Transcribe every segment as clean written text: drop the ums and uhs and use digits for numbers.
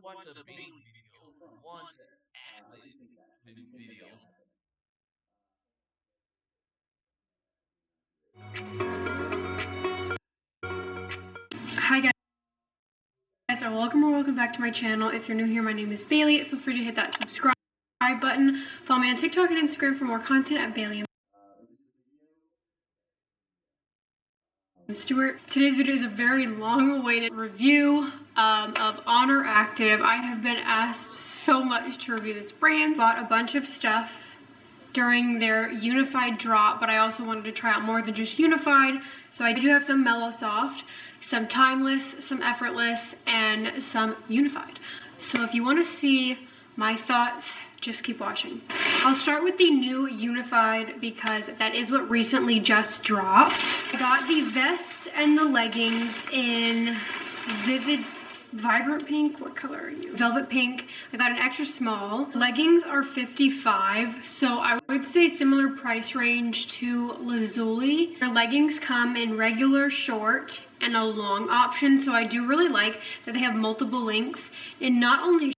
watch a Bailey video, one athlete video. Hi guys, or welcome back to my channel. If you're new here, my name is Bailey. Feel free to hit that subscribe button. Follow me on TikTok and Instagram for more content at Bailey and Stewart. Today's video is a very long-awaited review of Honor Active. I have been asked so much to review this brand. Bought a bunch of stuff during their Unified drop, but I also wanted to try out more than just Unified. So I do have some Mellow Soft, some Timeless, some Effortless, and some Unified. So if you want to see my thoughts, just keep watching. I'll start with the new Unified because that is what recently just dropped. I got the vest and the leggings in vibrant pink. What color are you? Velvet pink. I got an extra small. Leggings are $55, so I would say similar price range to Lazuli. Their leggings come in regular, short, and a long option, so I do really like that they have multiple lengths in not only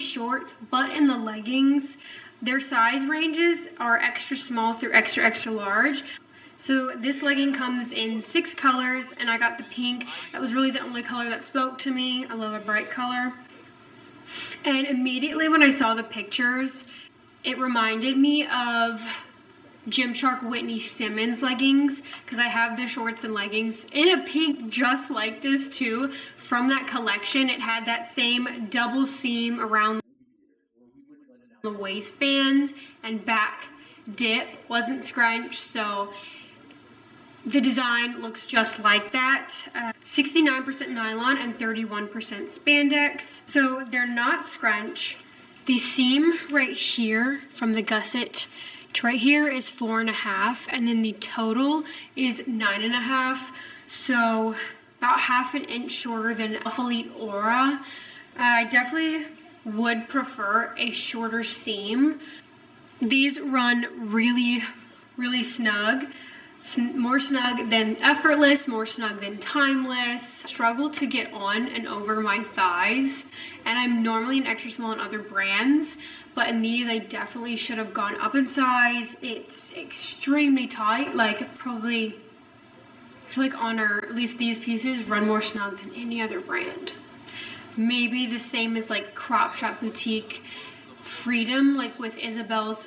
shorts but in the leggings. Their size ranges are extra small through extra large. So this legging comes in 6 colors, and I got the pink. That was really the only color that spoke to me. I love a bright color. And immediately when I saw the pictures, it reminded me of Gymshark Whitney Simmons leggings, because I have the shorts and leggings in a pink just like this too. From that collection, it had that same double seam around the waistband and back dip, wasn't scrunched, so the design looks just like that. 69% nylon and 31% spandex. So they're not scrunch. The seam right here from the gusset to right here is 4.5, and then the total is 9.5. So about half an inch shorter than Elite Aura. I definitely would prefer a shorter seam. These run really snug. More snug than Effortless, more snug than Timeless. Struggle to get on and over my thighs, and I'm normally an extra small in other brands, but in these I definitely should have gone up in size. It's extremely tight, like probably, I feel like Honor, at least these pieces, run more snug than any other brand. Maybe the same as like Crop Shop Boutique Freedom, like with Isabel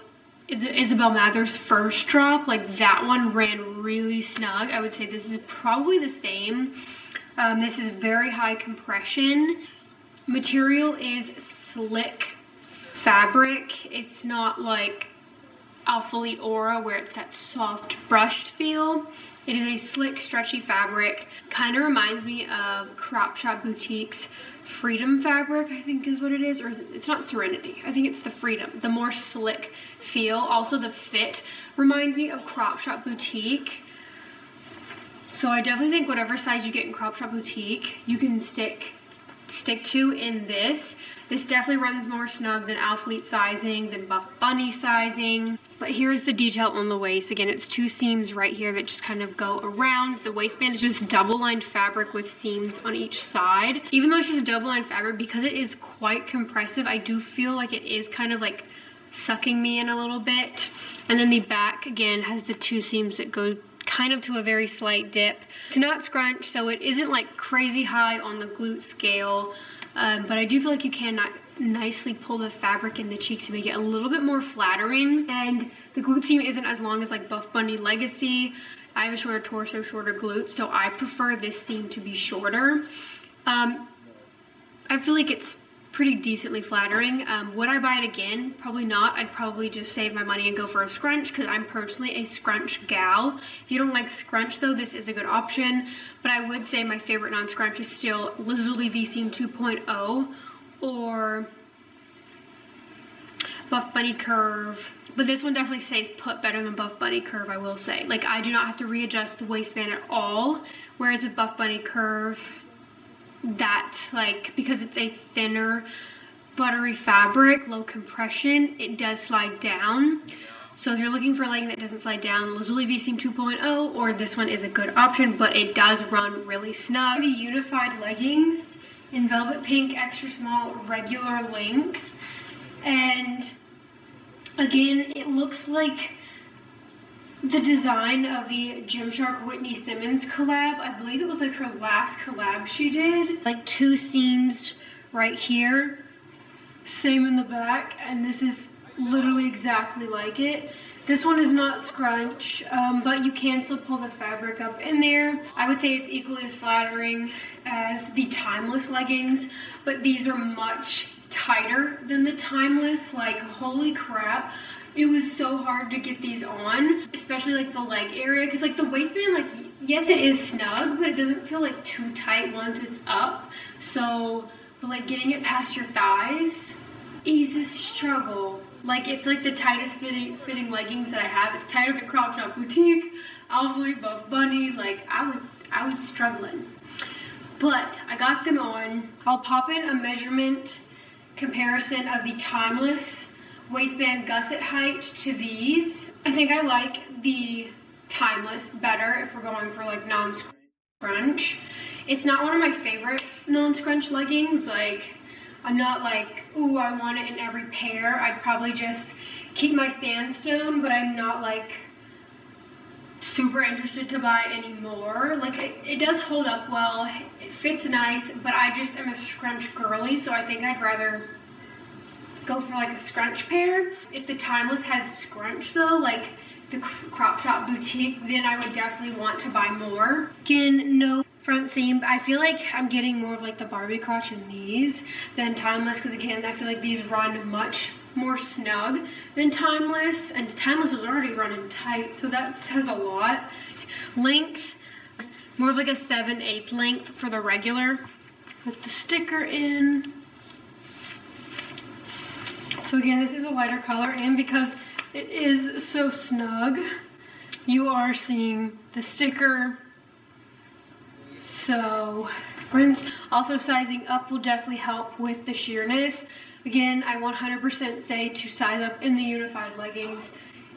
Mather's first drop, like that one ran really snug. I would say this is probably the same. This is very high compression. Material is slick fabric. It's not like Elite Aura where it's that soft brushed feel. It is a slick, stretchy fabric. Kind of reminds me of Crop Shop Boutique's Freedom fabric, I think is what it is, or is it? It's not Serenity. I think it's the Freedom, the more slick feel. Also the fit reminds me of Crop Shop Boutique. So I definitely think whatever size you get in Crop Shop Boutique, you can stick to in this. This definitely runs more snug than Elite sizing, than Buff Bunny sizing. But here's the detail on the waist. Again, it's 2 seams right here that just kind of go around. The waistband is just double-lined fabric with seams on each side. Even though it's just double-lined fabric, because it is quite compressive, I do feel like it is kind of like sucking me in a little bit. And then the back, again, has the 2 seams that go kind of to a very slight dip. It's not scrunch, so it isn't like crazy high on the glute scale, but I do feel like you can nicely pull the fabric in the cheeks to make it a little bit more flattering. And the glute seam isn't as long as like Buff Bunny Legacy. I have a shorter torso, shorter glutes, so I prefer this seam to be shorter. I feel like it's pretty decently flattering. Would I buy it again? Probably not. I'd probably just save my money and go for a scrunch, because I'm personally a scrunch gal. If you don't like scrunch though, this is a good option. But I would say my favorite non-scrunch is still Lazuli V-Seam 2.0 or Buff Bunny Curve. But this one definitely stays put better than Buff Bunny Curve, I will say. Like, I do not have to readjust the waistband at all, whereas with Buff Bunny Curve, that, like, because it's a thinner buttery fabric, low compression, it does slide down. So if you're looking for a legging that doesn't slide down, Lazuli V-Seam 2.0 or this one is a good option, but it does run really snug. The Unified leggings, in velvet pink, extra small, regular length. And again, it looks like the design of the Gymshark Whitney Simmons collab. I believe it was like her last collab she did. Like 2 seams right here, same in the back, and this is literally exactly like it. This one is not scrunch, but you can still pull the fabric up in there. I would say it's equally as flattering as the Timeless leggings, but these are much tighter than the Timeless. Like, holy crap. It was so hard to get these on, especially like the leg area, because like the waistband, like, yes, it is snug, but it doesn't feel like too tight once it's up. So, but like getting it past your thighs is a struggle. Like, it's like the tightest fitting leggings that I have. It's tighter than Crop Shop Boutique, Lazuli, BUFFBUNNY. Like, I was struggling. But I got them on. I'll pop in a measurement comparison of the Timeless waistband gusset height to these. I think I like the Timeless better if we're going for like non-scrunch. It's not one of my favorite non-scrunch leggings. Like, I'm not like, ooh, I want it in every pair. I'd probably just keep my sandstone, but I'm not like super interested to buy any more. Like, it does hold up well, it fits nice, but I just am a scrunch girly, so I think I'd rather go for like a scrunch pair. If the Timeless had scrunch though, like the Crop Shop Boutique, then I would definitely want to buy more. Again, no front seam. I feel like I'm getting more of like the Barbie crotch in these than Timeless, because again, I feel like these run much more snug than Timeless, and Timeless was already running tight, so that says a lot. Length, more of like a 7/8 length for the regular. Put the sticker in. So again, this is a lighter color, and because it is so snug, you are seeing the sticker. So, friends, also sizing up will definitely help with the sheerness. Again, I 100% say to size up in the unified leggings.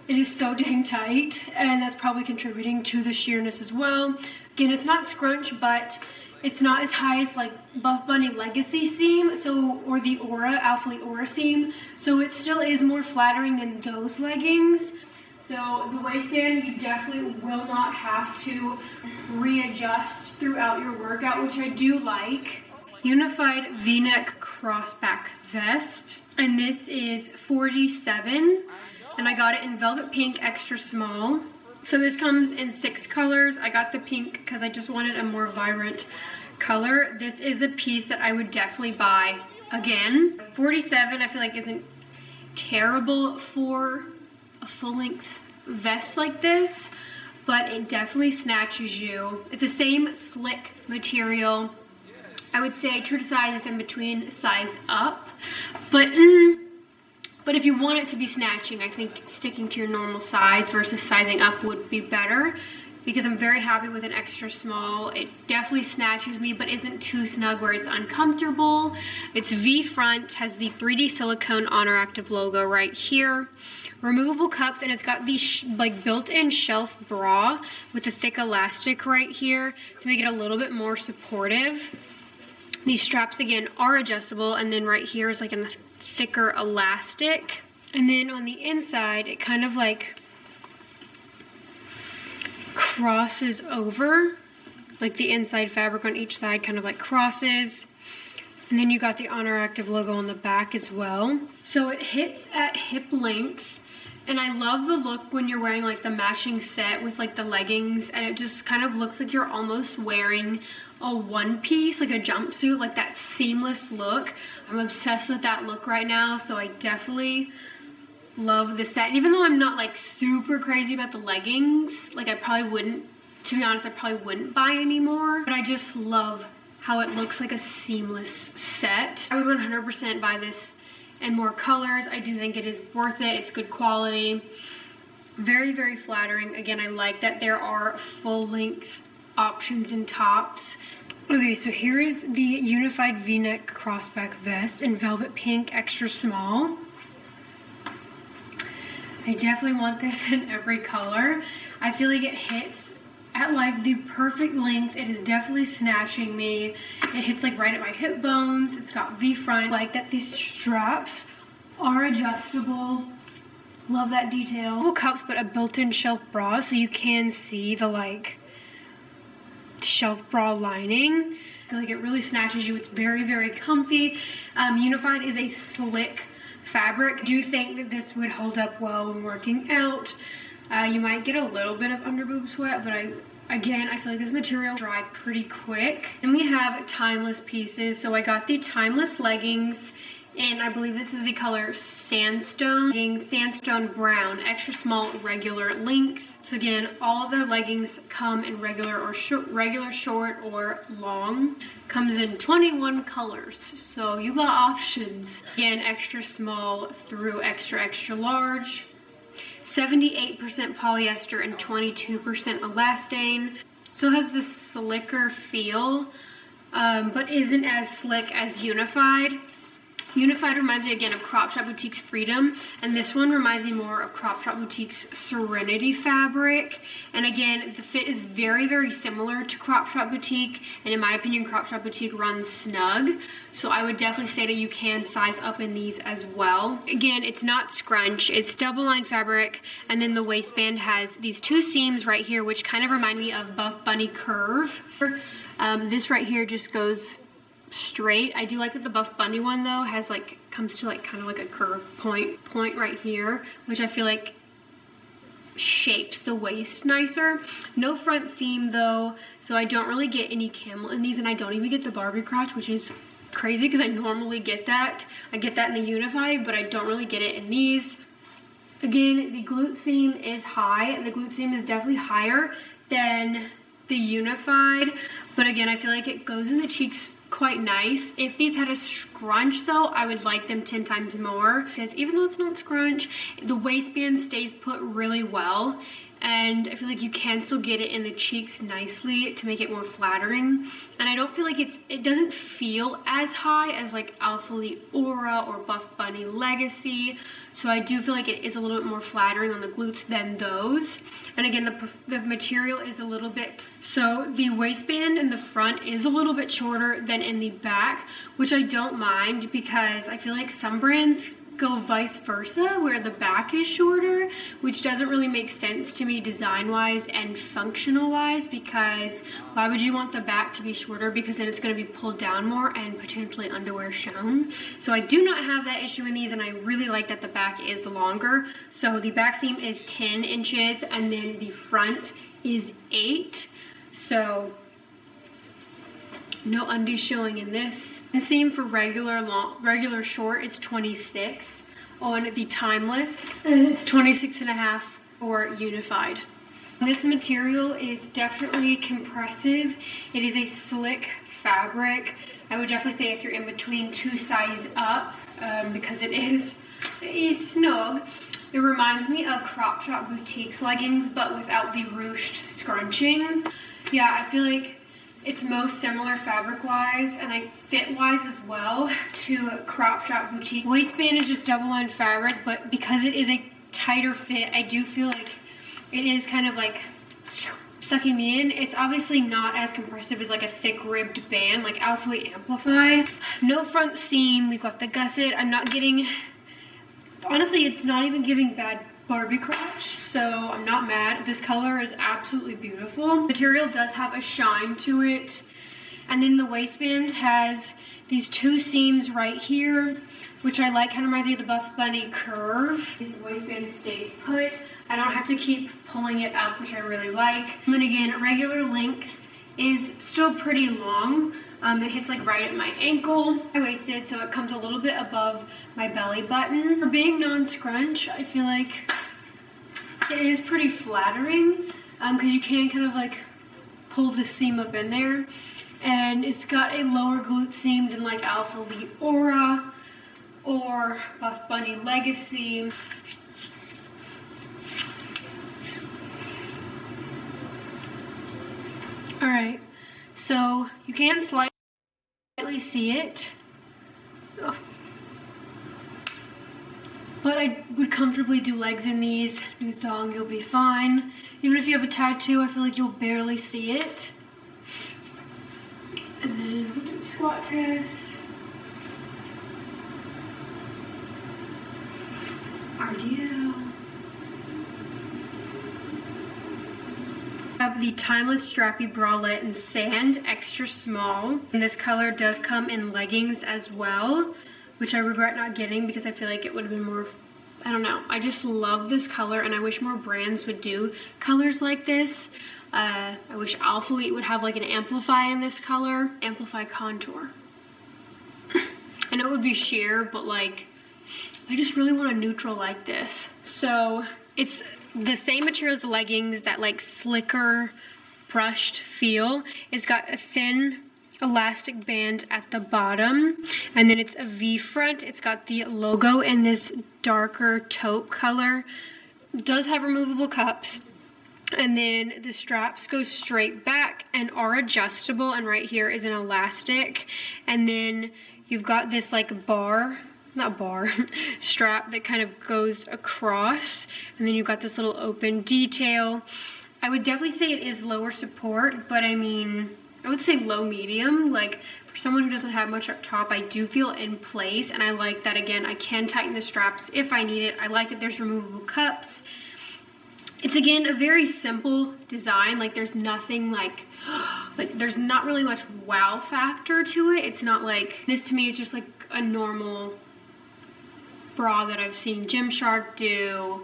It is so dang tight, and that's probably contributing to the sheerness as well. Again, it's not scrunch, but it's not as high as like BUFFBUNNY Legacy seam, so, or the Aura, Alphalete Aura seam. So it still is more flattering than those leggings. So the waistband, you definitely will not have to readjust throughout your workout, which I do like. Unified V-neck crossback vest, and this is 47, and I got it in velvet pink extra small. So this comes in 6 colors. I got the pink because I just wanted a more vibrant color. This is a piece that I would definitely buy again. 47 I feel like isn't terrible for a full-length vest like this, but it definitely snatches you. It's the same slick material. I would say true to size if in between, size up, but if you want it to be snatching, I think sticking to your normal size versus sizing up would be better, because I'm very happy with an extra small. It definitely snatches me, but isn't too snug where it's uncomfortable. It's V front, has the 3D silicone Honor Active logo right here. Removable cups, and it's got these like built-in shelf bra with a thick elastic right here to make it a little bit more supportive. These straps again are adjustable, and then right here is like a thicker elastic, and then on the inside it kind of like crosses over, like the inside fabric on each side kind of like crosses, and then you got the Honor Active logo on the back as well. So it hits at hip length, and I love the look when you're wearing like the matching set with like the leggings, and it just kind of looks like you're almost wearing a one piece, like a jumpsuit, like that seamless look. I'm obsessed with that look right now, so I definitely love this set. And even though I'm not like super crazy about the leggings, like I probably wouldn't, to be honest, I probably wouldn't buy anymore, but I just love how it looks like a seamless set. I would 100% buy this in more colors. I do think it is worth it. It's good quality, very, very flattering. Again, I like that there are full-length options in tops. Okay, so here is the unified V-neck crossback vest in velvet pink extra small. I definitely want this in every color. I feel like it hits at like the perfect length. It is definitely snatching me. It hits like right at my hip bones. It's got V front. Like that these straps are adjustable. Love that detail. No cups, but a built-in shelf bra, so you can see the like shelf bra lining. I feel like it really snatches you. It's very, very comfy. Unified is a slick fabric. I do think that this would hold up well when working out. You might get a little bit of underboob sweat, but again, I feel like this material dry pretty quick. And we have timeless pieces. So I got the timeless leggings, and I believe this is the color Sandstone. Sandstone brown, extra small, regular length. So again, all of their leggings come in regular or regular short or long. Comes in 21 colors, so you got options. Again, extra small through extra, extra large. 78% polyester and 22% elastane. So it has this slicker feel, but isn't as slick as Unified. Unified reminds me again of Crop Shop Boutique's Freedom, and this one reminds me more of Crop Shop Boutique's Serenity fabric. And again, the fit is very, very similar to Crop Shop Boutique, and in my opinion, Crop Shop Boutique runs snug. So I would definitely say that you can size up in these as well. Again, it's not scrunch, it's double line fabric, and then the waistband has these two seams right here, which kind of remind me of Buff Bunny Curve. This right here just goes straight. I do like that the Buff Bunny one though has like, comes to like kind of like a curve point right here, which I feel like shapes the waist nicer. No front seam though, so I don't really get any camel in these, and I don't even get the Barbie crotch, which is crazy because I normally get that. I get that in the Unified, but I don't really get it in these. Again, the glute seam is high. The glute seam is definitely higher than the Unified, but again, I feel like it goes in the cheeks quite nice. If these had a scrunch though, I would like them 10 times more, because even though it's not scrunch, the waistband stays put really well, and I feel like you can still get it in the cheeks nicely to make it more flattering. And I don't feel like it doesn't feel as high as like Alpha Lee Aura or Buff Bunny Legacy, so I do feel like it is a little bit more flattering on the glutes than those. And again, the material is a little bit, so the waistband in the front is a little bit shorter than in the back, which I don't mind, because I feel like some brands go vice versa, where the back is shorter, which doesn't really make sense to me design wise and functional wise, because why would you want the back to be shorter? Because then it's going to be pulled down more and potentially underwear shown. So I do not have that issue in these, and I really like that the back is longer. So the back seam is 10 inches and then the front is 8, so no undies showing in this. And seam for regular short is 26 on the Timeless, and it's 26.5 for Unified. This material is definitely compressive. It is a slick fabric. I would definitely say if you're in between 2 sizes up, because it is snug. It reminds me of Crop Shop Boutique's leggings, but without the ruched scrunching. Yeah, I feel like it's most similar fabric-wise and fit-wise as well to Crop Shop Boutique. Waistband is just double-lined fabric, but because it is a tighter fit, I do feel like it is kind of like sucking me in. It's obviously not as compressive as like a thick-ribbed band like Alpha Lee Amplify. No front seam. We've got the gusset. I'm not getting... Honestly, it's not even giving bad Barbie crotch, so I'm not mad. This color is absolutely beautiful. Material does have a shine to it, and then the waistband has these 2 seams right here, which I like. Kind of reminds me of the Buff Bunny Curve. The waistband stays put. I don't have to keep pulling it up, which I really like. And then again, regular length is still pretty long. It hits like right at my ankle. I waisted, so it comes a little bit above my belly button. For being non-scrunch, I feel like it is pretty flattering, because you can kind of like pull the seam up in there. And it's got a lower glute seam than like Alpha Lee Aura or Buff Bunny Legacy. Alright, so you can slightly see it. Oh. But I would comfortably do legs in these. New thong, you'll be fine. Even if you have a tattoo, I feel like you'll barely see it. And then we'll do the squat test. RDL. I have the Timeless Strappy Bralette in Sand, extra small. And this color does come in leggings as well, which I regret not getting because I feel like it would have been more, I don't know. I just love this color and I wish more brands would do colors like this. I wish Alpha Elite would have like an Amplify in this color. Amplify Contour. I know it would be sheer, but like, I just really want a neutral like this. So it's the same material as the leggings, that like slicker brushed feel. It's got a thin elastic band at the bottom, and then it's a V front. It's got the logo in this darker taupe color. It does have removable cups, and then the straps go straight back and are adjustable, and right here is an elastic, and then you've got this like strap that kind of goes across, and then you've got this little open detail. I would definitely say it is lower support, but I mean, I would say low medium. Like for someone who doesn't have much up top, I do feel in place, and I like that. Again, I can tighten the straps if I need it. I like that there's removable cups. It's again a very simple design. Like there's nothing like there's not really much wow factor to it. It's not like, this to me is just like a normal bra that I've seen Gymshark do.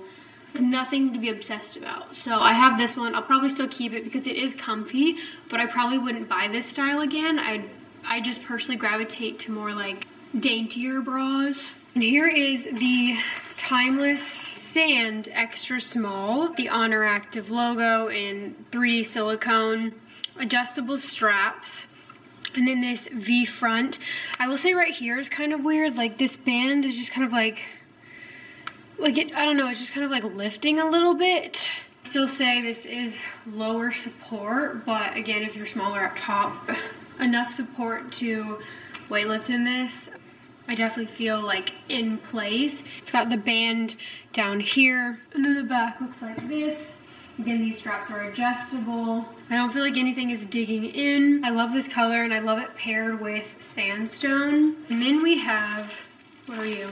Nothing to be obsessed about. So I have this one. I'll probably still keep it because it is comfy, but I probably wouldn't buy this style again. I just personally gravitate to more like daintier bras. And here is the Timeless Sand extra small, the Honor Active logo in 3D silicone, adjustable straps, and then this V front. I will say right here is kind of weird. Like this band is just kind of like it, I don't know, it's just kind of like lifting a little bit. Still say this is lower support, but again, if you're smaller up top, enough support to weightlift in this. I definitely feel like in place. It's got the band down here, and then the back looks like this. Again, these straps are adjustable. I don't feel like anything is digging in. I love this color, and I love it paired with sandstone. And then we have, what are you?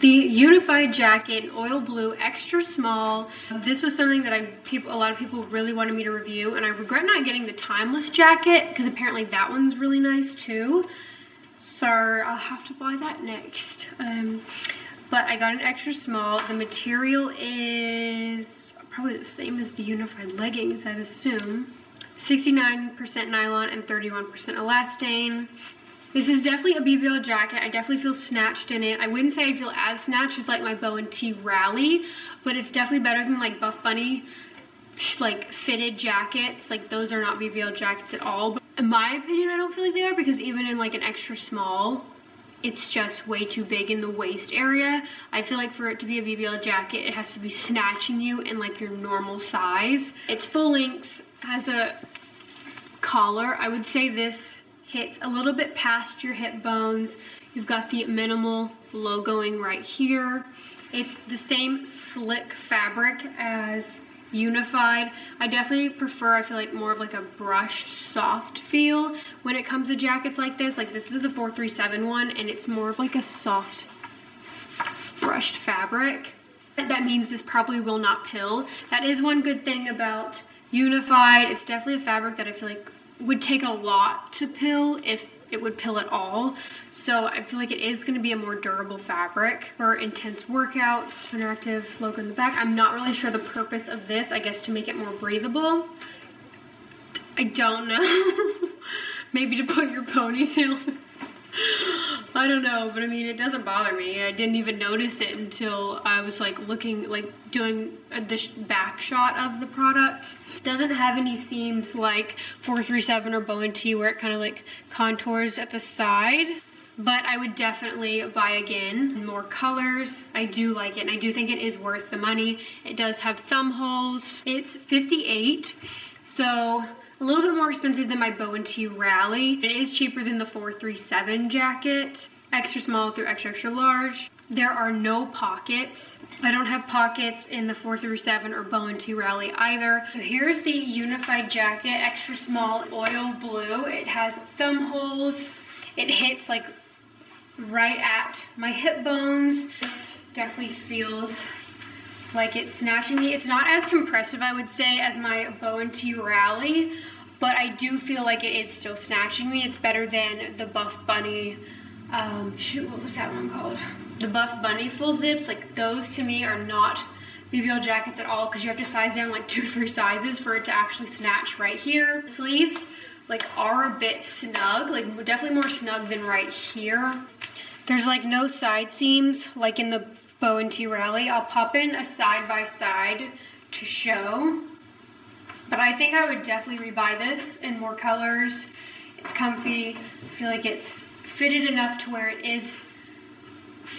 The Unified Jacket in Oil Blue, extra small. This was something that a lot of people really wanted me to review, and I regret not getting the Timeless jacket because apparently that one's really nice too. So I'll have to buy that next. But I got an extra small. The material is probably the same as the Unified leggings, I'd assume. 69% nylon and 31% elastane. This is definitely a BBL jacket. I definitely feel snatched in it. I wouldn't say I feel as snatched as like my Bow and T Rally, but it's definitely better than like Buff Bunny like fitted jackets. Like those are not BBL jackets at all. But in my opinion, I don't feel like they are, because even in like an extra small, it's just way too big in the waist area. I feel like for it to be a BBL jacket, it has to be snatching you in like your normal size. It's full length, has a collar. I would say this hits a little bit past your hip bones. You've got the minimal logoing right here. It's the same slick fabric as Unified. I definitely prefer, I feel like, more of like a brushed soft feel when it comes to jackets like this. Like this is the 437 one, and it's more of like a soft brushed fabric. That means this probably will not pill. That is one good thing about Unified. It's definitely a fabric that I feel like would take a lot to pill, if it would pill at all. So I feel like it is going to be a more durable fabric for intense workouts. Interactive logo in the back. I'm not really sure the purpose of this. I guess to make it more breathable. I don't know. Maybe to put your ponytail. I don't know, but I mean, it doesn't bother me. I didn't even notice it until I was like looking, like doing the back shot of the product. It doesn't have any seams like 437 or Bow and T where it kind of like contours at the side. But I would definitely buy again. More colors. I do like it, and I do think it is worth the money. It does have thumb holes. It's $58, so a little bit more expensive than my Bow and T Rally. It is cheaper than the 437 jacket. Extra small through extra extra large. There are no pockets. I don't have pockets in the 437 or Bowen T Rally either. So here's the unified jacket, extra small, oil blue. It has thumb holes. It hits like right at my hip bones. This definitely feels like it's snatching me. It's not as compressive, I would say, as my Bowen T Rally, but I do feel like it is still snatching me. It's better than the BUFFBUNNY, shoot, what was that one called? The BUFFBUNNY full zips. Like, those to me are not BBL jackets at all, because you have to size down like 2-3 sizes for it to actually snatch right here. Sleeves like are a bit snug, like definitely more snug than right here. There's like no side seams like in the Bowen T Rally. I'll pop in a side by side to show, but I think I would definitely rebuy this in more colors. It's comfy. I feel like it's fitted enough to where it is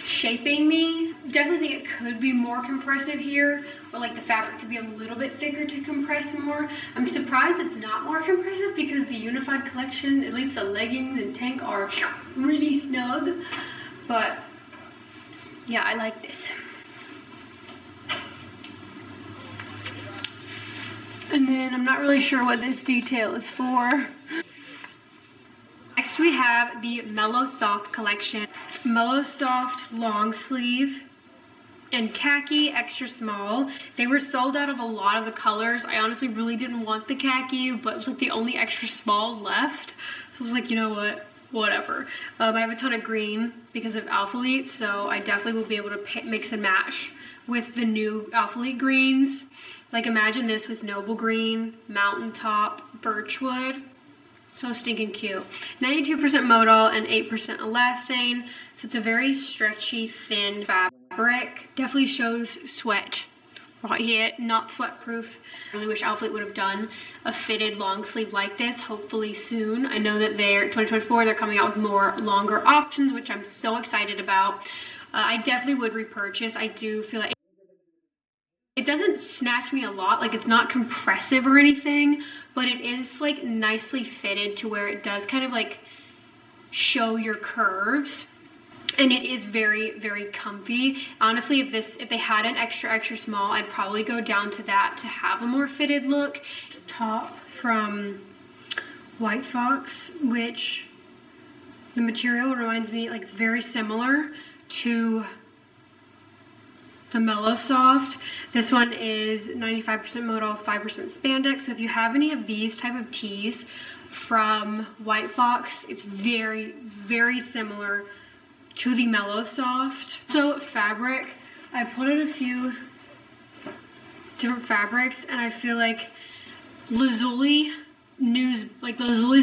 shaping me. Definitely think it could be more compressive here, or like the fabric to be a little bit thicker to compress more. I'm surprised it's not more compressive, because the unified collection, at least the leggings and tank, are really snug. But yeah, I like this. And then I'm not really sure what this detail is for. Next we have the Mellow Soft collection. Mellow Soft long sleeve and khaki extra small. They were sold out of a lot of the colors. I honestly really didn't want the khaki, but it was like the only extra small left. So I was like, you know what? Whatever. I have a ton of green because of Alphalete, so I definitely will be able to mix and match with the new Alphalete greens. Like, imagine this with Noble Green, Mountaintop, Birchwood. So stinking cute. 92% modal and 8% elastane. So it's a very stretchy, thin fabric. Definitely shows sweat right here, not sweat proof. I really wish Alphalete would have done a fitted long sleeve like this, hopefully soon. I know that they're 2024, they're coming out with more longer options, which I'm so excited about. I definitely would repurchase. I do feel like it doesn't snatch me a lot, like it's not compressive or anything, but it is like nicely fitted to where it does kind of like show your curves. And it is very, very comfy. Honestly, if they had an extra small, I'd probably go down to that to have a more fitted look. Top from White Fox, which the material reminds me, like, it's very similar to the Mellow Soft. This one is 95% modal, 5% spandex. So if you have any of these type of tees from White Fox, it's very, very similar to the Mellow Soft. So fabric, I put in a few different fabrics, and I feel like Lazuli's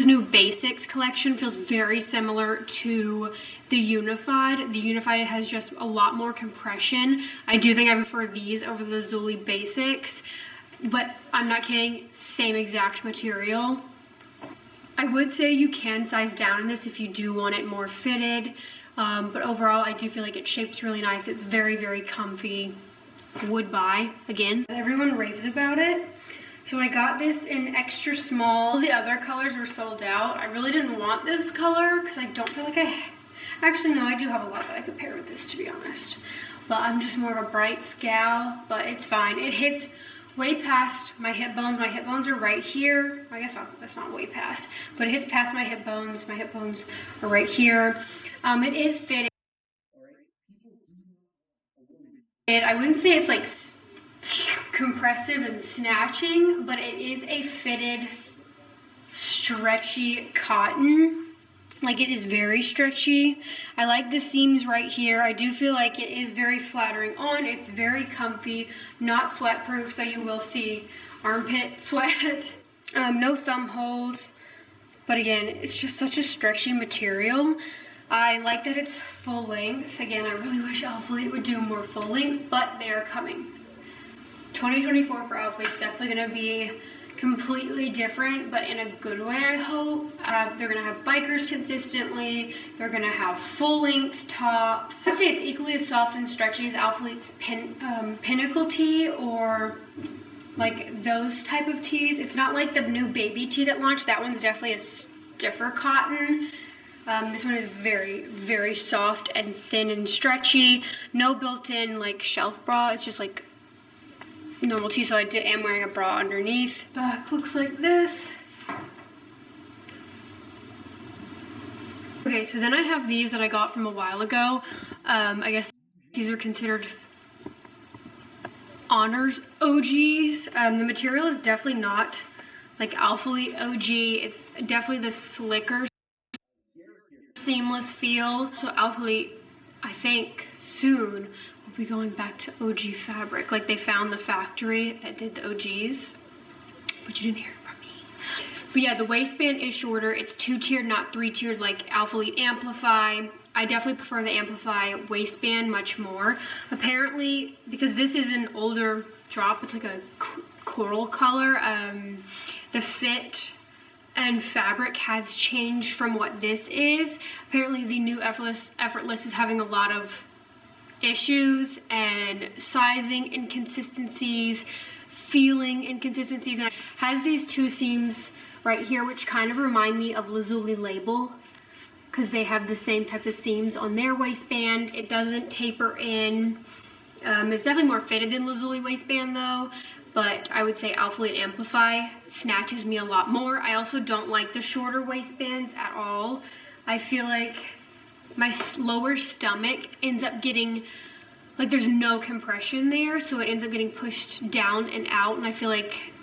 new Basics collection feels very similar to the Unified. The Unified has just a lot more compression. I do think I prefer these over the Lazuli Basics, but I'm not kidding, same exact material. I would say you can size down in this if you do want it more fitted, but overall I do feel like it shapes really nice. It's very, very comfy. Would buy again. Everyone raves about it. So I got this in extra small. The other colors were sold out. I really didn't want this color because I don't feel like actually no, I do have a lot that I could pair with this, to be honest. But I'm just more of a bright gal, but it's fine. It hits way past my hip bones. My hip bones are right here. I guess that's not way past, but it hits past my hip bones. My hip bones are right here. It is fitted. I wouldn't say it's like compressive and snatching, but it is a fitted, stretchy cotton. Like, it is very stretchy. I like the seams right here. I do feel like it is very flattering on. It's very comfy, not sweat proof, so you will see armpit sweat. No thumb holes, but again, it's just such a stretchy material. I like that it's full length. Again, I really wish Alphalete would do more full length, but they are coming. 2024 for Alphalete is definitely going to be completely different, but in a good way, I hope. They're going to have bikers consistently. They're going to have full-length tops. I'd say it's equally as soft and stretchy as Alphalete's Pinnacle tee, or like those type of tees. It's not like the new baby tee that launched. That one's definitely a stiffer cotton. This one is very, very soft and thin and stretchy. No built-in like shelf bra. It's just like normal tee, so I am wearing a bra underneath. Back looks like this. Okay, so then I have these that I got from a while ago. I guess these are considered Honors OGs. The material is definitely not like Alphalete OG. It's definitely the slicker, seamless feel. So Alphalete, I think soon will be going back to OG fabric. Like they found the factory that did the OGs, but you didn't hear it from me. But yeah, the waistband is shorter. It's 2-tiered, not 3-tiered like Alphalete Amplify. I definitely prefer the Amplify waistband much more. Apparently, because this is an older drop, it's like a coral color, the fit and fabric has changed from what this is. Apparently the new Effortless is having a lot of issues and sizing inconsistencies, feeling inconsistencies, and it has these two seams right here which kind of remind me of Lazuli Label, because they have the same type of seams on their waistband. It doesn't taper in. It's definitely more fitted than Lazuli waistband though, but I would say Alphalete Amplify snatches me a lot more. I also don't like the shorter waistbands at all. I feel like my lower stomach ends up getting, like there's no compression there, so it ends up getting pushed down and out, and I feel like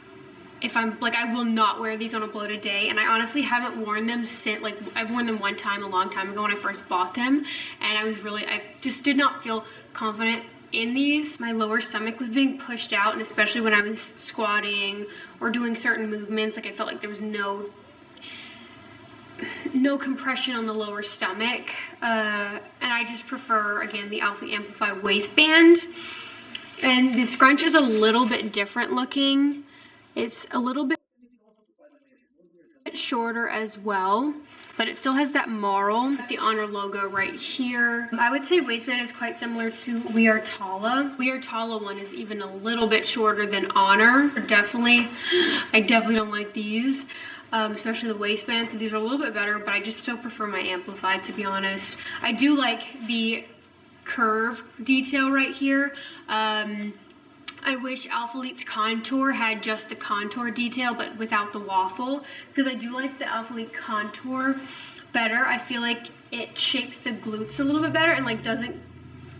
if I'm, like, I will not wear these on a bloated day, and I honestly haven't worn them since, like, I've worn them one time a long time ago when I first bought them, and I just did not feel confident in these. My lower stomach was being pushed out, and especially when I was squatting or doing certain movements, like I felt like there was no compression on the lower stomach, and I just prefer, again, the Alphalete Amplify waistband. And the scrunch is a little bit different looking. It's a little bit shorter as well, but it still has that marl, the Honor logo right here. I would say waistband is quite similar to We Are Tala. We Are Tala one is even a little bit shorter than Honor. I definitely don't like these, especially the waistband, so these are a little bit better, but I just still prefer my Amplify, to be honest. I do like the curve detail right here. I wish Alphalete's contour had just the contour detail but without the waffle, because I do like the Alphalete contour better. I feel like it shapes the glutes a little bit better and like doesn't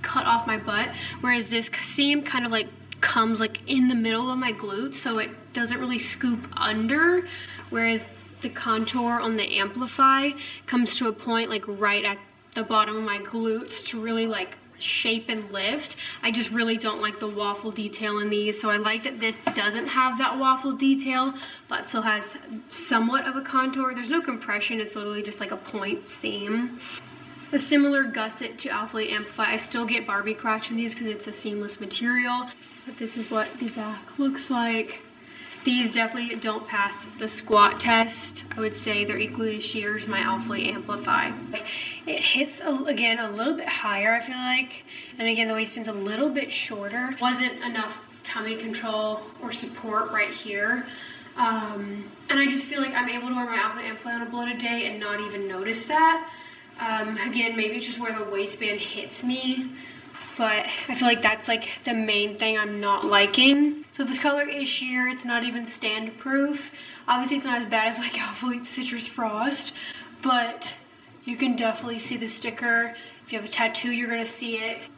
cut off my butt, whereas this seam kind of like comes like in the middle of my glutes, so it doesn't really scoop under, whereas the contour on the Amplify comes to a point like right at the bottom of my glutes to really like shape and lift. I just really don't like the waffle detail in these, so I like that this doesn't have that waffle detail but still has somewhat of a contour. There's no compression, it's literally just like a point seam. A similar gusset to Alphalete Amplify. I still get Barbie crotch in these because it's a seamless material, but this is what the back looks like. These definitely don't pass the squat test. I would say they're equally as sheer as my Alphalete Amplify. It hits, again, a little bit higher, I feel like. And again, the waistband's a little bit shorter. Wasn't enough tummy control or support right here. And I just feel like I'm able to wear my Alphalete Amplify on a bloated day and not even notice that. Again, maybe it's just where the waistband hits me, but I feel like that's like the main thing I'm not liking. So this color is sheer, it's not even stand proof. Obviously it's not as bad as like Alphalete Citrus Frost, but you can definitely see the sticker. If you have a tattoo, you're gonna see it.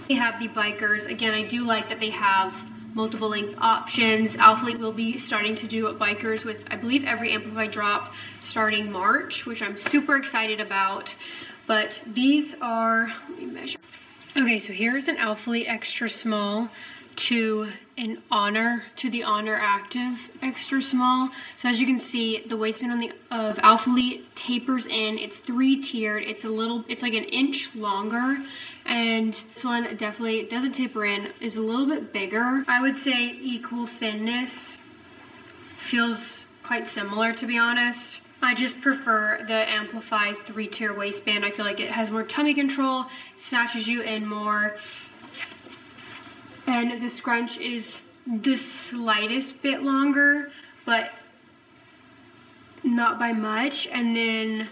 They have the bikers. Again, I do like that they have multiple length options. Alphalete will be starting to do bikers with, I believe, every Amplify drop starting March, which I'm super excited about. But these are, let me measure. Okay, so here's an Alphalete extra small to the Honor Active extra small. So as you can see, the waistband of Alphalete tapers in. It's 3-tiered. It's like an inch longer, and this one definitely doesn't taper in. Is a little bit bigger. I would say equal thinness. Feels quite similar, to be honest. I just prefer the Amplify 3-tier waistband. I feel like it has more tummy control, snatches you in more. And the scrunch is the slightest bit longer, but not by much. And then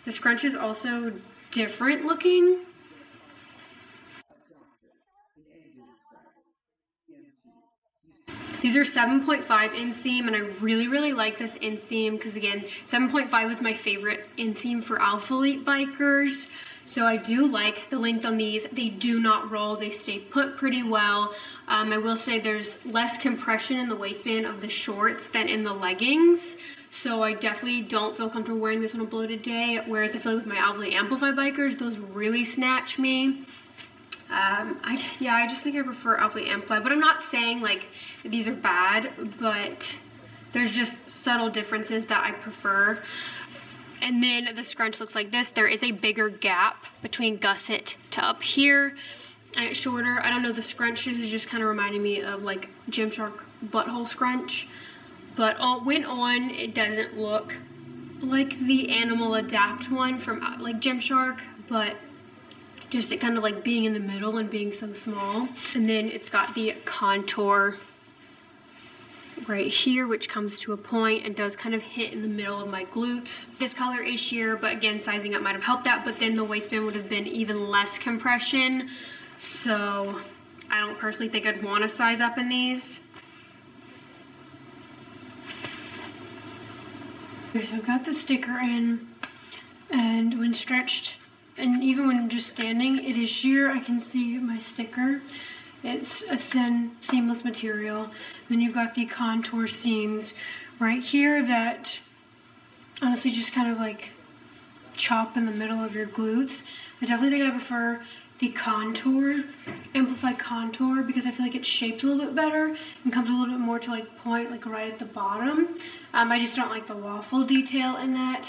the scrunch is also different looking. These are 7.5 inseam, and I really like this inseam because, again, 7.5 was my favorite inseam for Alphalete bikers. So I do like the length on these. They do not roll. They stay put pretty well. I will say there's less compression in the waistband of the shorts than in the leggings. So I definitely don't feel comfortable wearing this on a bloated day, whereas I feel like with my Alphalete Amplify bikers, those really snatch me. I just think I prefer Alphalete Amplify, but I'm not saying like these are bad, but there's just subtle differences that I prefer. And then the scrunch looks like this. There is a bigger gap between gusset to up here, and it's shorter. I don't know, the scrunch, this is just kind of reminding me of like Gymshark butthole scrunch, but when on, it doesn't look like the Animal Adapt one from like Gymshark, but just it kind of like being in the middle and being so small. And then it's got the contour right here, which comes to a point and does kind of hit in the middle of my glutes. This color is sheer, but again, sizing up might have helped that, but then the waistband would have been even less compression. So I don't personally think I'd want to size up in these. Okay, so I've got the sticker in, and when stretched, and even when just standing, it is sheer. I can see my sticker. It's a thin, seamless material. Then you've got the contour seams right here that honestly just kind of like chop in the middle of your glutes. I definitely think I prefer the contour, Amplify contour, because I feel like it shapes a little bit better and comes a little bit more to like point, like right at the bottom. I just don't like the waffle detail in that.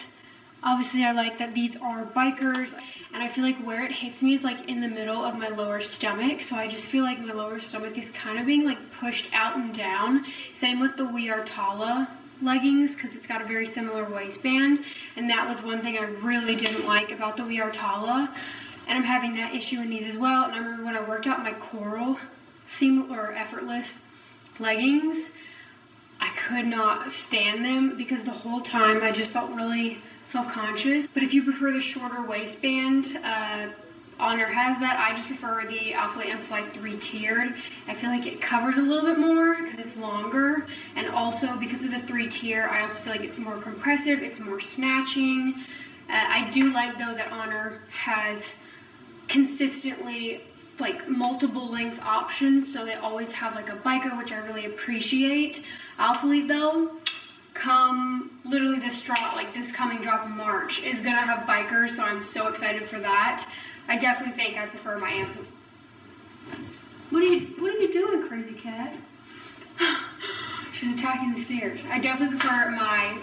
Obviously, I like that these are bikers, and I feel like where it hits me is like in the middle of my lower stomach, so I just feel like my lower stomach is kind of being like pushed out and down. Same with the We Are Tala leggings, because it's got a very similar waistband, and that was one thing I really didn't like about the We Are Tala, and I'm having that issue in these as well. And I remember when I worked out my coral seam or effortless leggings, I could not stand them because the whole time I just felt really self-conscious. But if you prefer the shorter waistband, Honor has that. I just prefer the Alphalete Amplify 3-tiered. I feel like it covers a little bit more because it's longer, and also because of the 3-tier, I also feel like it's more compressive, it's more snatching. I do like though that Honor has consistently like multiple length options, so they always have like a biker, which I really appreciate. Alphalete though, come literally this drop, like this coming drop in March, is gonna have bikers, so I'm so excited for that. I definitely think I prefer my Amplify. What are you doing, crazy cat? She's attacking the stairs. I definitely prefer my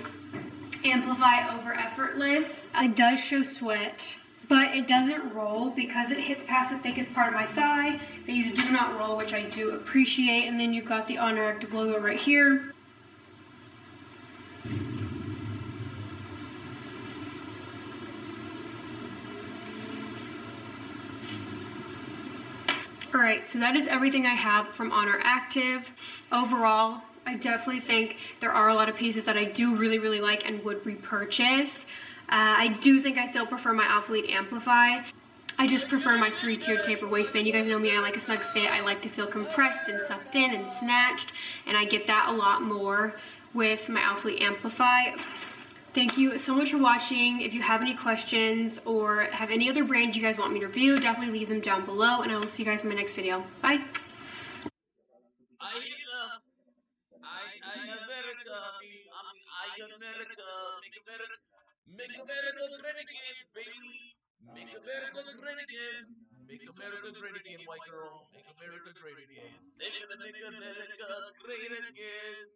Amplify over Effortless. It does show sweat, but it doesn't roll because it hits past the thickest part of my thigh. These do not roll, which I do appreciate. And then you've got the Honor Active logo right here. Alright, so that is everything I have from Honor Active. Overall, I definitely think there are a lot of pieces that I do really like and would repurchase. I do think I still prefer my Alphalete Amplify. I just prefer my 3-tiered taper waistband. You guys know me, I like a snug fit. I like to feel compressed and sucked in and snatched, and I get that a lot more with my Alphalete Amplify. Thank you so much for watching. If you have any questions or have any other brands you guys want me to review, definitely leave them down below, and I will see you guys in my next video. Bye! Make America great again, Bailey. Make America great again. Make America great again, white girl. Make America great again. They're gonna make America great again.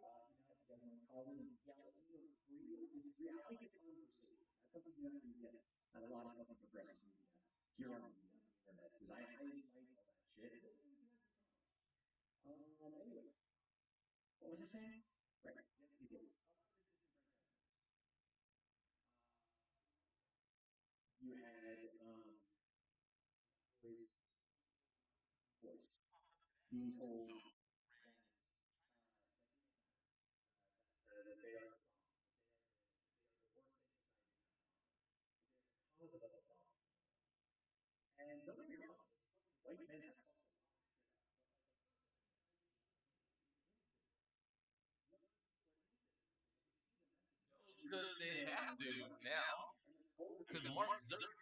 they have to now because Mark Zuckerberg.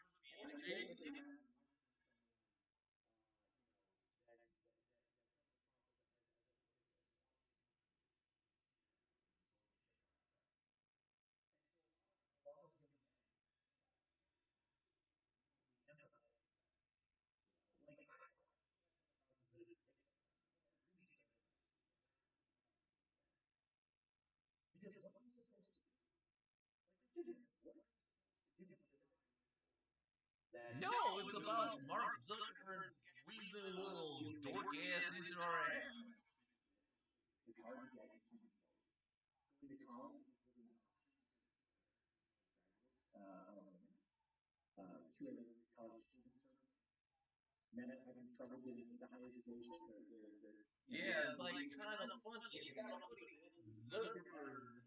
No, it's about Mark Zuckerberg squeezing a little dork ass into our ass. Yeah, it's like kind of funny. It's kind of funny. Zuckerberg.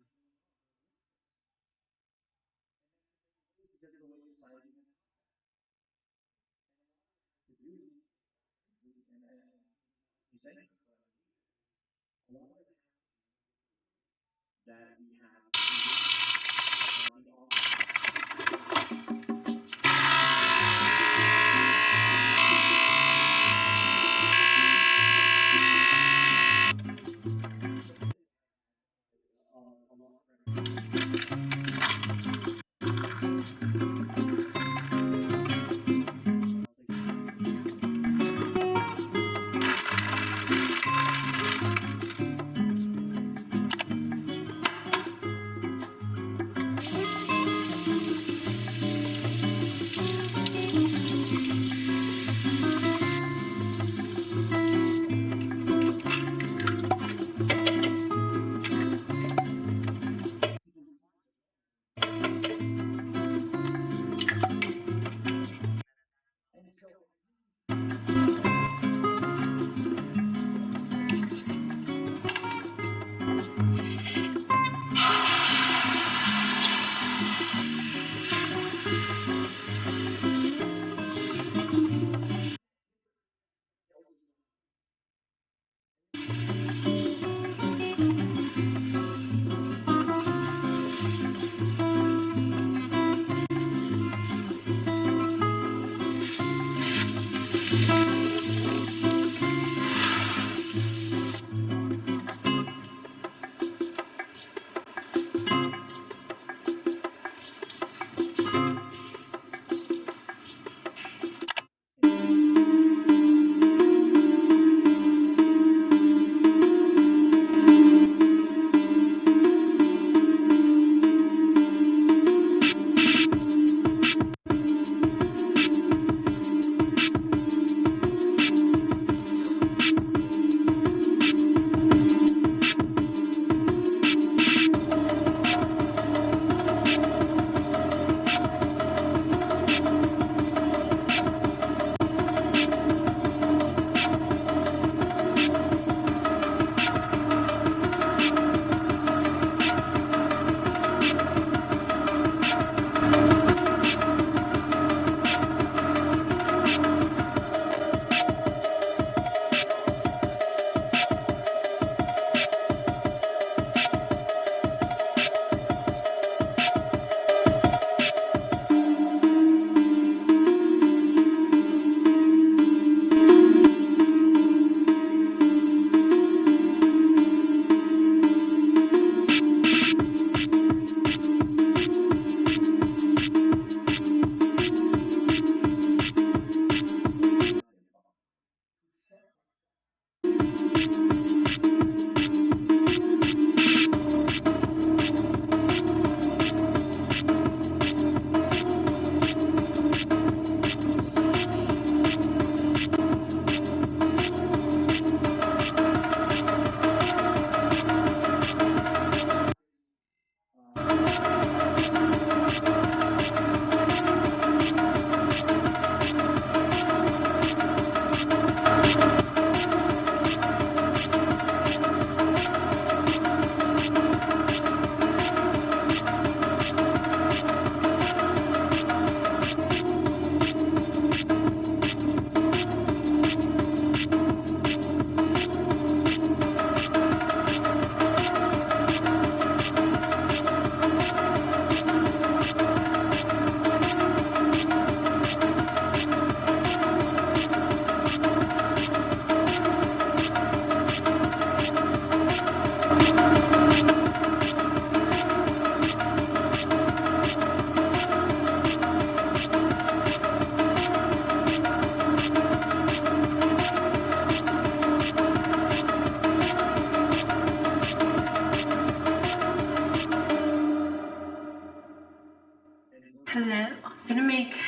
Hello. I'm gonna make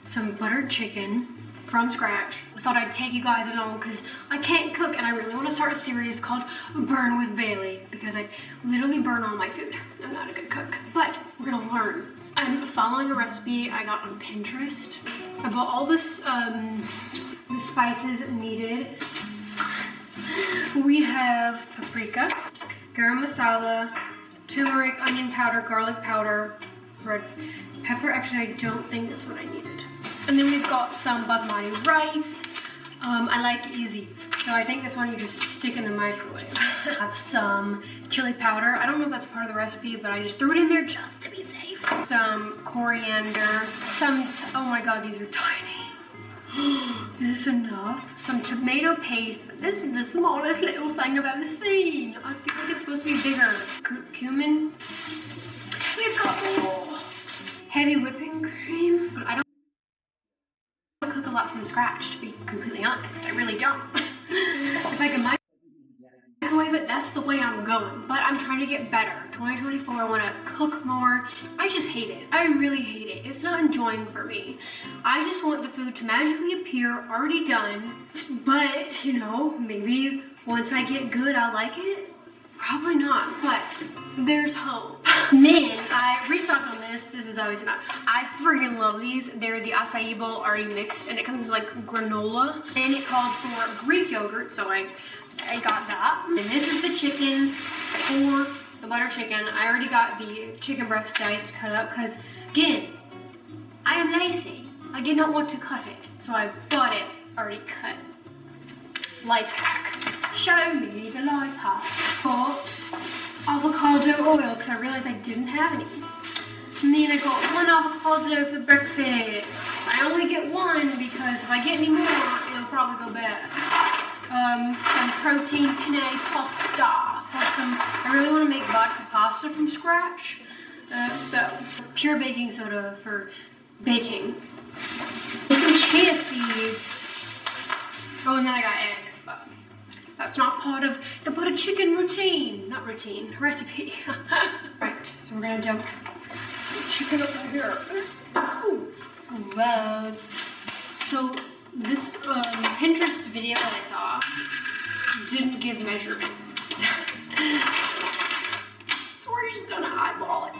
some buttered chicken from scratch. I thought I'd take you guys along because I can't cook and I really want to start a series called Burn with Bailey because I literally burn all my food. I'm not a good cook, but we're gonna learn. I'm following a recipe I got on Pinterest. I bought all this, the spices needed. We have paprika, garam masala, turmeric, onion powder, garlic powder, red pepper. Actually, I don't think that's what I needed. And then we've got some basmati rice. I like easy, so I think this one you just stick in the microwave. I have some chili powder. I don't know if that's part of the recipe, but I just threw it in there just to be safe. Some coriander, oh my god, these are tiny. Is this enough? Some tomato paste, but this is the smallest little thing I've ever seen. I feel like it's supposed to be bigger. Cumin. We've got heavy whipping cream. I don't cook a lot from scratch, to be completely honest. I really don't. If I can microwave it, that's the way I'm going. But I'm trying to get better. 2024, I want to cook more. I just hate it. I really hate it. It's not enjoying for me. I just want the food to magically appear already done. But, you know, maybe once I get good, I'll like it. Probably not, but there's hope. And then I restocked on this. This is always about. I freaking love these. They're the acai bowl already mixed, and it comes with like granola. And it calls for Greek yogurt, so I got that. And this is the chicken for the butter chicken. I already got the chicken breast diced cut up because, again, I am lazy. I did not want to cut it, so I bought it already cut. Life hack. Show me the life hack. Got avocado oil because I realized I didn't have any. And then I got one avocado for breakfast. I only get one because if I get any more, it'll probably go bad. Some protein penne pasta. I really want to make vodka pasta from scratch. So pure baking soda for baking. Some chia seeds. Oh, and then I got eggs, but that's not part of the butter chicken routine. Not routine, recipe. Right, so we're gonna dump the chicken over here. Ooh, well. So this Pinterest video that I saw didn't give measurements. So we're just gonna eyeball it.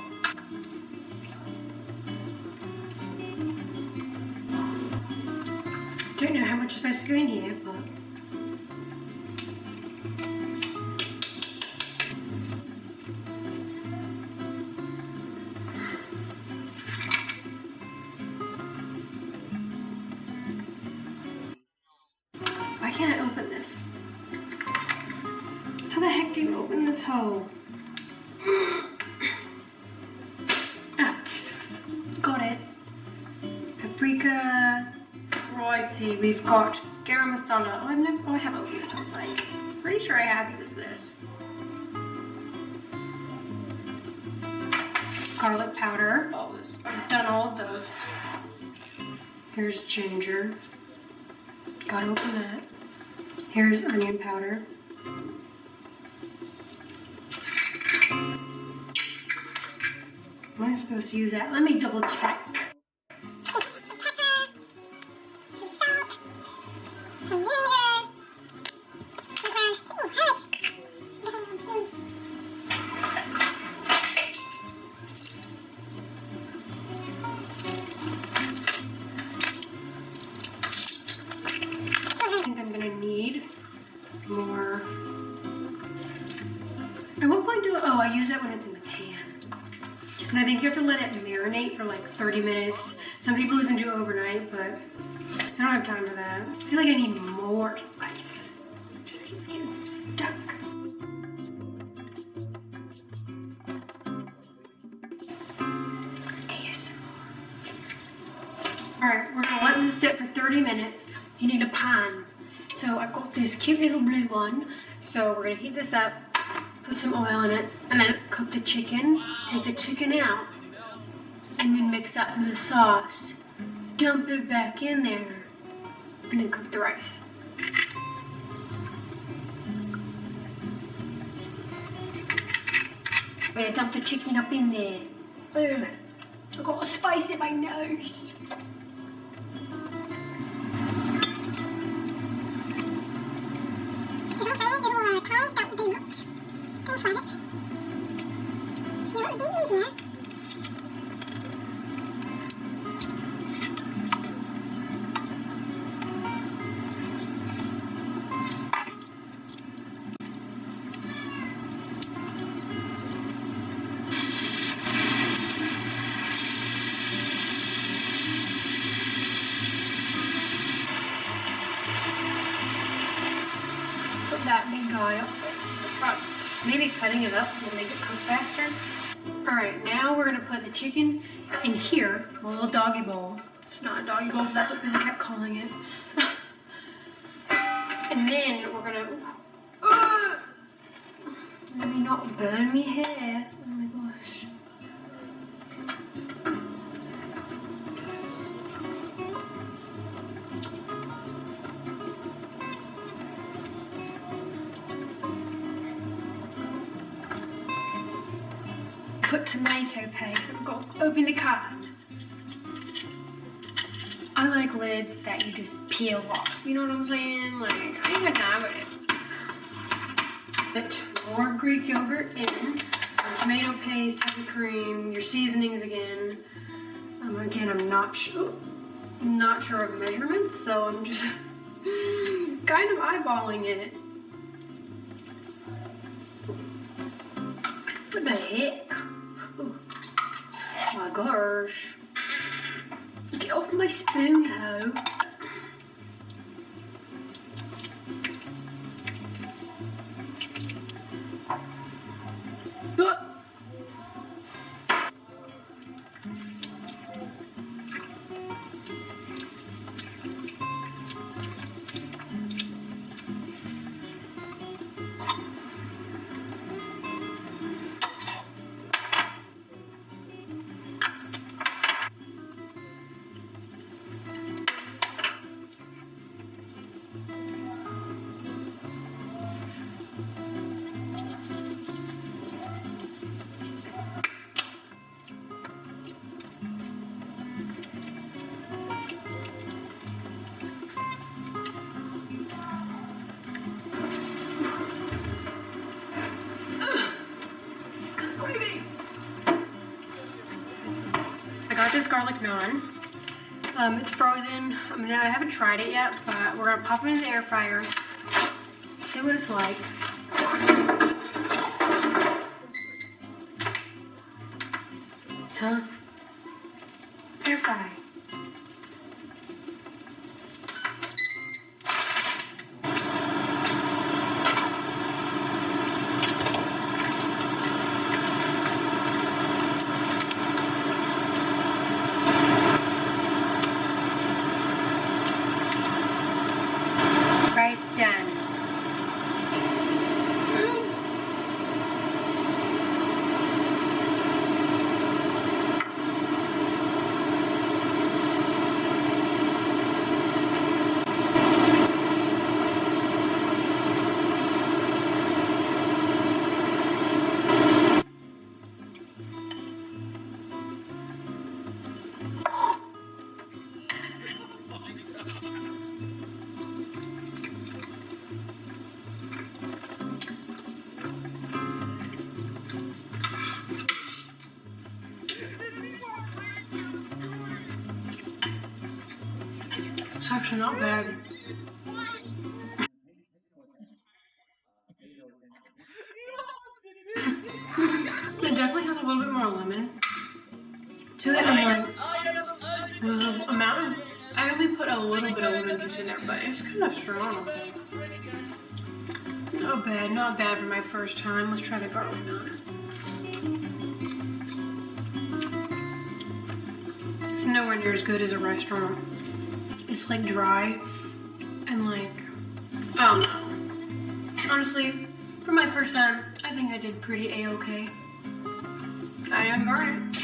Don't know how much is supposed to go in here, but why can't I open this? How the heck do you open this hole? Ah, got it. Paprika. Righty, we've got garam masala. Oh, I haven't used this, I think. Pretty sure I have used this. Garlic powder. I've done all of those. Here's ginger. Gotta open that. Here's onion powder. Am I supposed to use that? Let me double check. More. At what point I use that when it's in the pan. And I think you have to let it marinate for like 30 minutes. Some people even do it overnight, but I don't have time for that. I feel like I need more spice. It just keeps getting stuck. ASMR. Alright, we're gonna let this sit for 30 minutes. You need a pan. So I've got this cute little blue one. So we're gonna heat this up, put some oil in it, and then cook the chicken. Take the chicken out, and then mix up the sauce. Dump it back in there, and then cook the rice. We're gonna dump the chicken up in there. Boom. I got a spice in my nose. Put that big guy up front. Maybe cutting it up will make it cook faster. Alright, now we're gonna put the chicken in here, a little doggy bowl. It's not a doggy bowl, but that's what people kept calling it. And then we're gonna... let me not burn me hair. Oh my gosh. Put tomato paste. We've got to open the carton. I like lids that you just peel off. You know what I'm saying? Like, I ain't got time with it. Put more Greek yogurt in. Tomato paste, heavy cream, your seasonings again. Again, I'm not sure of measurements, so I'm just kind of eyeballing it. What the heck? Oh my gosh. Get off my spoon, ho. I got this garlic naan. It's frozen. I haven't tried it yet, but we're gonna pop it in the air fryer. See what it's like. Huh? Air fry. Rice done. It's actually not bad. It definitely has a little bit more lemon to it. And like, there's an amount of, I only put a little bit of lemon juice in there, but it's kind of strong. Not bad, not bad for my first time. Let's try the garlic naan. It's nowhere near as good as a restaurant. It's like dry and like, I don't know. Honestly, for my first time, I think I did pretty a-okay. I am burning.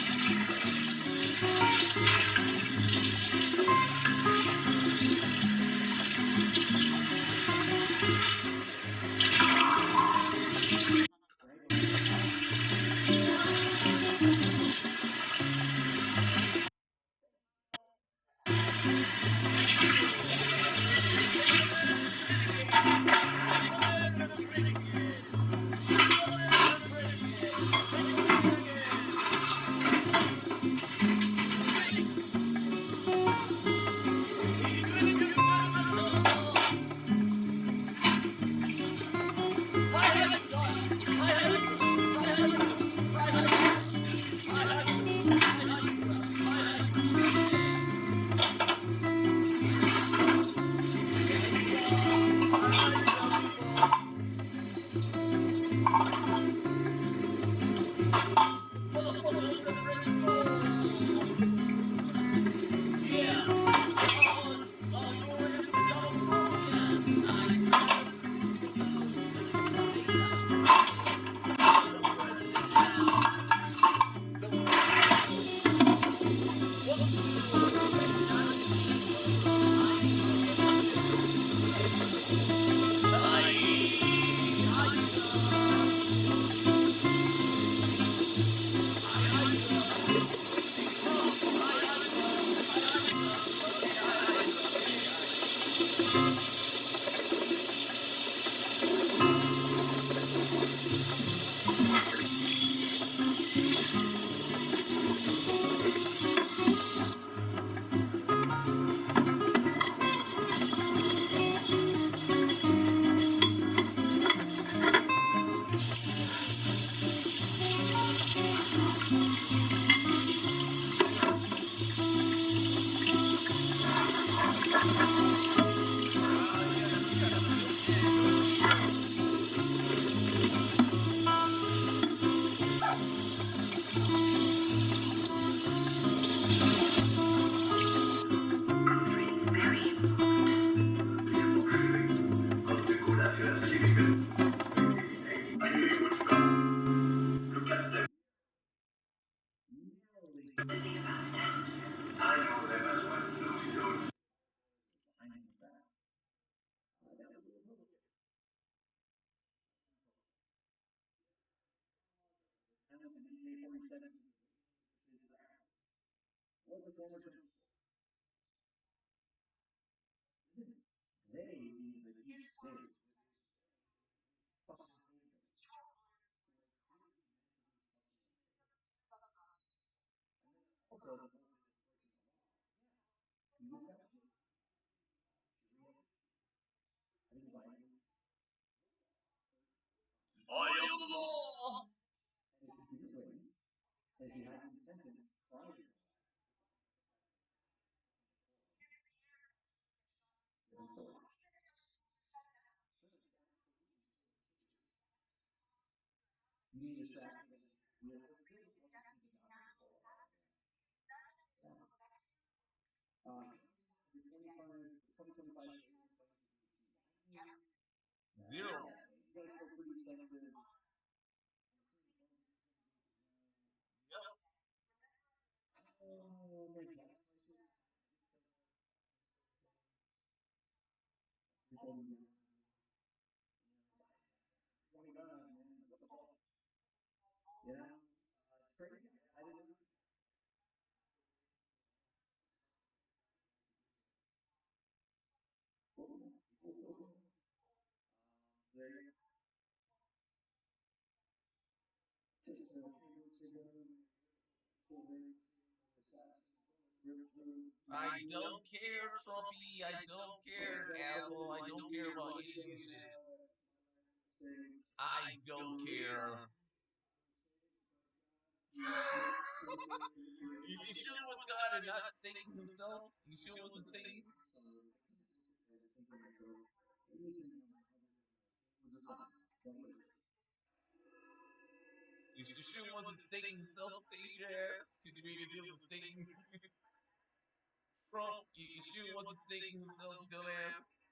I am the law. Zero. I don't care, Trumpy. I don't care, asshole. I don't care about any of this shit. I don't care. You sure it was God and not Satan himself? You sure it wasn't Satan? You sure it wasn't Satan himself who saved your ass? Because you made a deal with Satan? Trump, you sure it wasn't Satan himself, dumbass?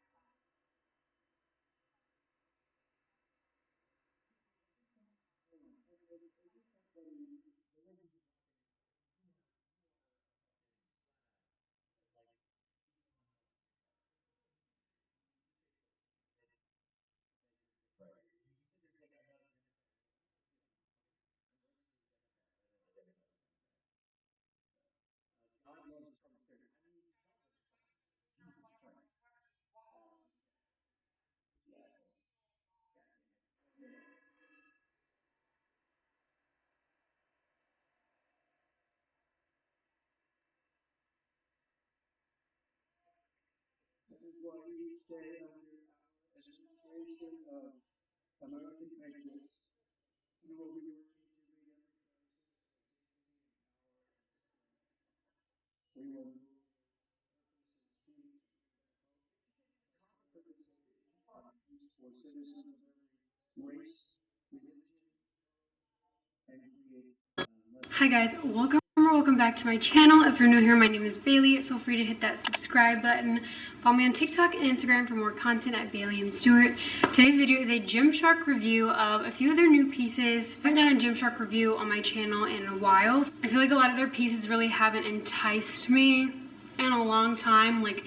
Hi guys, welcome back to my channel. If you're new here, my name is Bailey. Feel free to hit that subscribe button. Follow me on TikTok and Instagram for more content at Bailey.s. Today's video is a Gymshark review of a few of their new pieces. I haven't done a Gymshark review on my channel in a while. I feel like a lot of their pieces really haven't enticed me in a long time. Like,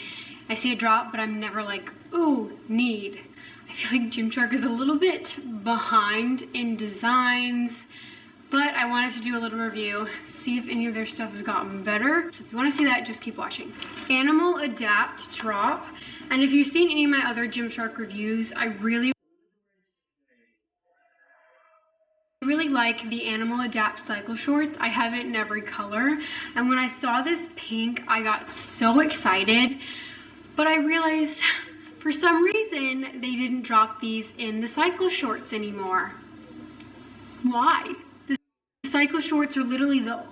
I see a drop, but I'm never like, ooh, need. I feel like Gymshark is a little bit behind in designs. But I wanted to do a little review, see if any of their stuff has gotten better. So if you want to see that, just keep watching. Animal Adapt drop. And if you've seen any of my other Gymshark reviews, I really like the Animal Adapt cycle shorts. I have it in every color. And when I saw this pink, I got so excited. But I realized for some reason they didn't drop these in the cycle shorts anymore. Why? Cycle shorts are literally the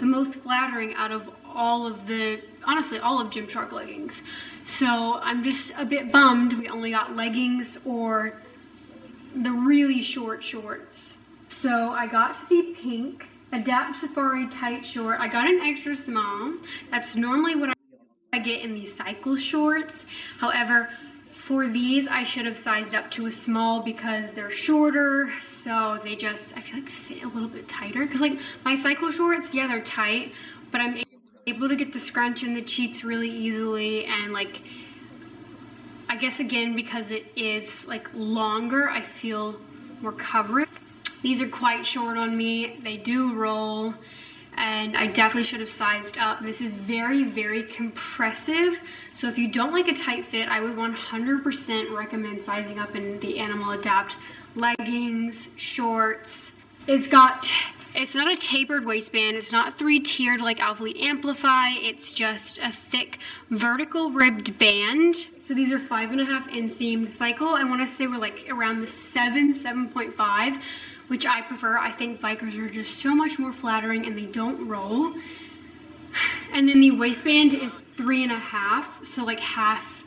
most flattering out of all of the, honestly, all of Gymshark leggings. So I'm just a bit bummed we only got leggings or the really short shorts. So I got the pink Adapt Safari tight short. I got an extra small. That's normally what I get in these cycle shorts. However, for these, I should have sized up to a small because they're shorter, so they just, I feel like, fit a little bit tighter. Because, like, my cycle shorts, yeah, they're tight, but I'm able to get the scrunch in the cheeks really easily. And, like, I guess, again, because it is, like, longer, I feel more coverage. These are quite short on me. They do roll, and I definitely should have sized up. This is very, very compressive. So if you don't like a tight fit, I would 100% recommend sizing up in the Animal Adapt leggings, shorts. It's not a tapered waistband. It's not 3-tiered like Alphalete Amplify. It's just a thick vertical ribbed band. So these are 5.5 inseam. The cycle, I want to say we're like around the 7.5, which I prefer. I think bikers are just so much more flattering and they don't roll. And then the waistband is 3.5, so like half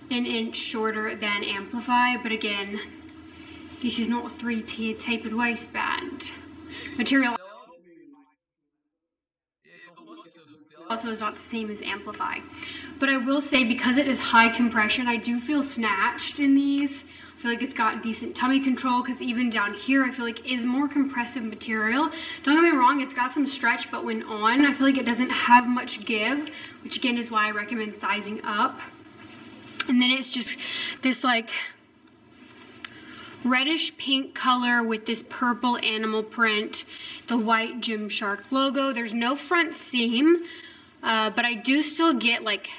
an inch shorter than Amplify. But again, this is not a 3-tiered tapered waistband. Material also is not the same as Amplify. But I will say, because it is high compression, I do feel snatched in these. I feel like it's got decent tummy control, because even down here I feel like it is more compressive material. Don't get me wrong, it's got some stretch, but when on, I feel like it doesn't have much give, which again is why I recommend sizing up. And then it's just this like reddish pink color with this purple animal print, the white Gymshark logo. There's no front seam, but I do still get like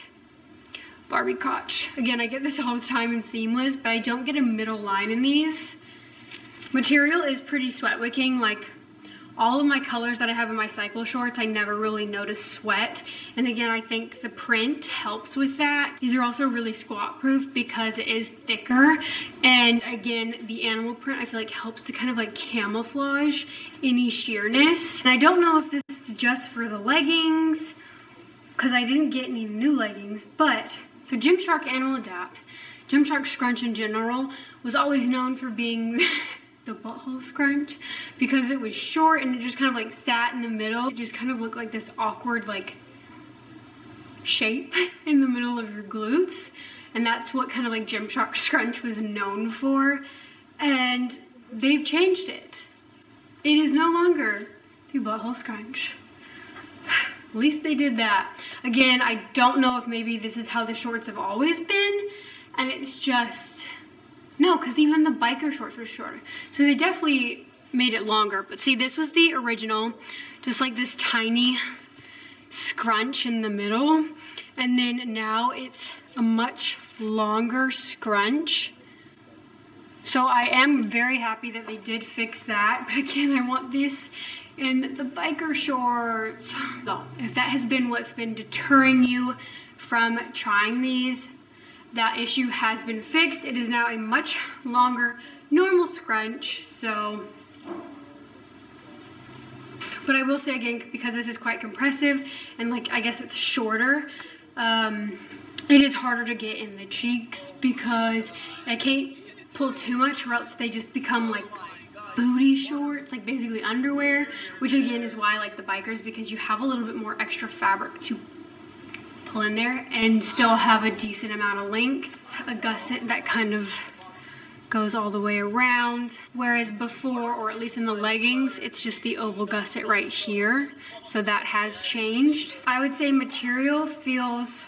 Barbie crotch. Again, I get this all the time in seamless, but I don't get a middle line in these. Material is pretty sweat wicking. Like all of my colors that I have in my cycle shorts, I never really notice sweat. And again, I think the print helps with that. These are also really squat proof because it is thicker. And again, the animal print I feel like helps to kind of like camouflage any sheerness. And I don't know if this is just for the leggings, because I didn't get any new leggings, but so Gymshark Animal Adapt, Gymshark Scrunch in general, was always known for being the butthole scrunch because it was short and it just kind of like sat in the middle. It just kind of looked like this awkward like shape in the middle of your glutes, and that's what kind of like Gymshark Scrunch was known for. And they've changed it. It is no longer the butthole scrunch. At least they did that. Again, I don't know if maybe this is how the shorts have always been, and it's just, no, because even the biker shorts were shorter. So they definitely made it longer. But see, this was the original, just like this tiny scrunch in the middle. And then now it's a much longer scrunch. So I am very happy that they did fix that. But again, I want this in the biker shorts. So if that has been what's been deterring you from trying these, that issue has been fixed. It is now a much longer normal scrunch. So, but I will say again, because this is quite compressive and like I guess it's shorter, it is harder to get in the cheeks because I can't pull too much or else they just become like booty shorts, like basically underwear, which again is why I like the bikers, because you have a little bit more extra fabric to pull in there and still have a decent amount of length. A gusset that kind of goes all the way around, whereas before, or at least in the leggings, it's just the oval gusset right here. So that has changed. I would say material feels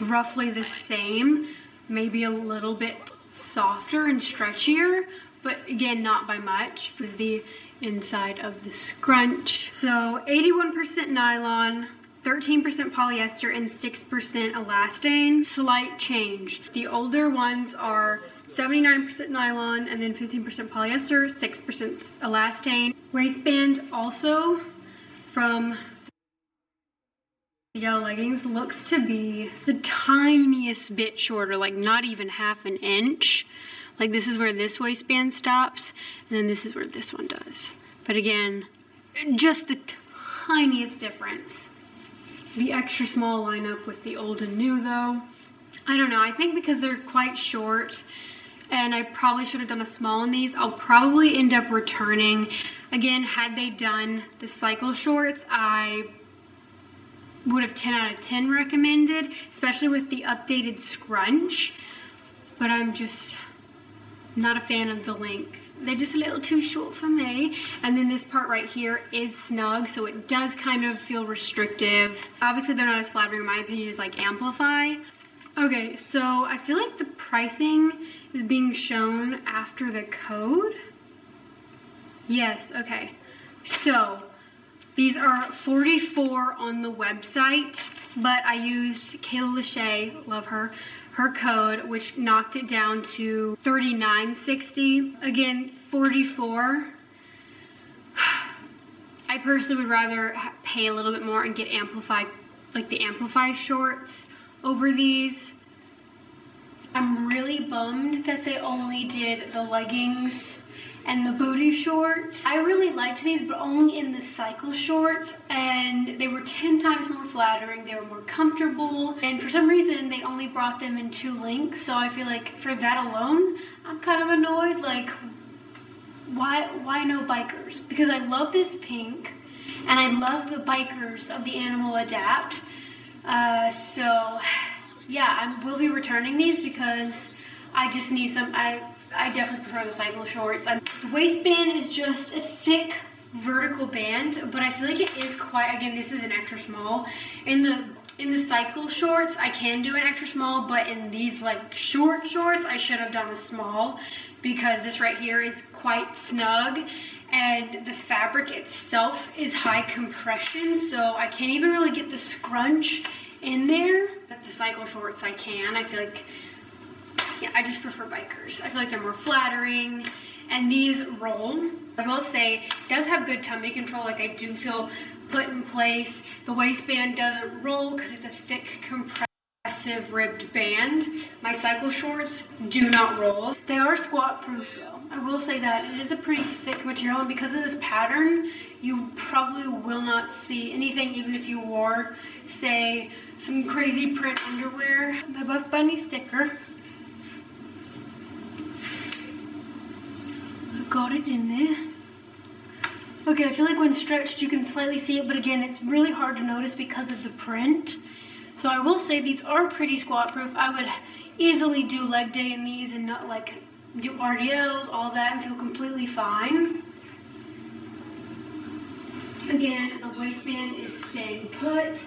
roughly the same, maybe a little bit softer and stretchier, but again, not by much. This is the inside of the scrunch. So 81% nylon, 13% polyester, and 6% elastane. Slight change. The older ones are 79% nylon and then 15% polyester, 6% elastane. Waistband also from the yellow leggings looks to be the tiniest bit shorter, like not even half an inch. Like this is where this waistband stops, and then this is where this one does. But again, just the tiniest difference. The extra small line up with the old and new though. I don't know, I think because they're quite short and I probably should have done a small in these, I'll probably end up returning. Again, had they done the cycle shorts, I would have 10 out of 10 recommended, especially with the updated scrunch, but I'm just not a fan of the length. They're just a little too short for me. And then this part right here is snug, so it does kind of feel restrictive. Obviously they're not as flattering in my opinion as like Amplify, Okay, so I feel like the pricing is being shown after the code. Yes, okay. So these are $44 on the website, but I used Kayla Lachey, love her code, which knocked it down to $39.60. Again, $44. I personally would rather pay a little bit more and get Amplify, like the Amplify shorts over these. I'm really bummed that they only did the leggings and the booty shorts. I really liked these, but only in the cycle shorts, and they were 10 times more flattering. They were more comfortable, and for some reason they only brought them in 2 links, so I feel like for that alone I'm kind of annoyed. Like, why no bikers? Because I love this pink and I love the bikers of the Animal Adapt. So yeah, I will be returning these because I just need some. I definitely prefer the cycle shorts. The waistband is just a thick vertical band, but I feel like it is quite, again, this is an extra small. In the cycle shorts, I can do an extra small, but in these like short shorts, I should have done a small because this right here is quite snug and the fabric itself is high compression, so I can't even really get the scrunch in there. But the cycle shorts I can. I feel like, yeah, I just prefer bikers. I feel like they're more flattering, and these roll. I will say, it does have good tummy control. Like, I do feel put in place. The waistband doesn't roll because it's a thick, compressive ribbed band. My cycle shorts do not roll. They are squat proof though. I will say that. It is a pretty thick material, and because of this pattern, you probably will not see anything, even if you wore, say, some crazy print underwear. The Buff Bunny sticker. Got it in there. Okay, I feel like when stretched you can slightly see it, but again, it's really hard to notice because of the print. So I will say these are pretty squat proof. I would easily do leg day in these and not like do RDLs, all that, and feel completely fine. Again, the waistband is staying put,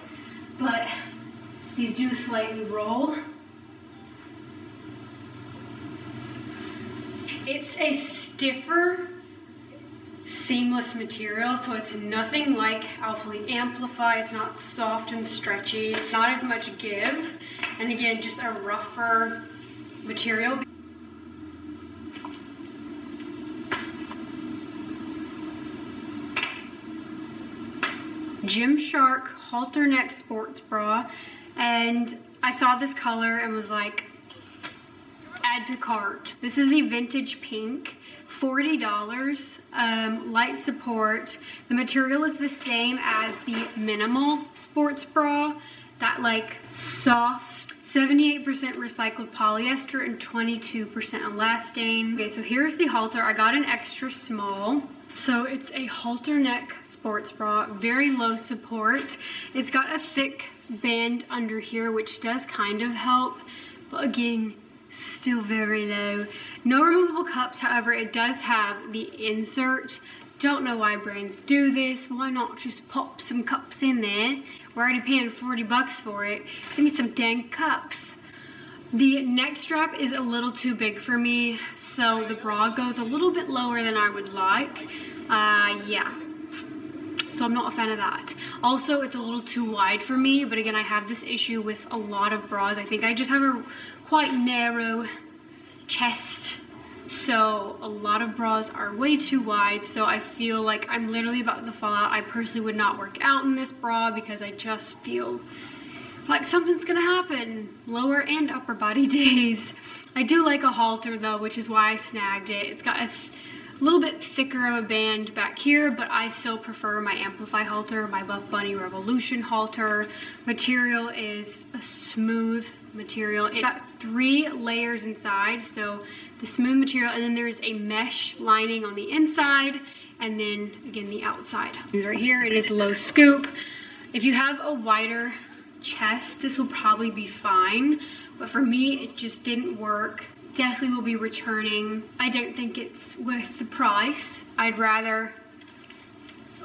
but these do slightly roll. It's a stiffer, seamless material, so it's nothing like Alphalete Amplify. It's not soft and stretchy, not as much give, and again, just a rougher material. Gymshark halter neck sports bra, and I saw this color and was like, add to cart. This is the vintage pink, $40, light support. The material is the same as the minimal sports bra, that like soft 78% recycled polyester and 22% elastane. Okay, so here's the halter. I got an extra small. So it's a halter neck sports bra, very low support. It's got a thick band under here, which does kind of help, but again, still very low. No removable cups, however, it does have the insert. Don't know why brands do this. Why not just pop some cups in there? We're already paying $40 for it. Give me some dang cups. The neck strap is a little too big for me, so the bra goes a little bit lower than I would like. Yeah. So I'm not a fan of that. Also, it's a little too wide for me, but again, I have this issue with a lot of bras. I think I just have a quite narrow chest, so a lot of bras are way too wide, so I feel like I'm literally about to fall out. I personally would not work out in this bra because I just feel like something's gonna happen lower and upper body days. I do like a halter though, which is why I snagged it. It's got a little bit thicker of a band back here, but I still prefer my Amplify halter, my Buff Bunny Revolution halter. Material is a smooth material. It got 3 layers inside, so the smooth material, and then there's a mesh lining on the inside, and then again the outside. Right here, it is low scoop. If you have a wider chest, this will probably be fine, but for me, it just didn't work. Definitely will be returning. I don't think it's worth the price. I'd rather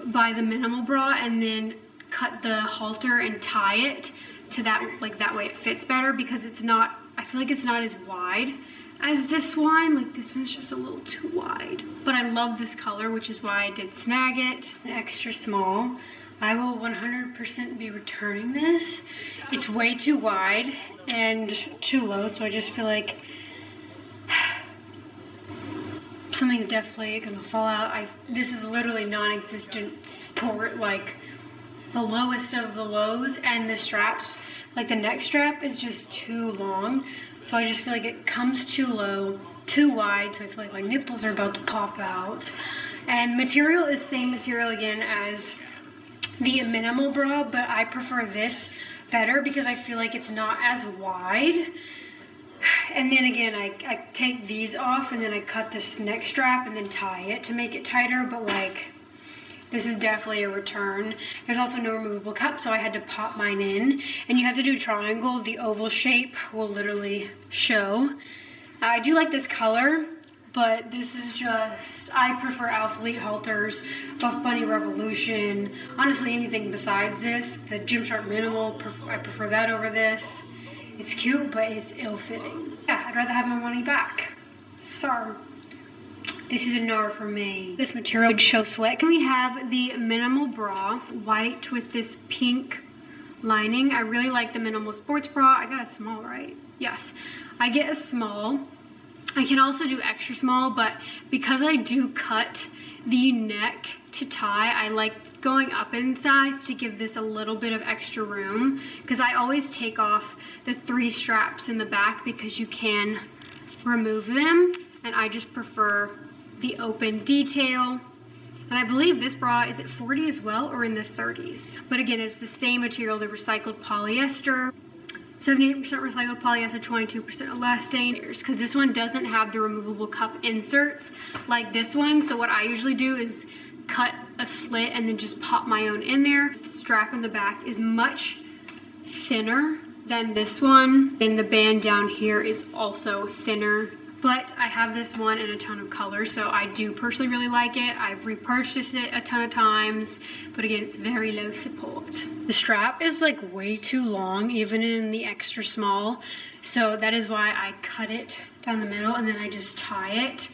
buy the minimal bra and then cut the halter and tie it to that, like that way it fits better, because it's not, I feel like it's not as wide as this one. Like this one's just a little too wide. But I love this color, which is why I did snag it. An extra small. I will 100% be returning this. It's way too wide and too low, so I just feel like something's definitely gonna fall out. This is literally non-existent support, like the lowest of the lows, and the straps, like the neck strap is just too long. So I just feel like it comes too low, too wide, so I feel like my nipples are about to pop out. And material is same material again as the minimal bra, but I prefer this better because I feel like it's not as wide. And then again, I take these off and then I cut this neck strap and then tie it to make it tighter, but like, this is definitely a return. There's also no removable cup, so I had to pop mine in. And you have to do triangle. The oval shape will literally show. I do like this color, but this is just, I prefer Alphalete halters, Buff Bunny Revolution. Honestly, anything besides this. The Gymshark Minimal, I prefer that over this. It's cute, but it's ill-fitting. Yeah, I'd rather have my money back. Sorry. This is a no for me. This material would show sweat. Can we have the minimal bra, white with this pink lining? I really like the minimal sports bra. I got a small, right? Yes, I get a small. I can also do extra small, but because I do cut the neck to tie, I like going up in size to give this a little bit of extra room, because I always take off the 3 straps in the back because you can remove them, and I just prefer the open detail. And I believe this bra is at 40 as well, or in the 30s. But again, it's the same material, the recycled polyester. 78% recycled polyester, 22% elastane. Because this one doesn't have the removable cup inserts like this one. So what I usually do is cut a slit and then just pop my own in there. The strap in the back is much thinner than this one. And the band down here is also thinner. But I have this one in a ton of colors, so I do personally really like it. I've repurchased it a ton of times, but again, it's very low support. The strap is like way too long, even in the extra small, so that is why I cut it down the middle and then I just tie it.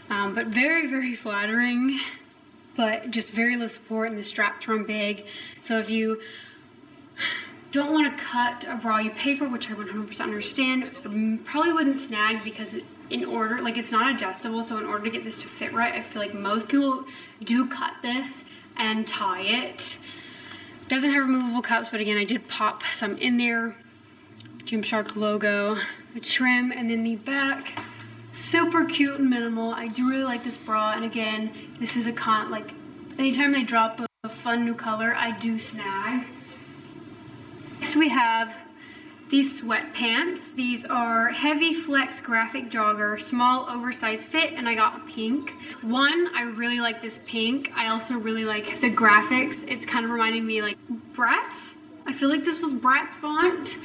But very, very flattering, but just very low support, and the straps run big. So if you don't want to cut a bra you pay for, which I 100% understand, probably wouldn't snag, because in order, like, it's not adjustable, so in order to get this to fit right, I feel like most people do cut this and tie it. Doesn't have removable cups, but again, I did pop some in there. Gymshark logo, the trim, and then the back, super cute and minimal. I do really like this bra, and again, this is a like, anytime they drop a fun new color, I do snag. Next we have these sweatpants. These are heavy flex graphic jogger, small oversized fit, and I got pink. One, I really like this pink. I also really like the graphics. It's kind of reminding me like Bratz. I feel like this was Bratz font.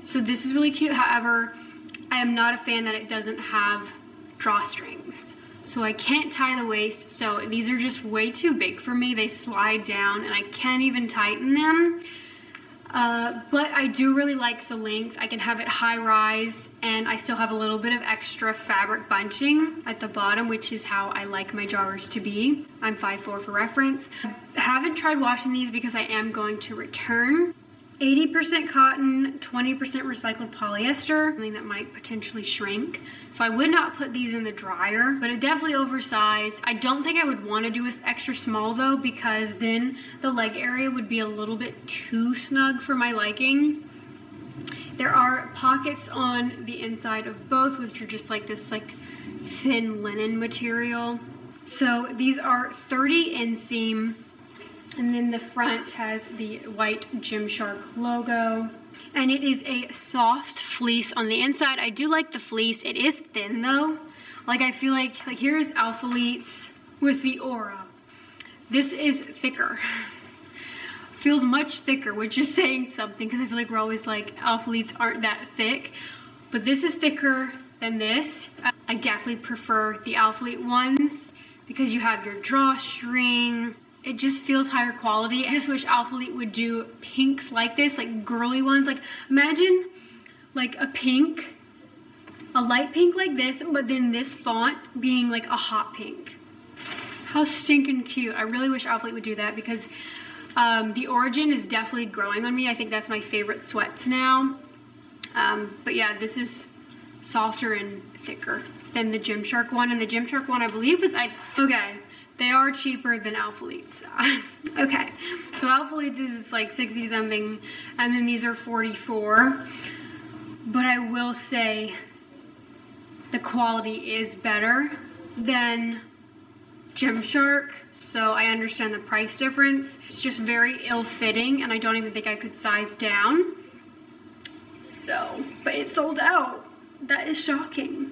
So this is really cute. However, I am not a fan that it doesn't have drawstrings. So I can't tie the waist. So these are just way too big for me. They slide down and I can't even tighten them. But I do really like the length. I can have it high rise, and I still have a little bit of extra fabric bunching at the bottom, which is how I like my joggers to be. I'm 5'4" for reference. I haven't tried washing these because I am going to return. 80% cotton, 20% recycled polyester, something that might potentially shrink. So I would not put these in the dryer, but it definitely oversized. I don't think I would want to do this extra small though, because then the leg area would be a little bit too snug for my liking. There are pockets on the inside of both, which are just like this like thin linen material. So these are 30 inseam. And then the front has the white Gymshark logo. And it is a soft fleece on the inside. I do like the fleece. It is thin though. Like I feel like here's Alphalete's with the Aura. This is thicker. Feels much thicker, which is saying something, because I feel like we're always like Alphalete's aren't that thick. But this is thicker than this. I definitely prefer the Alphalete ones because you have your drawstring. it just feels higher quality. I just wish Alpha Elite would do pinks like this, like girly ones. Like imagine like a light pink like this, but then this font being like a hot pink. How stinking cute. I really wish Alpha Elite would do that because the Origin is definitely growing on me. I think that's my favorite sweats now. But yeah, this is softer and thicker than the Gymshark one. And the Gymshark one, I believe, is okay. They are cheaper than Alpha Elites. Okay, so Alpha Elites is like 60 something, and then these are 44. But I will say the quality is better than Gymshark, so I understand the price difference. It's just very ill-fitting, and I don't even think I could size down. So, but it sold out. That is shocking.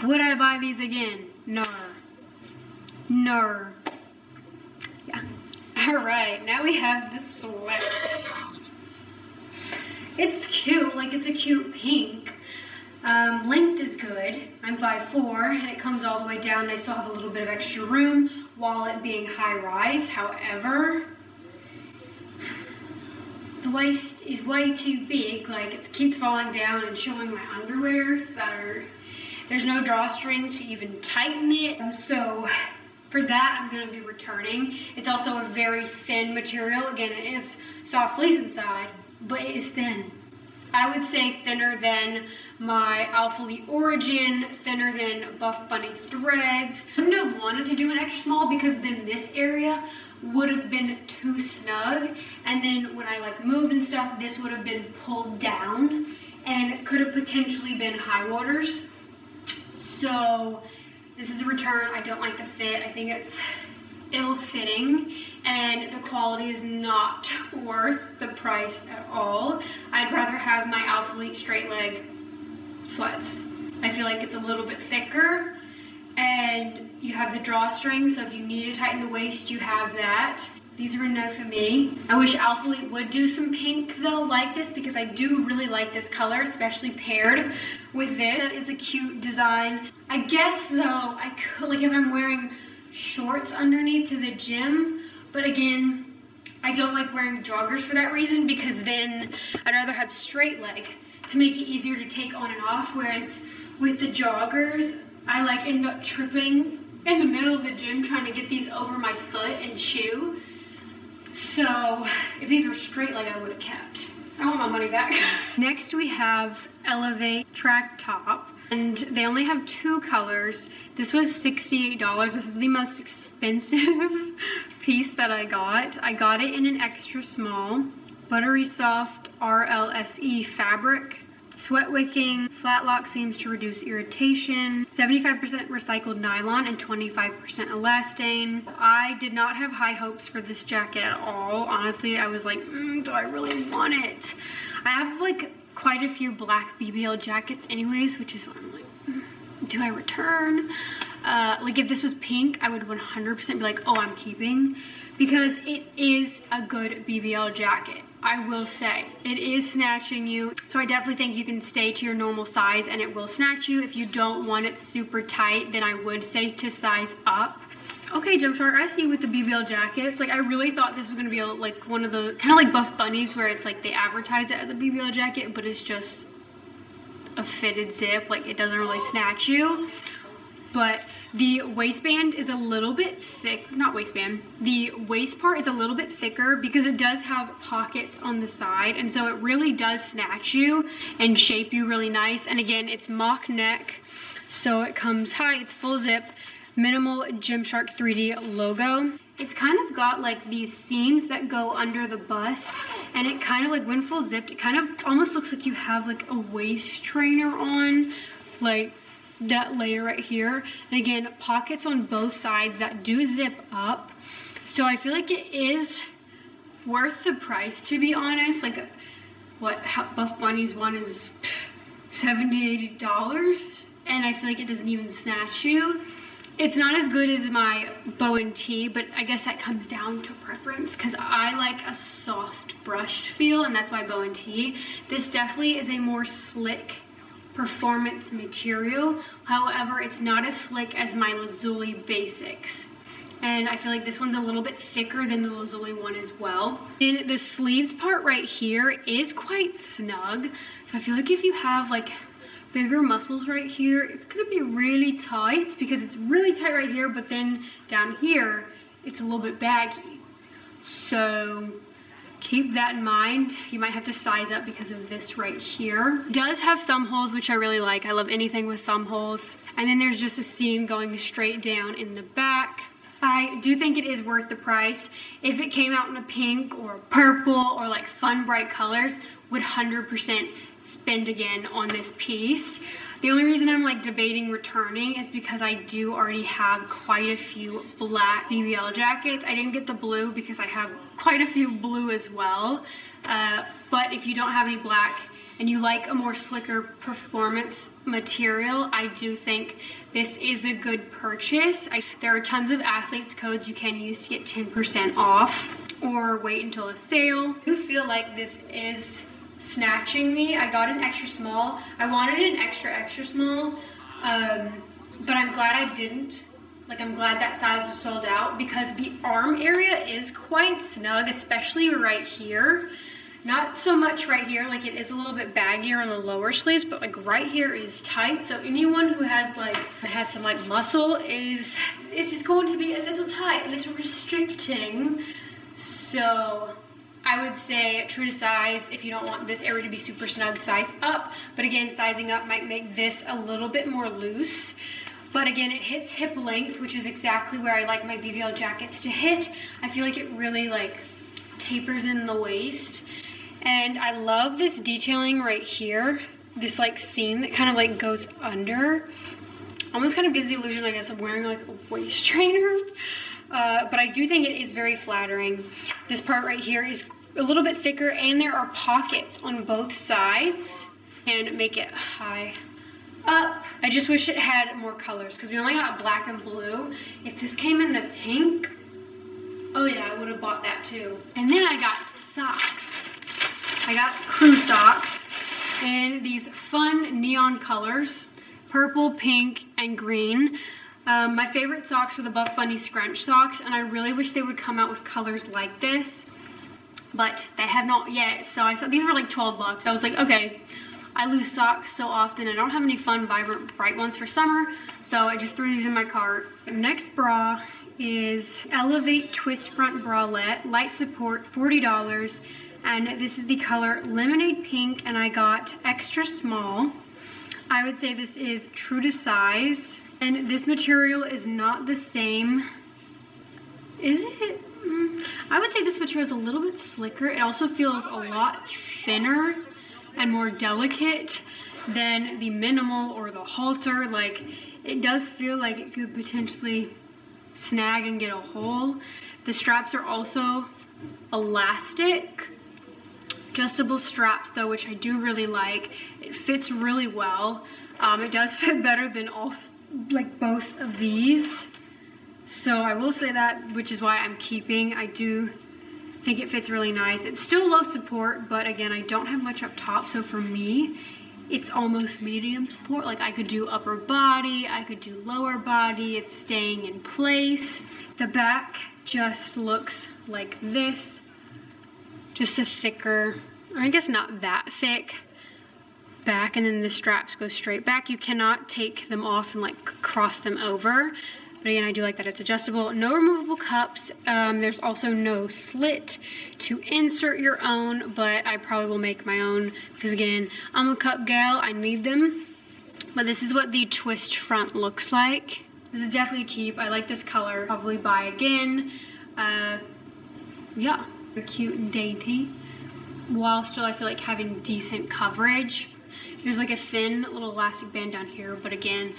Would I buy these again? No. No. Yeah. Alright, now we have the sweats. It's cute, like it's a cute pink. Length is good. I'm 5'4", and it comes all the way down, and I still have a little bit of extra room while it being high-rise. However, the waist is way too big. Like, it keeps falling down and showing my underwear, so there's no drawstring to even tighten it. So for that, I'm going to be returning. It's also a very thin material. Again, it is soft fleece inside, but it is thin. I would say thinner than my Alpha Elite Origin, thinner than Buff Bunny threads. I wouldn't have wanted to do an extra small because then this area would have been too snug, and then when I like moved and stuff, this would have been pulled down and could have potentially been high waters. So this is a return. I don't like the fit. I think it's ill-fitting, and the quality is not worth the price at all. I'd rather have my Alpha Elite straight leg sweats. I feel like it's a little bit thicker, and you have the drawstring, so if you need to tighten the waist, you have that. These are a no for me. I wish Alpha Elite would do some pink though like this, because I do really like this color, especially paired with this. That is a cute design. I guess though, I could, like if I'm wearing shorts underneath to the gym, but again, I don't like wearing joggers for that reason, because then I'd rather have straight leg to make it easier to take on and off, whereas with the joggers, I like end up tripping in the middle of the gym trying to get these over my foot and shoe. So if these were straight leg, I would have kept. I want my money back. Next we have Elevate Track Top, and they only have 2 colors. This was $68. This is the most expensive piece that I got. I got it in an extra small. Buttery soft RLSE fabric. Sweat wicking, flat lock seams to reduce irritation, 75% recycled nylon and 25% elastane. I did not have high hopes for this jacket at all. Honestly, I was like, do I really want it? I have like quite a few black BBL jackets anyways, which is why I'm like, do I return? Like if this was pink, I would 100% be like, oh, I'm keeping, because it is a good BBL jacket. I will say, it is snatching you, so I definitely think you can stay to your normal size and it will snatch you. If you don't want it super tight, then I would say to size up. Okay, Gymshark, I see you with the BBL jackets. Like, I really thought this was going to be like one of the, kind of like Buff Bunnies, where it's like they advertise it as a BBL jacket, but it's just a fitted zip. Like, it doesn't really snatch you. But the waistband is a little bit thick, not waistband, the waist part is a little bit thicker because it does have pockets on the side, and so it really does snatch you and shape you really nice. And again, it's mock neck, so it comes high, it's full zip, minimal Gymshark 3D logo. It's kind of got like these seams that go under the bust, and it kind of like, when full zipped, it kind of almost looks like you have like a waist trainer on, like that layer right here. And again, pockets on both sides that do zip up, so I feel like it is worth the price, to be honest. Like, what Buff Bunny's one is $70-$80, and I feel like it doesn't even snatch you. It's not as good as my bow and tee, but I guess that comes down to preference, because I like a soft brushed feel, and that's why bow and tee. This definitely is a more slick performance material. However, it's not as slick as my Lazuli basics. And I feel like this one's a little bit thicker than the Lazuli one as well. And the sleeves part right here is quite snug. So I feel like if you have like bigger muscles right here, it's gonna be really tight because it's really tight right here, but then down here, it's a little bit baggy. So keep that in mind. You might have to size up because of this right here. It does have thumb holes, which I really like. I love anything with thumb holes. And then there's just a seam going straight down in the back. I do think it is worth the price. If it came out in a pink or purple or like fun bright colors, would 100% spend again on this piece. The only reason I'm like debating returning is because I do already have quite a few black BBL jackets. I didn't get the blue because I have quite a few blue as well. But if you don't have any black and you like a more slicker performance material, I do think this is a good purchase. There are tons of athletes codes you can use to get 10% off or wait until a sale. I do feel like this is snatching me. I got an extra small. I wanted an extra small, but I'm glad I didn't. Like, I'm glad that size was sold out because the arm area is quite snug, especially right here. Not so much right here, like it is a little bit baggier on the lower sleeves, but like right here is tight. So anyone who has some like muscle this is going to be a little tight, a little restricting. So I would say true to size. If you don't want this area to be super snug, size up. But again, sizing up might make this a little bit more loose. But again, it hits hip length, which is exactly where I like my BBL jackets to hit. I feel like it really like tapers in the waist. And I love this detailing right here. This like seam that kind of like goes under. Almost kind of gives the illusion, I guess, of wearing like a waist trainer. But I do think it is very flattering. This part right here is a little bit thicker and there are pockets on both sides and make it high up. I just wish it had more colors because we only got black and blue. If this came in the pink, oh yeah, I would have bought that too. And then I got socks. I got crew socks in these fun neon colors, purple, pink, and green. My favorite socks are the Buff Bunny scrunch socks, and I really wish they would come out with colors like this, but they have not yet. So I saw these were like 12 bucks. I was like, okay, I lose socks so often. I don't have any fun, vibrant, bright ones for summer, so I just threw these in my cart. The next bra is Elevate Twist Front Bralette, light support, $40. And this is the color Lemonade Pink, and I got extra small. I would say this is true to size. And this material is not the same. Is it? I would say this material is a little bit slicker. It also feels a lot thinner and more delicate than the minimal or the halter. Like, it does feel like it could potentially snag and get a hole. The straps are also elastic. Adjustable straps though, which I do really like. It fits really well. It does fit better than both of these. So I will say that, which is why I'm keeping. I do think it fits really nice. It's still low support, but again, I don't have much up top. So for me, it's almost medium support. Like I could do upper body, I could do lower body. It's staying in place. The back just looks like this. Just a thicker, I guess not that thick back, and then the straps go straight back. You cannot take them off and like cross them over. But again, I do like that it's adjustable. No removable cups. There's also no slit to insert your own, but I probably will make my own because again, I'm a cup gal, I need them. But this is what the twist front looks like. This is definitely a keep. I like this color. Probably buy again. Yeah. Cute and dainty while still I feel like having decent coverage. There's like a thin little elastic band down here, but again,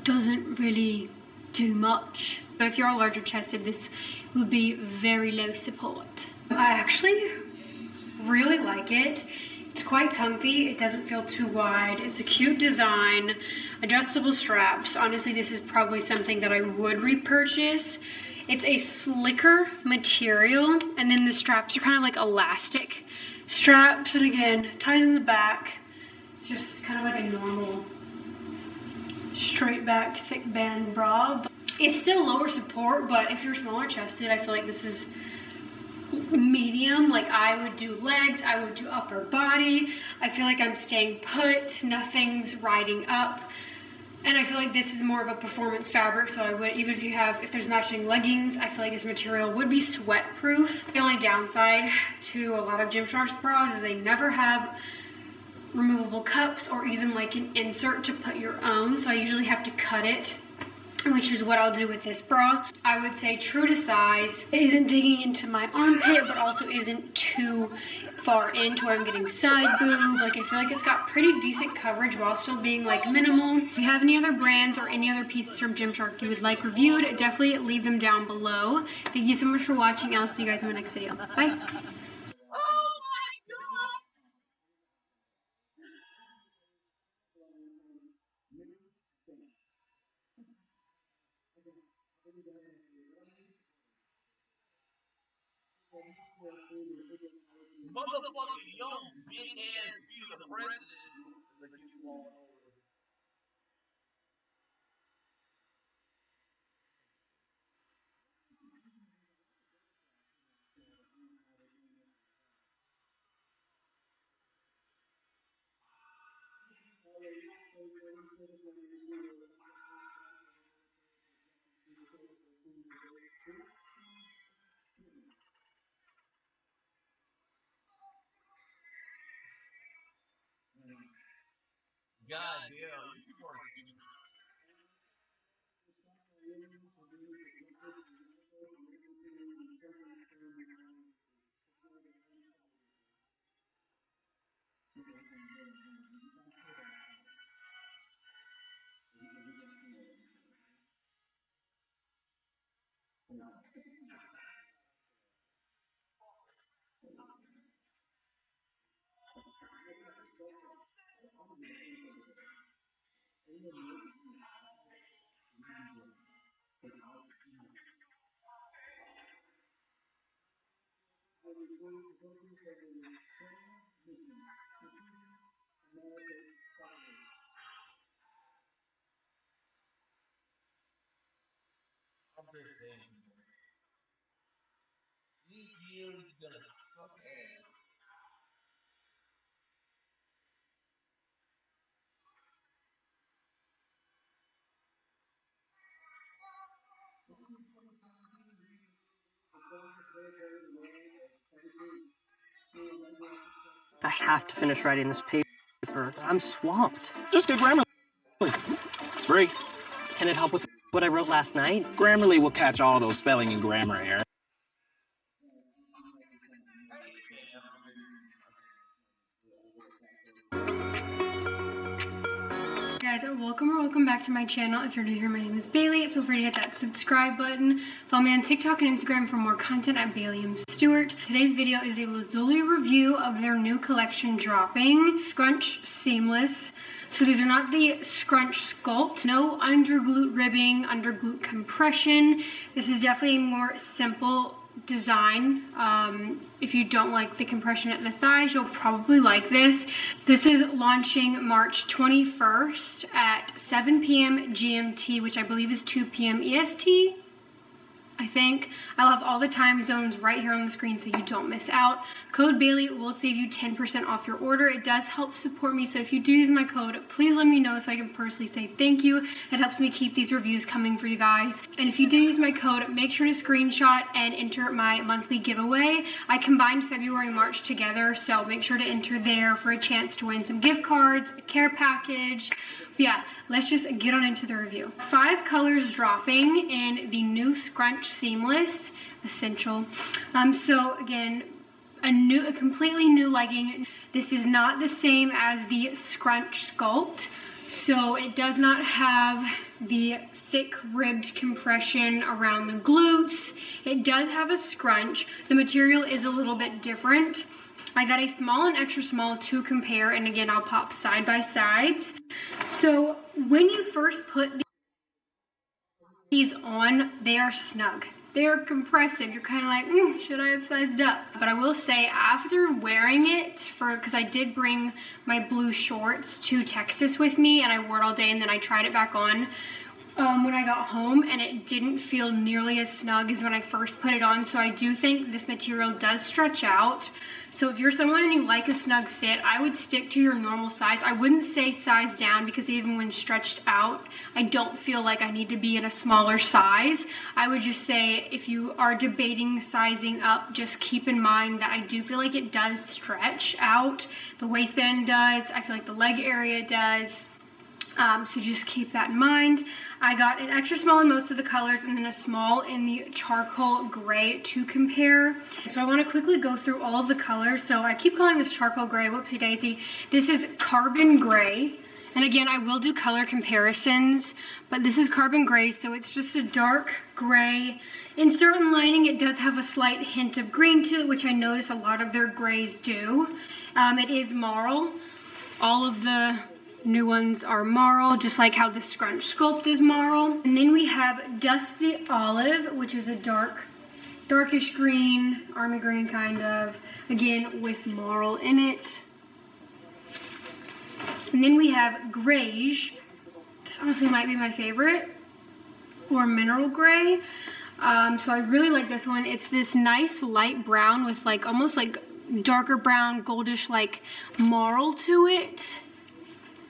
doesn't really do much. So if you're a larger chested, this would be very low support. I actually really like it. It's quite comfy. It doesn't feel too wide. It's a cute design. Adjustable straps. Honestly, this is probably something that I would repurchase. It's a slicker material, and then the straps are kind of like elastic straps, and again, ties in the back. It's just kind of like a normal straight back thick band bra. It's still lower support, but if you're smaller chested, I feel like this is medium. Like I would do legs, I would do upper body. I feel like I'm staying put, nothing's riding up. And I feel like this is more of a performance fabric, so I would, even if there's matching leggings, I feel like this material would be sweat proof. The only downside to a lot of Gymshark bras is they never have removable cups or even like an insert to put your own, so I usually have to cut it, which is what I'll do with this bra. I would say true to size. It isn't digging into my armpit, but also isn't too far into where I'm getting side boob. Like I feel like it's got pretty decent coverage while still being like minimal. If you have any other brands or any other pieces from Gymshark you would like reviewed, definitely leave them down below. Thank you so much for watching. I'll see you guys in my next video. Bye. Motherfucking young big ass be the president. Like you all over. God damn, you are stupid. I'm just saying. This year is gonna suck ass. I have to finish writing this paper. I'm swamped. Just get Grammarly. It's free. Can it help with what I wrote last night? Grammarly will catch all those spelling and grammar errors. Guys, welcome back to my channel. If you're new here, my name is Bailey. Feel free to hit that subscribe button. Follow me on TikTok and Instagram for more content at Stewart. Today's video is a Lazuli review of their new collection dropping, Scrunch Seamless. So these are not the Scrunch Sculpt. No under glute ribbing, under glute compression. This is definitely a more simple design. If you don't like the compression at the thighs, you'll probably like this. This is launching March 21st at 7 p.m. GMT, which I believe is 2 p.m. EST. I think. I'll have all the time zones right here on the screen so you don't miss out. Code Bailey will save you 10% off your order. It does help support me, so if you do use my code, please let me know so I can personally say thank you. It helps me keep these reviews coming for you guys. And if you do use my code, make sure to screenshot and enter my monthly giveaway. I combined February and March together, so make sure to enter there for a chance to win some gift cards, a care package. Yeah, let's just get on into the review. 5 colors dropping in the new Scrunch Seamless Essential. So again, a completely new legging. This is not the same as the Scrunch Sculpt, so it does not have the thick ribbed compression around the glutes. It does have a scrunch. The material is a little bit different. I got a small and extra small to compare, and again, I'll pop side by sides. So when you first put these on, they are snug. They are compressive. You're kind of like, should I have sized up? But I will say, after wearing it, because I did bring my blue shorts to Texas with me, and I wore it all day, and then I tried it back on. when I got home, and it didn't feel nearly as snug as when I first put it on. So I do think this material does stretch out. So if you're someone and you like a snug fit, I would stick to your normal size. I wouldn't say size down, because even when stretched out, I don't feel like I need to be in a smaller size. I would just say if you are debating sizing up, just keep in mind that I do feel like it does stretch out. The waistband does. I feel like the leg area does. So just keep that in mind. I got an extra small in most of the colors and then a small in the charcoal gray to compare. So I want to quickly go through all of the colors. So I keep calling this charcoal gray, whoopsie daisy. This is carbon gray. And again, I will do color comparisons, but this is carbon gray, so it's just a dark gray. In certain lining, it does have a slight hint of green to it, which I notice a lot of their grays do. It is marl. All of the new ones are marl, just like how the scrunch sculpt is marl. And then we have dusty olive, which is a darkish green, army green kind of, again with marl in it. And then we have greige. This honestly might be my favorite, or mineral gray. So I really like this one. It's this nice light brown with like almost like darker brown, goldish like marl to it.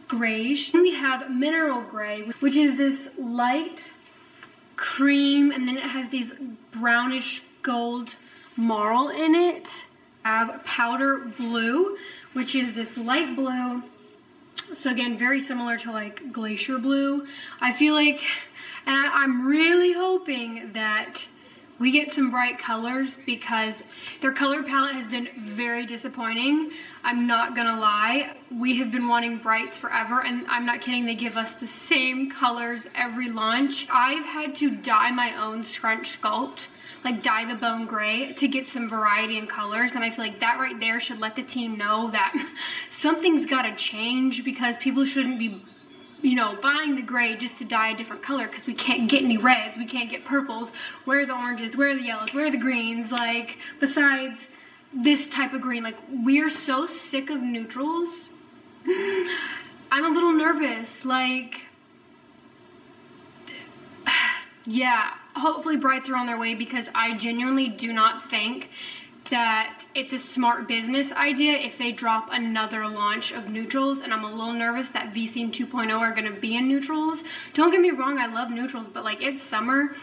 Greige. And we have mineral gray, which is this light cream, and then it has these brownish gold marl in it. I have powder blue, which is this light blue. So again, very similar to like glacier blue. I feel like, and I'm really hoping that we get some bright colors, because their color palette has been very disappointing. I'm not gonna lie. We have been wanting brights forever, and I'm not kidding, they give us the same colors every launch. I've had to dye my own scrunch sculpt, like dye the bone gray, to get some variety in colors, and I feel like that right there should let the team know that something's gotta change, because people shouldn't be, you know, buying the gray just to dye a different color, because we can't get any reds, we can't get purples. Where are the oranges? Where are the yellows? Where are the greens? Like, besides this type of green, like, we're so sick of neutrals. I'm a little nervous, like, yeah, hopefully brights are on their way, because I genuinely do not think that it's a smart business idea if they drop another launch of neutrals, and I'm a little nervous that V-Scene 2.0 are going to be in neutrals. Don't get me wrong, I love neutrals, but like, it's summer.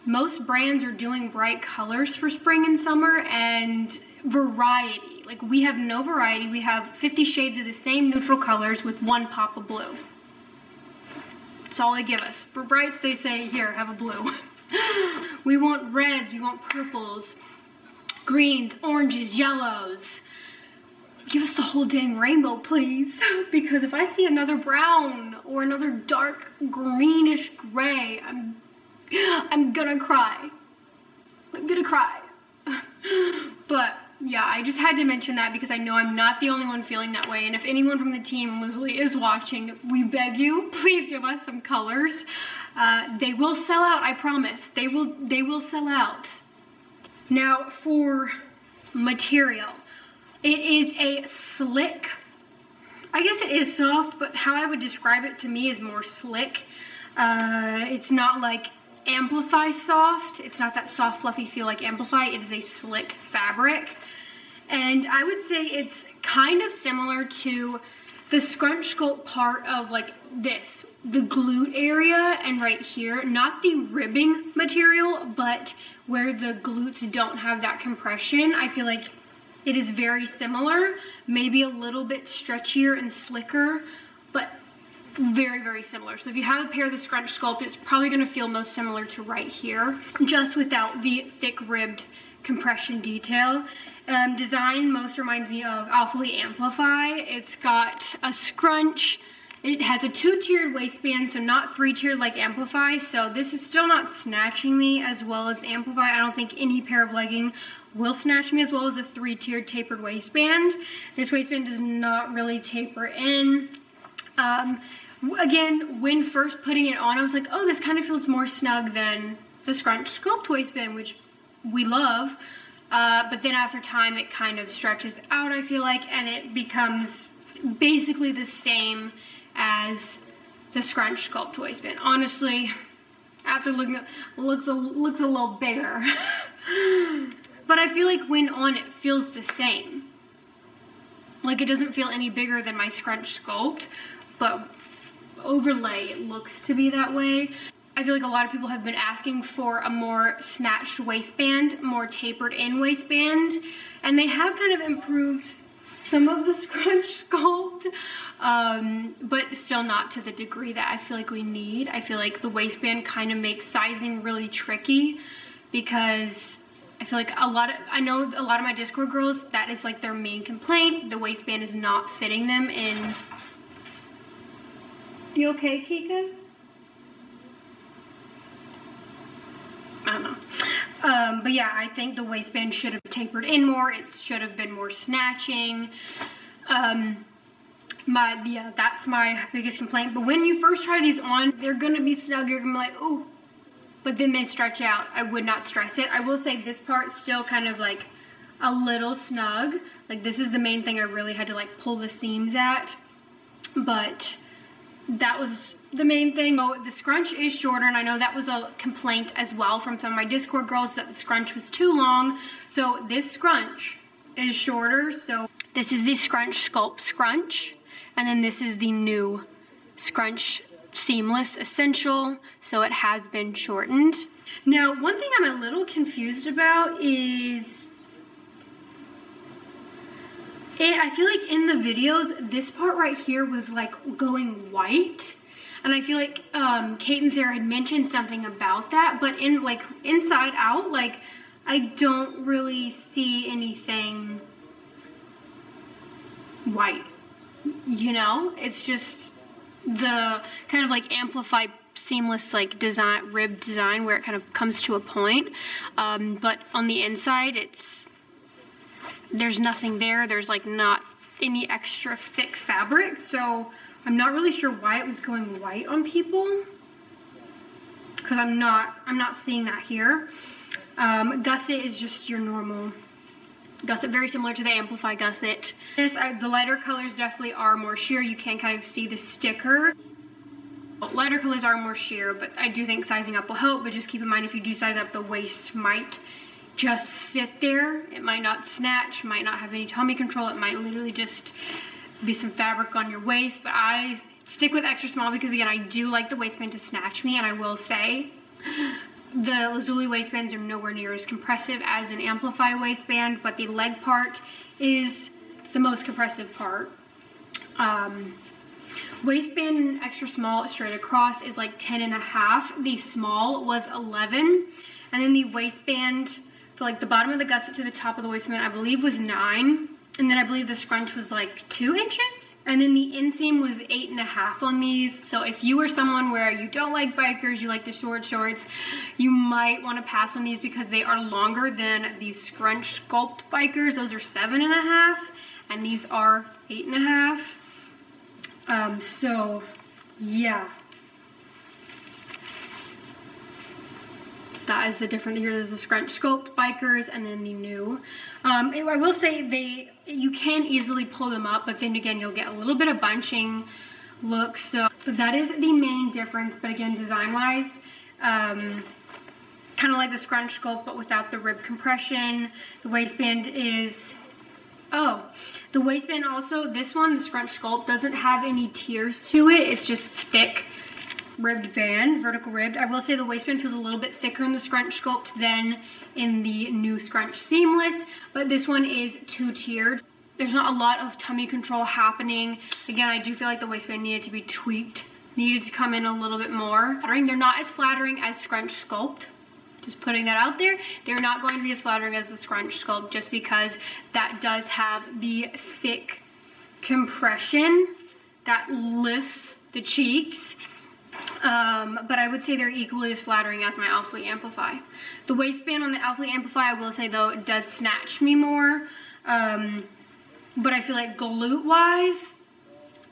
Most brands are doing bright colors for spring and summer, and variety. Like, we have no variety. We have 50 shades of the same neutral colors with one pop of blue. That's all they give us. For brights, they say, here, have a blue. We want reds, we want purples, greens, oranges, yellows. Give us the whole dang rainbow, please. Because if I see another brown or another dark greenish gray, I'm gonna cry. I'm gonna cry. But yeah, I just had to mention that, because I know I'm not the only one feeling that way. And if anyone from the team, Lazuli, is watching, we beg you, please give us some colors. They will sell out, I promise. They will sell out. Now for material, it is a slick, I guess it is soft, but how I would describe it to me is more slick. It's not like Amplify soft. It's not that soft fluffy feel like Amplify. It is a slick fabric, and I would say it's kind of similar to the scrunch sculpt part of like this, the glute area and right here, not the ribbing material, but where the glutes don't have that compression. I feel like it is very similar, maybe a little bit stretchier and slicker, but very, very similar. So if you have a pair of the scrunch sculpt, it's probably going to feel most similar to right here, just without the thick ribbed compression detail. Design most reminds me of Awfully Amplify. It's got a scrunch. It has a 2-tiered waistband, so not 3-tiered like Amplify. So this is still not snatching me as well as Amplify. I don't think any pair of legging will snatch me as well as a 3-tiered tapered waistband. This waistband does not really taper in. Again, when first putting it on, I was like, oh, this kind of feels more snug than the scrunch sculpt waistband, which we love. But then after time, it kind of stretches out, I feel like, and it becomes basically the same as the Scrunch Sculpt waistband. Honestly, after looking at it, looks a little bigger. But I feel like when on it feels the same. Like it doesn't feel any bigger than my Scrunch Sculpt, but overlay it looks to be that way. I feel like a lot of people have been asking for a more snatched waistband, more tapered in waistband, and they have kind of improved some of the Scrunch Sculpt, but still not to the degree that I feel like we need. I feel like the waistband kind of makes sizing really tricky, because I feel like I know a lot of my Discord girls, that is like their main complaint. The waistband is not fitting them in. You okay, Kika? I don't know. But yeah, I think the waistband should have tapered in more. It should have been more snatching. Yeah, that's my biggest complaint. But when you first try these on, they're gonna be snug. You're gonna be like, oh, but then they stretch out. I would not stress it. I will say this part's still kind of like a little snug. Like this is the main thing I really had to like pull the seams at. But that was the main thing. Oh, the scrunch is shorter, and I know that was a complaint as well from some of my Discord girls, that the scrunch was too long. So this scrunch is shorter. So this is the Scrunch Sculpt Scrunch, and then this is the new Scrunch Seamless Essential, so it has been shortened. Now, one thing I'm a little confused about is I feel like in the videos, this part right here was like going white. And I feel like Kate and Sarah had mentioned something about that, but in like inside out, like I don't really see anything white, you know? It's just the kind of like amplified seamless like design, rib design, where it kind of comes to a point. But on the inside, there's nothing there. There's like not any extra thick fabric, so I'm not really sure why it was going white on people, because I'm not seeing that here. Gusset is just your normal gusset, very similar to the Amplify gusset. The lighter colors definitely are more sheer. You can kind of see the sticker. Lighter colors are more sheer, but I do think sizing up will help. But just keep in mind, if you do size up, the waist might just sit there. It might not snatch, might not have any tummy control. It might literally just be some fabric on your waist. But I stick with extra small because, again, I do like the waistband to snatch me. And I will say the Lazuli waistbands are nowhere near as compressive as an Amplify waistband, but the leg part is the most compressive part. Waistband extra small straight across is like 10.5. The small was 11. And then the waistband for like the bottom of the gusset to the top of the waistband, I believe was 9. And then I believe the scrunch was like 2 inches. And then the inseam was 8.5 on these. So if you are someone where you don't like bikers, you like the short shorts, you might want to pass on these because they are longer than these Scrunch Sculpt bikers. Those are 7.5 and these are 8.5. So yeah. That is the difference. Here there's the Scrunch Sculpt bikers and then the new. I will say you can easily pull them up, but then again you'll get a little bit of bunching look. So that is the main difference. But again, design wise, kind of like the Scrunch Sculpt but without the rib compression. The waistband is, the waistband also, this one, the Scrunch Sculpt, doesn't have any tiers to it. It's just thick ribbed band, vertical ribbed. I will say the waistband feels a little bit thicker in the Scrunch Sculpt than in the new Scrunch Seamless, but this one is 2-tiered. There's not a lot of tummy control happening. Again, I do feel like the waistband needed to be tweaked, needed to come in a little bit more. They're not as flattering as Scrunch Sculpt. Just putting that out there. They're not going to be as flattering as the Scrunch Sculpt just because that does have the thick compression that lifts the cheeks. But I would say they're equally as flattering as my Alphalete Amplify. The waistband on the Alphalete Amplify, I will say though, it does snatch me more. But I feel like glute-wise,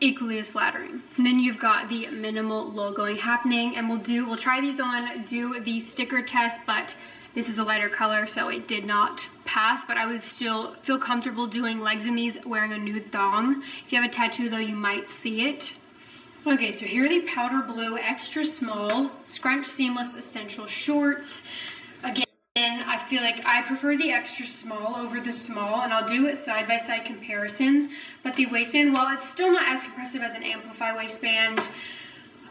equally as flattering. And then you've got the minimal logoing happening, and we'll try these on, do the sticker test, but this is a lighter color, so it did not pass, but I would still feel comfortable doing legs in these wearing a nude thong. If you have a tattoo though, you might see it. Okay, so here are the powder blue extra small scrunch seamless essential shorts. Again, I feel like I prefer the extra small over the small, and I'll do side-by-side comparisons. But the waistband, while it's still not as compressive as an Amplify waistband,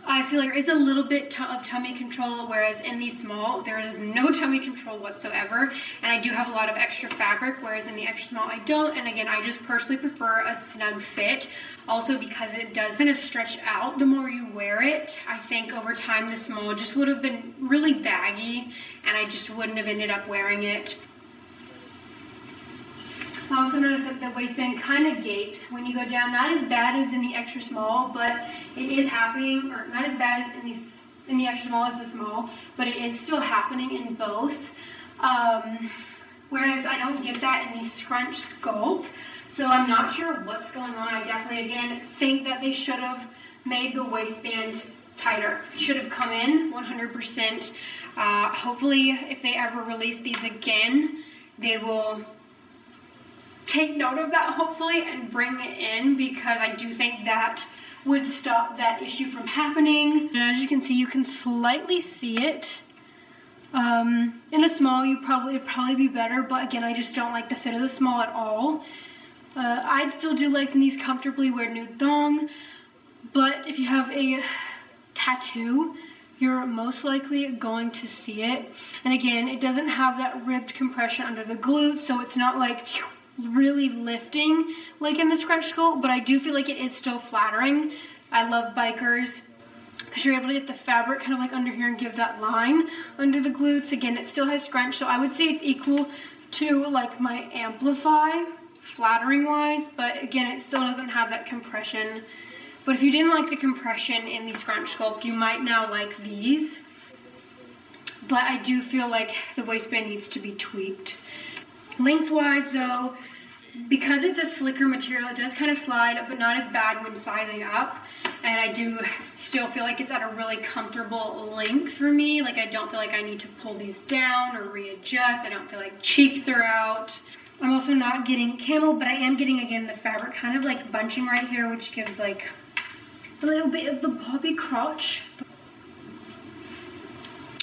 I feel like there is a little bit of tummy control, whereas in the small, there is no tummy control whatsoever. And I do have a lot of extra fabric, whereas in the extra small, I don't. And again, I just personally prefer a snug fit. Also because it does kind of stretch out the more you wear it. I think over time, the small just would have been really baggy, and I just wouldn't have ended up wearing it. I also noticed that the waistband kind of gapes when you go down. Not as bad as in the extra small, but it is happening, or not as bad as in the extra small as the small, but it is still happening in both. Whereas I don't get that in the scrunch sculpt, so I'm not sure what's going on. I definitely, again, think that they should have made the waistband tighter. It should have come in 100%. Hopefully, if they ever release these again, they will take note of that, hopefully, and bring it in, because I do think that would stop that issue from happening. And as you can see, you can slightly see it. In a small, it'd probably be better, but again, I just don't like the fit of the small at all. I'd still do legs in these comfortably, wear nude thong, but if you have a tattoo, you're most likely going to see it. And again, it doesn't have that ribbed compression under the glutes, so it's not like really lifting like in the scrunch sculpt, but I do feel like it is still flattering. I love bikers because you're able to get the fabric kind of like under here and give that line under the glutes. Again, it still has scrunch, so I would say it's equal to like my Amplify flattering wise, but again, it still doesn't have that compression. But if you didn't like the compression in the scrunch sculpt, you might now like these. But I do feel like the waistband needs to be tweaked. Lengthwise though, because it's a slicker material, it does kind of slide, but not as bad when sizing up. And I do still feel like it's at a really comfortable length for me. Like I don't feel like I need to pull these down or readjust. I don't feel like cheeks are out. I'm also not getting camel, but I am getting, again, the fabric kind of like bunching right here, which gives like a little bit of the bobby crotch.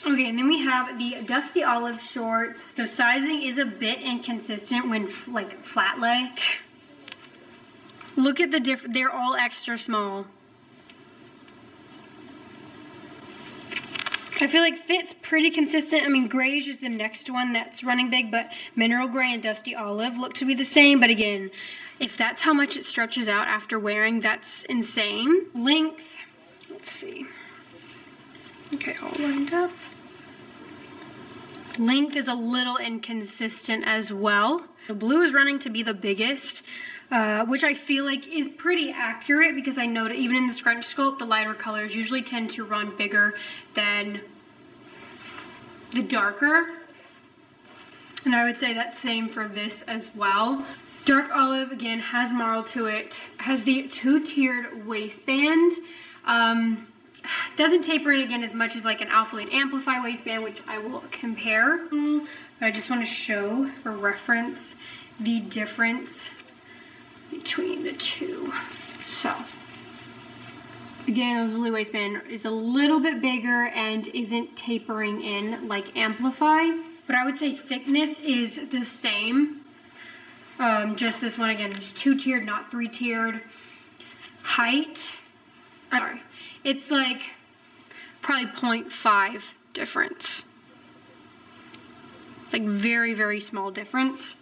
Okay, and then we have the Dusty Olive shorts. So sizing is a bit inconsistent when like flat lay. Look at the difference. They're all extra small. I feel like fit's pretty consistent. I mean, grayish is the next one that's running big, but mineral gray and dusty olive look to be the same. But again, if that's how much it stretches out after wearing, that's insane. Length, let's see. Okay, all lined up. Length is a little inconsistent as well. The blue is running to be the biggest, which I feel like is pretty accurate, because I know that even in the scrunch sculpt, the lighter colors usually tend to run bigger than the darker. And I would say that's same for this as well. Dark olive, again, has marl to it. Has the two-tiered waistband. Doesn't taper in, again, as much as like an Alpha Lead Amplify waistband, which I will compare. But I just want to show, for reference, the difference between the two. So, again, Lazuli waistband is a little bit bigger and isn't tapering in like Amplify. But I would say thickness is the same. Just this one, again, is two-tiered, not three-tiered. Height, sorry, it's like probably 0.5 difference. Like very, very small difference.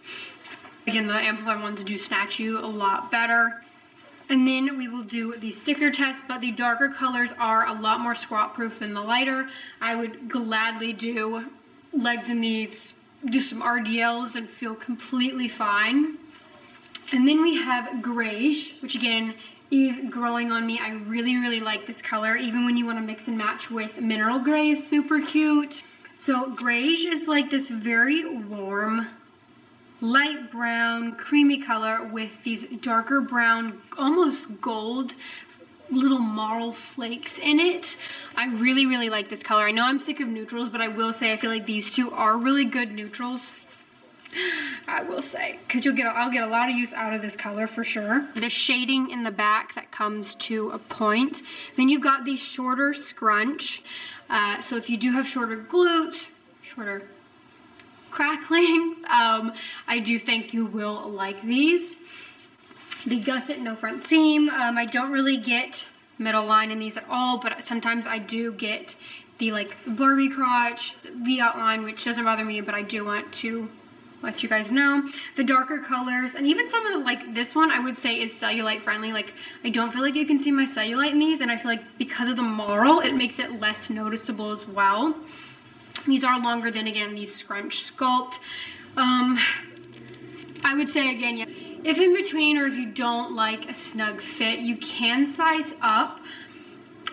Again, the Amplify ones do snatch you a lot better. And then we will do the sticker test, but the darker colors are a lot more squat proof than the lighter. I would gladly do legs in these, do some RDLs and feel completely fine. And then we have grayish, which again is growing on me. I really, really like this color. Even when you want to mix and match with mineral gray, is super cute. So grayish is like this very warm, light brown, creamy color with these darker brown, almost gold little marl flakes in it. I really, really like this color. I know I'm sick of neutrals, but I will say I feel like these two are really good neutrals. I will say, because I'll get a lot of use out of this color for sure. The shading in the back that comes to a point. Then you've got the shorter scrunch. So if you do have shorter glutes, shorter crackling, I do think you will like these. The gusset, no front seam. I don't really get middle line in these at all, but sometimes I do get the like Barbie crotch, the V outline, which doesn't bother me, but I do want to let you guys know. The darker colors, and even some of the, like this one, I would say is cellulite friendly. Like, I don't feel like you can see my cellulite in these, and I feel like because of the marl, it makes it less noticeable as well. These are longer than, again, these scrunch sculpt. I would say, again, yeah, if in between or if you don't like a snug fit, you can size up.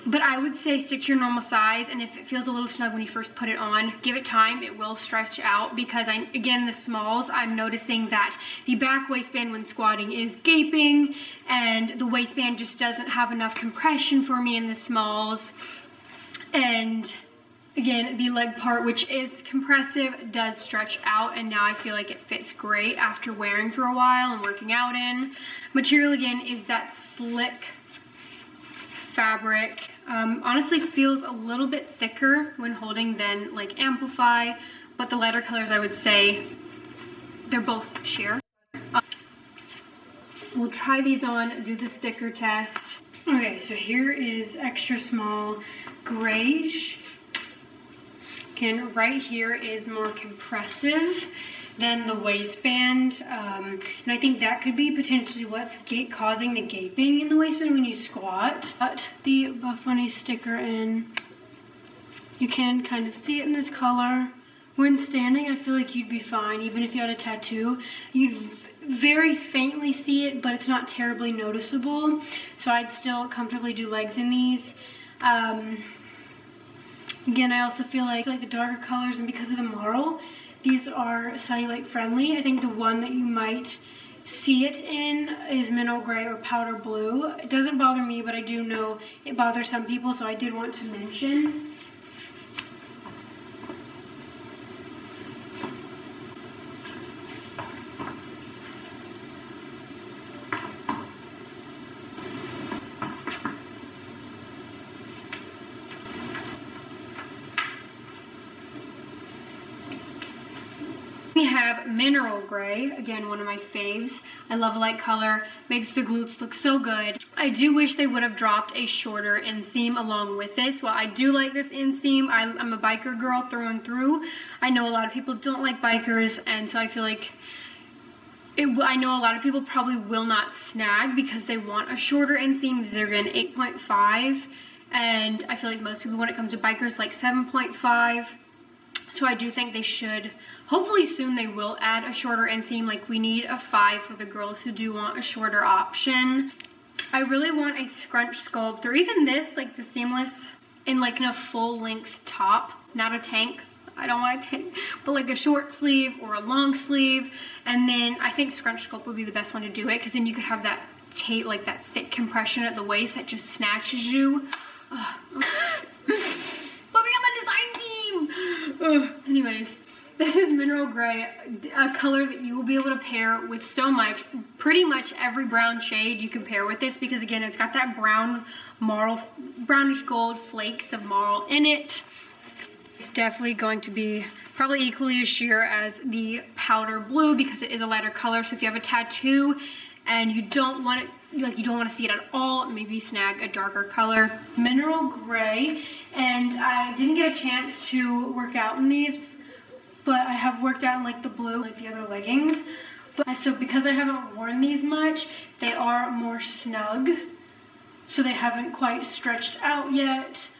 But I would say stick to your normal size, and if it feels a little snug when you first put it on, give it time, it will stretch out, because again, the smalls, I'm noticing that the back waistband when squatting is gaping, and the waistband just doesn't have enough compression for me in the smalls. And again, the leg part, which is compressive, does stretch out, and now I feel like it fits great after wearing for a while and working out in. Material, again, is that slick fabric. Honestly feels a little bit thicker when holding than like Amplify, but the lighter colors, I would say they're both sheer. We'll try these on, do the sticker test. Okay, so here is extra small grayish. Again, right here is more compressive than the waistband, and I think that could be potentially what's causing the gaping in the waistband when you squat. Put the Buff Bunny sticker in. You can kind of see it in this color. When standing, I feel like you'd be fine. Even if you had a tattoo, you'd very faintly see it, but it's not terribly noticeable. So I'd still comfortably do legs in these. Again, I also feel like the darker colors, and because of the marl, these are cellulite friendly. I think the one that you might see it in is mineral gray or powder blue. It doesn't bother me, but I do know it bothers some people, so I did want to mention. We have mineral gray, again, one of my faves. I love a light color, makes the glutes look so good. I do wish they would have dropped a shorter inseam along with this. While I do like this inseam, I'm a biker girl through and through. I know a lot of people don't like bikers, and so I feel like I know a lot of people probably will not snag because they want a shorter inseam. These are again 8.5, and I feel like most people, when it comes to bikers, like 7.5. So I do think they should, hopefully soon they will add a shorter inseam. Like, we need a 5 for the girls who do want a shorter option. I really want a scrunch sculpt, or even this, like the seamless, in like in a full length top, not a tank. I don't want a tank, but like a short sleeve or a long sleeve. And then I think scrunch sculpt would be the best one to do it, because then you could have that like that thick compression at the waist that just snatches you. Put me on the design team! Anyways, this is mineral gray, a color that you will be able to pair with so much. Pretty much every brown shade you can pair with this, because again, it's got that brown marl, brownish gold flakes of marl in it. It's definitely going to be probably equally as sheer as the powder blue, because it is a lighter color. So if you have a tattoo and you don't want it, like you don't want to see it at all, maybe snag a darker color. Mineral gray, and I didn't get a chance to work out in these, but I have worked out in like the blue, like the other leggings. But so because I haven't worn these much, they are more snug, so they haven't quite stretched out yet.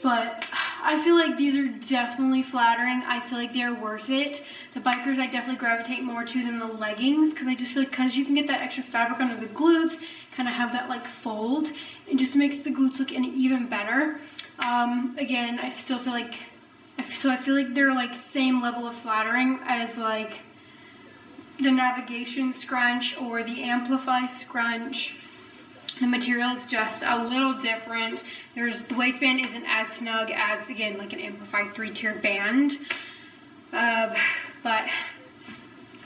But I feel like these are definitely flattering. I feel like they're worth it. The bikers I definitely gravitate more to than the leggings, because I just feel like, because you can get that extra fabric under the glutes, kind of have that like fold, it just makes the glutes look even better. Again, I still feel like, I feel like they're like same level of flattering as like the Navigation scrunch or the Amplify scrunch. The material is just a little different. The waistband isn't as snug as, again, like an Amplify 3-tier band. But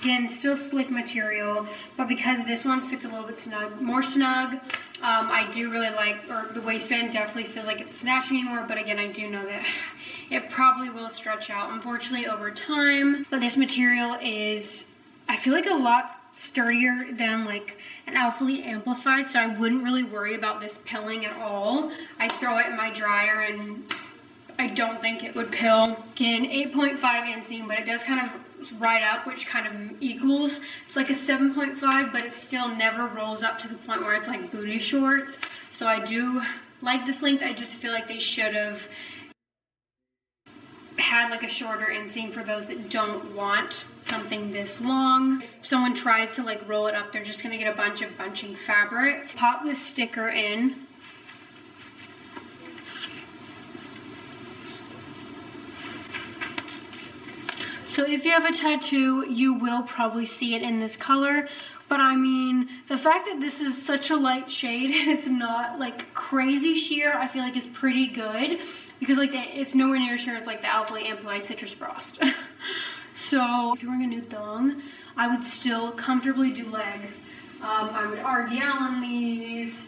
Again, still slick material, but because this one fits a little bit more snug, I do really like, or the waistband definitely feels like it's snatching me more, but again, I do know that it probably will stretch out, unfortunately, over time. But this material is, I feel like, a lot sturdier than like an Alphalete Amplified, so I wouldn't really worry about this pilling at all. I throw it in my dryer and I don't think it would pill. Again, 8.5 inseam, but it does kind of ride up, which kind of equals, it's like a 7.5, but it still never rolls up to the point where it's like booty shorts. So I do like this length. I just feel like they should have had like a shorter inseam for those that don't want something this long. If someone tries to like roll it up, they're just gonna get a bunch of bunching fabric. Pop this sticker in. So if you have a tattoo, you will probably see it in this color. But I mean, the fact that this is such a light shade and it's not like crazy sheer, I feel like is pretty good. Because like it's nowhere near sheer as like the Alphalete Amplified Citrus Frost. So if you're wearing a nude thong, I would still comfortably do legs. I would RDL on these.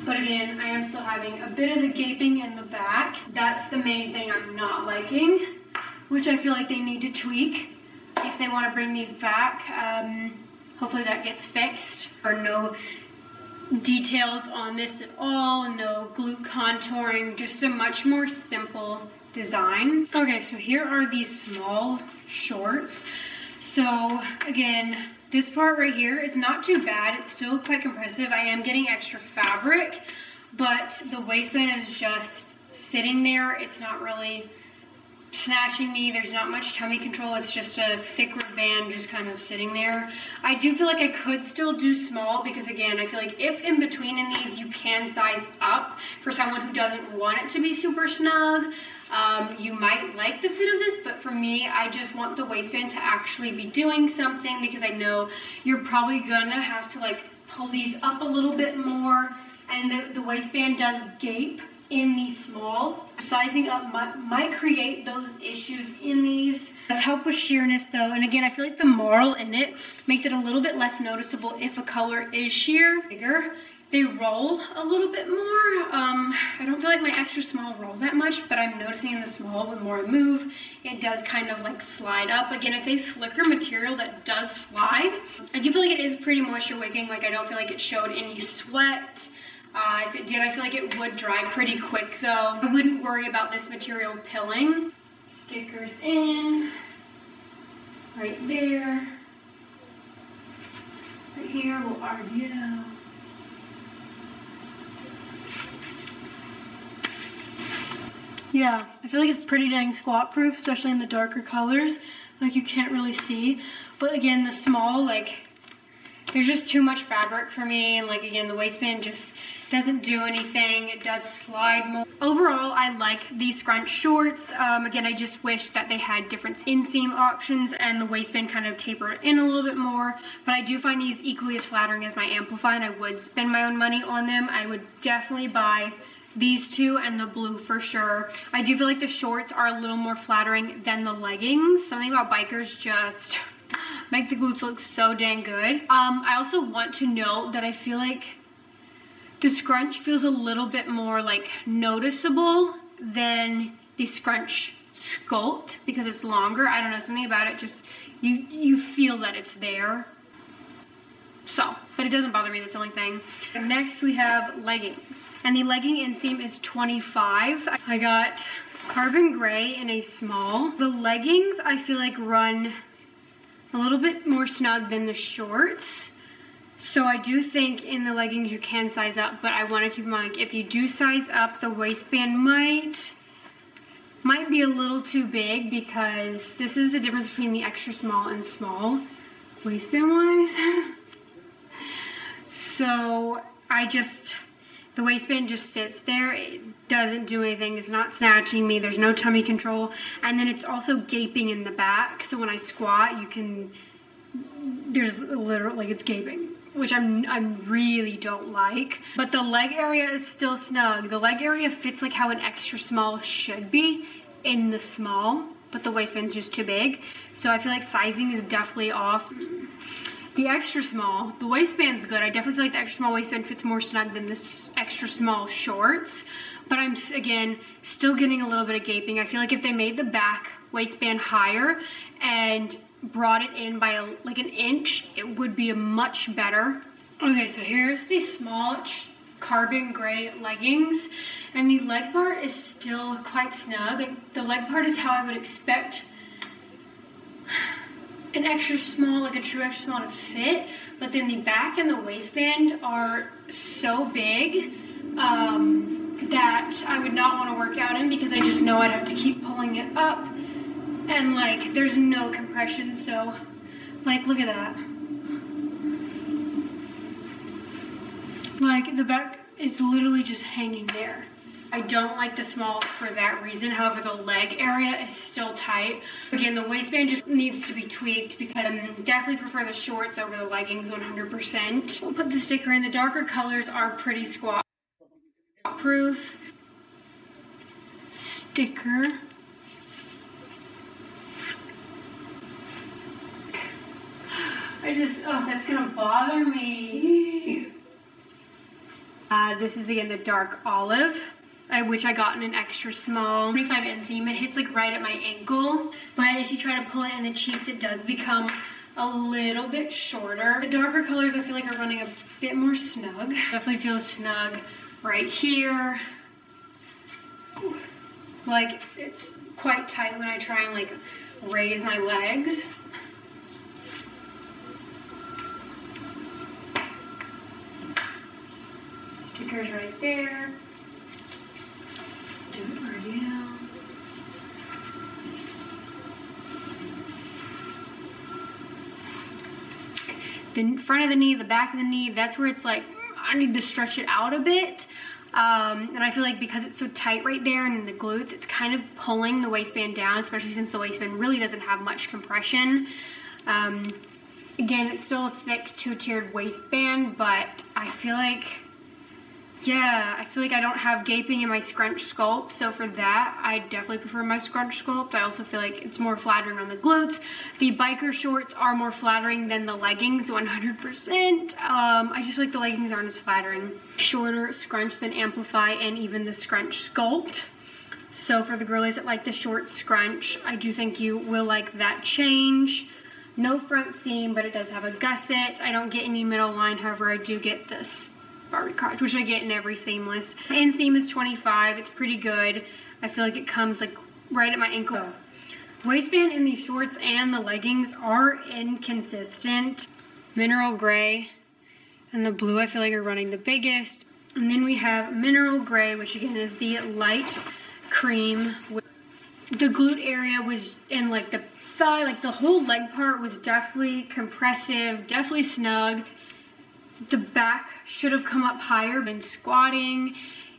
But again, I am still having a bit of the gaping in the back. That's the main thing I'm not liking, which I feel like they need to tweak if they want to bring these back. Hopefully that gets fixed. There are no details on this at all, no glute contouring, just a much more simple design. Okay, so here are these small shorts. So again, this part right here, it's not too bad. It's still quite compressive. I am getting extra fabric, but the waistband is just sitting there. It's not really snatching me. There's not much tummy control. It's just a thicker band just kind of sitting there. I do feel like I could still do small because again, I feel like if in between in these you can size up for someone who doesn't want it to be super snug, you might like the fit of this, but for me, I just want the waistband to actually be doing something because I know you're probably gonna have to like pull these up a little bit more, and the waistband does gape in these small. Sizing up might create those issues in these. Does help with sheerness though, and again, I feel like the marl in it makes it a little bit less noticeable if a color is sheer. Bigger. They roll a little bit more. I don't feel like my extra small roll that much, but I'm noticing in the small, the more I move, it does kind of like slide up. Again, it's a slicker material that does slide. I do feel like it is pretty moisture wicking. Like I don't feel like it showed any sweat. If it did, I feel like it would dry pretty quick though. I wouldn't worry about this material pilling. Stickers in, right there. Right here, we'll RDL. Yeah, I feel like it's pretty dang squat proof, especially in the darker colors. Like you can't really see. But again, the small, like, there's just too much fabric for me. And like, again, the waistband just doesn't do anything. It does slide more. Overall, I like these scrunch shorts. Again, I just wish that they had different inseam options and the waistband kind of tapered in a little bit more. But I do find these equally as flattering as my Amplify, and I would spend my own money on them. I would definitely buy these two and the blue for sure. I do feel like the shorts are a little more flattering than the leggings. Something about bikers just make the glutes look so dang good. I also want to note that I feel like the scrunch feels a little bit more like noticeable than the scrunch sculpt because it's longer. I don't know, something about it just, you feel that it's there. So, but it doesn't bother me, that's the only thing. Next we have leggings. And the legging inseam is 25. I got carbon gray in a small. The leggings I feel like run a little bit more snug than the shorts. So I do think in the leggings you can size up, but I want to keep in mind, like, if you do size up, the waistband might be a little too big because this is the difference between the extra small and small waistband wise. So the waistband just sits there. It doesn't do anything. It's not snatching me. There's no tummy control. And then it's also gaping in the back. So when I squat, there's literally, like, it's gaping. which I really don't like. But the leg area is still snug. The leg area fits like how an extra small should be in the small, but the waistband's just too big. So I feel like sizing is definitely off. The extra small, the waistband's good. I definitely feel like the extra small waistband fits more snug than this extra small shorts. But I'm, again, still getting a little bit of gaping. I feel like if they made the back waistband higher and brought it in by like an inch, it would be a much better. Okay, so here's the small carbon gray leggings, and the leg part is still quite snug. Like, the leg part is how I would expect an extra small, like a true extra small to fit, but then the back and the waistband are so big that I would not want to work out in, because I just know I'd have to keep pulling it up, and like there's no compression. So like, look at that. Like, the back is literally just hanging there. I don't like the small for that reason. However, the leg area is still tight. Again, the waistband just needs to be tweaked, because I definitely prefer the shorts over the leggings 100%. We'll put the sticker in. The darker colors are pretty squat proof. Sticker. Oh, that's gonna bother me. This is again the dark olive, which I got in an extra small 25 inseam. It hits like right at my ankle, but if you try to pull it in the cheeks, it does become a little bit shorter. The darker colors I feel like are running a bit more snug. Definitely feels snug right here. Like, it's quite tight when I try and like raise my legs. Stickers right there. Do it right now. The front of the knee, the back of the knee, that's where it's like, I need to stretch it out a bit. And I feel like because it's so tight right there and in the glutes, it's kind of pulling the waistband down, especially since the waistband really doesn't have much compression. Again, it's still a thick two-tiered waistband, but I feel like, yeah, I feel like I don't have gaping in my scrunch sculpt, so for that, I definitely prefer my scrunch sculpt. I also feel like it's more flattering on the glutes. The biker shorts are more flattering than the leggings, 100%. I just feel like the leggings aren't as flattering. Shorter scrunch than amplify, and even the scrunch sculpt. So for the girlies that like the short scrunch, I do think you will like that change. No front seam, but it does have a gusset. I don't get any middle line, however, I do get this crotch, which I get in every seamless. Inseam is 25. It's pretty good. I feel like it comes like right at my ankle. Waistband in the shorts and the leggings are inconsistent. Mineral gray and the blue I feel like are running the biggest. And then we have mineral gray, which again is the light cream. The glute area was in like the thigh, like the whole leg part was definitely compressive, definitely snug. The back should have come up higher. Been squatting,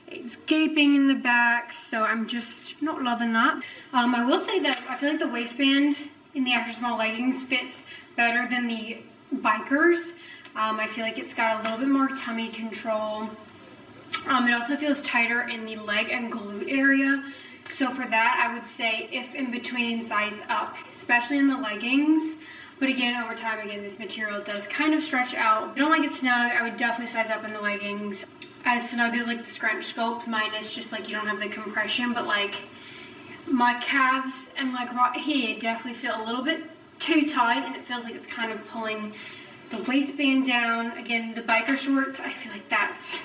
it's gaping in the back, so I'm just not loving that. I will say that I feel like the waistband in the extra small leggings fits better than the bikers. I feel like it's got a little bit more tummy control. It also feels tighter in the leg and glute area. So for that, I would say if in between, size up, especially in the leggings. But again, over time, again, this material does kind of stretch out. If you don't like it snug, I would definitely size up in the leggings. As snug as like the scrunch sculpt, mine is just like you don't have the compression, but like my calves and like right here definitely feel a little bit too tight, and it feels like it's kind of pulling the waistband down. Again, the biker shorts, I feel like that's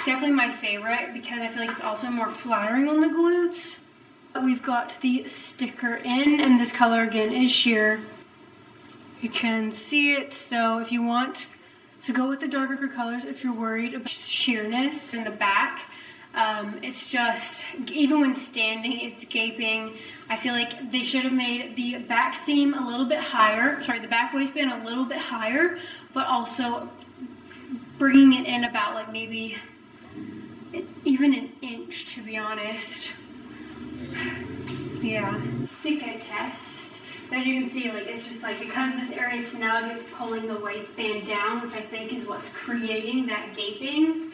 definitely my favorite because I feel like it's also more flattering on the glutes. We've got the sticker in, and this color again is sheer. You can see it, so if you want to go with the darker colors, if you're worried about sheerness in the back, it's just, even when standing, it's gaping. I feel like they should have made the back seam a little bit higher, sorry, the back waistband a little bit higher, but also bringing it in about like maybe even an inch, to be honest. Yeah. Sticker test. As you can see, like it's just like because this area is snug, it's pulling the waistband down, which I think is what's creating that gaping.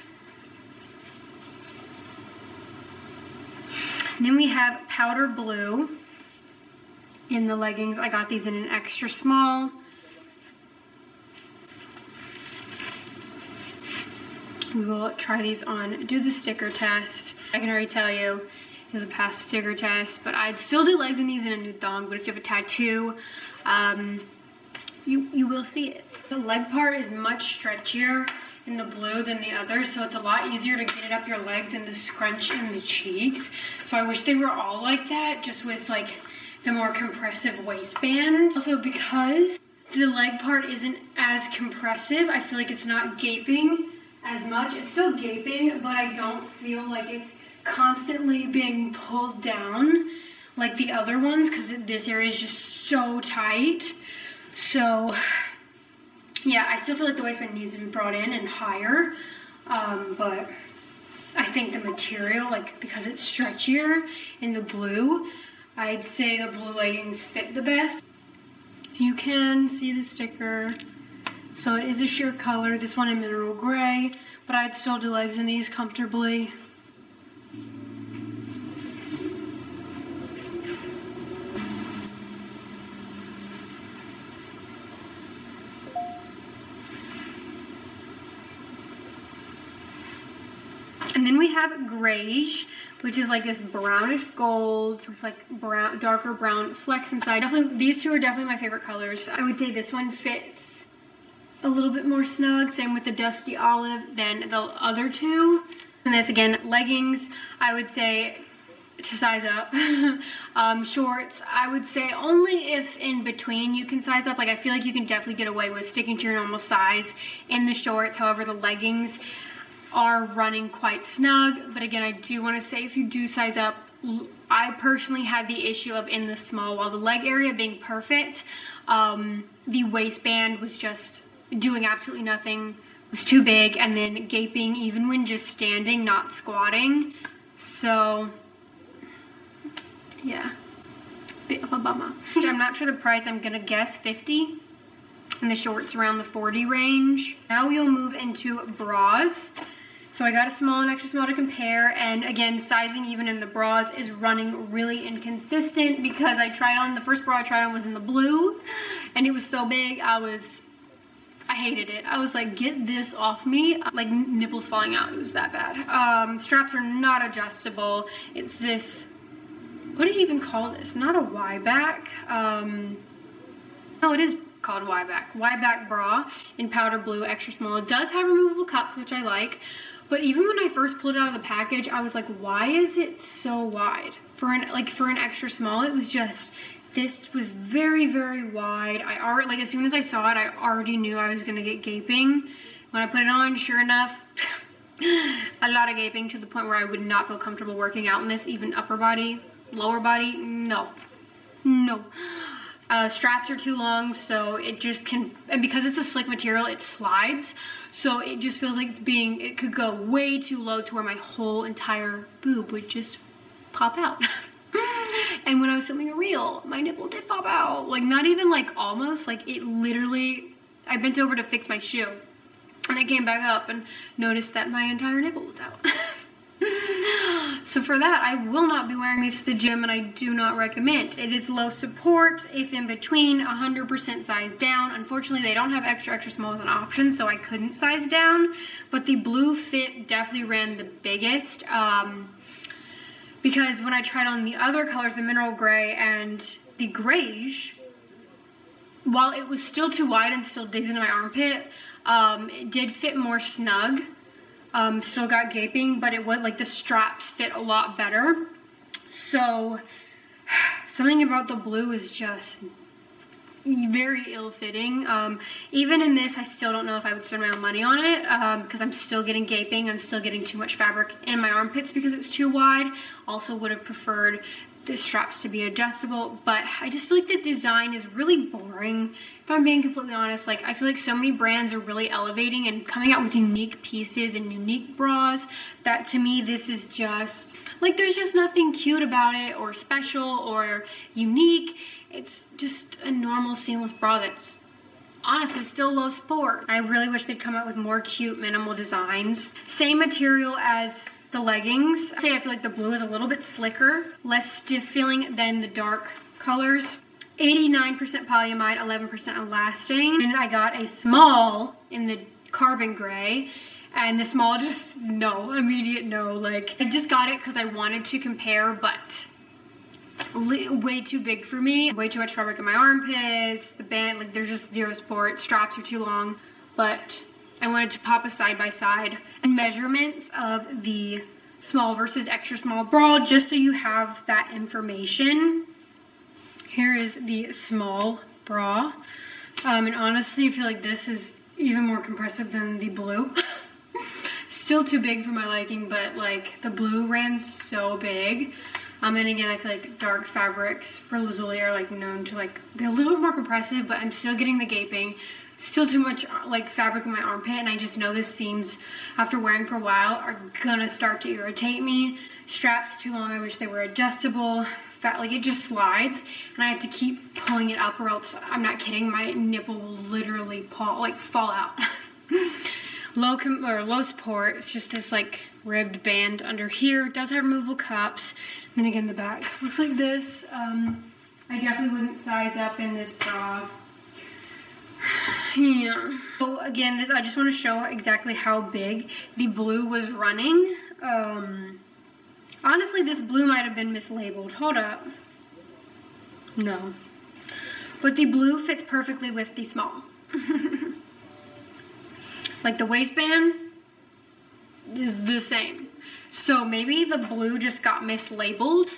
And then we have powder blue in the leggings. I got these in an extra small. We will try these on, do the sticker test. I can already tell you, is a past sticker test, but I'd still do legs in these in a new thong. But if you have a tattoo, you will see it. The leg part is much stretchier in the blue than the others, so it's a lot easier to get it up your legs and the scrunch in the cheeks. So I wish they were all like that, just with like the more compressive waistband. Also, because the leg part isn't as compressive, I feel like it's not gaping as much. It's still gaping, but I don't feel like it's constantly being pulled down like the other ones, because this area is just so tight. So yeah, I still feel like the waistband needs to be brought in and higher, but I think the material, like because it's stretchier in the blue, I'd say the blue leggings fit the best. You can see the sticker, so it is a sheer color, this one in mineral gray, but I'd still do legs in these comfortably. And then we have grayish, which is like this brownish gold with like brown, darker brown flecks inside. Definitely, these two are definitely my favorite colors. I would say this one fits a little bit more snug, same with the dusty olive than the other two. And this again, leggings, I would say to size up. Shorts, I would say only if in between you can size up. Like I feel like you can definitely get away with sticking to your normal size in the shorts. However, the leggings are running quite snug. But again, I do want to say if you do size up, I personally had the issue of in the small, while the leg area being perfect, the waistband was just doing absolutely nothing, was too big, and then gaping even when just standing, not squatting. So yeah, bit of a bummer. I'm not sure the price, I'm gonna guess 50, and the shorts around the 40 range. Now we'll move into bras. So I got a small and extra small to compare, and again, sizing even in the bras is running really inconsistent because I tried on, the first bra I tried on was in the blue, and it was so big, I hated it. I was like, get this off me. Like nipples falling out, it was that bad. Straps are not adjustable. It's this, what do you even call this? Not a Y back. No, it is called Y back. Y back bra in powder blue, extra small. It does have removable cups, which I like. But even when I first pulled it out of the package, I was like, why is it so wide? For an extra small, it was just, this was very, very wide. I already, like as soon as I saw it, I already knew I was gonna get gaping. When I put it on, sure enough, a lot of gaping to the point where I would not feel comfortable working out in this, even upper body, lower body, no. Straps are too long, so it just can, and because it's a slick material, it slides, so it just feels like it could go way too low to where my whole entire boob would just pop out. And when I was filming a reel, my nipple did pop out. Like not even like almost, like it literally, I bent over to fix my shoe, and I came back up and noticed that my entire nipple was out. So for that, I will not be wearing these to the gym, and I do not recommend. It is low support, if in between, 100% size down. Unfortunately, they don't have extra small as an option, so I couldn't size down. But the blue fit definitely ran the biggest, because when I tried on the other colors, the mineral gray and the grayish, while it was still too wide and still digs into my armpit, it did fit more snug. Still got gaping, but it was like the straps fit a lot better. So something about the blue is just very ill-fitting. Even in this, I still don't know if I would spend my own money on it, because I'm still getting gaping. I'm still getting too much fabric in my armpits because it's too wide. Also would have preferred the straps to be adjustable, but I just feel like the design is really boring. If I'm being completely honest, like I feel like so many brands are really elevating and coming out with unique pieces and unique bras that to me, this is just Like, there's just nothing cute about it or special or unique. It's just a normal seamless bra that's honestly still low sport. I really wish they'd come out with more cute minimal designs. Same material as the leggings. I feel like the blue is a little bit slicker, less stiff feeling than the dark colors. 89% polyamide, 11% elastane. And I got a small in the carbon gray. And the small, just no, immediate no. Like, I just got it because I wanted to compare, but way too big for me. Way too much fabric in my armpits. The band, like, there's just zero sport. Straps are too long. But I wanted to pop a side by side and measurements of the small versus extra small bra, just so you have that information. Here is the small bra. And honestly, I feel like this is even more compressive than the blue. Still too big for my liking, but like the blue ran so big. And again, I feel like dark fabrics for Lazuli are like known to like be a little bit more compressive, but I'm still getting the gaping. Still too much like fabric in my armpit, and I just know this seams, after wearing for a while, are gonna start to irritate me. Straps too long, I wish they were adjustable. Fat, like it just slides, and I have to keep pulling it up, or else, I'm not kidding, my nipple will literally fall out. Low support. It's just this like ribbed band under here. It does have removable cups. And then again, the back looks like this. I definitely wouldn't size up in this bra. Yeah. So again, I just want to show exactly how big the blue was running. Honestly, this blue might have been mislabeled. Hold up. No. But the blue fits perfectly with the small. Like the waistband is the same. So maybe the blue just got mislabeled.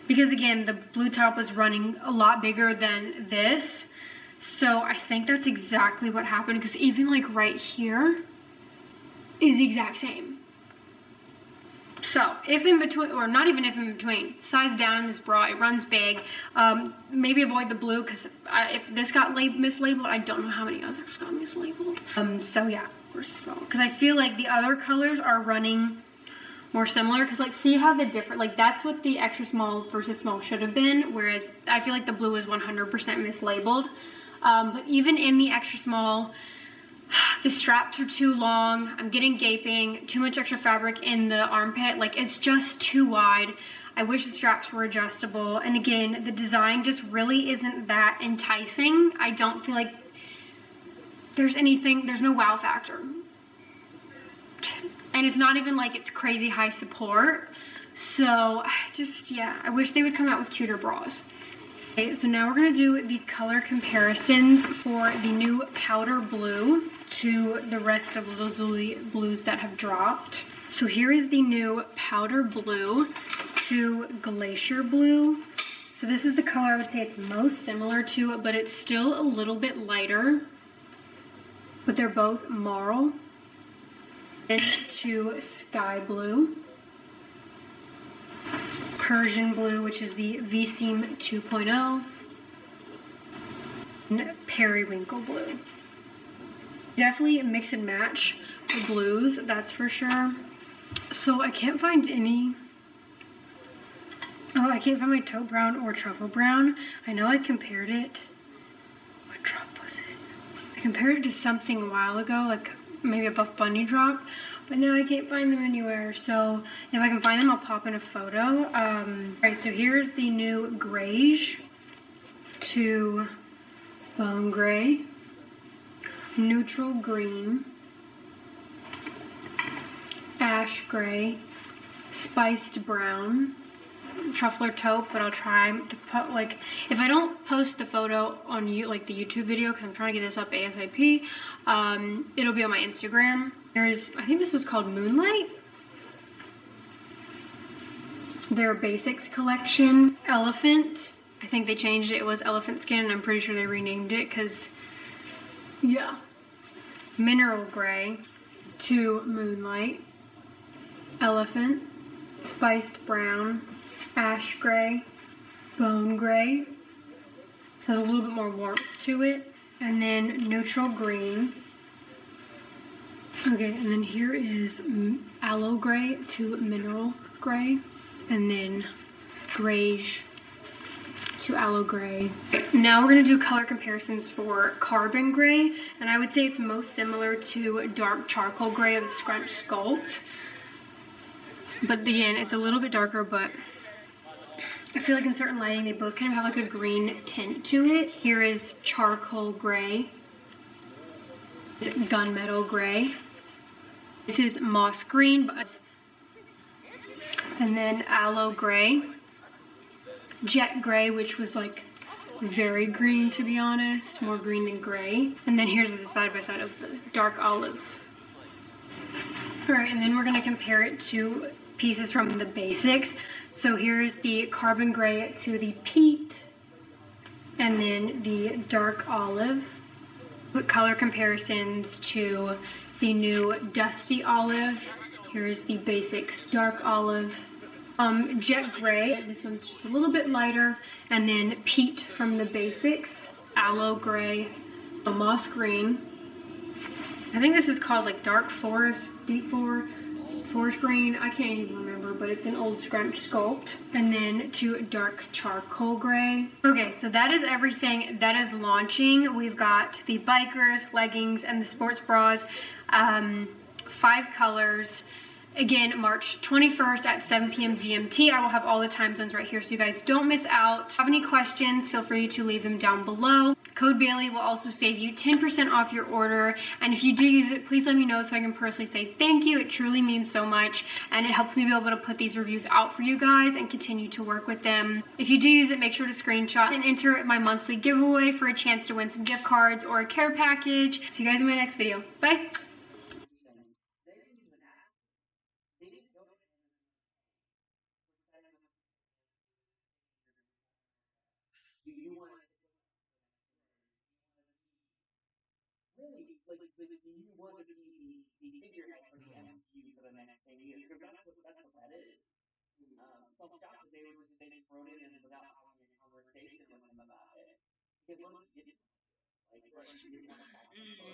Because again, the blue top was running a lot bigger than this. So I think that's exactly what happened, because even like right here is the exact same. So if in between, or not even if in between, size down in this bra, it runs big. Maybe avoid the blue, because if this got mislabeled, I don't know how many others got mislabeled. So yeah, versus small. Because I feel like the other colors are running more similar, because like see how the different, like that's what the extra small versus small should have been, whereas I feel like the blue is 100% mislabeled. But even in the extra small, the straps are too long. I'm getting gaping, too much extra fabric in the armpit. Like, it's just too wide. I wish the straps were adjustable. And again, the design just really isn't that enticing. I don't feel like there's no wow factor. And it's not even like it's crazy high support. So just, yeah, I wish they would come out with cuter bras. Okay, so now we're gonna do the color comparisons for the new powder blue to the rest of Lazuli blues that have dropped. So here is the new powder blue to glacier blue. So this is the color I would say it's most similar to, but it's still a little bit lighter. But they're both marl. And to sky blue. Persian blue, which is the V-Seam 2.0, and periwinkle blue. Definitely mix and match the blues, that's for sure. So I can't find any. Oh, I can't find my taupe brown or truffle brown. I know I compared it. What drop was it? I compared it to something a while ago, like maybe a BUFFBUNNY drop. But now I can't find them anywhere, so if I can find them, I'll pop in a photo. Alright, so here's the new grayish to bone gray, neutral green, ash gray, spiced brown, truffle taupe, but I'll try to put, like, if I don't post the photo on the YouTube video, because I'm trying to get this up ASAP, it'll be on my Instagram. There's, I think this was called Moonlight. Their basics collection. Elephant. I think they changed it. It was elephant skin, and I'm pretty sure they renamed it because, yeah. Mineral gray to Moonlight. Elephant. Spiced brown. Ash gray. Bone gray. Has a little bit more warmth to it. And then neutral green. Okay, and then here is aloe gray to mineral gray, and then grayish to aloe gray. Now we're going to do color comparisons for carbon gray, and I would say it's most similar to dark charcoal gray of the Scrunch Sculpt. But again, it's a little bit darker, but I feel like in certain lighting they both kind of have like a green tint to it. Here is charcoal gray. This is gunmetal gray. This is moss green, and then aloe gray. Jet gray, which was like very green, to be honest, more green than gray. And then here's the side by side of the dark olive. All right, and then we're gonna compare it to pieces from the basics. So here's the carbon gray to the peat, and then the dark olive. With color comparisons to the new dusty olive. Here's the basics dark olive. Jet gray, this one's just a little bit lighter, and then peat from the basics, aloe gray, a moss green. I think this is called like dark forest, deep forest green. I can't even remember, but it's an old Scrunch Sculpt. And then to dark charcoal gray. Okay, so that is everything that is launching. We've got the bikers, leggings, and the sports bras. 5 colors. Again, March 21st at 7 p.m. GMT. I will have all the time zones right here so you guys don't miss out. If you have any questions, feel free to leave them down below. Code Bailey will also save you 10% off your order. And if you do use it, please let me know so I can personally say thank you. It truly means so much. And it helps me be able to put these reviews out for you guys and continue to work with them. If you do use it, make sure to screenshot and enter my monthly giveaway for a chance to win some gift cards or a care package. See you guys in my next video. Bye.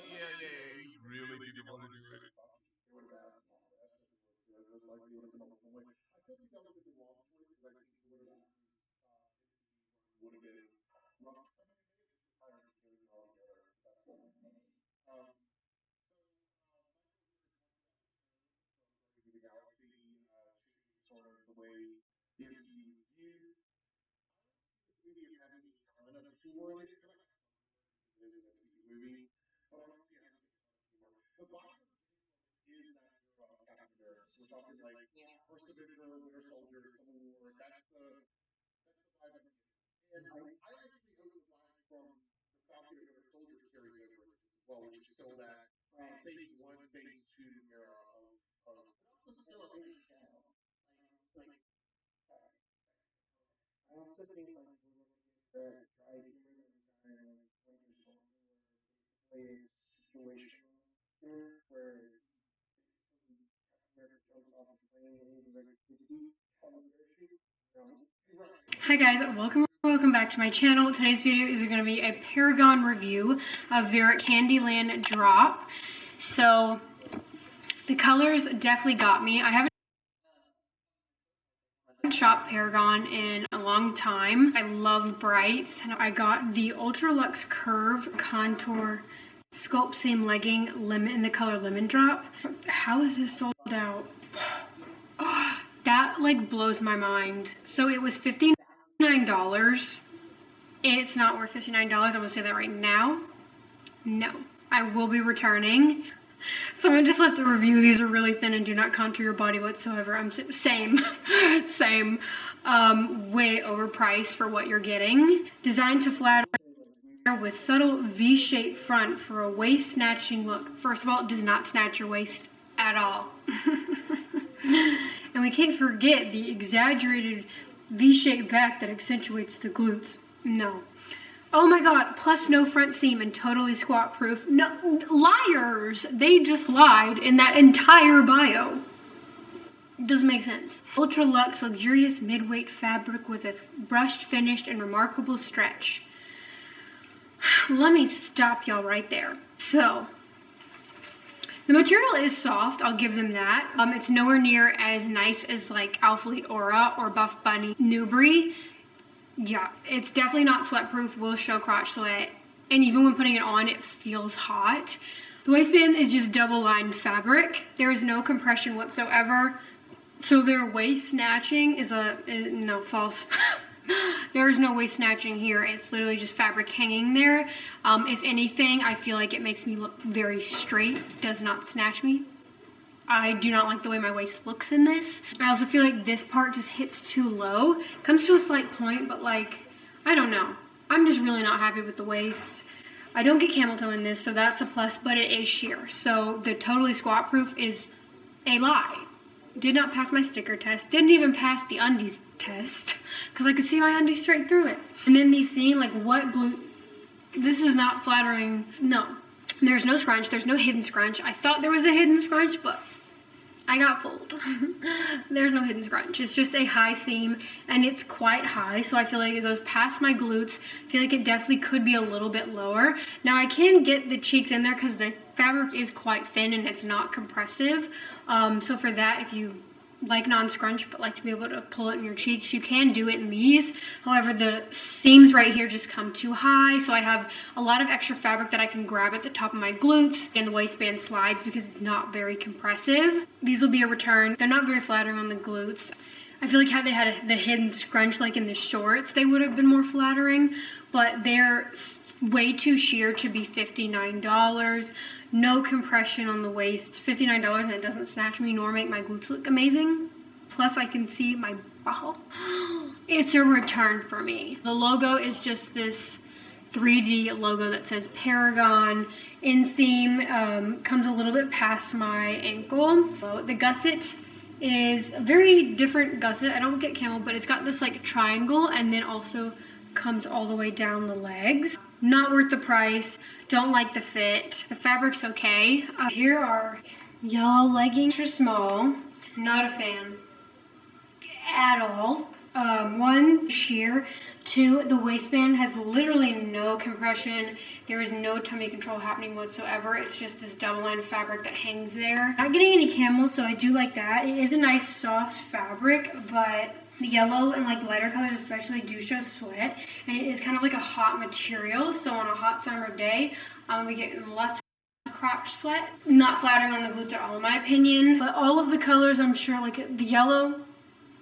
Yeah, you really didn't want to do it. Hi guys, welcome back to my channel. Today's video is going to be a Paragon review of their Candyland drop. So the colors definitely got me. I haven't shopped Paragon in a long time. I love brights, and I got the Ultra Luxe Curve Contour Sculpt Seam Legging in the color Lemon Drop. How is this sold out? That like blows my mind. So it was $59. It's not worth $59. I'm gonna say that right now. No, I will be returning. Someone just left a review. These are really thin and do not contour your body whatsoever. I'm same. Way overpriced for what you're getting. Designed to flatter with subtle V-shaped front for a waist snatching look. First of all, it does not snatch your waist at all. And we can't forget the exaggerated V-shaped back that accentuates the glutes. No. Oh my god, plus no front seam and totally squat proof. No, liars! They just lied in that entire bio. It doesn't make sense. Ultra Luxe luxurious mid-weight fabric with a brushed finish and remarkable stretch. Let me stop y'all right there. So, The material is soft, I'll give them that. It's nowhere near as nice as like Alphalete Aura or Buff Bunny Newbury. Yeah, it's definitely not sweatproof, will show crotch sweat. And even when putting it on, it feels hot. The waistband is just double-lined fabric. There is no compression whatsoever. So their waist snatching is no, false. There is no waist snatching here. It's literally just fabric hanging there. If anything, I feel like it makes me look very straight. Does not snatch me. I do not like the way my waist looks in this. I also feel like this part just hits too low. Comes to a slight point, but like, I don't know. I'm just really not happy with the waist. I don't get camel toe in this, so that's a plus, but it is sheer. So the totally squat proof is a lie. Did not pass my sticker test. Didn't even pass the undies test, because I could see my undies straight through it. And then these seam, like what glute, this is not flattering. No, there's no scrunch, there's no hidden scrunch. I thought there was a hidden scrunch, but I got fooled. There's no hidden scrunch. It's just a high seam, and it's quite high, so I feel like it goes past my glutes. I feel like it definitely could be a little bit lower. Now I can get the cheeks in there because the fabric is quite thin and it's not compressive. So for that, if you like non-scrunch but like to be able to pull it in your cheeks, you can do it in these. However, the seams right here just come too high, so I have a lot of extra fabric that I can grab at the top of my glutes, and the waistband slides because it's not very compressive. These will be a return. They're not very flattering on the glutes. I feel like had they had the hidden scrunch like in the shorts, they would have been more flattering, but they're way too sheer to be $59. No compression on the waist. $59 and it doesn't snatch me nor make my glutes look amazing. Plus I can see my ball. It's a return for me. The logo is just this 3D logo that says Paragon. Inseam comes a little bit past my ankle. The gusset is a very different gusset. I don't get camel, but it's got this like triangle and then also comes all the way down the legs. Not worth the price. Don't like the fit. The fabric's okay. Here are yellow leggings, extra small. Not a fan at all. One, sheer. Two, the waistband has literally no compression. There is no tummy control happening whatsoever. It's just this double-lined fabric that hangs there. Not getting any camel, so I do like that. It is a nice soft fabric, but the yellow and like lighter colors especially do show sweat, and it is kind of like a hot material, so on a hot summer day we get lots of crotch sweat. Not flattering on the glutes at all in my opinion, but all of the colors, I'm sure, like the yellow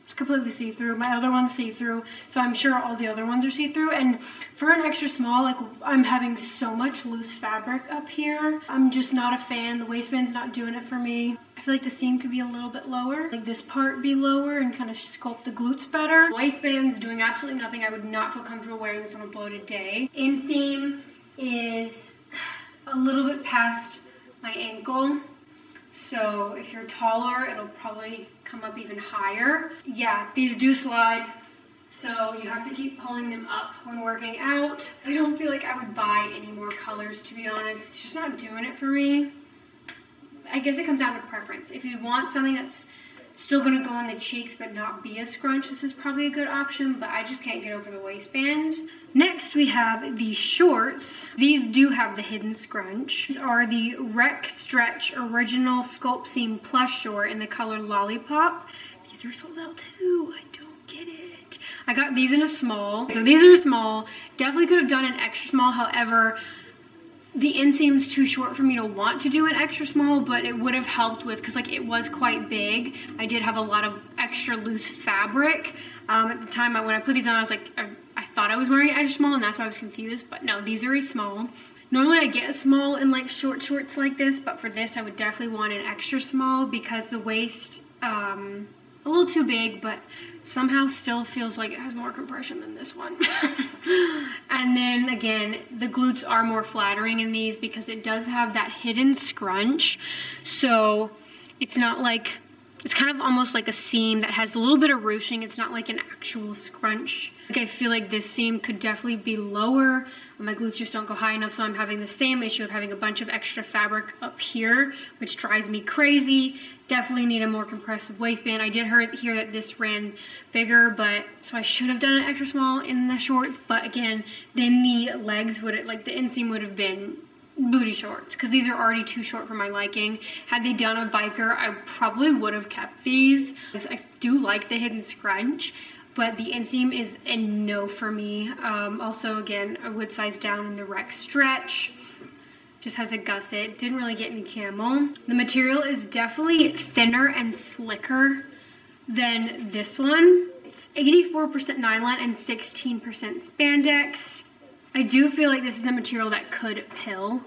is completely see-through, my other one's see-through, so I'm sure all the other ones are see-through. And for an extra small, like I'm having so much loose fabric up here. I'm just not a fan. The waistband's not doing it for me. I feel like the seam could be a little bit lower, like this part be lower and kind of sculpt the glutes better. The waistband's doing absolutely nothing. I would not feel comfortable wearing this on a bloated day. Inseam is a little bit past my ankle, so if you're taller, it'll probably come up even higher. Yeah, these do slide, so you have to keep pulling them up when working out. I don't feel like I would buy any more colors, to be honest. It's just not doing it for me. I guess it comes down to preference. If you want something that's still going to go on the cheeks but not be a scrunch, this is probably a good option, but I just can't get over the waistband. Next, we have the shorts. These do have the hidden scrunch. These are the Rec Stretch Original Sculpt Seam Plush Short in the color Lollipop. These are sold out too. I don't get it. I got these in a small. So these are small. Definitely could have done an extra small. However, the inseam's too short for me to want to do an extra small, but it would have helped with, because like it was quite big. I did have a lot of extra loose fabric. At the time when I put these on, I was like, I thought I was wearing an extra small, and that's why I was confused, but no, these are a small. Normally I get a small in like short shorts like this, but for this I would definitely want an extra small because the waist, a little too big, but somehow still feels like it has more compression than this one. And then again, the glutes are more flattering in these because it does have that hidden scrunch. So it's not like, it's kind of almost like a seam that has a little bit of ruching. It's not like an actual scrunch. Like I feel like this seam could definitely be lower. My glutes just don't go high enough, so I'm having the same issue of having a bunch of extra fabric up here, which drives me crazy. Definitely need a more compressive waistband. I did hear that this ran bigger, but so I should have done an extra small in the shorts, but again, then the legs would, like the inseam would have been booty shorts, because these are already too short for my liking. Had they done a biker, I probably would have kept these, because I do like the hidden scrunch, but the inseam is a no for me. Also, again, I would size down in the rec stretch. Just has a gusset, didn't really get any camel. The material is definitely thinner and slicker than this one. It's 84% nylon and 16% spandex. I do feel like this is the material that could pill.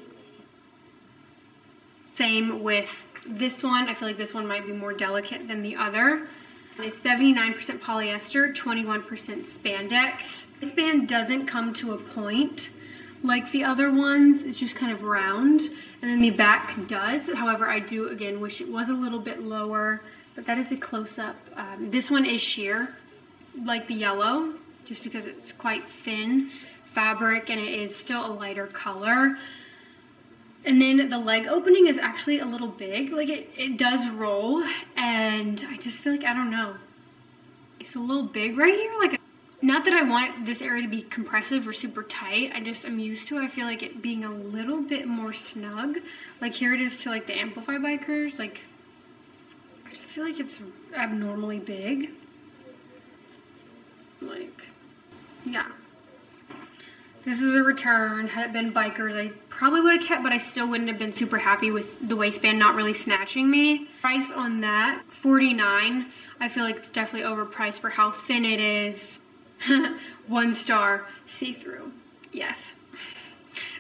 Same with this one. I feel like this one might be more delicate than the other. It's 79% polyester, 21% spandex. This band doesn't come to a point like the other ones. It's just kind of round. And then the back does. However, I do, again, wish it was a little bit lower. But that is a close-up. This one is sheer, like the yellow, just because it's quite thin fabric and it is still a lighter color. And then the leg opening is actually a little big. Like it does roll, and I just feel like, I don't know, it's a little big right here. Like, not that I want this area to be compressive or super tight, I just am used to, I feel like it being a little bit more snug. Like here it is to like the Amplify bikers. Like, I just feel like it's abnormally big. Like, yeah. This is a return. Had it been bikers, I probably would have kept, but I still wouldn't have been super happy with the waistband not really snatching me. Price on that, $49. I feel like it's definitely overpriced for how thin it is. 1 star, see-through. Yes.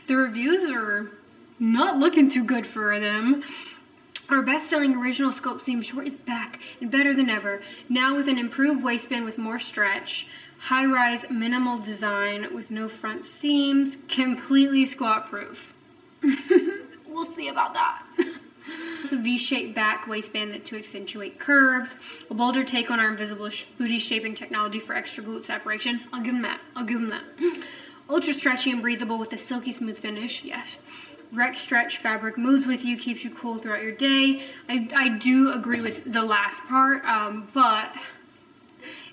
The reviews are not looking too good for them. Our best-selling original sculpt seam short is back and better than ever. Now with an improved waistband with more stretch. High-rise minimal design with no front seams. Completely squat-proof. We'll see about that. It's a V-shaped back waistband to accentuate curves. A bolder take on our invisible booty shaping technology for extra glute separation. I'll give them that. I'll give them that. Ultra stretchy and breathable with a silky smooth finish. Yes. Rec stretch fabric moves with you, keeps you cool throughout your day. I do agree with the last part, but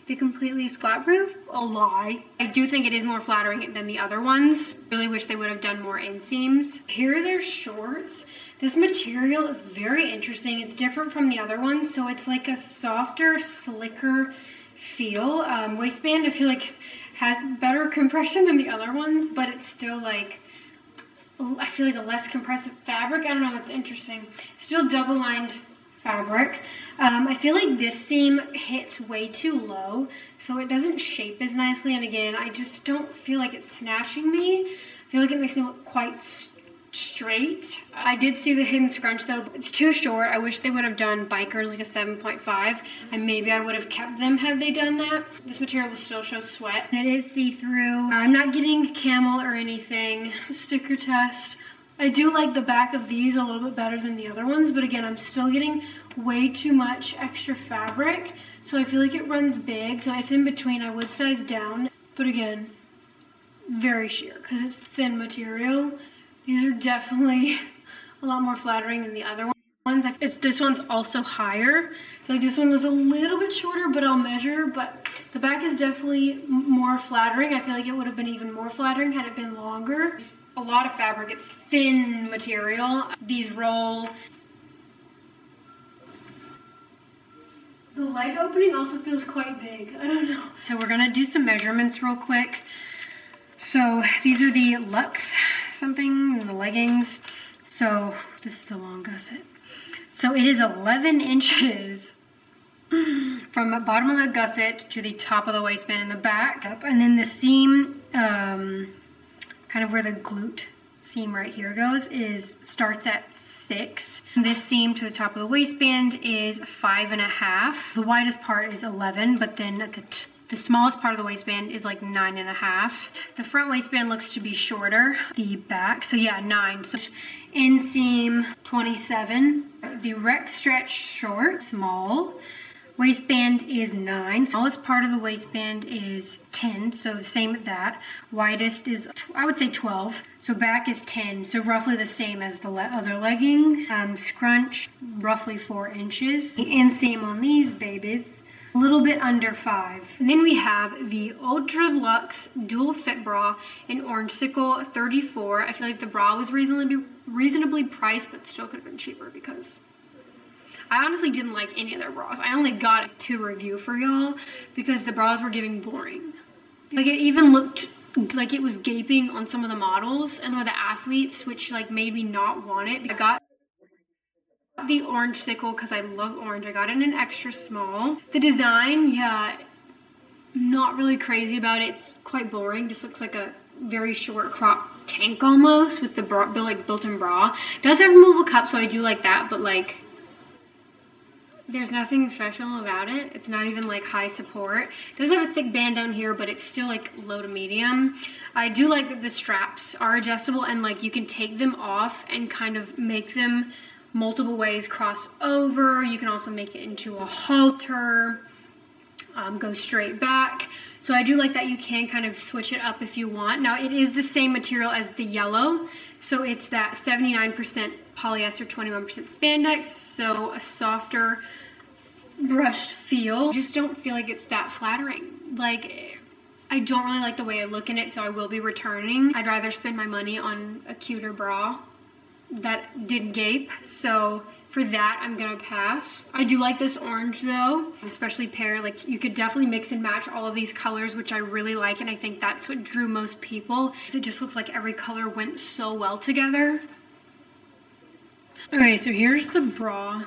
the completely squat proof, a lie. I do think it is more flattering than the other ones. Really wish they would have done more inseams. Here are their shorts. This material is very interesting. It's different from the other ones, so it's like a softer, slicker feel. Waistband, I feel like has better compression than the other ones, but it's still like, I feel like a less compressive fabric. I don't know, it's interesting. Still double lined fabric. I feel like this seam hits way too low, so it doesn't shape as nicely. And again, I just don't feel like it's snatching me. I feel like it makes me look quite straight. I did see the hidden scrunch though. It's too short. I wish they would have done bikers like a 7.5, and maybe I would have kept them had they done that. This material will still show sweat. It is see-through. I'm not getting camel or anything. Sticker test. I do like the back of these a little bit better than the other ones, but again, I'm still getting way too much extra fabric, so I feel like it runs big. So if in between, I would size down, but again, very sheer because it's thin material. These are definitely a lot more flattering than the other ones. This one's also higher. I feel like this one was a little bit shorter, but I'll measure. But the back is definitely more flattering. I feel like it would have been even more flattering had it been longer. A lot of fabric. It's thin material. These roll. The leg opening also feels quite big. I don't know. So we're gonna do some measurements real quick. So these are the Luxe something, the leggings. So this is a long gusset. So it is 11 inches from the bottom of the gusset to the top of the waistband in the back. And then the seam, kind of where the glute seam right here goes, starts at 6. This seam to the top of the waistband is 5.5. The widest part is 11, but then at the smallest part of the waistband is like 9.5. The front waistband looks to be shorter. The back, so yeah, 9. So inseam 27. The rec stretch short, small. Waistband is 9. Smallest part of the waistband is 10, so the same with that. Widest is, I would say 12. So back is 10, so roughly the same as the other leggings. Scrunch, roughly 4 inches. The inseam on these babies, a little bit under 5. And then we have the Ultra Luxe Dual Fit Bra in Orange Sickle 34. I feel like the bra was reasonably priced, but still could have been cheaper because I honestly didn't like any of their bras. I only got it to review for y'all because the bras were giving boring. Like it even looked like it was gaping on some of the models and with the athletes, which like made me not want it. I got the Orange Sickle because I love orange. I got it in an extra small. The design, yeah, not really crazy about it. It's quite boring. Just looks like a very short crop tank almost with the bra, like built-in bra. It does have removable cups, so I do like that, but like there's nothing special about it. It's not even like high support. It does have a thick band down here, but it's still like low to medium. I do like that the straps are adjustable and like you can take them off and kind of make them multiple ways, cross over. You can also make it into a halter, go straight back. So I do like that you can kind of switch it up if you want. Now it is the same material as the yellow. So it's that 79% polyester, 21% spandex. So a softer brushed feel. I just don't feel like it's that flattering. Like I don't really like the way I look in it, so I will be returning. I'd rather spend my money on a cuter bra that didn't gape. So for that, I'm gonna pass. I do like this orange though, especially pair. Like you could definitely mix and match all of these colors, which I really like, and I think that's what drew most people. It just looks like every color went so well together. Okay, so here's the bra.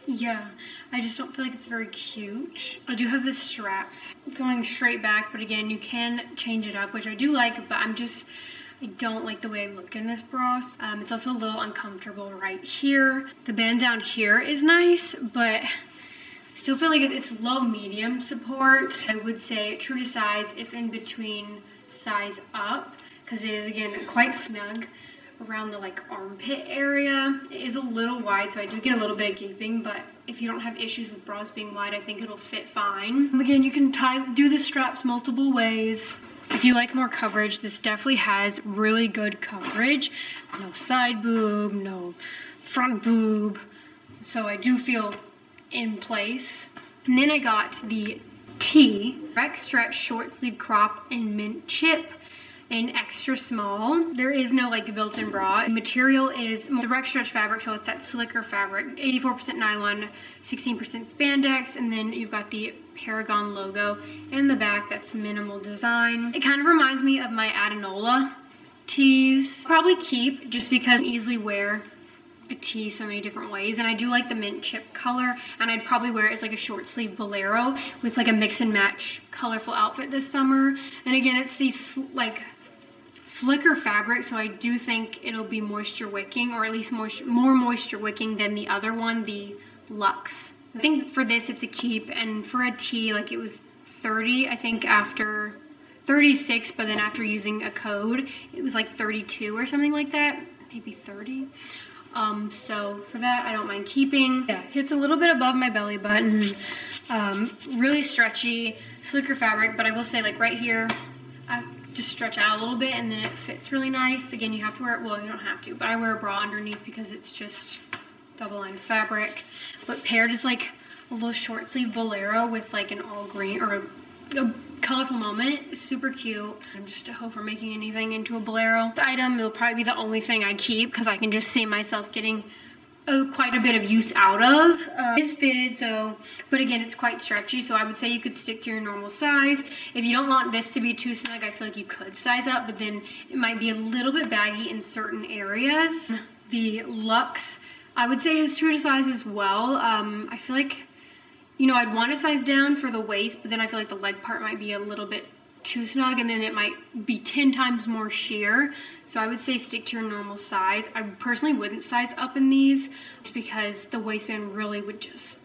Yeah, I just don't feel like it's very cute. I do have the straps going straight back, but again, you can change it up, which I do like, but I don't like the way I look in this bra. It's also a little uncomfortable right here. The band down here is nice, but I still feel like it's low medium support. I would say true to size if in between size up, because it is again quite snug around the like armpit area. It is a little wide, so I do get a little bit of gaping, but if you don't have issues with bras being wide, I think it'll fit fine. Again, you can do the straps multiple ways. If you like more coverage, this definitely has really good coverage. No side boob, no front boob. So I do feel in place. And then I got the T Direct Stretch Short Sleeve Crop in Mint Chip in extra small. There is no like built-in bra. The material is direct stretch fabric, so it's that slicker fabric. 84% nylon, 16% spandex, and then you've got the Paragon logo in the back. That's minimal design. It kind of reminds me of my Adenola tees. Probably keep just because I easily wear a tee so many different ways, and I do like the mint chip color, and I'd probably wear it as like a short sleeve bolero with like a mix and match colorful outfit this summer. And again, it's these like slicker fabric, so I do think it'll be moisture wicking, or at least more moisture wicking than the other one, the Luxe. I think for this it's a keep, and for a tee, like it was 30, I think after 36, but then after using a code it was like 32 or something like that, maybe 30. So for that I don't mind keeping. Yeah, hits a little bit above my belly button. Really stretchy, slicker fabric, but I will say like right here I just stretch out a little bit and then it fits really nice. Again, you have to wear it, well, you don't have to, but I wear a bra underneath because it's just double-lined fabric. But paired is like a little short sleeve bolero with like an all green or a colorful moment. Super cute. I'm just a hoe for making anything into a bolero. This item will probably be the only thing I keep because I can just see myself getting quite a bit of use out of. It's fitted, so, but again, it's quite stretchy, so I would say you could stick to your normal size. If you don't want this to be too snug, I feel like you could size up, but then it might be a little bit baggy in certain areas. The Luxe, I would say, is true to size as well. I feel like, you know, I'd want to size down for the waist, but then I feel like the leg part might be a little bit too snug, and then it might be 10 times more sheer. So I would say stick to your normal size. I personally wouldn't size up in these just because the waistband really would just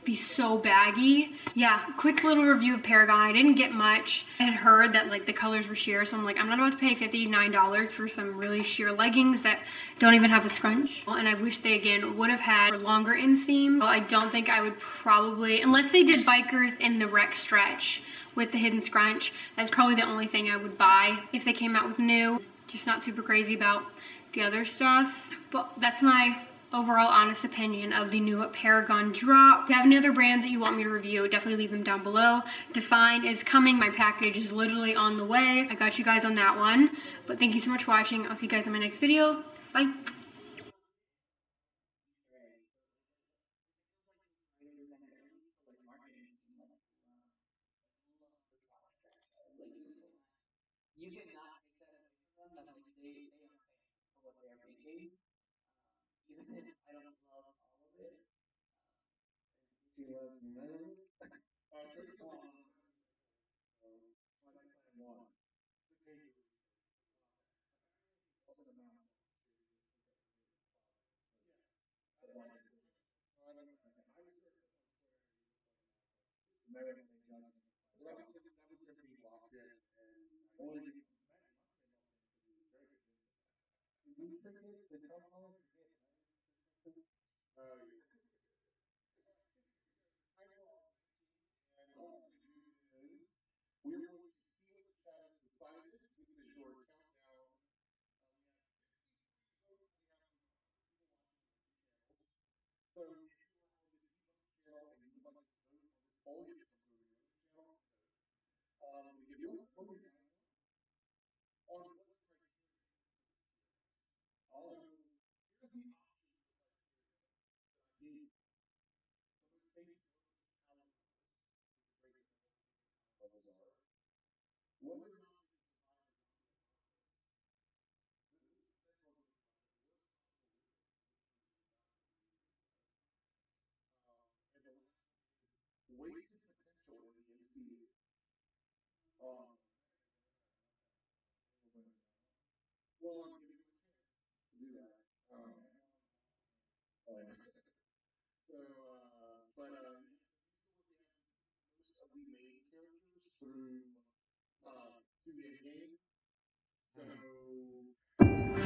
be so baggy. Yeah, quick little review of Paragon. I didn't get much. I had heard that like the colors were sheer, so I'm like, I'm not about to pay $59 for some really sheer leggings that don't even have a scrunch. And I wish they again would have had a longer inseam. Well, I don't think I would probably, unless they did bikers in the rec stretch with the hidden scrunch, that's probably the only thing I would buy if they came out with new. Just not super crazy about the other stuff. But that's my overall honest opinion of the new Paragon drop. If you have any other brands that you want me to review, definitely leave them down below. Dfyne is coming. My package is literally on the way. I got you guys on that one. But thank you so much for watching. I'll see you guys in my next video. Bye.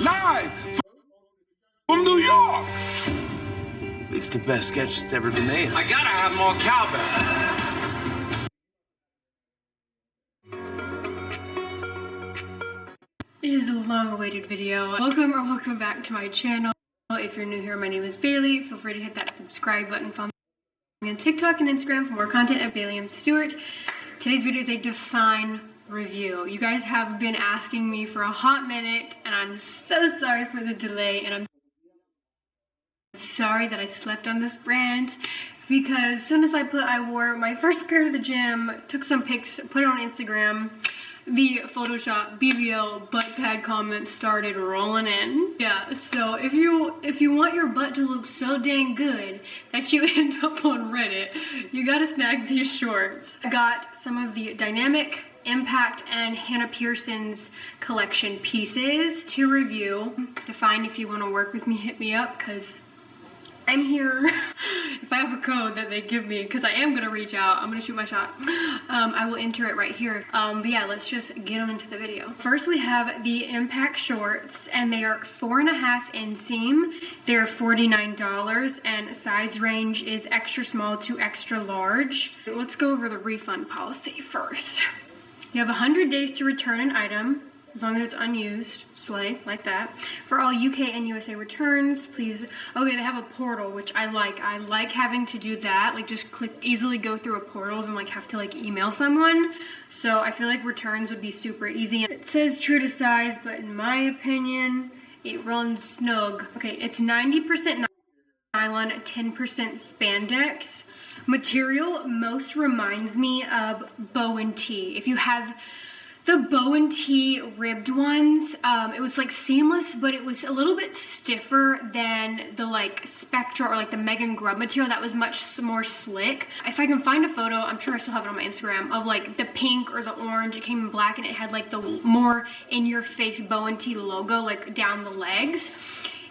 Live from New York. It's the best sketch that's ever been made. I gotta have more cowbell. It is a long-awaited video. Welcome or welcome back to my channel. If you're new here, my name is Bailey. Feel free to hit that subscribe button. Follow me on TikTok and Instagram for more content at Bailey.s Stewart. Today's video is a Dfyne review. You guys have been asking me for a hot minute, and I'm so sorry for the delay, and I'm sorry that I slept on this brand, because as soon as I wore my first pair to the gym, took some pics, put it on Instagram, the Photoshop BBL butt pad comments started rolling in. Yeah, so if you want your butt to look so dang good that you end up on Reddit, you gotta snag these shorts. I got some of the Dynamic, Impact, and Hannah Pearson's collection pieces to review. Dfyne, if you want to work with me, hit me up, because I'm here. If I have a code that they give me, because I am going to reach out, I'm going to shoot my shot. I will enter it right here. But yeah, let's just get on into the video. First, we have the Impact shorts, and they are 4.5 inseam. They're $49, and size range is extra small to extra large. Let's go over the refund policy first. You have 100 days to return an item, as long as it's unused. Slay, like that. For all UK and USA returns, please. Okay, they have a portal, which I like. I like having to do that, like just easily go through a portal and like have to like email someone. So I feel like returns would be super easy. It says true to size, but in my opinion, it runs snug. Okay, it's 90% nylon, 10% spandex. Material most reminds me of Bow & T. If you have the Bow & T ribbed ones, it was like seamless, but it was a little bit stiffer than the like Spectra or like the Megan Grub material that was much more slick. If I can find a photo, I'm sure I still have it on my Instagram, of like the pink or the orange. It came in black and it had like the more in your face Bow & T logo like down the legs.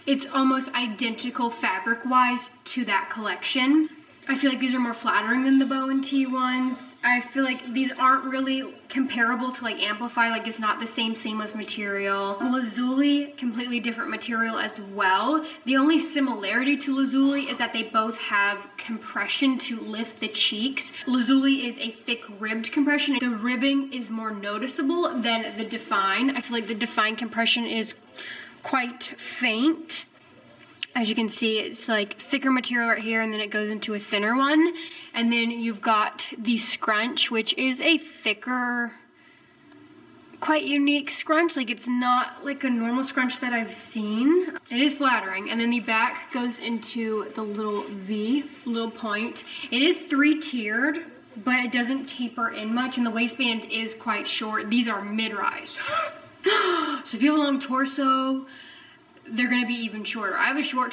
It's almost identical fabric wise to that collection. I feel like these are more flattering than the Bow & T ones. I feel like these aren't really comparable to like Amplify, like it's not the same seamless material. Lazuli, completely different material as well. The only similarity to Lazuli is that they both have compression to lift the cheeks. Lazuli is a thick ribbed compression. The ribbing is more noticeable than the Dfyne. I feel like the Dfyne compression is quite faint. As you can see, it's like thicker material right here, and then it goes into a thinner one. And then you've got the scrunch, which is a thicker, quite unique scrunch. Like, it's not like a normal scrunch that I've seen. It is flattering. And then the back goes into the little V, little point. It is 3-tiered, but it doesn't taper in much, and the waistband is quite short. These are mid-rise. So if you have a long torso, they're gonna be even shorter. I have a short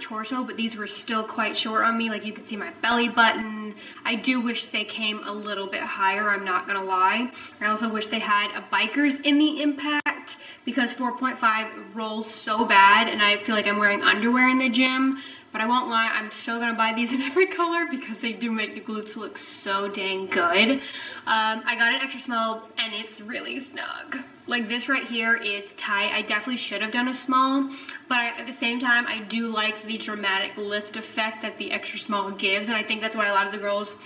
torso, but these were still quite short on me. Like, you can see my belly button. I do wish they came a little bit higher, I'm not gonna lie. I also wish they had a bikers in the impact, because 4.5 rolls so bad, and I feel like I'm wearing underwear in the gym. But I won't lie, I'm still gonna buy these in every color because they do make the glutes look so dang good. I got an extra small, and it's really snug. Like, this right here is tight. I definitely should have done a small, but at the same time, I do like the dramatic lift effect that the extra small gives, and I think that's why a lot of the girls,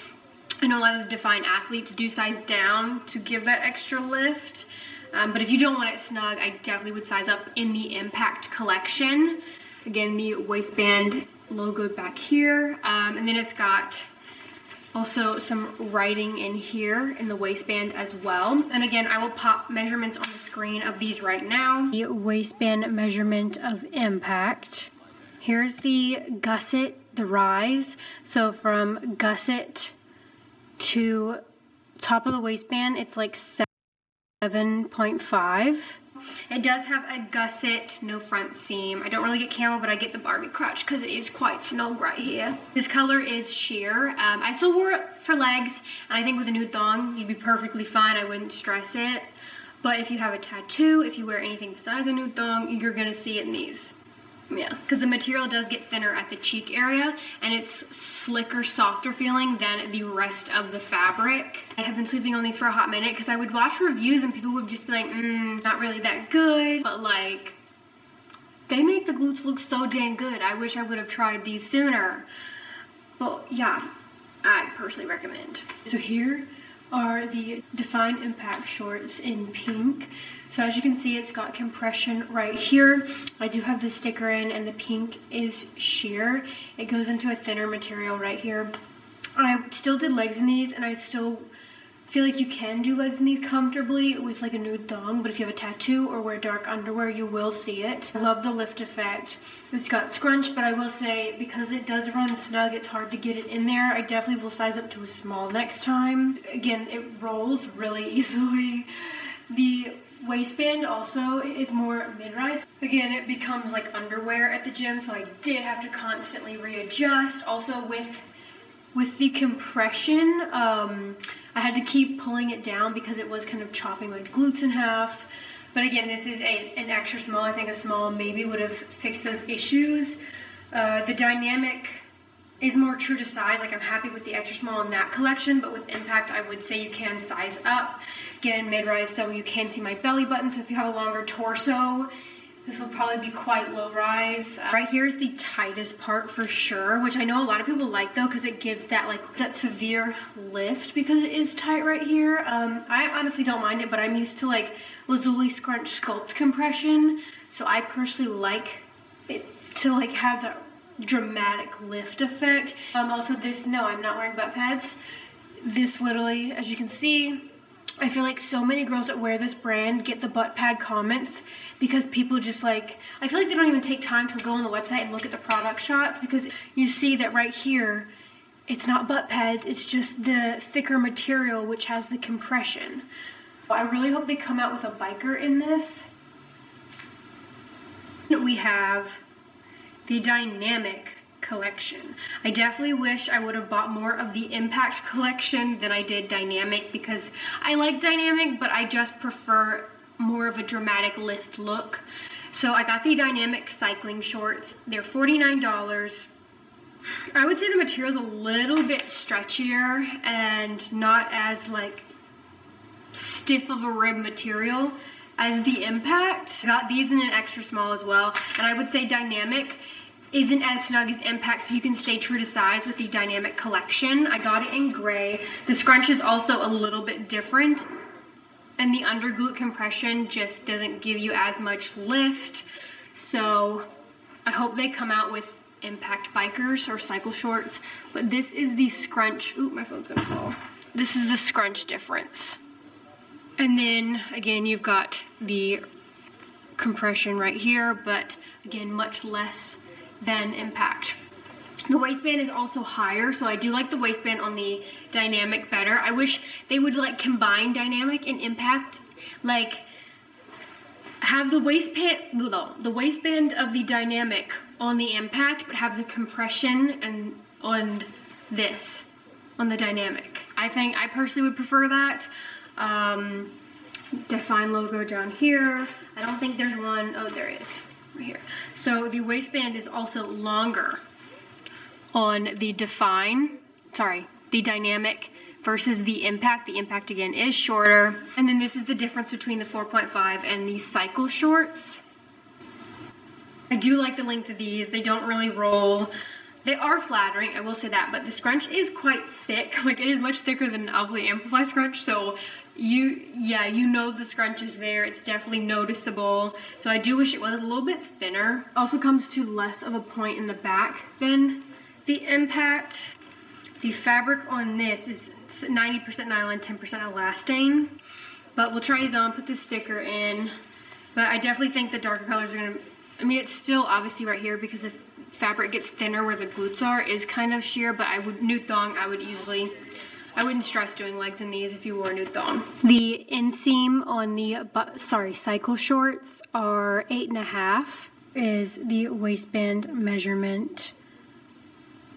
I know a lot of the Dfyne athletes do size down to give that extra lift. But if you don't want it snug, I definitely would size up in the Impact collection. Again, the waistband logo back here, and then it's got also some writing in here in the waistband as well. And again, I will pop measurements on the screen of these right now. The waistband measurement of Impact. Here's the gusset, the rise. So from gusset to top of the waistband, it's like 7.5. It does have a gusset, no front seam. I don't really get camel, but I get the Barbie crotch because it is quite snug right here. This color is sheer. I still wore it for legs, and I think with a nude thong, you'd be perfectly fine. I wouldn't stress it. But if you have a tattoo, if you wear anything besides a nude thong, you're gonna see it in these. Yeah, because the material does get thinner at the cheek area, and it's slicker, softer feeling than the rest of the fabric. I have been sleeping on these for a hot minute because I would watch reviews and people would just be like, not really that good, but like, they make the glutes look so dang good. I wish I would have tried these sooner. But yeah, I personally recommend. So here are the Dfyne Impact shorts in pink. So as you can see, it's got compression right here. I do have the sticker in, and the pink is sheer. It goes into a thinner material right here. I still did legs in these, and I still feel like you can do legs in these comfortably with like a nude thong, but if you have a tattoo or wear dark underwear, you will see it. I love the lift effect. It's got scrunch, but I will say, because it does run snug, it's hard to get it in there. I definitely will size up to a small next time. Again, it rolls really easily. The waistband also is more mid-rise. Again, it becomes like underwear at the gym, so I did have to constantly readjust. Also with the compression, I had to keep pulling it down because it was kind of chopping my glutes in half. But again, this is an extra small. I think a small maybe would have fixed those issues. The dynamic is more true to size. Like, I'm happy with the extra small in that collection, but with Impact, I would say you can size up. Again, mid-rise, so you can see my belly button. So if you have a longer torso, this will probably be quite low rise. Right here is the tightest part for sure, which I know a lot of people like though, because it gives that like that severe lift because it is tight right here. I honestly don't mind it, but I'm used to like Lazuli Scrunch Sculpt compression, so I personally like it to like have that dramatic lift effect. Also this, no, I'm not wearing butt pads. This literally, as you can see, I feel like so many girls that wear this brand get the butt pad comments because people just like, I feel like they don't even take time to go on the website and look at the product shots, because you see that right here, it's not butt pads, it's just the thicker material which has the compression. I really hope they come out with a biker in this. We have the Dynamic collection. I definitely wish I would have bought more of the Impact collection than I did Dynamic, because I like Dynamic, but I just prefer more of a dramatic lift look. So I got the Dynamic cycling shorts. They're $49. I would say the material's a little bit stretchier and not as like stiff of a rib material as the Impact. I got these in an extra small as well, and I would say Dynamic isn't as snug as Impact, so you can stay true to size with the Dynamic collection. I got it in gray. The scrunch is also a little bit different, and the under glute compression just doesn't give you as much lift. So I hope they come out with Impact Bikers or cycle shorts, but this is the scrunch. Ooh, my phone's gonna fall. This is the scrunch difference. And then again, you've got the compression right here, but again, much less than Impact. The waistband is also higher, so I do like the waistband on the Dynamic better. I wish they would like combine Dynamic and Impact, like have the waistband of the Dynamic on the Impact, but have the compression and on this, on the Dynamic. I personally would prefer that. Dfyne logo down here. I don't think there's one. Oh, there it is, right here. So the waistband is also longer on the the Dynamic versus the Impact. The Impact again is shorter. And then this is the difference between the 4.5 and the cycle shorts. I do like the length of these. They don't really roll. They are flattering, I will say that, but the scrunch is quite thick. Like, it is much thicker than an Ovely Amplify scrunch, so you know the scrunch is there. It's definitely noticeable. So I do wish it was a little bit thinner. Also comes to less of a point in the back than the Impact. The fabric on this is 90% nylon, 10% elastane. But we'll try these on, put this sticker in. But I definitely think the darker colors are gonna, I mean, it's still obviously right here because the fabric gets thinner where the glutes are, is kind of sheer, but I would, nude thong, I wouldn't stress doing legs in these if you wore nude thong. The inseam on the, cycle shorts are 8.5 is the waistband measurement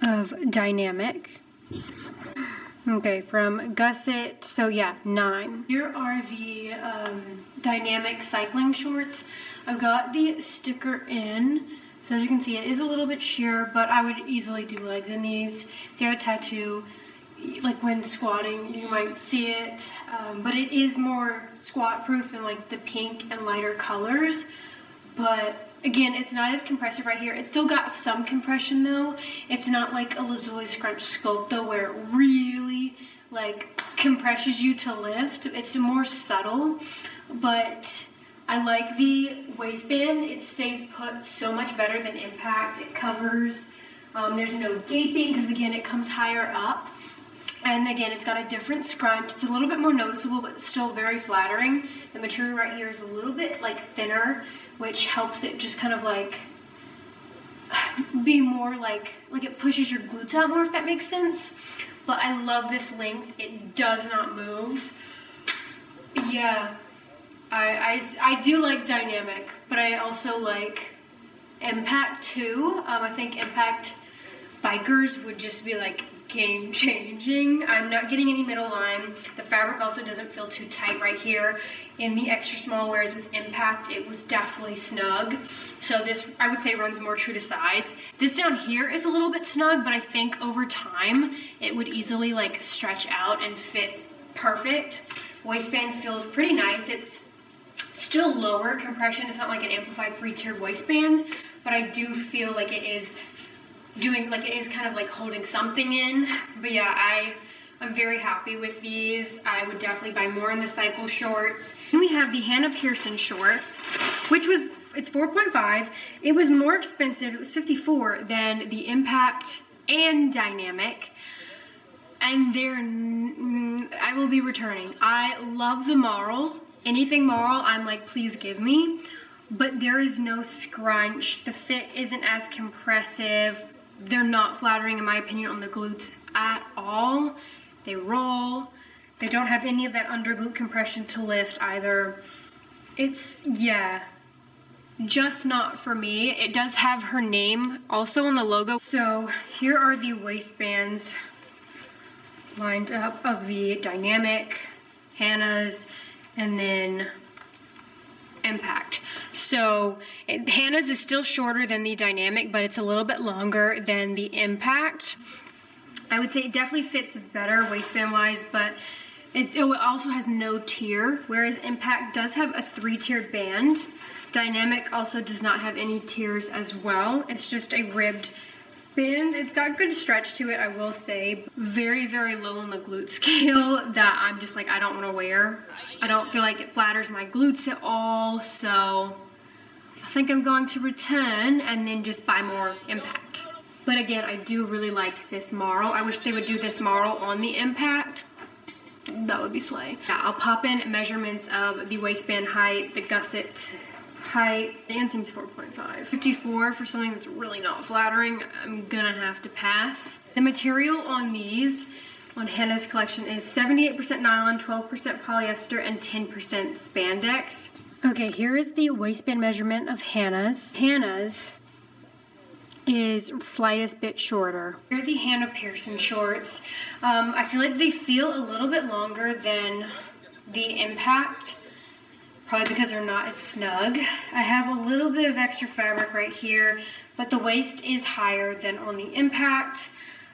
of Dynamic. Okay, from Gusset, so yeah, 9. Here are the Dynamic cycling shorts. I've got the sticker in, so as you can see, it is a little bit sheer, but I would easily do legs in these. If you have a tattoo, like when squatting, you might see it, but it is more squat proof than like the pink and lighter colors. But again, it's not as compressive right here. It's still got some compression though. It's not like a Lazuli Scrunch Sculpt though, where it really like compresses you to lift. It's more subtle, but I like the waistband. It stays put so much better than Impact. It covers, there's no gaping because again, it comes higher up. And again, it's got a different scrunch. It's a little bit more noticeable, but still very flattering. The material right here is a little bit like thinner, which helps it just kind of like be more like it pushes your glutes out more, if that makes sense. But I love this length. It does not move. Yeah, I do like Dynamic, but I also like Impact too. I think Impact Bikers would just be like game changing. I'm not getting any middle line. The fabric also doesn't feel too tight right here in the extra small, whereas with Impact it was definitely snug. So this, I would say, runs more true to size. This down here is a little bit snug, but I think over time it would easily like stretch out and fit perfect. Waistband feels pretty nice. It's still lower compression. It's not like an amplified 3-tiered waistband, but I do feel like it is doing, like it is kind of like holding something in. But yeah, I'm very happy with these. I would definitely buy more in the cycle shorts. Then we have the Hannah Pearson short, which was, it's 4.5. It was more expensive, it was $54 than the Impact and Dynamic. And I will be returning. I love the Marl. Anything Marl, I'm like, please give me. But there is no scrunch. The fit isn't as compressive. They're not flattering, in my opinion, on the glutes at all. They roll. They don't have any of that under glute compression to lift either. It's, yeah, just not for me. It does have her name also on the logo. So here are the waistbands lined up of the Dynamic, Hannah's, and then Impact. So Hannah's is still shorter than the Dynamic, but it's a little bit longer than the Impact. I would say it definitely fits better waistband wise, but it also has no tier, whereas Impact does have a 3-tiered band. Dynamic also does not have any tiers as well. It's just a ribbed band. It's got good stretch to it, I will say. Very, very low on the glute scale that I'm just like, I don't want to wear. I don't feel like it flatters my glutes at all, so I think I'm going to return and then just buy more Impact. But again, I do really like this marl. I wish they would do this marl on the Impact. That would be slay. Yeah, I'll pop in measurements of the waistband height, the gusset height. The inseam's 4.5. 54 for something that's really not flattering. I'm gonna have to pass. The material on these, on Hannah's collection, is 78% nylon, 12% polyester, and 10% spandex. Okay, here is the waistband measurement of Hannah's. Hannah's is slightest bit shorter. Here are the Hannah Pearson shorts. I feel like they feel a little bit longer than the Impact, probably because they're not as snug. I have a little bit of extra fabric right here, but the waist is higher than on the Impact.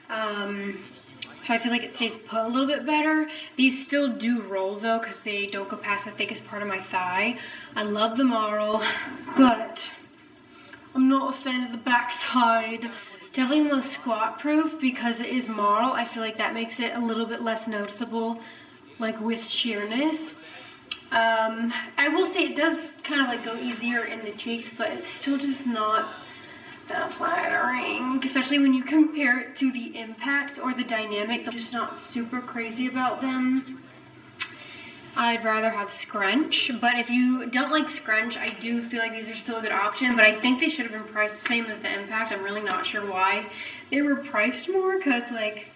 So I feel like it stays put a little bit better. These still do roll though, because they don't go past the thickest part of my thigh. I love the marl, but I'm not a fan of the backside. Definitely the most squat proof because it is marl. I feel like that makes it a little bit less noticeable, like with sheerness. I will say it does kind of like go easier in the cheeks, but it's still just not that flattering, especially when you compare it to the Impact or the Dynamic. I'm just not super crazy about them. I'd rather have scrunch, but if you don't like scrunch, I do feel like these are still a good option, but I think they should have been priced the same as the Impact. I'm really not sure why they were priced more, because like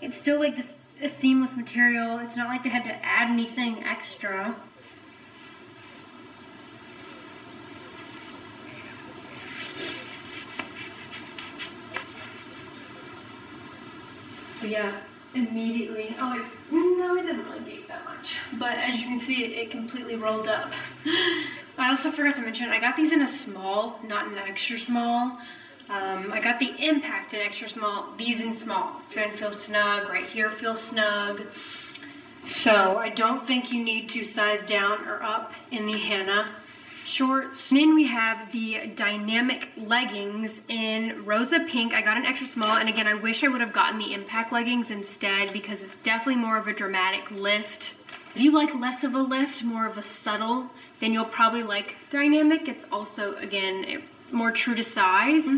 it's still like this a seamless material. It's not like they had to add anything extra. But yeah, immediately, oh no, it doesn't really gape that much, but as you can see, it completely rolled up. I also forgot to mention, I got these in a small, not an extra small. I got the Impact in extra small, these in small. It's gonna feel snug, right here feels snug. So I don't think you need to size down or up in the Hannah shorts. And then we have the Dynamic leggings in Rosa Pink. I got an extra small, and again, I wish I would have gotten the Impact leggings instead because it's definitely more of a dramatic lift. If you like less of a lift, more of a subtle, then you'll probably like Dynamic. It's also, again, more true to size,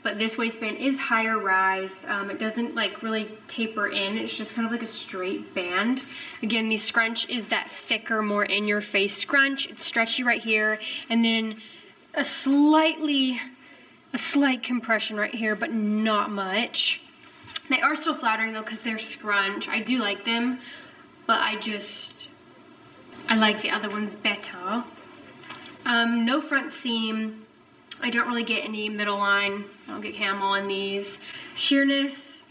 but this waistband is higher rise. It doesn't like really taper in. It's just kind of like a straight band. Again, the scrunch is that thicker, more in your face scrunch. It's stretchy right here, and then a slight compression right here, but not much. They are still flattering though because they're scrunch. I do like them, but I like the other ones better. No front seam. I don't really get any middle line. I don't get camel in these. Sheerness,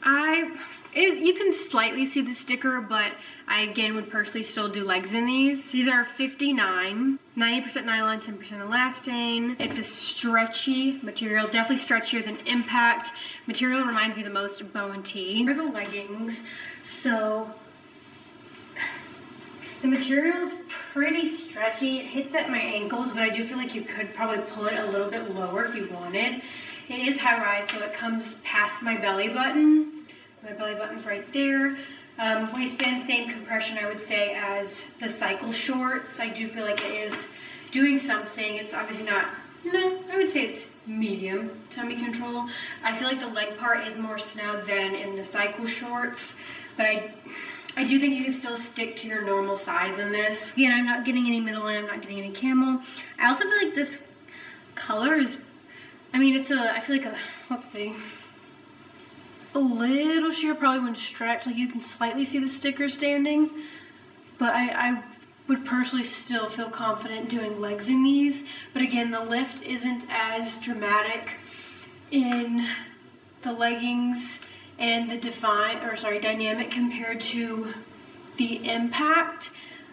you can slightly see the sticker, but I again would personally still do legs in these. These are 59, 90% nylon, 10% elastane. It's a stretchy material, definitely stretchier than Impact. Material reminds me the most of Bow and T. Here are the leggings. So the material is pretty stretchy. It hits at my ankles, but I do feel like you could probably pull it a little bit lower if you wanted. It is high rise, so it comes past my belly button. My belly button's right there. Waistband, same compression I would say as the cycle shorts. I do feel like it is doing something. It's obviously not, no, I would say it's medium tummy control. I feel like the leg part is more snug than in the cycle shorts, but I do think you can still stick to your normal size in this. Again, I'm not getting any middle line, I'm not getting any camel. I also feel like this color is, I mean, I feel like let's see, a little sheer, probably wouldn't stretch. Like you can slightly see the sticker standing, but I would personally still feel confident doing legs in these. But again, the lift isn't as dramatic in the leggings and the Dynamic compared to the Impact.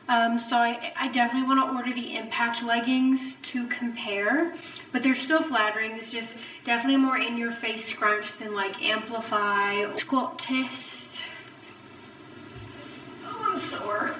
So I definitely want to order the Impact leggings to compare, but they're still flattering. It's just definitely more in your face scrunch than like Amplify. Squat test. Oh, I'm sore.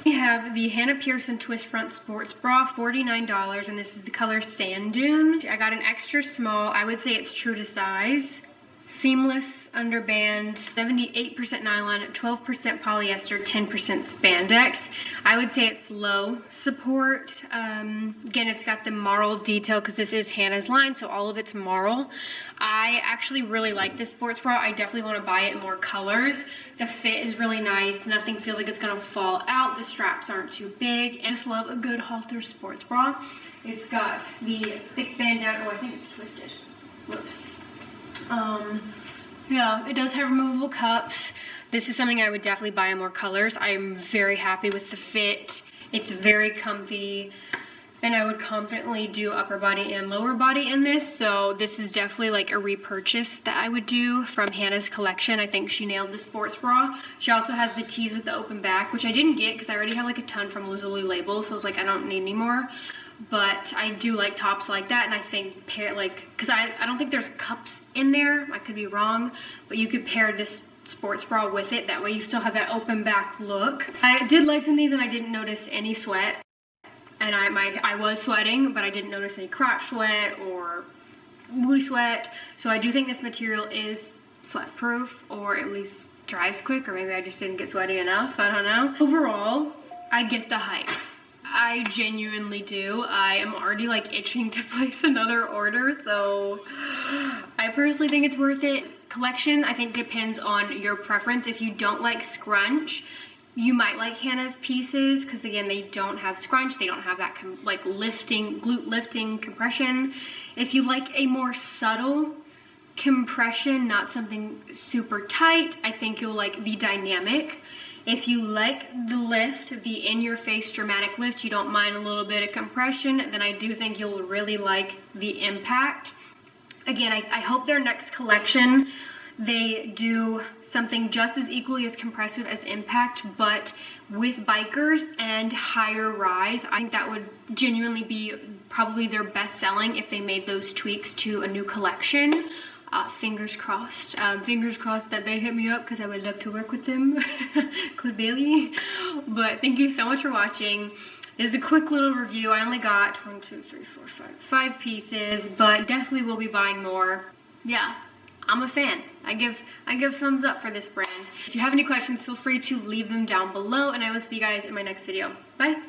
We have the Hannah Pearson Twist Front Sports Bra, $49, and this is the color Sand Dune. I got an extra small. I would say it's true to size. Seamless underband, 78% nylon, 12% polyester, 10% spandex. I would say it's low support. Again, it's got the marl detail because this is Hannah's line, so all of it's marl. I actually really like this sports bra. I definitely want to buy it in more colors. The fit is really nice. Nothing feels like it's gonna fall out. The straps aren't too big. I just love a good halter sports bra. It's got the thick band down. Oh, I think it's twisted. Whoops. Yeah, it does have removable cups. This is something I would definitely buy in more colors. I'm very happy with the fit. It's very comfy, and I would confidently do upper body and lower body in this. So this is definitely like a repurchase that I would do from Hannah's collection. I think she nailed the sports bra. She also has the tees with the open back, which I didn't get because I already have like a ton from Lazuli label. So I was like, I don't need any more. But I do like tops like that, and I think pair because I don't think there's cups in there. I could be wrong, but you could pair this sports bra with it. That way you still have that open back look. I did lengthen these and I didn't notice any sweat. And I was sweating, but I didn't notice any crotch sweat or booty sweat. So I do think this material is sweat proof, or at least dries quick, or maybe I just didn't get sweaty enough. I don't know. Overall, I get the hype. I genuinely do. I am already like itching to place another order, so I personally think it's worth it. Collection, I think, depends on your preference. If you don't like scrunch, you might like Hannah's pieces because again, they don't have scrunch. They don't have that like glute lifting compression. If you like a more subtle compression, not something super tight, I think you'll like the dynamic. If you like the lift, the in-your-face dramatic lift, you don't mind a little bit of compression, then I do think you'll really like the impact. Again, I hope their next collection, they do something just as equally as compressive as impact, but with bikers and higher rise. I think that would genuinely be probably their best selling if they made those tweaks to a new collection. Fingers crossed. Fingers crossed that they hit me up because I would love to work with them. Code Bailey. But thank you so much for watching. This is a quick little review. I only got 1, 2, 3, 4, 5 pieces, but definitely will be buying more. Yeah, I'm a fan. I give thumbs up for this brand. If you have any questions, feel free to leave them down below, and I will see you guys in my next video. Bye.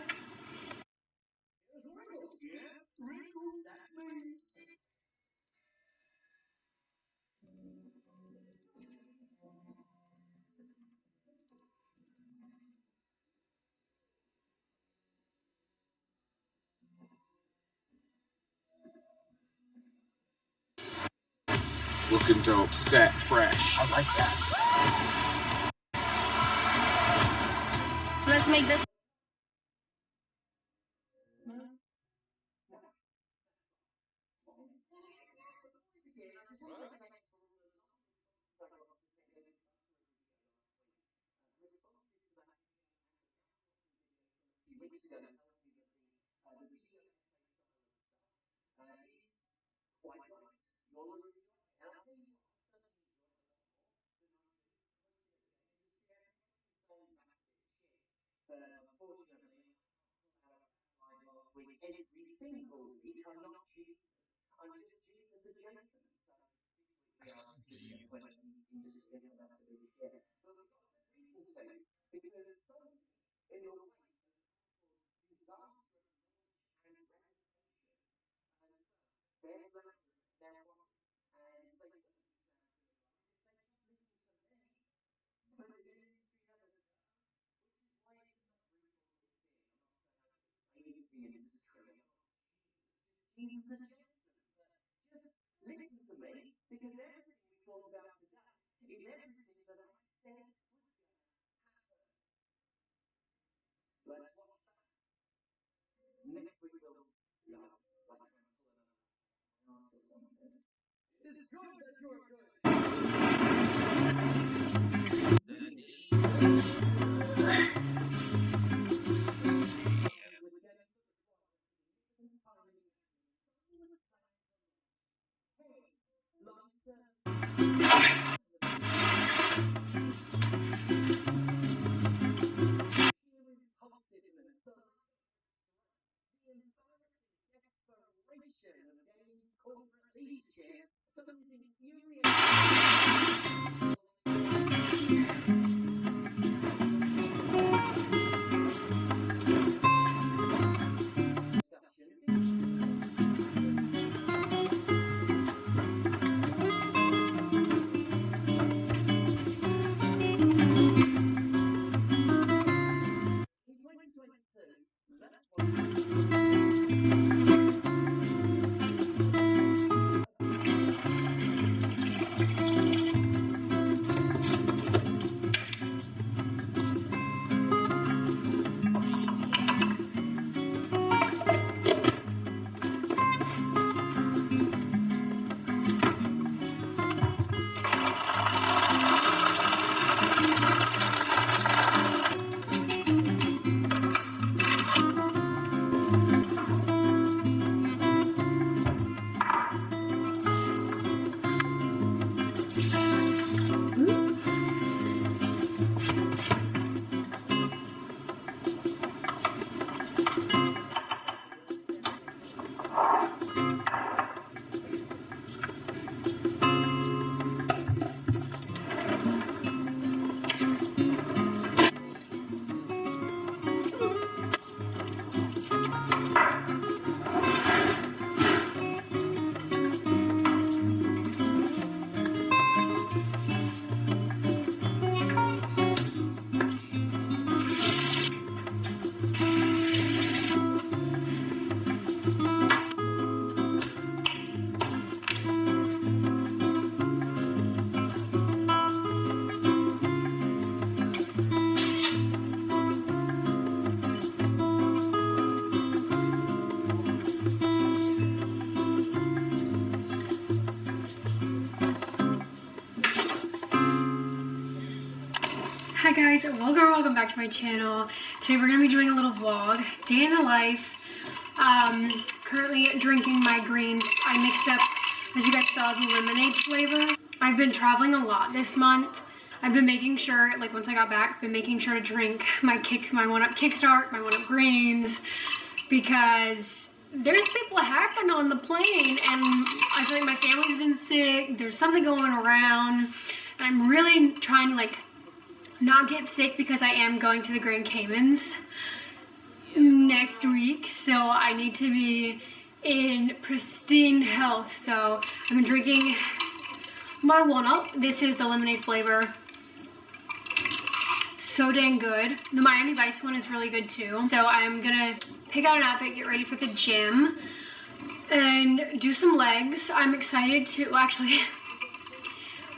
Looking dope, set, fresh. I like that. Let's make this. Hi guys, welcome back to my channel. Today we're going to be doing a little vlog, day in the life. Currently drinking my greens. I mixed up, as you guys saw, the lemonade flavor. I've been traveling a lot this month. I've been making sure, like once I got back, I've been making sure to drink my 1-Up Kickstart, my 1-Up greens, because there's people hacking on the plane and I feel like my family's been sick. There's something going around. And I'm really trying to like not get sick because I am going to the Grand Caymans next week, so I need to be in pristine health. So I've been drinking my 1-Up. This is the lemonade flavor. So dang good. The Miami Vice one is really good too. So I'm gonna pick out an outfit, get ready for the gym, and do some legs. I'm excited to, well, actually,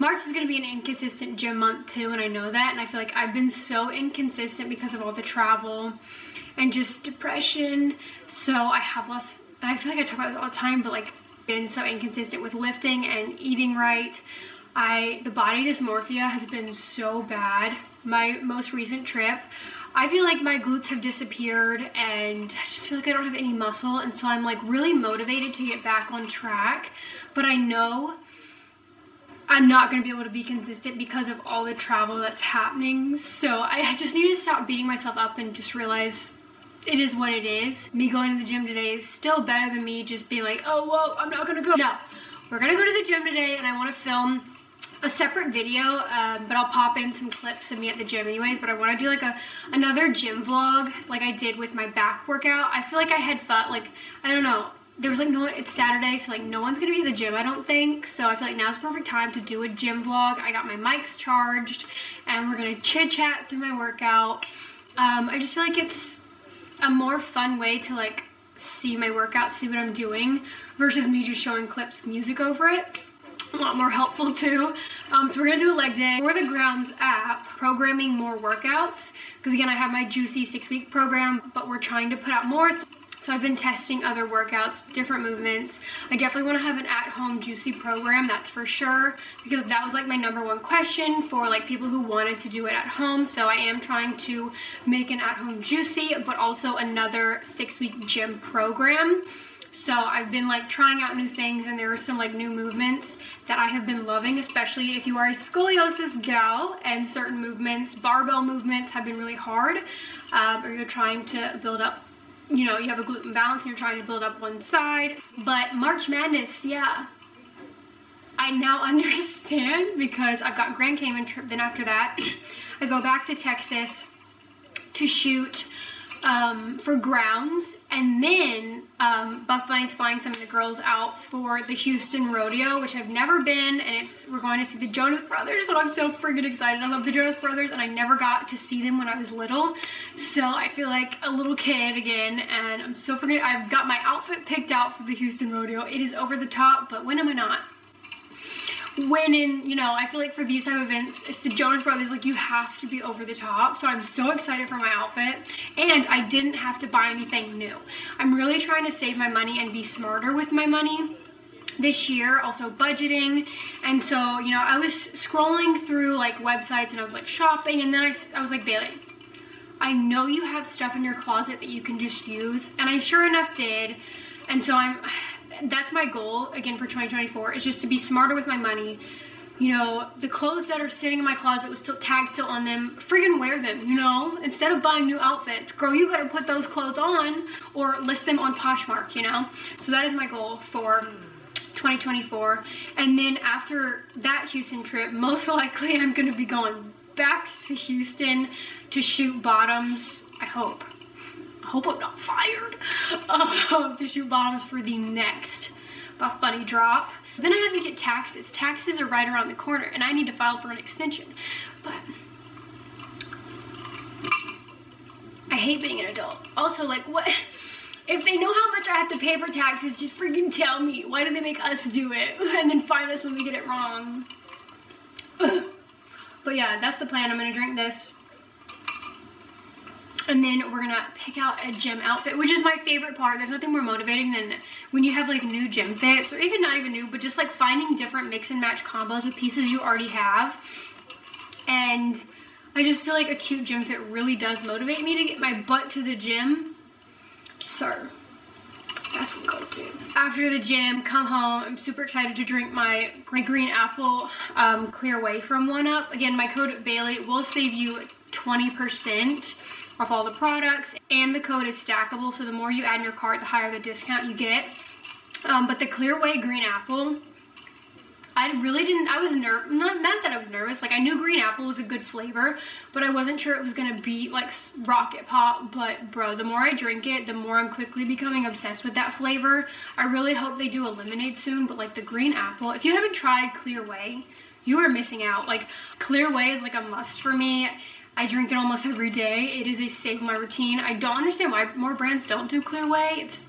March is going to be an inconsistent gym month too, and I know that, and I feel like I've been so inconsistent because of all the travel and just depression. So I have lost, and I feel like I talk about this all the time, but like been so inconsistent with lifting and eating right. The body dysmorphia has been so bad. My most recent trip, I feel like my glutes have disappeared and I just feel like I don't have any muscle, and so I'm like really motivated to get back on track, but I know I'm not going to be able to be consistent because of all the travel that's happening. So I just need to stop beating myself up and just realize it is what it is. Me going to the gym today is still better than me just being like, oh, well, I'm not going to go. No, we're going to go to the gym today, and I want to film a separate video, but I'll pop in some clips of me at the gym anyways. But I want to do like another gym vlog like I did with my back workout. I feel like I had fun, like, I don't know. There was like no one, it's Saturday, so like no one's gonna be at the gym, I don't think. So I feel like now's the perfect time to do a gym vlog. I got my mics charged and we're gonna chit chat through my workout. I just feel like it's a more fun way to like see my workout, see what I'm doing, versus me just showing clips with music over it. A lot more helpful too. So we're gonna do a leg day. For the Grounds app, programming more workouts, because again, I have my juicy 6-week program, but we're trying to put out more. So I've been testing other workouts, different movements. I definitely want to have an at-home juicy program, that's for sure, because that was like my #1 question for like people who wanted to do it at home. So I am trying to make an at-home juicy, but also another 6-week gym program. So I've been like trying out new things, and there are some like new movements that I have been loving, especially if you are a scoliosis gal, and certain movements, barbell movements, have been really hard, or you're trying to build up, you know, you have a glute imbalance and you're trying to build up one side. But March Madness, yeah, I now understand, because I've got Grand Cayman trip. Then after that, I go back to Texas to shoot for Grounds, and then Buff Bunny's flying some of the girls out for the Houston rodeo, which I've never been, and we're going to see the Jonas Brothers, so I'm so freaking excited. I love the Jonas Brothers, and I never got to see them when I was little, so I feel like a little kid again, and I'm so freaking, I've got my outfit picked out for the Houston rodeo. It is over the top, but when am I not? When in, you know, I feel like for these type of events, it's the Jonas Brothers, like you have to be over the top. So I'm so excited for my outfit, and I didn't have to buy anything new. I'm really trying to save my money and be smarter with my money this year, also budgeting. And so, you know, I was scrolling through like websites and I was like shopping, and then I was like, Bailey, I know you have stuff in your closet that you can just use, and I sure enough did. And so that's my goal again for 2024, is just to be smarter with my money. You know, the clothes that are sitting in my closet with tags still on them, friggin' wear them, you know, instead of buying new outfits. Girl, you better put those clothes on or list them on Poshmark, you know. So that is my goal for 2024. And then after that Houston trip, most likely I'm going to be going back to Houston to shoot bottoms. I hope I'm not fired, to shoot bottoms for the next Buff Bunny drop. Then I have to get taxes. Taxes are right around the corner, and I need to file for an extension. But I hate being an adult. Also, like, what? If they know how much I have to pay for taxes, just freaking tell me. Why do they make us do it and then fine us when we get it wrong? But yeah, that's the plan. I'm gonna drink this, and then we're gonna pick out a gym outfit, which is my favorite part. There's nothing more motivating than when you have like new gym fits, or even not even new, but just like finding different mix and match combos with pieces you already have. And I just feel like a cute gym fit really does motivate me to get my butt to the gym. So that's what I'll do. After the gym, come home. I'm super excited to drink my green apple clear whey from 1UP. Again, my code Bailey will save you 20% off all the products, and the code is stackable, so the more you add in your cart, the higher the discount you get. But the clear whey green apple, I was nervous, not that I was nervous, like I knew green apple was a good flavor, but I wasn't sure it was gonna be like rocket pop. But bro, the more I drink it, the more I'm quickly becoming obsessed with that flavor. I really hope they do a lemonade soon, but like the green apple, if you haven't tried clear whey, you are missing out. Like clear whey is like a must for me. I drink it almost every day. It is a staple in my routine. I don't understand why more brands don't do clear whey. It's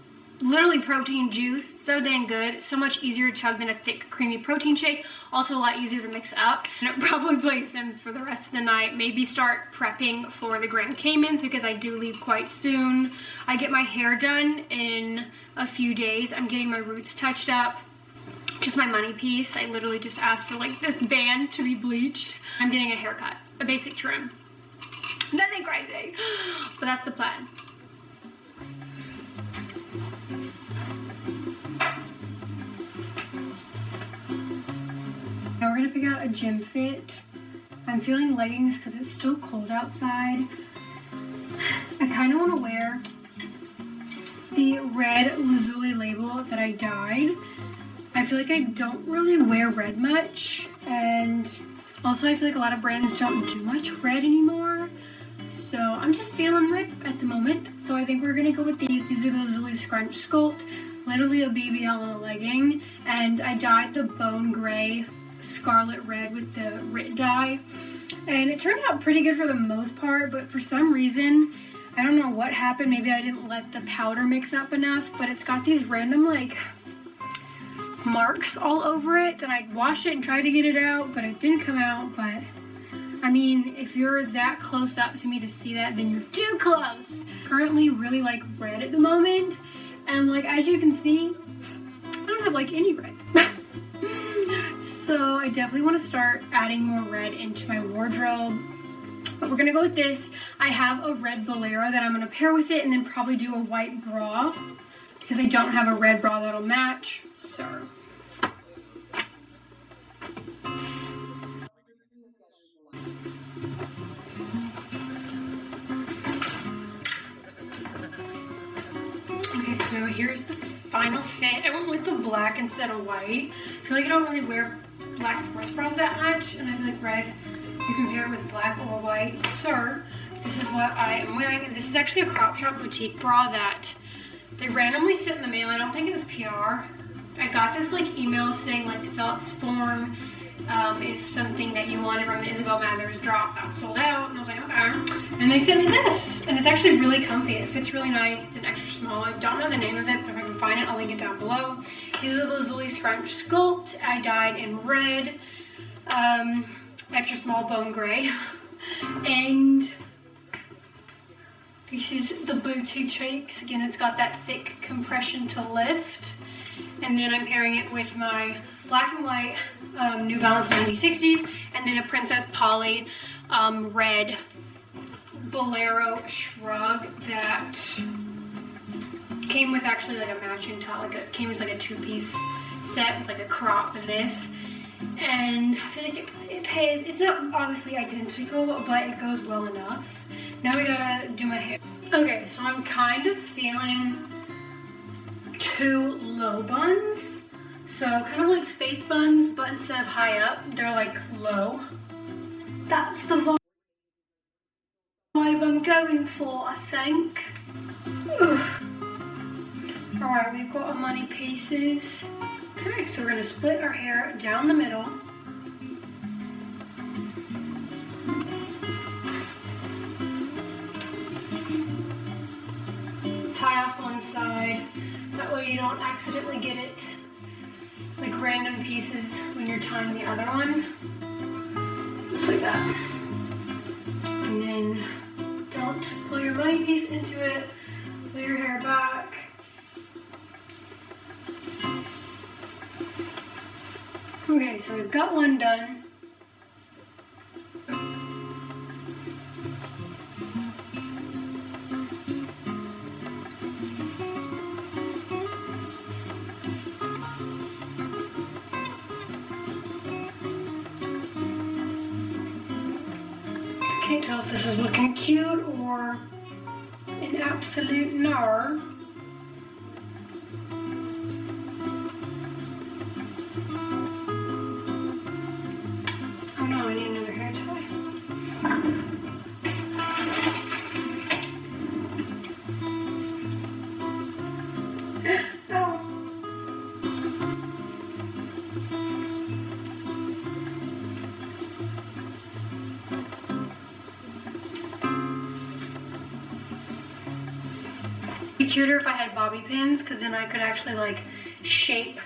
literally protein juice, so dang good, so much easier to chug than a thick creamy protein shake, also a lot easier to mix up. And I'll probably play Sims for the rest of the night, maybe start prepping for the Grand Caymans because I do leave quite soon. I get my hair done in a few days. I'm getting my roots touched up, just my money piece. I literally just asked for like this band to be bleached. I'm getting a haircut, a basic trim, nothing crazy, but that's the plan. Now we're gonna pick out a gym fit. I'm feeling leggings because it's still cold outside. I kind of want to wear the red Lazuli label that I dyed. I feel like I don't really wear red much, and also I feel like a lot of brands don't do much red anymore. So I'm just feeling red at the moment. So I think we're gonna go with these. These are the Lazuli Scrunch Sculpt, literally a BBL in a legging, and I dyed the bone gray scarlet red with the RIT dye, and it turned out pretty good for the most part, but for some reason, I don't know what happened. Maybe I didn't let the powder mix up enough, but it's got these random like marks all over it, and I washed it and tried to get it out, but it didn't come out. But I mean, if you're that close up to me to see that, then you're too close. Currently really like red at the moment, and like as you can see, I don't have like any red. So I definitely want to start adding more red into my wardrobe, but we're gonna go with this. I have a red bolero that I'm gonna pair with it, and then probably do a white bra because I don't have a red bra that'll match. So okay, so here's the final fit. I went with the black instead of white. I feel like I don't really wear black sports bras that much, and I feel like red, you can pair it with black or white. So this is what I am wearing. This is actually a crop top boutique bra that They randomly sent in the mail. I don't think it was PR. I got this like email saying like to fill out this form if something that you wanted from the Isabel Mathers drop got sold out. And I was like, okay. And they sent me this. And it's actually really comfy. It fits really nice. It's an extra small. I don't know the name of it, but if I can find it, I'll link it down below. These are the Lazuli Scrunch Sculpt. I dyed in red, extra small bone gray. And this is the booty cheeks. Again, it's got that thick compression to lift. And then I'm pairing it with my black and white New Balance 9060s, and then a Princess Polly red Bolero Shrug that came with actually like a matching top. Like it came as like a two-piece set with like a crop of this. And I feel like it pays. It's not obviously identical, but it goes well enough. Now we gotta do my hair. Okay, so I'm kind of feeling 2 low buns. So kind of like space buns, but instead of high up, they're like low. That's the vibe I'm going for, I think. Alright, we've got our money pieces. Okay, so we're gonna split our hair down the middle. Tie off one side. That way you don't accidentally get it like random pieces when you're tying the other one. Just like that. And then don't pull your money piece into it. Pull your hair back. Okay, so we've got one done. Can't tell if this is looking cute or an absolute gnar. Oh no, I need another hair tie. Oh. It'd be cuter if I had bobby pins, because then I could actually like shape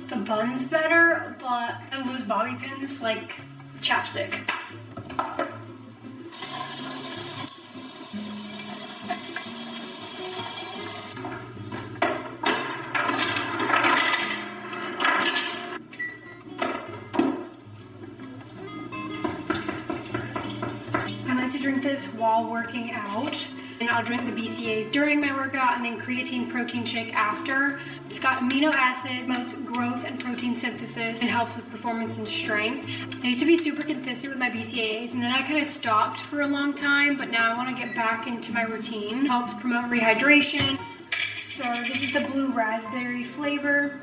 the buns better, but I lose bobby pins like chapstick. I like to drink this while working out. And I'll drink the BCAAs during my workout and then creatine protein shake after. It's got amino acid, promotes growth and protein synthesis, and helps with performance and strength. I used to be super consistent with my BCAAs, and then I kind of stopped for a long time, but now I want to get back into my routine. Helps promote rehydration. So this is the blue raspberry flavor.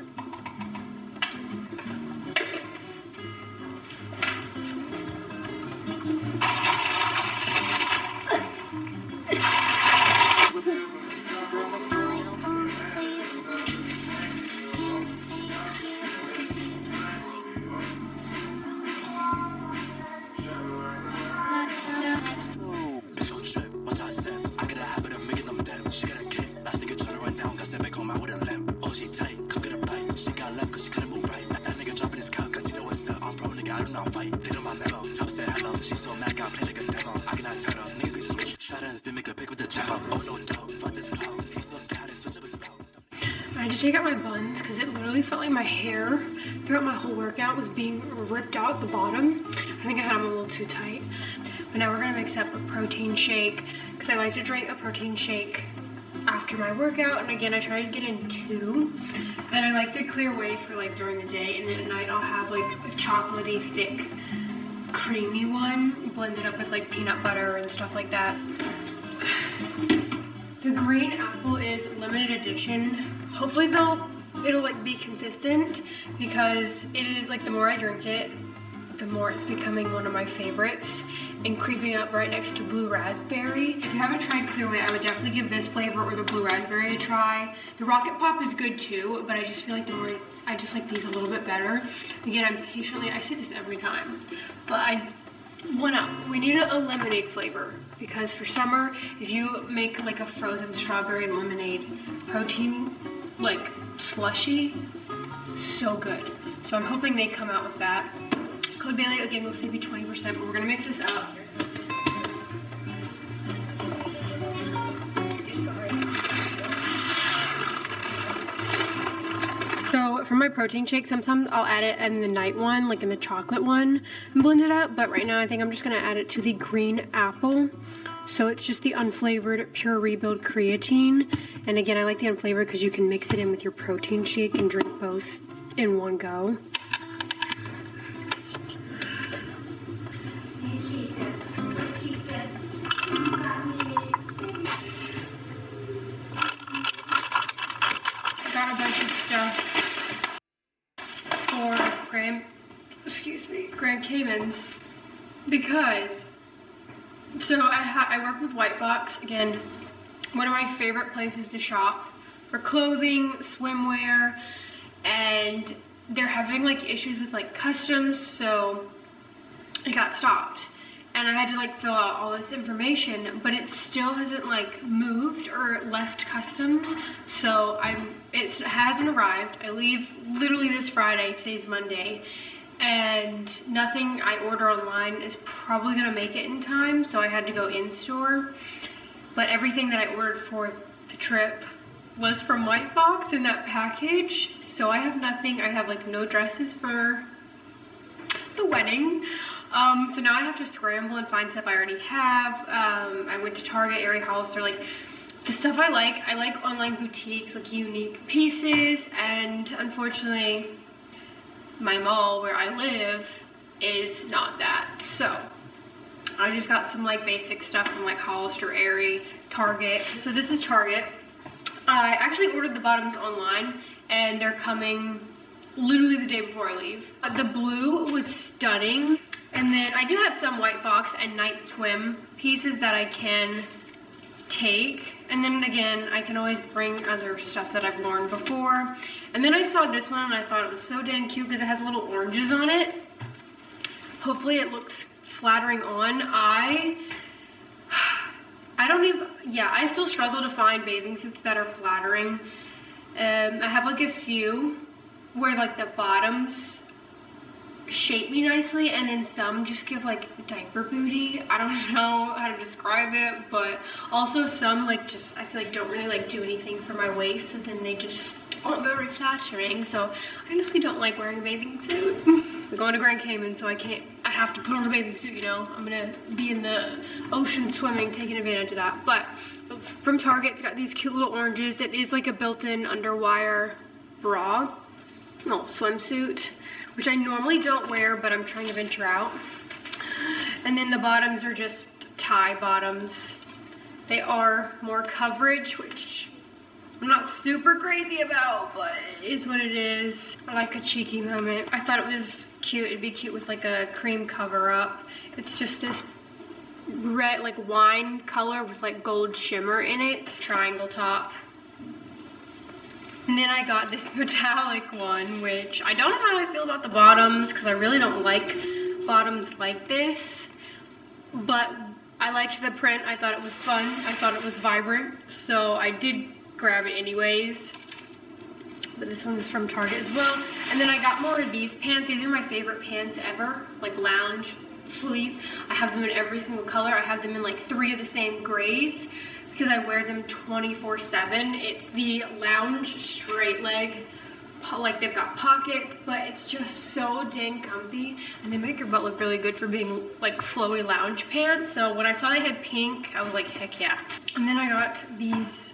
I had to take out my buns because it literally felt like my hair throughout my whole workout was being ripped out at the bottom. I think I had them a little too tight. But now we're gonna mix up a protein shake because I like to drink a protein shake after my workout. And again, I try to get in 2. And I like to clear away for like during the day, and then at night I'll have like a chocolatey, thick, creamy one blended up with like peanut butter and stuff like that. The green apple is limited edition. Hopefully though, it'll like be consistent because it is like the more I drink it, the more it's becoming one of my favorites. and creeping up right next to blue raspberry. If you haven't tried Clearway, I would definitely give this flavor or the blue raspberry a try. The Rocket Pop is good too, but I just feel like I just like these a little bit better. Again, I say this every time, but we need a lemonade flavor, because for summer, if you make like a frozen strawberry lemonade protein like slushy, so good. So I'm hoping they come out with that. Code Bailey, again, will save you 20%, but we're gonna mix this up. So for my protein shake, sometimes I'll add it in the night one, like in the chocolate one, and blend it up. But right now I think I'm just gonna add it to the green apple. So it's just the unflavored Pure Rebuild creatine. And again, I like the unflavored because you can mix it in with your protein shake and drink both in one go. I got a bunch of stuff for Grand Caymans, because I work with White Fox, again, one of my favorite places to shop for clothing, swimwear, and they're having like issues with like customs, so it got stopped. And I had to like fill out all this information, but it still hasn't like moved or left customs. So it hasn't arrived. I leave literally this Friday, today's Monday, and nothing I order online is probably gonna make it in time, so I had to go in store. But everything that I ordered for the trip was from White Fox in that package, so I have nothing. I have like no dresses for the wedding. So now I have to scramble and find stuff I already have. I went to Target, Aerie Hollister, like the stuff I like online boutiques, like unique pieces, and unfortunately my mall where I live is not that. So I just got some like basic stuff from like Hollister, Aerie, Target. So this is Target. I actually ordered the bottoms online and they're coming literally the day before I leave. The blue was stunning. And then I do have some White Fox and Night Swim pieces that I can take. And then again, I can always bring other stuff that I've worn before. And then I saw this one and I thought it was so dang cute because it has little oranges on it. Hopefully it looks flattering on. I still struggle to find bathing suits that are flattering. I have like a few where like the bottoms shape me nicely, and then some just give like diaper booty. I don't know how to describe it, but also some like just I feel like don't really like do anything for my waist, so then they just aren't very flattering. So I honestly don't like wearing a bathing suit. We're going to Grand Cayman, so I have to put on a bathing suit, you know. I'm gonna be in the ocean swimming, taking advantage of that. But it's from Target. It's got these cute little oranges. It is like a built-in underwire bra, no, swimsuit, which I normally don't wear, but I'm trying to venture out. And then the bottoms are just tie bottoms. They are more coverage, which I'm not super crazy about, but it is what it is. I like a cheeky moment. I thought it was cute. It'd be cute with like a cream cover up. It's just this red, like wine color with like gold shimmer in it. Triangle top. And then I got this metallic one, which I don't know how I feel about the bottoms because I really don't like bottoms like this. But I liked the print. I thought it was fun. I thought it was vibrant. So I did grab it anyways. But this one is from Target as well. And then I got more of these pants. These are my favorite pants ever. Like lounge, sleep. I have them in every single color. I have them in like 3 of the same grays, because I wear them 24/7. It's the lounge straight leg, like they've got pockets, but it's just so dang comfy, and they make your butt look really good for being like flowy lounge pants. So when I saw they had pink, I was like, heck yeah. And then I got this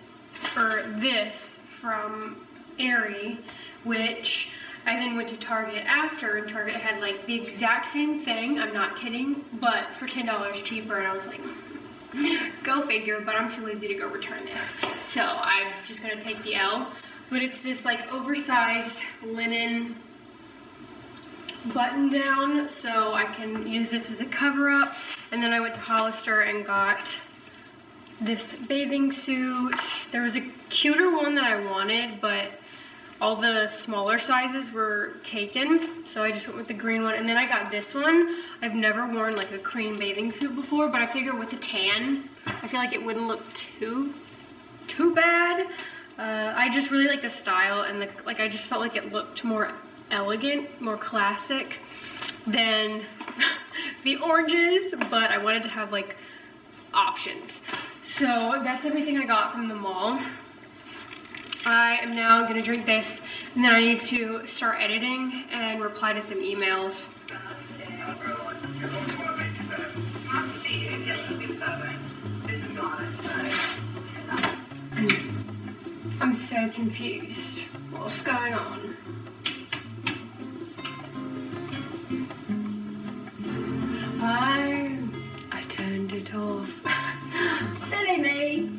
from Aerie, which I then went to Target after, and Target had like the exact same thing, I'm not kidding, but for $10 cheaper, and I was like, go figure, but I'm too lazy to go return this. So I'm just gonna take the L. But it's this like oversized linen button down so I can use this as a cover up. And then I went to Hollister and got this bathing suit. There was a cuter one that I wanted, but all the smaller sizes were taken, so I just went with the green one. And then I got this one. I've never worn like a cream bathing suit before, but I figured with the tan, I feel like it wouldn't look too bad. I just really like the style, and I just felt like it looked more elegant, more classic than the oranges, but I wanted to have like options. So that's everything I got from the mall. I am now gonna drink this, and then I need to start editing and reply to some emails. I'm so confused. What's going on? I turned it off. Silly me.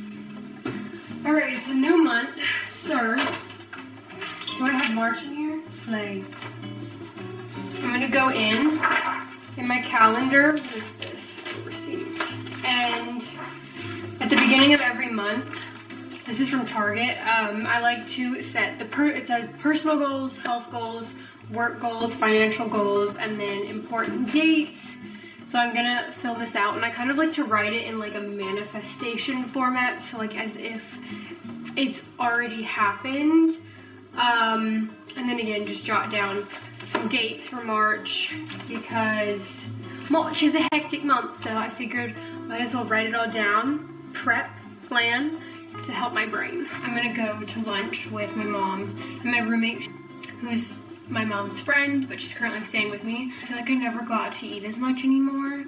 Alright, it's a new month, so do I have March in here? Slay. I'm gonna go in my calendar with this receipt. And at the beginning of every month, this is from Target, I like to set it says personal goals, health goals, work goals, financial goals, and then important dates. So I'm gonna fill this out, and I kind of like to write it in like a manifestation format, so like as if it's already happened. And then again, just jot down some dates for March, because March is a hectic month, so I figured might as well write it all down, prep, plan, to help my brain. I'm gonna go to lunch with my mom and my roommate, who's my mom's friend, but she's currently staying with me. I feel like I never go out to eat as much anymore.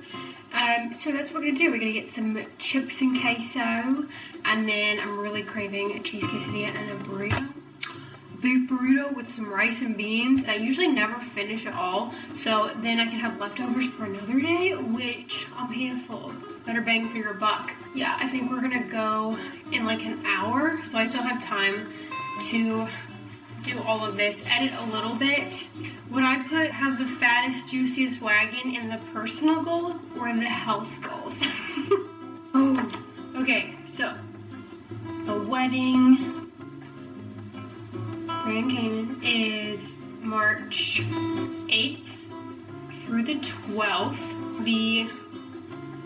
So that's what we're gonna do. We're gonna get some chips and queso, and then I'm really craving a cheese quesadilla and a burrito. Beef burrito with some rice and beans. I usually never finish it all, so then I can have leftovers for another day, which I'm here for. Better bang for your buck. Yeah, I think we're gonna go in like an hour, so I still have time to do all of this, edit a little bit. Would I have the fattest, juiciest wagon in the personal goals or in the health goals? Oh, okay, so the wedding Grand Cayman is March 8th through the 12th. The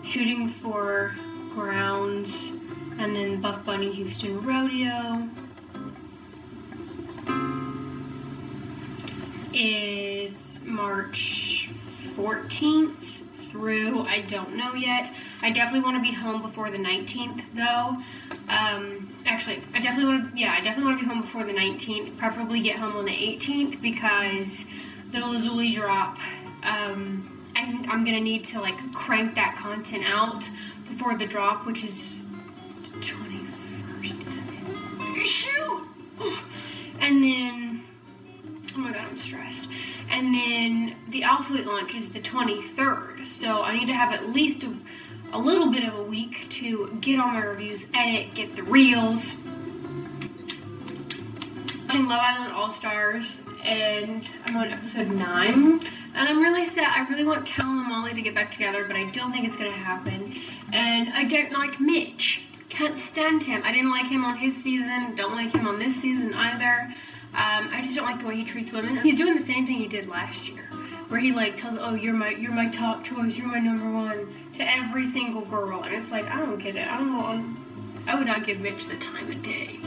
shooting for grounds, and then Buff Bunny Houston Rodeo is March 14th through, I don't know yet. I definitely want to be home before the 19th though. Actually, I definitely want to be home before the 19th, preferably get home on the 18th, because the Lazuli drop, I'm gonna need to like crank that content out before the drop, which is the 21st, isn't it? Shoot! And then, oh my god, I'm stressed. And then the outfit launch is the 23rd, so I need to have at least a little bit of a week to get all my reviews, edit, get the reels. Watching Love Island All-Stars, and I'm on episode 9. And I'm really sad. I really want Callum and Molly to get back together, but I don't think it's gonna happen. And I don't like Mitch. Can't stand him. I didn't like him on his season. Don't like him on this season either. I just don't like the way he treats women. He's doing the same thing he did last year, where he like tells, oh, you're my top choice, you're my number one, to every single girl. And it's like, I don't get it. I would not give Mitch the time of day.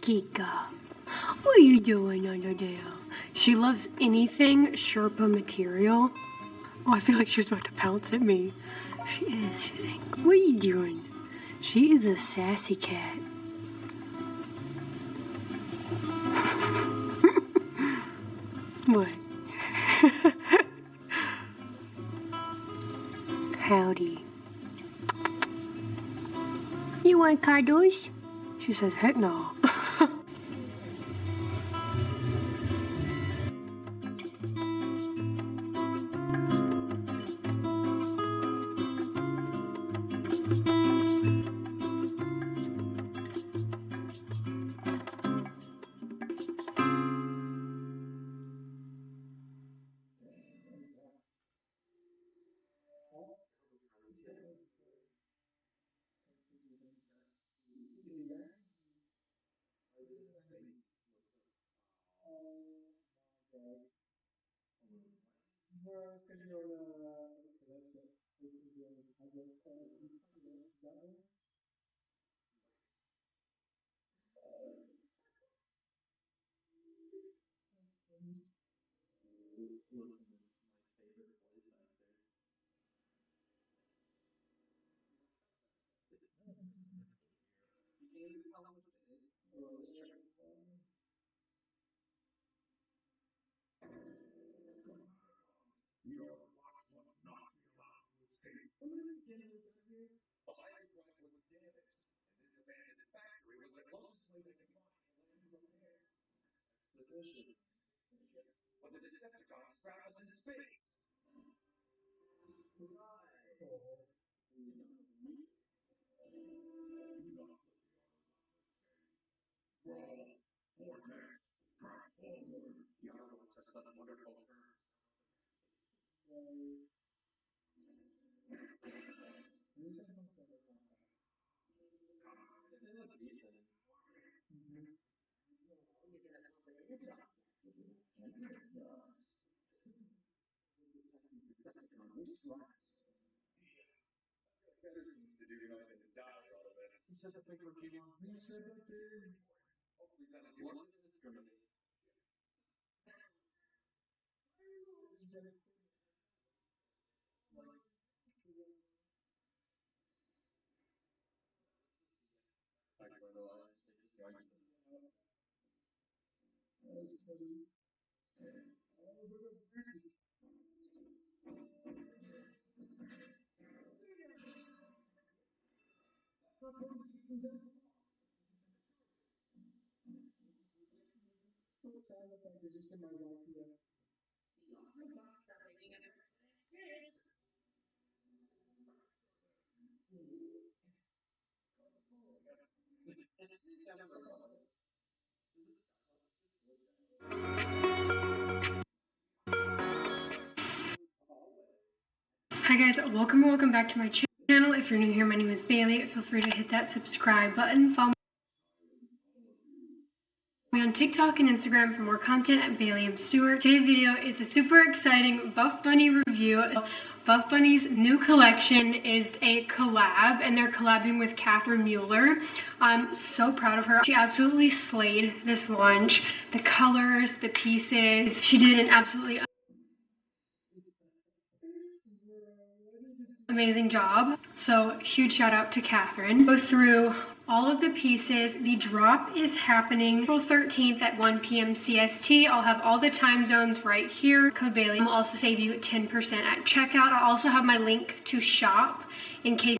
Kika, what are you doing under there? She loves anything Sherpa material. Oh, I feel like she's about to pounce at me. She is. She's angry. What are you doing? She is a sassy cat. What? Howdy. You want cuddles? She said, heck no. Hi guys, welcome back to my channel. If you're new here, my name is Bailey. Feel free to hit that subscribe button. Follow me on TikTok and Instagram for more content at Bailey.s Stewart. Today's video is a super exciting Buff Bunny review. Buff Bunny's new collection is a collab, and they're collabing with Catherine Mueller. I'm so proud of her. She absolutely slayed this launch. The colors, the pieces. She did an absolutely amazing job. So huge shout out to Catherine. Go through all of the pieces. The drop is happening April 13th at 1 p.m. CST. I'll have all the time zones right here. Code Bailey will also save you 10% at checkout. I'll also have my link to shop in case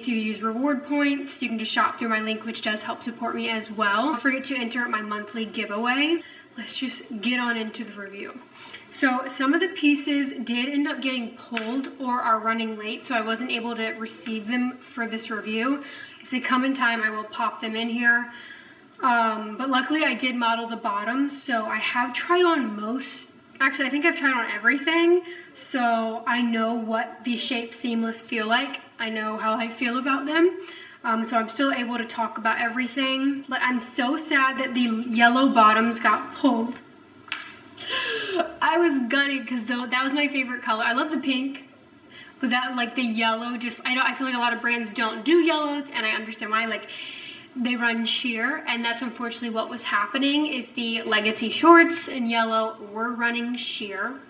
you use reward points. You can just shop through my link, which does help support me as well. Don't forget to enter my monthly giveaway. Let's just get on into the review. So some of the pieces did end up getting pulled or are running late, so I wasn't able to receive them for this review. If they come in time, I will pop them in here. But luckily I did model the bottoms, so I have tried on most, actually I think I've tried on everything, so I know what the Shape Seamless feel like. I know how I feel about them. So I'm still able to talk about everything. But I'm so sad that the yellow bottoms got pulled. I was gutted because that was my favorite color. I love the pink, but that, like, the yellow, just, I feel like a lot of brands don't do yellows, and I understand why. Like, they run sheer, and that's unfortunately what was happening. Is the Legacy shorts in yellow were running sheer.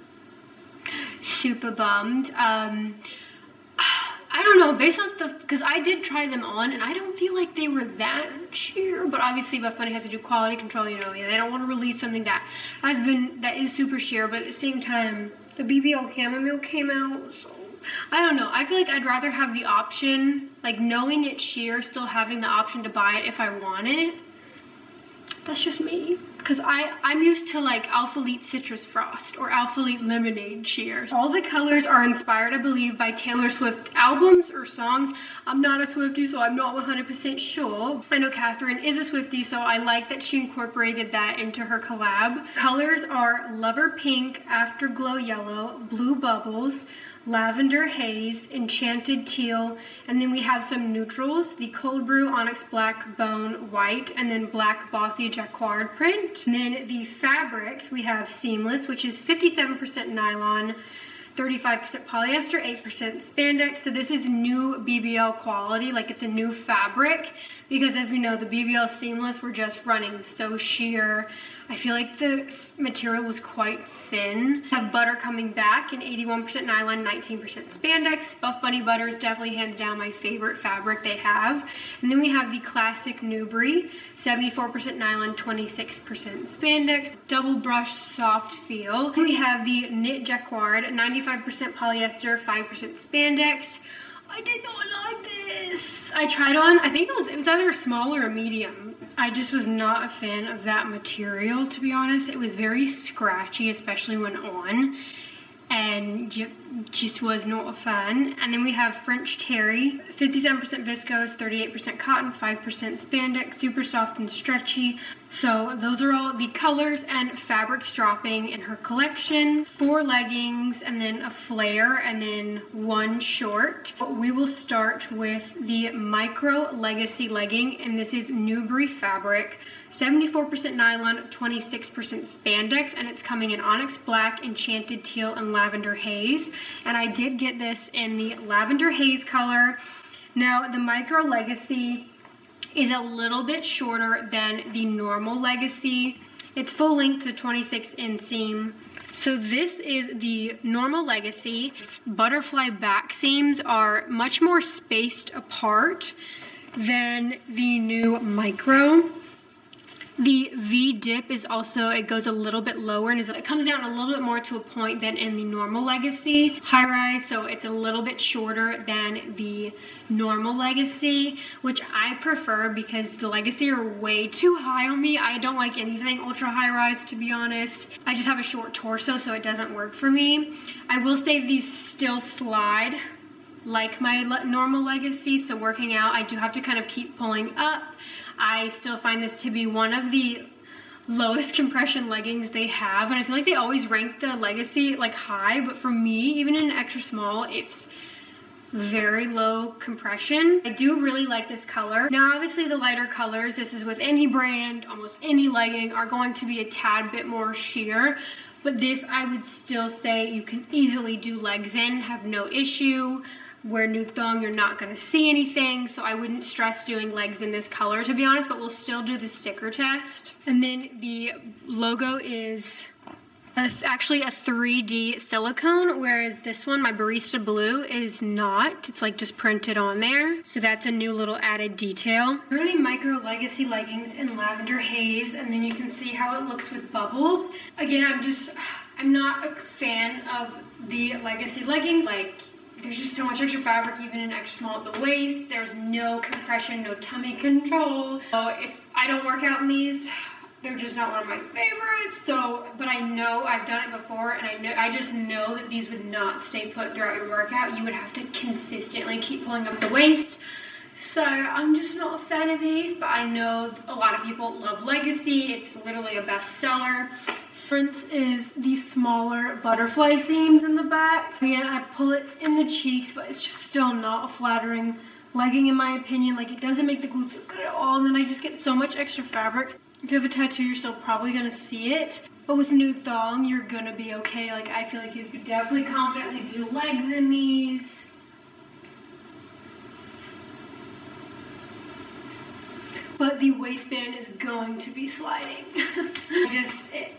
Super bummed. I don't know, based off because I did try them on, and I don't feel like they were that sheer, but obviously Buff Bunny has to do quality control, you know, they don't want to release something that is super sheer, but at the same time, the BBL chamomile came out, so I don't know. I feel like I'd rather have the option, like knowing it's sheer, still having the option to buy it if I want it. That's just me. Because I'm used to like Alphalete Citrus Frost or Alphalete Lemonade sheer. All the colors are inspired, I believe, by Taylor Swift albums or songs. I'm not a Swiftie, so I'm not 100% sure. I know Catherine is a Swiftie, so I like that she incorporated that into her collab. Colors are Lover Pink, Afterglow Yellow, Blue Bubbles, Lavender Haze, Enchanted Teal, and then we have some neutrals, the Cold Brew Onyx Black Bone White, and then Black Bossy Jacquard print. And then the fabrics, we have Seamless, which is 57% nylon, 35% polyester, 8% spandex. So this is new BBL quality, like it's a new fabric, because as we know, the BBL Seamless were just running so sheer. I feel like the material was quite thin. I have butter coming back in 81% nylon, 19% spandex. Buff Bunny butter is definitely hands down my favorite fabric they have. And then we have the classic Newbury, 74% nylon, 26% spandex. Double brush soft feel. We have the knit jacquard, 95% polyester, 5% spandex. I did not like this. I tried on, I think it was either a small or a medium. I just was not a fan of that material, to be honest. It was very scratchy, especially when on, and just was not a fan. And then we have French Terry, 57% viscose, 38% cotton, 5% spandex, super soft and stretchy. So those are all the colors and fabrics dropping in her collection. 4 leggings, and then a flare, and then 1 short. We will start with the Micro Legacy legging, and this is Newbury fabric. 74% nylon, 26% spandex, and it's coming in Onyx Black, Enchanted Teal, and Lavender Haze. And I did get this in the Lavender Haze color. Now, the Micro Legacy is a little bit shorter than the normal Legacy. It's full length to 26 inseam. So this is the normal Legacy. Butterfly back seams are much more spaced apart than the new Micro. The V dip is also, it goes a little bit lower, and it comes down a little bit more to a point than in the normal Legacy. High rise, so it's a little bit shorter than the normal Legacy, which I prefer because the Legacy are way too high on me. I don't like anything ultra high rise, to be honest. I just have a short torso, so it doesn't work for me. I will say these still slide like my normal Legacy, so working out, I do have to kind of keep pulling up. I still find this to be one of the lowest compression leggings they have, and I feel like they always rank the Legacy like high, but for me, even in an extra small, it's very low compression. I do really like this color. Now obviously the lighter colors, this is with any brand, almost any legging, are going to be a tad bit more sheer, but this I would still say you can easily do legs in, have no issue. Wear nude thong, you're not going to see anything, so I wouldn't stress doing legs in this color, to be honest, but we'll still do the sticker test. And then the logo is actually a 3D silicone, whereas this one, my Barista Blue, is not. It's like just printed on there, so that's a new little added detail. Really Micro Legacy leggings in Lavender Haze, and then you can see how it looks with bubbles. Again, I'm not a fan of the Legacy leggings. Like, there's just so much extra fabric, even in extra small at the waist. There's no compression, no tummy control. So if I don't work out in these, they're just not one of my favorites. So, but I know I've done it before, and I just know that these would not stay put throughout your workout. You would have to consistently keep pulling up the waist. So I'm just not a fan of these, but I know a lot of people love Legacy. It's literally a bestseller. Difference is the smaller butterfly seams in the back. Again, I pull it in the cheeks, but it's just still not a flattering legging in my opinion. Like, it doesn't make the glutes look good at all, and then I just get so much extra fabric. If you have a tattoo, you're still probably gonna see it, but with nude thong, you're gonna be okay. Like, I feel like you could definitely confidently do legs in these. But the waistband is going to be sliding.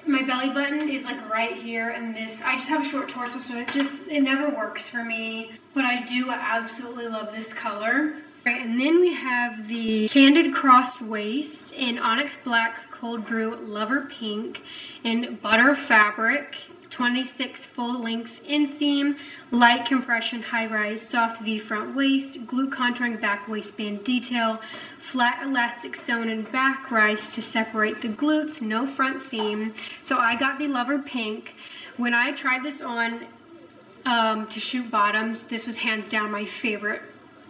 My belly button is like right here, and I just have a short torso, so it never works for me. But I do absolutely love this color. Right, and then we have the Candid Crossed Waist in Onyx Black, Cold Brew, Lover Pink, in Butter Fabric. 26 full length inseam, light compression, high rise, soft V front waist, glute contouring back waistband detail, flat elastic sewn in back rise to separate the glutes, no front seam. So I got the Lover Pink. When I tried this on to shoot bottoms, this was hands down my favorite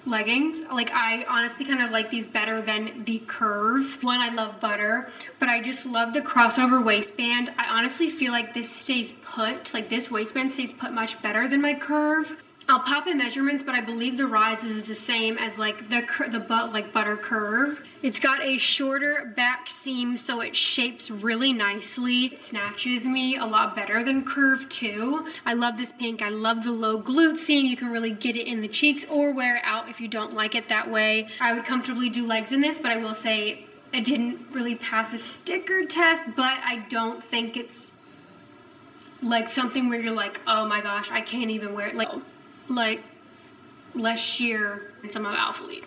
leggings. Like, I honestly kind of like these better than the Curve one. I love Butter, but I just love the crossover waistband. I honestly feel like this stays put, like this waistband stays put much better than my Curve. I'll pop in measurements, but I believe the rise is the same as like the Butter Curve. It's got a shorter back seam, so it shapes really nicely. It snatches me a lot better than Curve too. I love this pink. I love the low glute seam. You can really get it in the cheeks or wear it out if you don't like it that way. I would comfortably do legs in this, but I will say it didn't really pass the sticker test, but I don't think it's like something where you're like, oh my gosh, I can't even wear it. Like less sheer than some of Alpha Elite.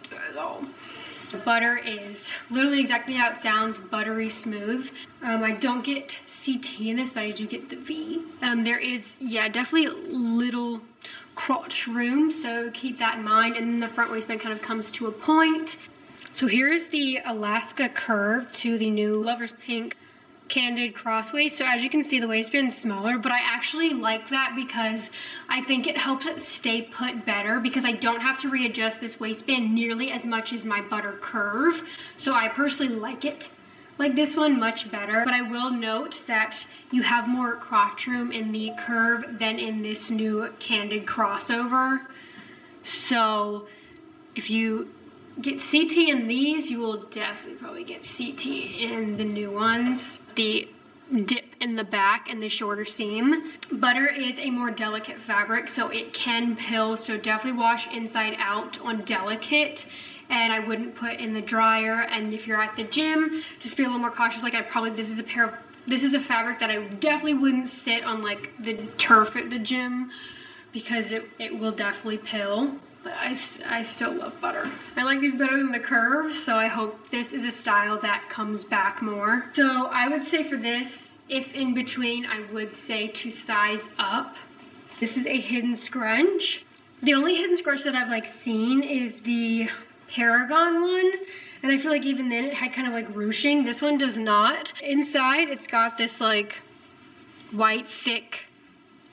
So Butter is literally exactly how it sounds, buttery smooth. I don't get CT in this, but I do get the V. There is, yeah, definitely little crotch room, so keep that in mind. And then the front waistband kind of comes to a point. So here is the Alaska Curve to the new Lover's Pink Candid cross waist. So as you can see, the waistband is smaller, but I actually like that because I think it helps it stay put better, because I don't have to readjust this waistband nearly as much as my Butter Curve. So I personally like it like this one much better. But I will note that you have more crotch room in the Curve than in this new Candid crossover. So if you get CT in these, you will definitely probably get CT in the new ones. The dip in the back and the shorter seam. Butter is a more delicate fabric, so it can pill, so definitely wash inside out on delicate, and I wouldn't put in the dryer. And if you're at the gym, just be a little more cautious. Like, this is a fabric that I definitely wouldn't sit on like the turf at the gym, because it will definitely pill. But I still love Butter. I like these better than the Curve, so I hope this is a style that comes back more. So I would say for this, if in between, I would say to size up. This is a hidden scrunch. The only hidden scrunch that I've seen is the Paragon one, and I feel like even then it had kind of like ruching. This one does not. Inside, it's got this like white thick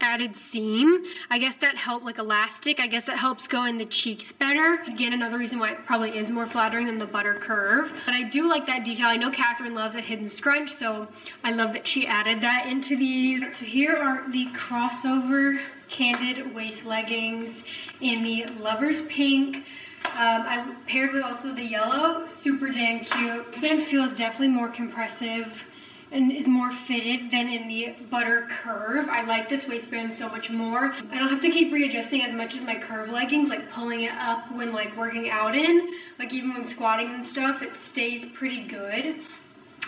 added seam. I guess that helped, like elastic, I guess that helps go in the cheeks better. Again, another reason why it probably is more flattering than the Butter Curve. But I do like that detail. I know Catherine loves a hidden scrunch, so I love that she added that into these. So here are the crossover Candid waist leggings in the Lover's Pink. I paired with also the yellow. Super dang cute. This band feels definitely more compressive and is more fitted than in the Butter Curve. I like this waistband so much more. I don't have to keep readjusting as much as my Curve leggings, like pulling it up when like working out in. Like even when squatting and stuff, it stays pretty good.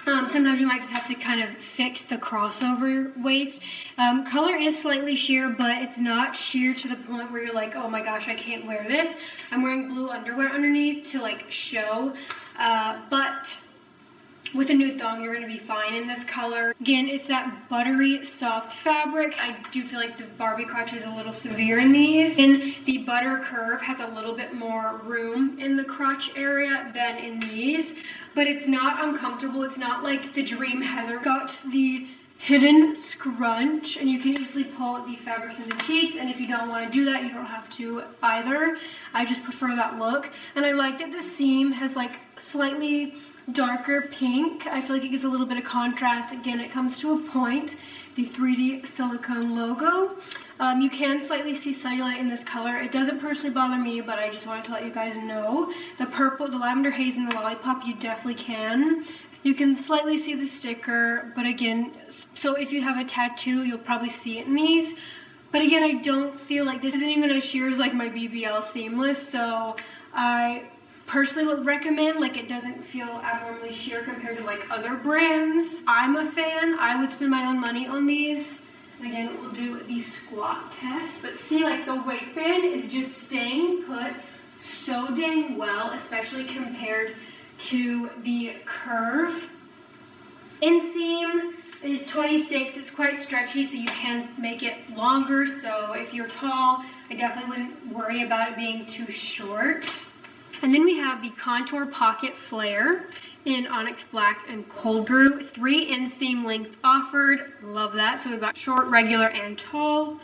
Sometimes you might just have to kind of fix the crossover waist. Color is slightly sheer, but it's not sheer to the point where you're like, oh my gosh, I can't wear this. I'm wearing blue underwear underneath to like show, but with a nude thong, you're going to be fine in this color. Again, it's that buttery, soft fabric. I do feel like the Barbie crotch is a little severe in these. And the Butter Curve has a little bit more room in the crotch area than in these. But it's not uncomfortable. It's not like the Dream Heather. Got the hidden scrunch, and you can easily pull the fabrics in the cheeks. And if you don't want to do that, you don't have to either. I just prefer that look. And I like that the seam has like slightly darker pink. I feel like it gives a little bit of contrast. Again, it comes to a point. The 3D silicone logo. You can slightly see cellulite in this color. It doesn't personally bother me, but I just wanted to let you guys know. The purple, the lavender haze, and the lollipop, you definitely can. You can slightly see the sticker, but again, so if you have a tattoo, you'll probably see it in these. But again, I don't feel like this isn't even as sheer as like my BBL seamless, so I personally would recommend, like it doesn't feel abnormally sheer compared to like other brands. I'm a fan. I would spend my own money on these. Again, we'll do the squat test. But see, like the waistband is just staying put so dang well, especially compared to the Curve. Inseam, It is 26. It's quite stretchy, so you can make it longer. So if you're tall, I definitely wouldn't worry about it being too short. And then we have the Contour Pocket Flare in Onyx Black and Cold Brew. 3 inseam length offered. Love that. So we've got short, regular, and tall.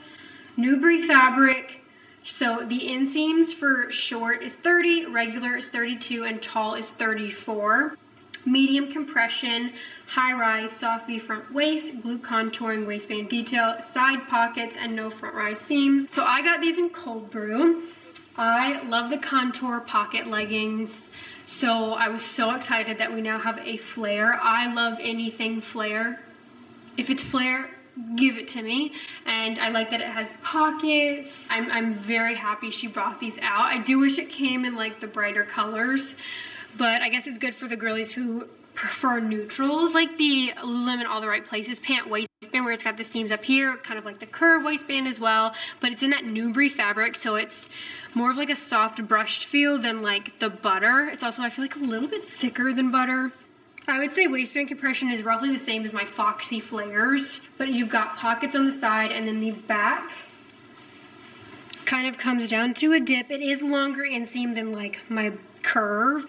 Newbury fabric. So the inseams for short is 30, regular is 32, and tall is 34. Medium compression, high rise, soft V front waist, glute contouring waistband detail, side pockets, and no front rise seams. So I got these in Cold Brew. I love the Contour Pocket leggings. So I was so excited that we now have a flare. I love anything flare. If it's flare, give it to me. And I like that it has pockets. I'm very happy she brought these out. I do wish it came in like the brighter colors, but I guess it's good for the girlies who prefer neutrals. Like the Lululemon All the Right Places pant waistband where it's got the seams up here, kind of like the curve waistband as well, but it's in that Newbury fabric, so it's more of like a soft brushed feel than like the butter. It's also, I feel like, a little bit thicker than butter. I would say waistband compression is roughly the same as my Foxy flares, but you've got pockets on the side, and then the back kind of comes down to a dip. It is longer inseam than like my curve.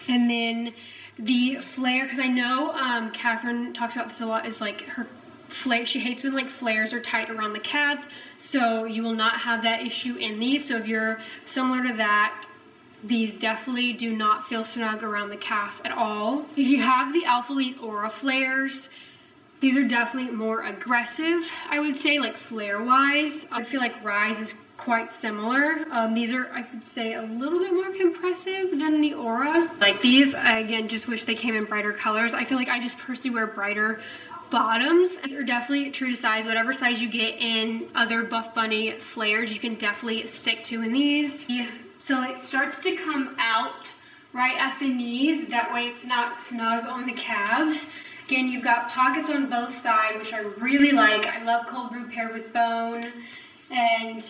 And then the flare, because I know Catherine talks about this a lot, is like her flare. She hates when like flares are tight around the calves, so you will not have that issue in these. So if you're similar to that, these definitely do not feel snug around the calf at all. If you have the Alpha Elite Aura flares, these are definitely more aggressive, I would say, like flare wise. I feel like Rise is quite similar. These are, I would say, a little bit more compressive than the Aura. Like these, I again just wish they came in brighter colors. I feel like I just personally wear brighter bottoms. These are definitely true to size. Whatever size you get in other Buff Bunny flares, you can definitely stick to in these. Yeah. So it starts to come out right at the knees. That way it's not snug on the calves. Again, you've got pockets on both sides, which I really like. I love Cold Brew paired with bone. And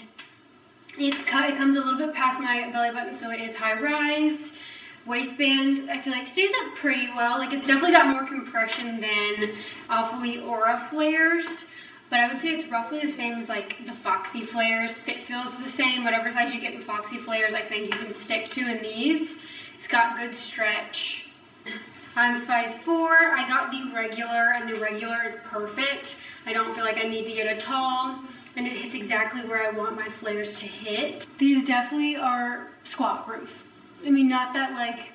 it comes a little bit past my belly button, so it is high rise. Waistband, I feel like stays up pretty well. Like, it's definitely got more compression than Alpha Elite Aura flares. But I would say it's roughly the same as like the Foxy flares. Fit feels the same. Whatever size you get in Foxy flares, I think you can stick to in these. It's got good stretch. I'm 5'4". I got the regular, and the regular is perfect. I don't feel like I need to get a tall, and it hits exactly where I want my flares to hit. These definitely are squat proof. I mean, not that like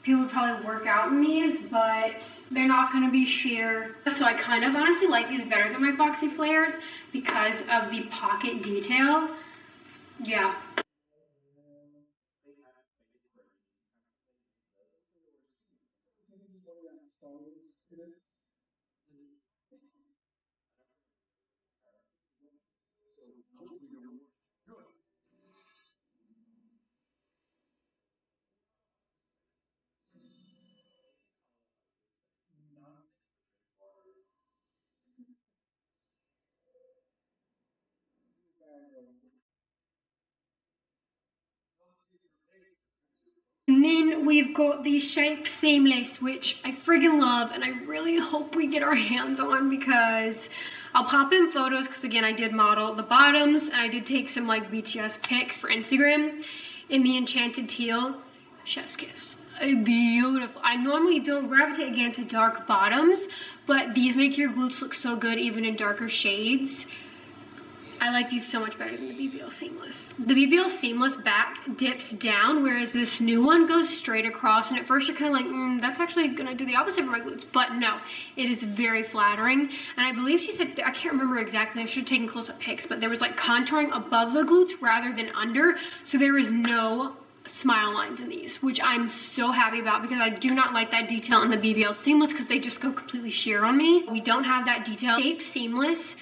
people would probably work out in these, but they're not going to be sheer. So I kind of honestly like these better than my Foxy flares because of the pocket detail. Yeah. And then we've got the Shape Seamless, which I friggin' love, and I really hope we get our hands on because I'll pop in photos because, again, I did model the bottoms, and I did take some, like, BTS pics for Instagram in the Enchanted Teal. Chef's kiss. Beautiful. I normally don't gravitate, again, to dark bottoms, but these make your glutes look so good even in darker shades. I like these so much better than the BBL Seamless. The BBL Seamless back dips down, whereas this new one goes straight across. And at first you're kind of like, that's actually gonna do the opposite for my glutes. But no, it is very flattering. And I believe she said, I can't remember exactly, I should have taken close-up pics, but there was like contouring above the glutes rather than under. So there is no smile lines in these, which I'm so happy about because I do not like that detail in the BBL Seamless because they just go completely sheer on me. We don't have that detail. Shape Seamless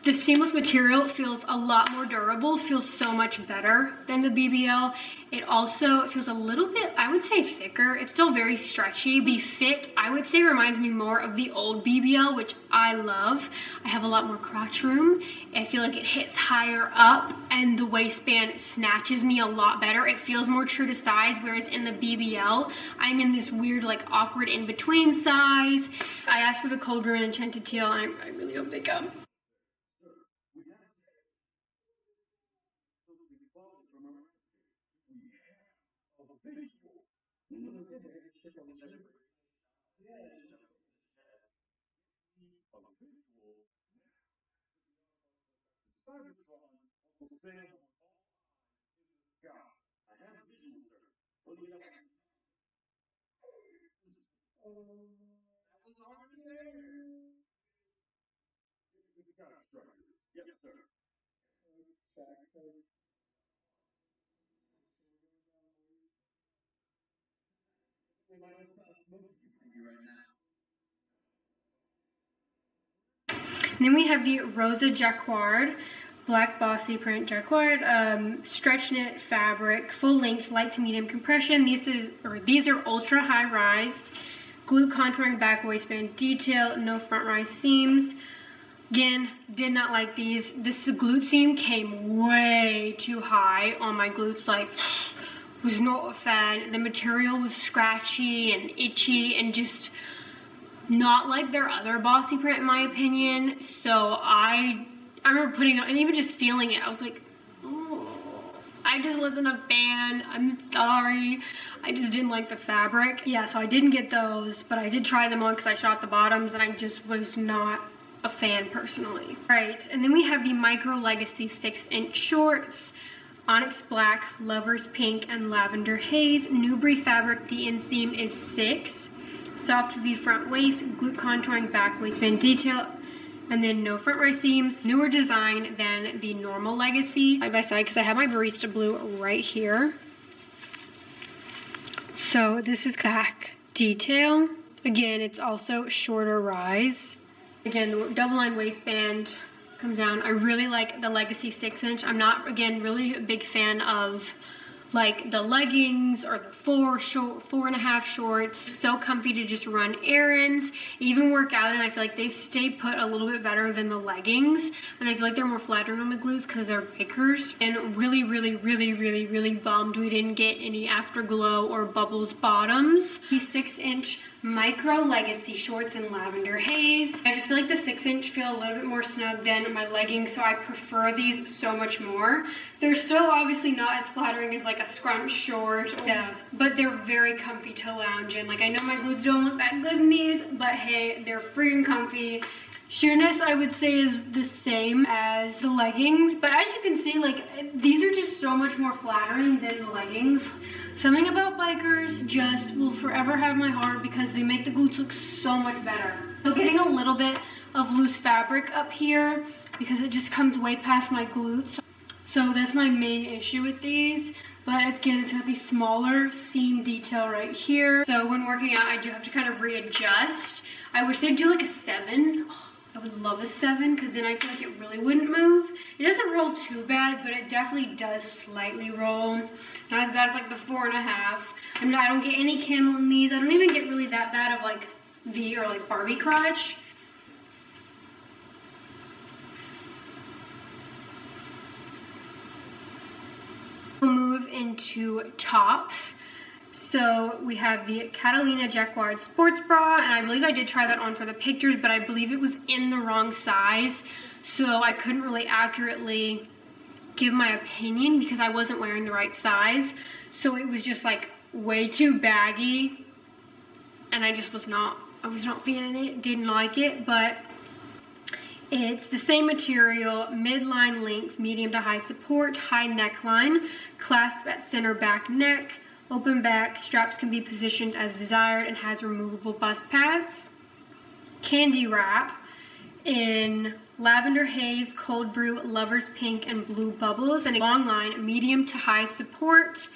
The seamless material feels a lot more durable, feels so much better than the BBL. It also feels a little bit, I would say, thicker. It's still very stretchy. The fit, I would say, reminds me more of the old BBL, which I love. I have a lot more crotch room. I feel like it hits higher up and the waistband snatches me a lot better. It feels more true to size, whereas in the BBL, I'm in this weird, like, awkward in-between size. I asked for the cold brew and enchanted teal, and I really hope they come. And then we have the Rosa Jacquard, black bossy print jacquard, stretch knit fabric, full length, light to medium compression. These are ultra high rise, glute contouring back waistband detail, no front rise seams. Again, did not like these. This glute seam came way too high on my glutes, like, was not a fan. The material was scratchy and itchy and just not like their other bossy print in my opinion. So I remember putting it on and even just feeling it, I was like, oh, I just wasn't a fan. I'm sorry. I just didn't like the fabric. Yeah, so I didn't get those, but I did try them on because I shot the bottoms and I just was not a fan personally. Right, and then we have the Micro Legacy 6-inch shorts. Onyx black, lovers pink, and lavender haze. Newbury fabric, the inseam is 6. Soft V front waist, glute contouring back waistband detail, and then no front rise seams. Newer design than the normal Legacy. Side by side, because I have my barista blue right here. So this is back detail. Again, it's also shorter rise. Again, the double line waistband comes down. I really like the Legacy 6-inch. I'm not, again, really a big fan of like the leggings or the 4.5 shorts. So comfy to just run errands, even work out, and I feel like they stay put a little bit better than the leggings, and I feel like they're more flattering on the glutes because they're bigger. And really bummed we didn't get any afterglow or bubbles bottoms. The 6-inch Micro Legacy shorts in lavender haze. I just feel like the 6-inch feel a little bit more snug than my leggings, so I prefer these so much more. They're still obviously not as flattering as like a scrunch short, yeah, but they're very comfy to lounge in. Like, I know my glutes don't look that good in these, but hey, they're freaking comfy. Sheerness, I would say, is the same as the leggings, but as you can see, like, these are just so much more flattering than the leggings. Something about bikers just will forever have my heart because they make the glutes look so much better. So getting a little bit of loose fabric up here because it just comes way past my glutes. So that's my main issue with these. But again, it's got the smaller seam detail right here. So when working out, I do have to kind of readjust. I wish they'd do like a 7. I would love a 7 because then I feel like it really wouldn't move. It doesn't roll too bad, but it definitely does slightly roll. Not as bad as like the 4.5. I don't get any camel in these. I don't even get really that bad of like V or like Barbie crotch. We'll move into tops. So we have the Catalina Jacquard sports bra, and I believe I did try that on for the pictures, but I believe it was in the wrong size, so I couldn't really accurately give my opinion because I wasn't wearing the right size. So it was just like way too baggy, and I was not feeling it, didn't like it. But it's the same material, midline length, medium to high support, high neckline, clasp at center back neck, open back, straps can be positioned as desired, and has removable bust pads. Candy wrap in lavender haze, cold brew, lover's pink, and blue bubbles, and a long line, medium to high support,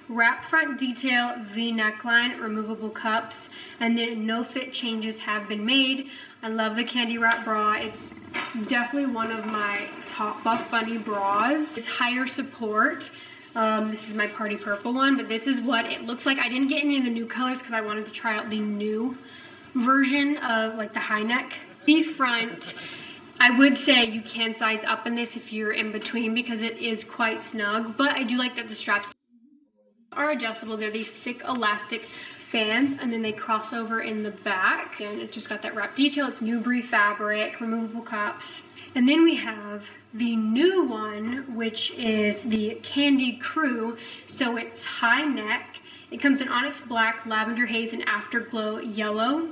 wrap front detail, V neckline, removable cups, and then no fit changes have been made. I love the candy wrap bra. It's definitely one of my top Buff Bunny bras. It's higher support. This is my party purple one, but this is what it looks like. I didn't get any of the new colors because I wanted to try out the new version of like the high neck. The front, I would say you can size up in this if you're in between because it is quite snug, but I do like that the straps are adjustable. They're these thick elastic bands, and then they cross over in the back, and it just got that wrap detail. It's Newbury fabric, removable cups. And then we have the new one, which is the Candy Crew. So it's high neck. It comes in onyx black, lavender haze, and afterglow yellow.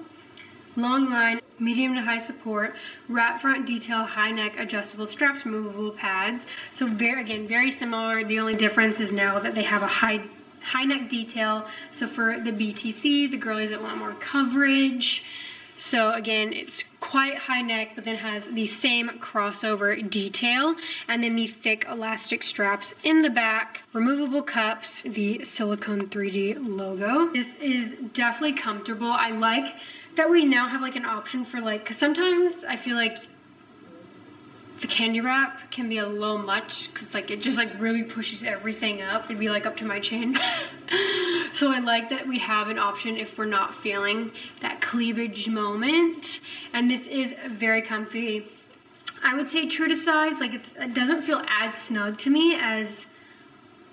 Long line, medium to high support, wrap front detail, high neck, adjustable straps, removable pads. So very similar. The only difference is now that they have a high neck detail. So for the BTC, the girlies that want more coverage. So again, it's quite high neck, but then has the same crossover detail, and then the thick elastic straps in the back, removable cups, the silicone 3D logo. This is definitely comfortable. I like that we now have like an option for like, because sometimes I feel like the candy wrap can be a little much because like it just like really pushes everything up. It'd be like up to my chin. So I like that we have an option if we're not feeling that cleavage moment. And this is very comfy. I would say true to size. Like it doesn't feel as snug to me as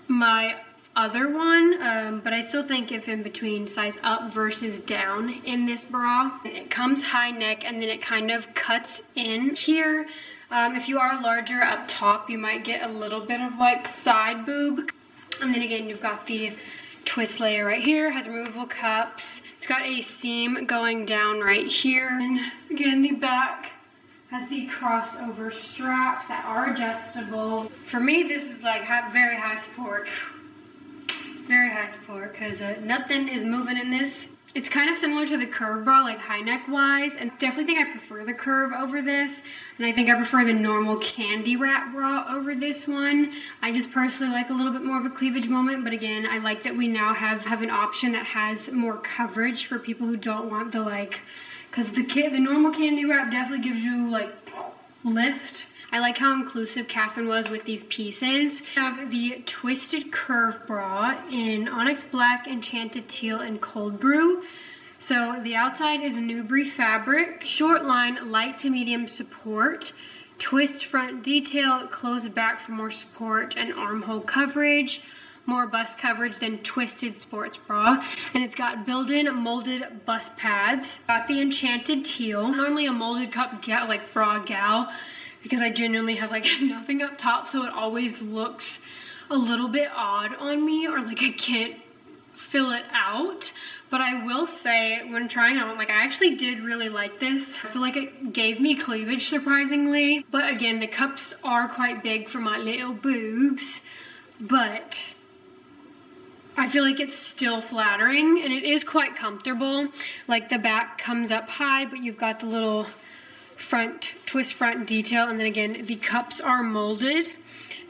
my other one, but I still think if in between size up versus down in this bra. It comes high neck and then it kind of cuts in here. If you are larger up top, you might get a little bit of like side boob. And then again, you've got the twist layer right here, has removable cups. It's got a seam going down right here. And again, the back has the crossover straps that are adjustable. For me, this is like very high support. Very high support because nothing is moving in this. It's kind of similar to the curve bra, like high neck wise, and definitely think I prefer the curve over this. And I think I prefer the normal candy wrap bra over this one. I just personally like a little bit more of a cleavage moment, but again, I like that we now have an option that has more coverage for people who don't want the like, because the normal candy wrap definitely gives you like lift. I like how inclusive Catherine was with these pieces. We have the Twisted Curve bra in onyx black, enchanted teal, and cold brew. So the outside is a Newbury fabric, short line, light to medium support, twist front detail, closed back for more support and armhole coverage, more bust coverage than Twisted sports bra, and it's got built-in molded bust pads. Got the enchanted teal, normally a molded cup bra gal, because I genuinely have like nothing up top, so it always looks a little bit odd on me, or like I can't fill it out. But I will say, when trying it on, like I actually did really like this. I feel like it gave me cleavage surprisingly. But again, the cups are quite big for my little boobs, but I feel like it's still flattering, and it is quite comfortable. Like the back comes up high, but you've got the little twist front detail, and then again the cups are molded,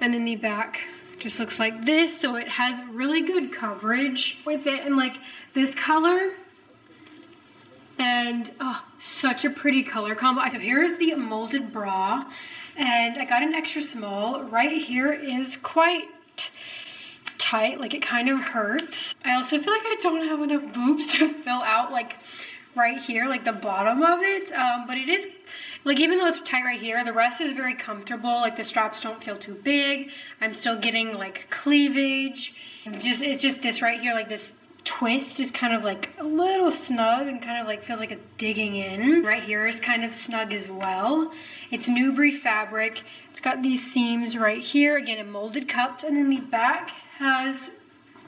and then the back just looks like this, so it has really good coverage with it, and like this color, and oh, such a pretty color combo. So here is the molded bra, and I got an extra small. Right here is quite tight, like it kind of hurts. I also feel like I don't have enough boobs to fill out like right here, like the bottom of it, but it is like, even though it's tight right here, the rest is very comfortable. Like the straps don't feel too big. I'm still getting like cleavage. It's just this right here, like this twist is kind of like a little snug and kind of like feels like it's digging in. Right here is kind of snug as well. It's Newbury fabric. It's got these seams right here, again in molded cups, and then the back has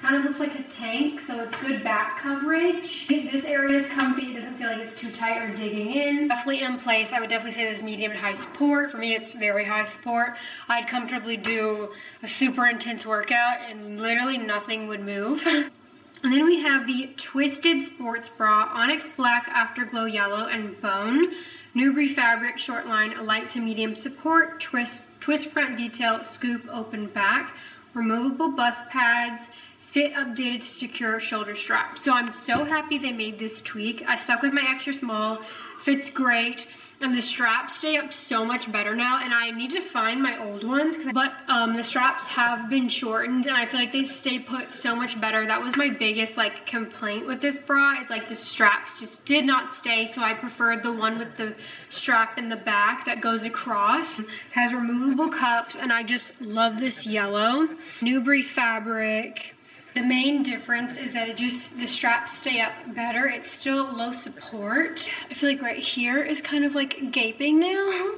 kind of looks like a tank, so it's good back coverage. This area is comfy. It doesn't feel like it's too tight or digging in. Definitely in place. I would definitely say this medium to high support. For me, it's very high support. I'd comfortably do a super intense workout and literally nothing would move. And then we have the Twisted Sports Bra, onyx black, afterglow yellow, and bone. Newbury fabric, short line, light to medium support, twist front detail, scoop open back, removable bust pads, fit updated to secure shoulder strap. So I'm so happy they made this tweak. I stuck with my extra small, fits great. and the straps stay up so much better now, and I need to find my old ones, but the straps have been shortened and I feel like they stay put so much better. That was my biggest like complaint with this bra, is like the straps just did not stay, so I preferred the one with the strap in the back that goes across. It has removable cups, and I just love this yellow. Newbury fabric. The main difference is that the straps stay up better. It's still low support. I feel like right here is kind of like gaping now.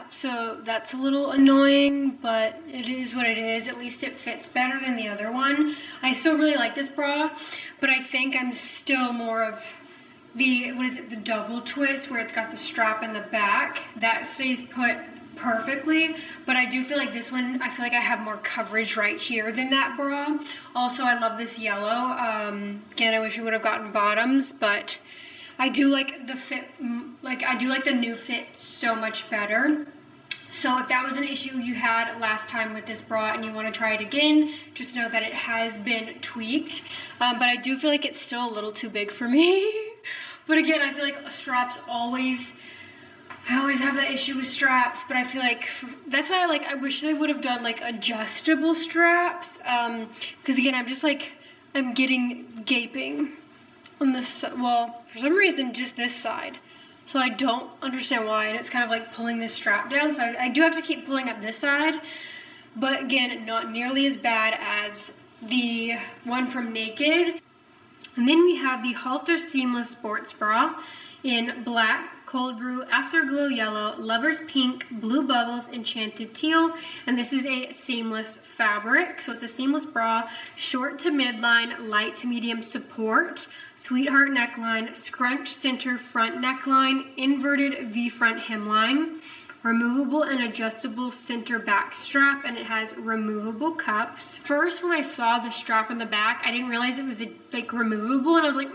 So that's a little annoying, but it is what it is. At least it fits better than the other one. I still really like this bra, but I think I'm still more of the, the double twist, where it's got the strap in the back. That stays put perfectly, but I do feel like this one, I feel like I have more coverage right here than that bra. Also, I love this yellow. Again, I wish I would have gotten bottoms, but I do like the fit, I do like the new fit so much better. So if that was an issue you had last time with this bra and you want to try it again, just know that it has been tweaked. But I do feel like it's still a little too big for me. But again, I feel like straps I always have that issue with straps, but I feel like that's why I wish they would have done like adjustable straps, because again, I'm getting gaping on this, well, for some reason just this side, so I don't understand why, and it's kind of like pulling this strap down, so I do have to keep pulling up this side, but again, not nearly as bad as the one from Naked. And then we have the Halter Seamless Sports Bra in black, cold brew, afterglow yellow, lover's pink, blue bubbles, enchanted teal, and this is a seamless fabric. So it's a seamless bra, short to midline, light to medium support, sweetheart neckline, scrunch center front neckline, inverted V front hemline, removable and adjustable center back strap, and it has removable cups. First, when I saw the strap in the back, I didn't realize it was like removable, and I was like,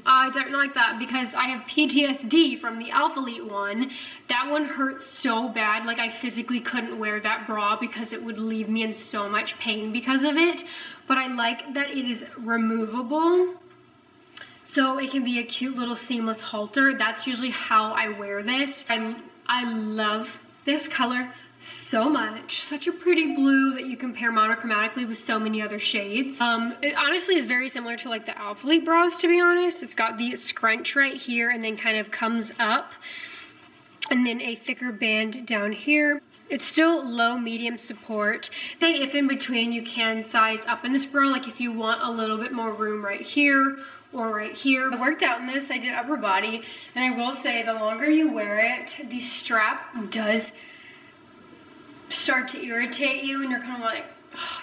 I don't like that, because I have PTSD from the Alpha Elite one. That one hurt so bad, like I physically couldn't wear that bra because it would leave me in so much pain because of it. But I like that it is removable, so it can be a cute little seamless halter. That's usually how I wear this. I love this color so much. Such a pretty blue that you can pair monochromatically with so many other shades. It honestly is very similar to like the Alpha Elite bras, to be honest. It's got the scrunch right here and then kind of comes up, and then a thicker band down here. It's still low medium support. If in between you can size up in this bra, like if you want a little bit more room right here or right here. I worked out in this, I did upper body, and I will say the longer you wear it, the strap does start to irritate you, and you're kind of like,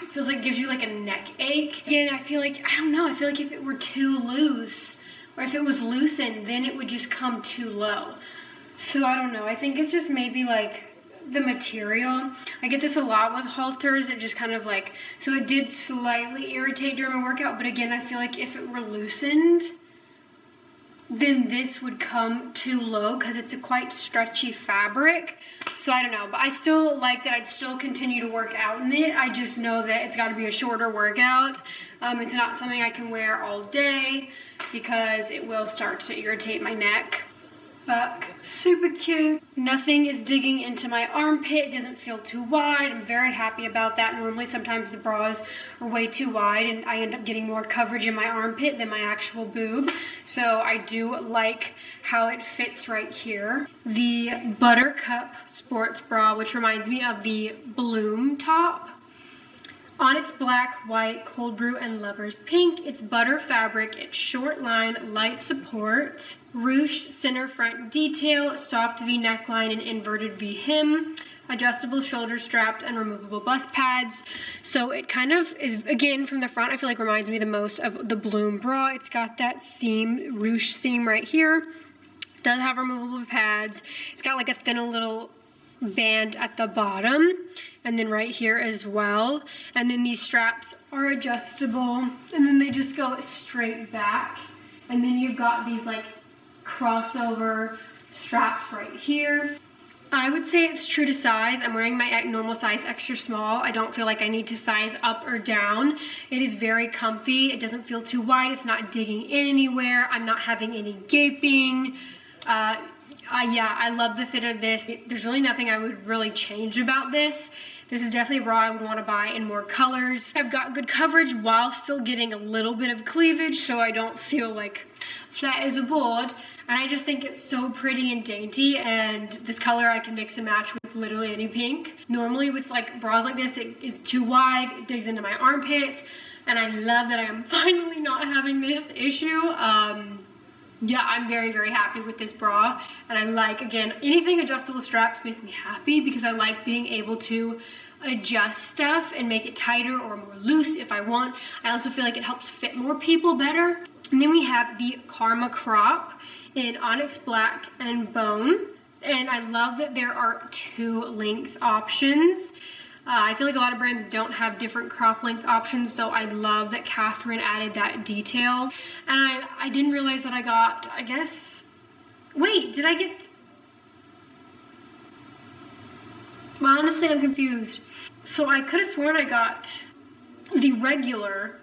it feels like it gives you like a neck ache. Again, I feel like, I don't know, I feel like if it were too loose, or if it was loosened, then it would just come too low. So I don't know, I think it's just maybe like the material. I get this a lot with halters. It just kind of like, so it did slightly irritate during my workout, but again, I feel like if it were loosened, then this would come too low because it's a quite stretchy fabric. So I don't know, but I still like that. I'd still continue to work out in it. I just know that it's got to be a shorter workout. It's not something I can wear all day because it will start to irritate my neck. But super cute. Nothing is digging into my armpit. It doesn't feel too wide. I'm very happy about that. Normally sometimes the bras are way too wide and I end up getting more coverage in my armpit than my actual boob. So I do like how it fits right here. The Buttercup sports bra, which reminds me of the Bloom top. Onyx black, white, cold brew, and lover's pink. It's butter fabric, it's short line, light support, ruched center front detail, soft V neckline, and inverted V hem, adjustable shoulder straps, and removable bust pads. So it kind of is, again, from the front, I feel like reminds me the most of the Bloom bra. It's got that seam, ruched seam right here. It does have removable pads. It's got like a thin little band at the bottom, and then right here as well, and then these straps are adjustable, and then they just go straight back, and then you've got these like crossover straps right here. I would say it's true to size. I'm wearing my normal size extra small. I don't feel like I need to size up or down. It is very comfy. It doesn't feel too wide. It's not digging in anywhere. I'm not having any gaping. Yeah, I love the fit of this. There's really nothing I would really change about this. This is definitely a bra I would want to buy in more colors. I've got good coverage while still getting a little bit of cleavage, so I don't feel like flat as a board. And I just think it's so pretty and dainty, and this color I can mix and match with literally any pink. Normally with like bras like this, it is too wide, it digs into my armpits, and I love that I am finally not having this issue. Yeah, I'm very, very happy with this bra, and I like, again, anything adjustable straps makes me happy because I like being able to adjust stuff and make it tighter or more loose if I want. I also feel like it helps fit more people better. And then we have the Karma Crop in Onyx Black and Bone, and I love that there are 2 length options. I feel like a lot of brands don't have different crop length options, so I love that Catherine added that detail. And I didn't realize that I got, I guess, wait, did I get, well, honestly, I'm confused. So I could have sworn I got the regular,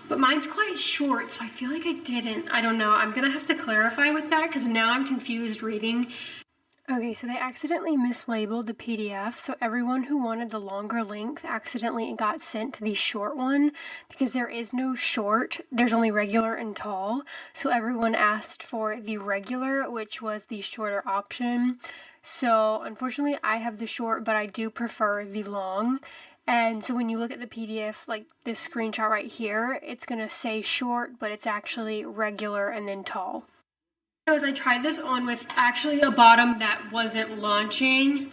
but mine's quite short, so I feel like I didn't. I don't know. I'm gonna have to clarify with that because now I'm confused reading. Okay, so they accidentally mislabeled the PDF, so everyone who wanted the longer length accidentally got sent to the short one because there is no short, there's only regular and tall. So everyone asked for the regular, which was the shorter option. So unfortunately I have the short, but I do prefer the long. And so when you look at the PDF, like this screenshot right here, it's gonna say short, but it's actually regular and then tall. As I tried this on with actually a bottom that wasn't launching.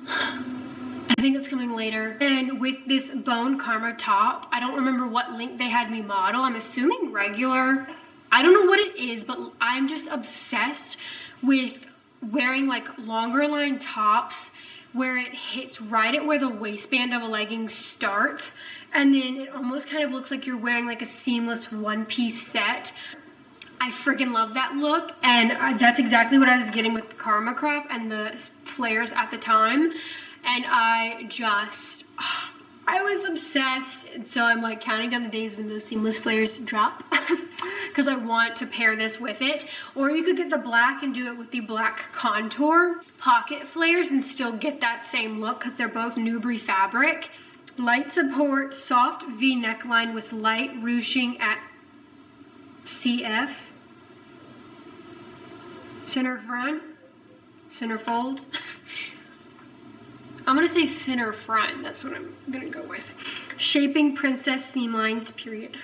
I think it's coming later. And with this Bone Karma top, I don't remember what length they had me model. I'm assuming regular. I don't know what it is, but I'm just obsessed with wearing like longer line tops where it hits right at where the waistband of a legging starts. And then it almost kind of looks like you're wearing like a seamless one-piece set. I freaking love that look, and that's exactly what I was getting with the Karma Crop and the flares at the time. And I was obsessed. And so I'm like counting down the days when those seamless flares drop because I want to pair this with it. Or you could get the black and do it with the black contour pocket flares and still get that same look because they're both Newbury fabric. Light support, soft V neckline with light ruching at CF. Center front, center fold. I'm gonna say center front, that's what I'm gonna go with. Shaping princess seam lines, period.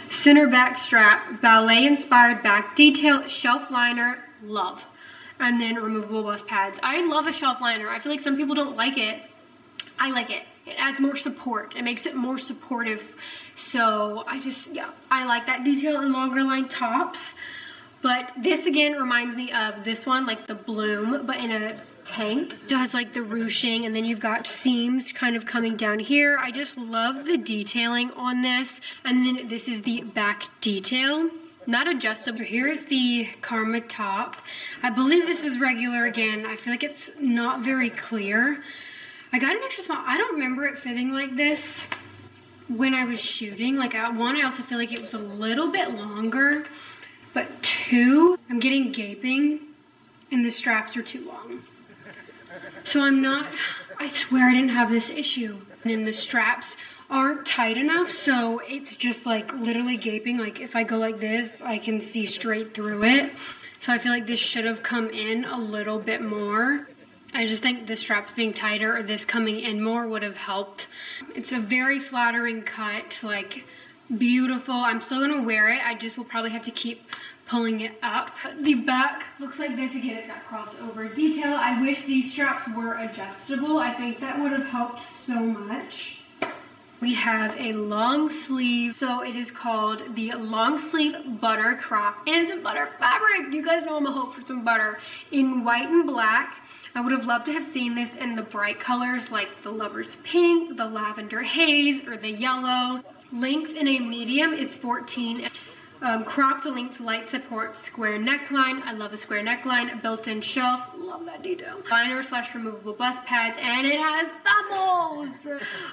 Center back strap, ballet inspired back detail, shelf liner, love. And then removable bust pads. I love a shelf liner. I feel like some people don't like it. I like it. It adds more support. It makes it more supportive. So I like that detail in longer line tops. But this again reminds me of this one, like the Bloom, but in a tank. It has like the ruching, and then you've got seams kind of coming down here. I just love the detailing on this. And then this is the back detail. Not adjustable. Here is the Karma top. I believe this is regular again. I feel like it's not very clear. I got an extra small. I don't remember it fitting like this when I was shooting. Like, one, I also feel like it was a little bit longer. But 2, I'm getting gaping and the straps are too long. So I swear I didn't have this issue. And then the straps aren't tight enough, so it's just like literally gaping. Like if I go like this, I can see straight through it. So I feel like this should have come in a little bit more. I just think the straps being tighter or this coming in more would have helped. It's a very flattering cut, like beautiful. I'm still gonna wear it. I just will probably have to keep pulling it up. The back looks like this. Again, it's got crossover detail. I wish these straps were adjustable. I think that would have helped so much. We have a long sleeve. So it is called the long sleeve butter crop. And it's a butter fabric. You guys know I'm a hope for some butter. In white and black. I would have loved to have seen this in the bright colors like the lover's pink, the lavender haze, or the yellow. Length in a medium is 14. Crop to length, light support, square neckline. I love a square neckline. A built-in shelf. love that detail. Liner / removable bust pads, and it has thumb holes.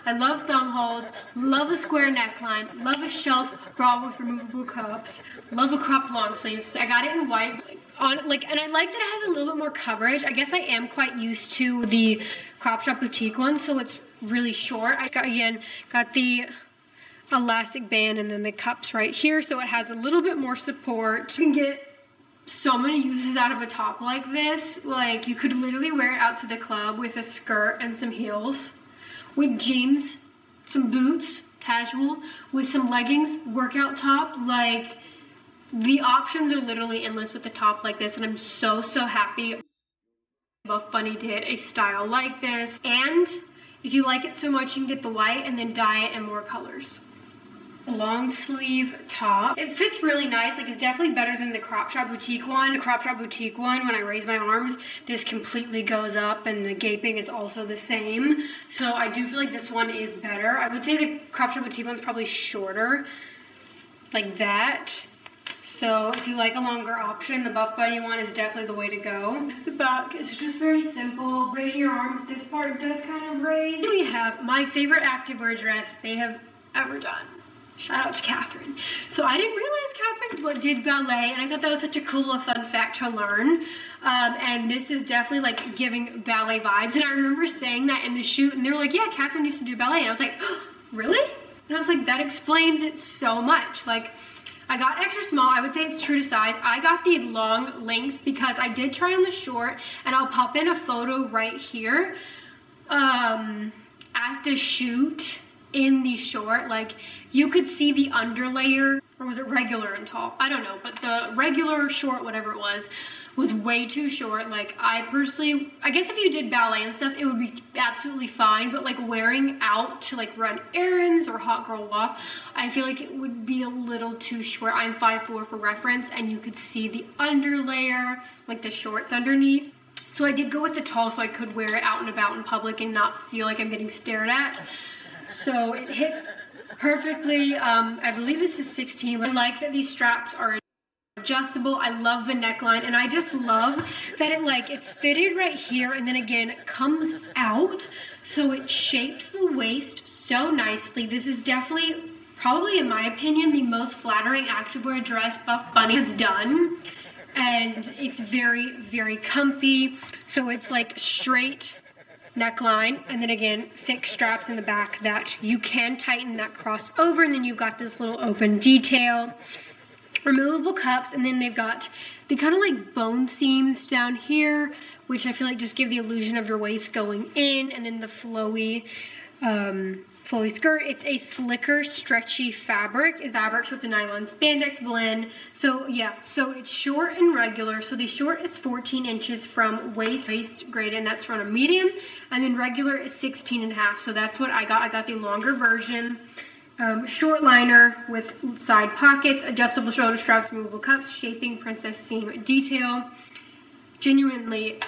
I love thumb holes, love a square neckline, love a shelf bra with removable cups, love a cropped long sleeves. I got it in white. And I like that it has a little bit more coverage. I guess I am quite used to the crop shop boutique one, so it's really short. I got the elastic band and then the cups right here, so it has a little bit more support. You can get so many uses out of a top like this. Like, you could literally wear it out to the club with a skirt and some heels, with jeans, some boots, casual, with some leggings, workout top. Like, the options are literally endless with a top like this, and I'm so happy Buff Bunny did a style like this. And if you like it so much, you can get the white and then dye it in more colors. Long sleeve top. It fits really nice. Like, it's definitely better than the crop shop boutique one. The crop shop boutique one, when I raise my arms, this completely goes up, and the gaping is also the same. So I do feel like this one is better. I would say the crop shop boutique one's probably shorter, like that. So if you like a longer option, the Buff Bunny one is definitely the way to go. The back is just very simple. Raising your arms, this part does kind of raise. Then we have my favorite activewear dress they have ever done. Shout out to Catherine. So I didn't realize Catherine did ballet, and I thought that was such a cool fun fact to learn. And this is definitely like giving ballet vibes. And I remember saying that in the shoot, and they were like, yeah, Catherine used to do ballet. And I was like, oh, really? And I was like, that explains it so much. Like, I got extra small. I would say it's true to size. I got the long length because I did try on the short, and I'll pop in a photo right here. At the shoot in the short, like, you could see the underlayer, or was it regular and tall? I don't know, but the regular short, whatever it was way too short. Like, I personally, I guess if you did ballet and stuff, it would be absolutely fine, but like wearing out to like run errands or hot girl walk, I feel like it would be a little too short. I'm 5'4" for reference, and you could see the underlayer, like the shorts underneath. So I did go with the tall so I could wear it out and about in public and not feel like I'm getting stared at. So it hits perfectly. I believe this is 16. I like that these straps are adjustable. I love the neckline, and I just love that it's fitted right here, and then again comes out, so it shapes the waist so nicely. This is definitely, probably in my opinion, the most flattering activewear dress Buff Bunny has done, and it's very comfy. So it's like straight neckline, and then again thick straps in the back that you can tighten that cross over, and then you've got this little open detail. Removable cups, and then they've got the kind of like bone seams down here, which I feel like just give the illusion of your waist going in, and then the flowy skirt. It's a slicker, stretchy fabric, so it's a nylon spandex blend. So yeah, so it's short and regular. So the short is 14 inches from waist grade, and that's from a medium, and then regular is 16.5. So that's what I got. I got the longer version. Short liner with side pockets, adjustable shoulder straps, removable cups, shaping princess seam detail. Genuinely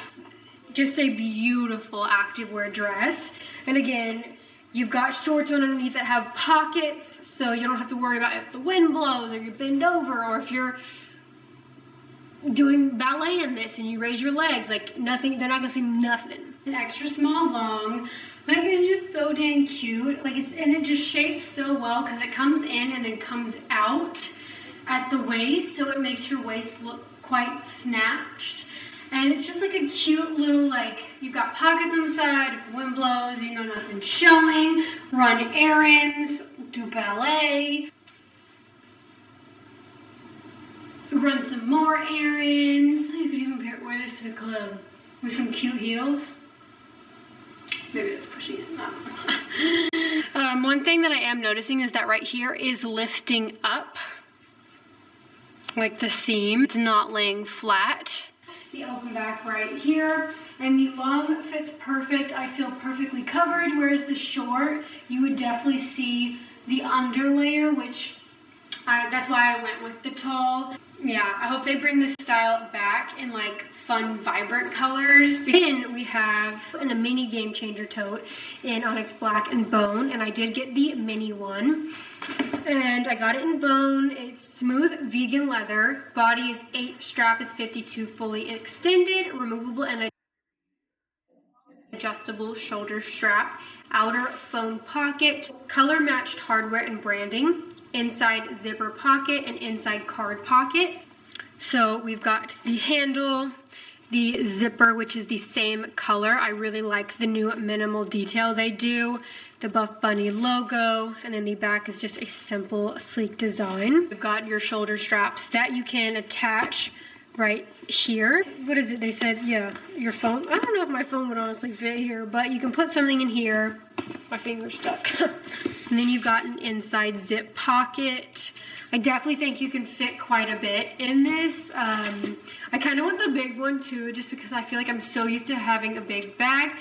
just a beautiful activewear dress. And again, you've got shorts underneath that have pockets, so you don't have to worry about if the wind blows or you bend over, or if you're doing ballet in this and you raise your legs, like nothing, they're not gonna see nothing. An extra small long. Like, it's just so dang cute. Like, and it just shapes so well because it comes in and then comes out at the waist, so it makes your waist look quite snatched. And it's just like a cute little, like, you've got pockets on the side. If the wind blows, you know, nothing's showing. Run errands, do ballet, run some more errands. You could even wear this to the club with some cute heels. Maybe that's pushing it. One thing that I am noticing is that right here is lifting up, like the seam. It's not laying flat. The open back right here, and the long fits perfect. I feel perfectly covered, whereas the short, you would definitely see the underlayer, which that's why I went with the tall. Yeah, I hope they bring this style back in like fun, vibrant colors. Then we have a mini Game Changer tote in Onyx Black and Bone, and I did get the mini one. And I got it in bone. It's smooth vegan leather. Body is 8, strap is 52, fully extended, removable, and adjustable shoulder strap, outer phone pocket, color matched hardware and branding, inside zipper pocket and inside card pocket. So we've got the handle, the zipper, which is the same color. I really like the new minimal detail they do. The Buff Bunny logo, and then the back is just a simple, sleek design. You've got your shoulder straps that you can attach right here. What is it? They said, yeah, your phone. I don't know if my phone would honestly fit here, but you can put something in here. My finger's stuck. And then you've got an inside zip pocket. I definitely think you can fit quite a bit in this. I kind of want the big one too, just because I feel like I'm so used to having a big bag,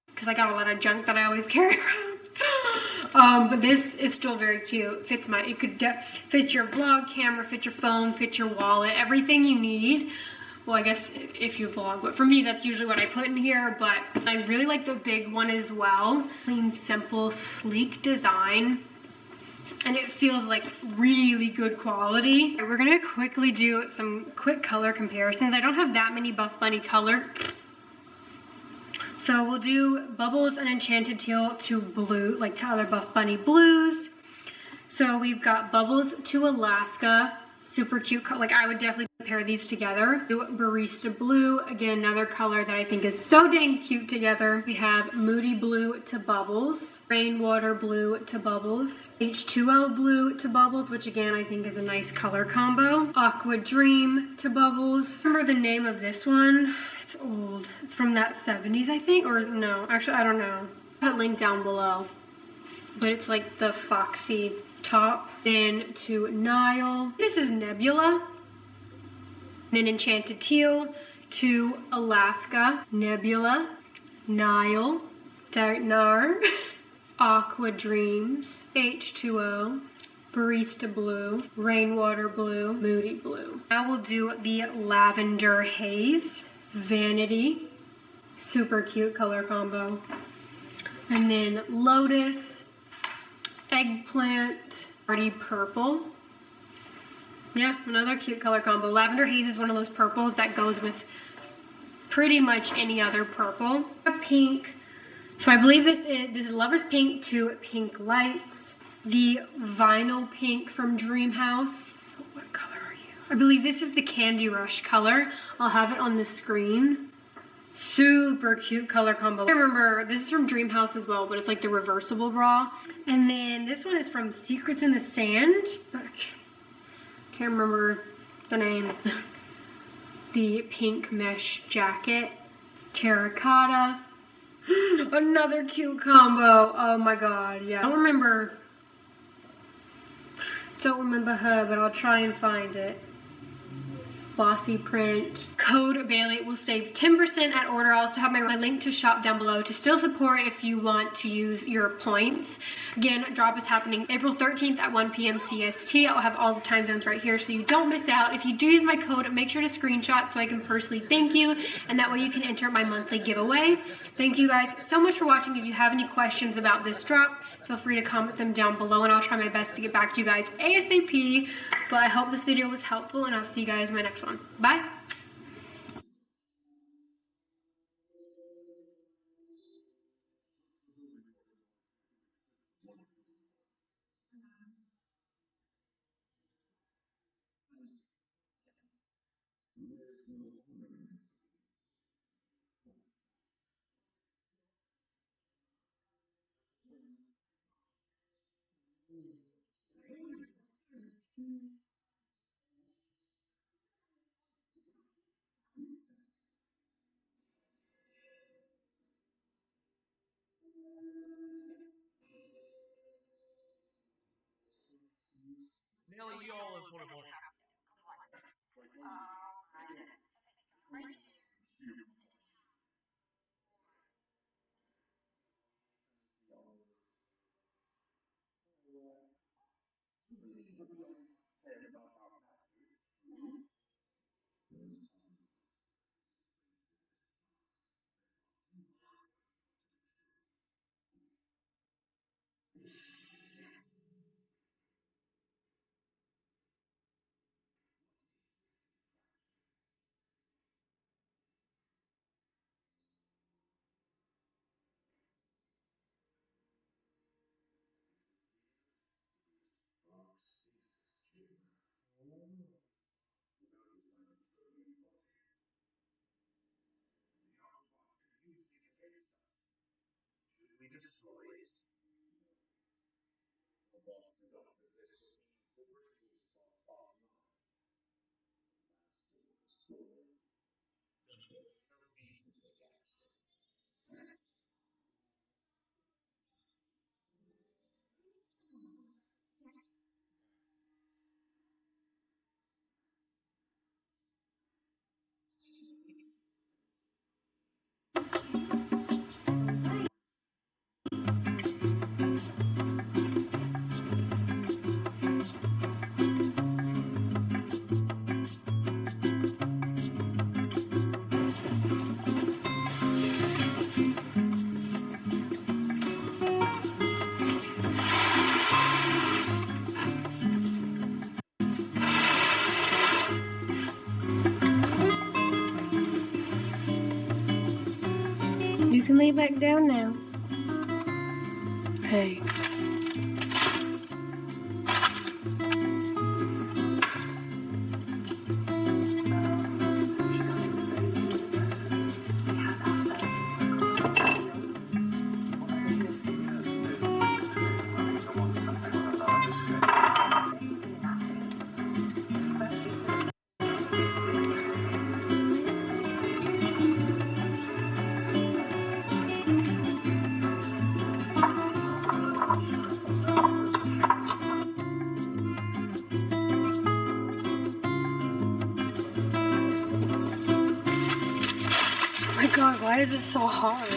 because I got a lot of junk that I always carry around. But this is still very cute. Fits it could fit your vlog camera, fit your phone, fit your wallet, everything you need. Well, I guess if you vlog, but for me, that's usually what I put in here. But I really like the big one as well. Clean, simple, sleek design. And it feels like really good quality. We're gonna quickly do some quick color comparisons. I don't have that many Buff Bunny color. So we'll do Bubbles and Enchanted Teal to blue, like to other Buff Bunny blues. So we've got Bubbles to Alaska, super cute, like I would definitely pair these together. Do Barista Blue, again another color that I think is so dang cute together. We have Moody Blue to Bubbles, Rainwater Blue to Bubbles, H2O Blue to Bubbles, which again I think is a nice color combo. Aqua Dream to Bubbles. Remember the name of this one? It's old. It's from that 70s, I think, or no, actually I don't know. I'll put a link down below. But it's like the foxy top. Then to Nile. This is Nebula. Then Enchanted Teal to Alaska, Nebula, Nile, Darknar, Aqua Dreams, H2O, Barista Blue, Rainwater Blue, Moody Blue. Now we'll do the Lavender Haze, Vanity, super cute color combo. And then Lotus, Eggplant, Party Purple. Yeah, another cute color combo. Lavender Haze is one of those purples that goes with pretty much any other purple. A pink. So I believe this is Lover's Pink to Pink Lights. The Vinyl Pink from Dream House. What color are you? I believe this is the Candy Rush color. I'll have it on the screen. Super cute color combo. I remember this is from Dream House as well, but it's like the reversible bra. And then this one is from Secrets in the Sand. Can't remember the name. The pink mesh jacket. Terracotta. Another cute combo. Oh my god, yeah. I don't remember her, but I'll try and find it. Bossy print. Code Bailey will save 10% at order. I'll also have my link to shop down below to still support if you want to use your points. Again, drop is happening April 13th at 1 p.m. CST. I'll have all the time zones right here so you don't miss out. If you do use my code, make sure to screenshot so I can personally thank you, and that way you can enter my monthly giveaway. Thank you guys so much for watching. If you have any questions about this drop, feel free to comment them down below and I'll try my best to get back to you guys ASAP. But I hope this video was helpful and I'll see you guys in my next one. Bye! Nelly, you always want more. You can lay back down now. Hey. Oh my god, why is this so hard?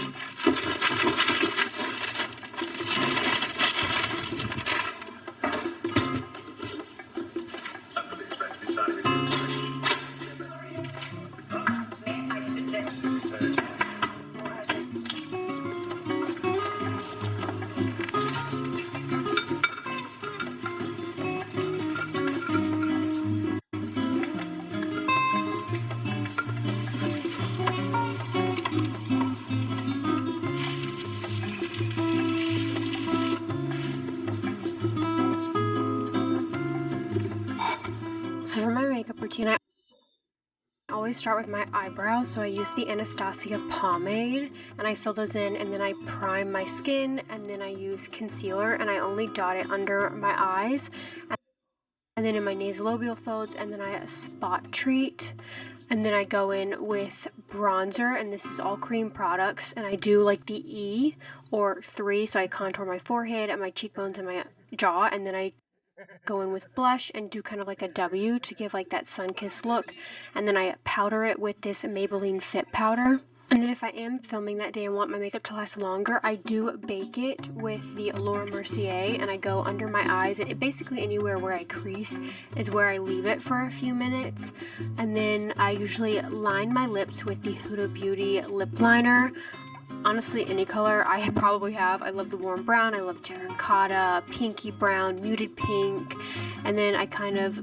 So for my makeup routine, I always start with my eyebrows. So I use the Anastasia pomade and I fill those in, and then I prime my skin, and then I use concealer and I only dot it under my eyes, and then in my nasolabial folds, and then I spot treat, and then I go in with bronzer, and this is all cream products, and I do like the E or 3, so I contour my forehead and my cheekbones and my jaw, and then I go in with blush and do kind of like a W to give like that sun-kissed look, and then I powder it with this Maybelline Fit powder. And then if I am filming that day and want my makeup to last longer, I do bake it with the Laura Mercier, and I go under my eyes, and it basically anywhere where I crease is where I leave it for a few minutes. And then I usually line my lips with the Huda Beauty lip liner. Honestly, any color I probably have. I love the warm brown, I love terracotta, pinky brown, muted pink, and then I kind of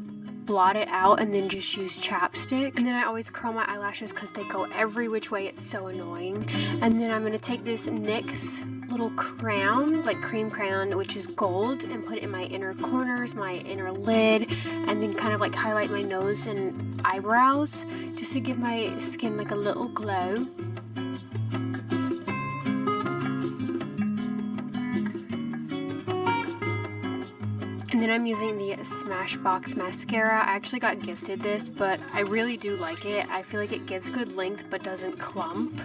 blot it out and then just use chapstick. And then I always curl my eyelashes because they go every which way. It's so annoying. And then I'm going to take this NYX little crown, like cream crown, which is gold, and put it in my inner corners, my inner lid, and then kind of like highlight my nose and eyebrows just to give my skin like a little glow. And then I'm using the Smashbox mascara. I actually got gifted this, but I really do like it. I feel like it gives good length but doesn't clump.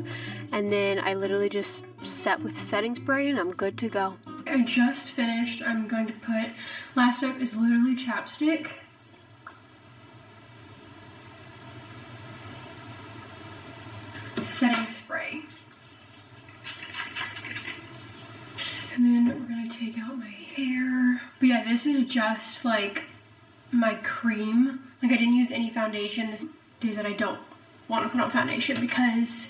And then I literally just set with setting spray and I'm good to go. I just finished. I'm going to put, last step is literally chapstick. Setting spray. And then we're going to take out my hair. But yeah, this is just like my cream. Like I didn't use any foundation. This days that I don't want to put on foundation, because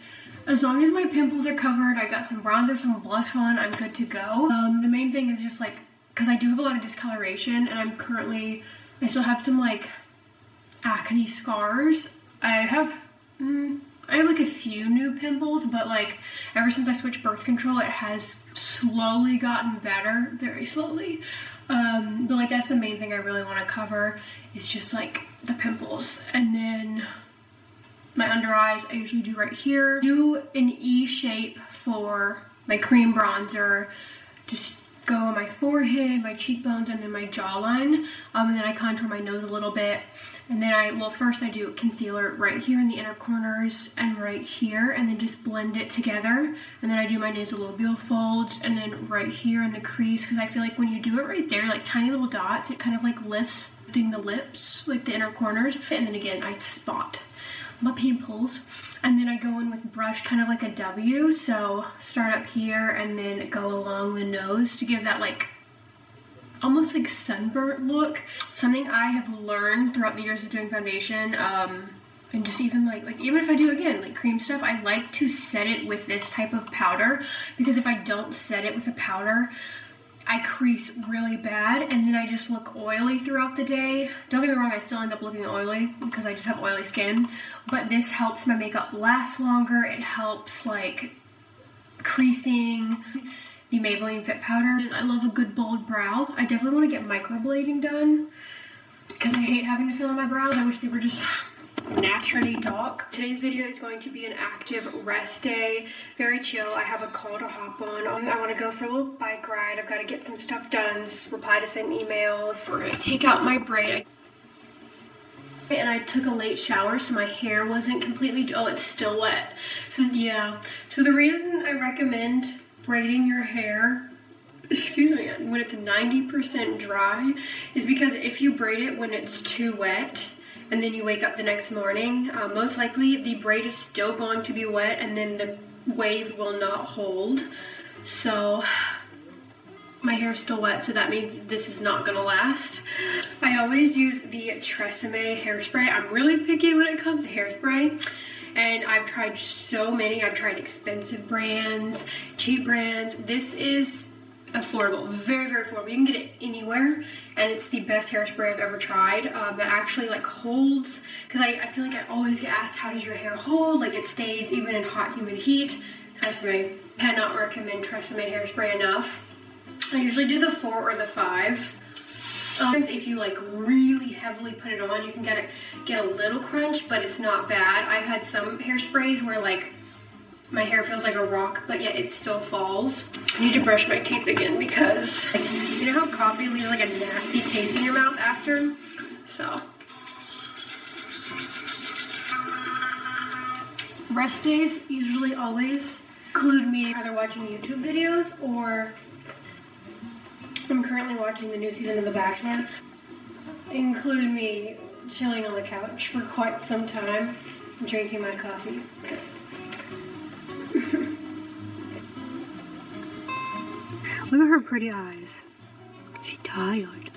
as long as my pimples are covered, I got some bronzer, some blush on, I'm good to go. The main thing is just like, because I do have a lot of discoloration, and I still have some like acne scars. I have like a few new pimples, but like ever since I switched birth control, it has slowly gotten better, very slowly. But like that's the main thing I really want to cover, is just like the pimples. And then my under eyes, I usually do right here. Do an E shape for my cream bronzer, just go on my forehead, my cheekbones, and then my jawline. And then I contour my nose a little bit. And then well, first I do concealer right here in the inner corners and right here, and then just blend it together. And then I do my nasolabial folds, and then right here in the crease, because I feel like when you do it right there, like tiny little dots, it kind of like lifts the lips, like the inner corners. And then again, I spot my pimples. And then I go in with brush kind of like a W. So start up here and then go along the nose to give that like almost like sunburnt look. Something I have learned throughout the years of doing foundation, and just even like even if I do again like cream stuff, I like to set it with this type of powder, because if I don't set it with a powder, I crease really bad and then I just look oily throughout the day. Don't get me wrong, I still end up looking oily because I just have oily skin, but this helps my makeup last longer. It helps like creasing. The Maybelline Fit Powder. I love a good bold brow. I definitely want to get microblading done because I hate having to fill in my brows. I wish they were just naturally dark. Today's video is going to be an active rest day. Very chill. I have a call to hop on. I want to go for a little bike ride. I've got to get some stuff done, reply to some emails. We're going to take out my braid. And I took a late shower, so my hair wasn't completely, oh, it's still wet. So yeah. So the reason I recommend braiding your hair, excuse me, when it's 90% dry is because if you braid it when it's too wet and then you wake up the next morning, most likely the braid is still going to be wet and then the wave will not hold. So my hair is still wet, so that means this is not gonna last. I always use the Tresemme hairspray. I'm really picky when it comes to hairspray. And I've tried so many. I've tried expensive brands, cheap brands. This is affordable, very, very affordable. You can get it anywhere, and it's the best hairspray I've ever tried. That actually like holds, because I feel like I always get asked, how does your hair hold? Like it stays even in hot, humid heat. Tresemme, cannot recommend Tresemme hairspray enough. I usually do the 4 or the 5. Sometimes if you like really heavily put it on, you can get a little crunch, but it's not bad. I've had some hairsprays where like my hair feels like a rock, but yet it still falls. I need to brush my teeth again because you know how coffee leaves like a nasty taste in your mouth after? So rest days usually always include me either watching YouTube videos or I'm currently watching the new season of The Bachelor. Include me chilling on the couch for quite some time, drinking my coffee. Look at her pretty eyes. She's tired.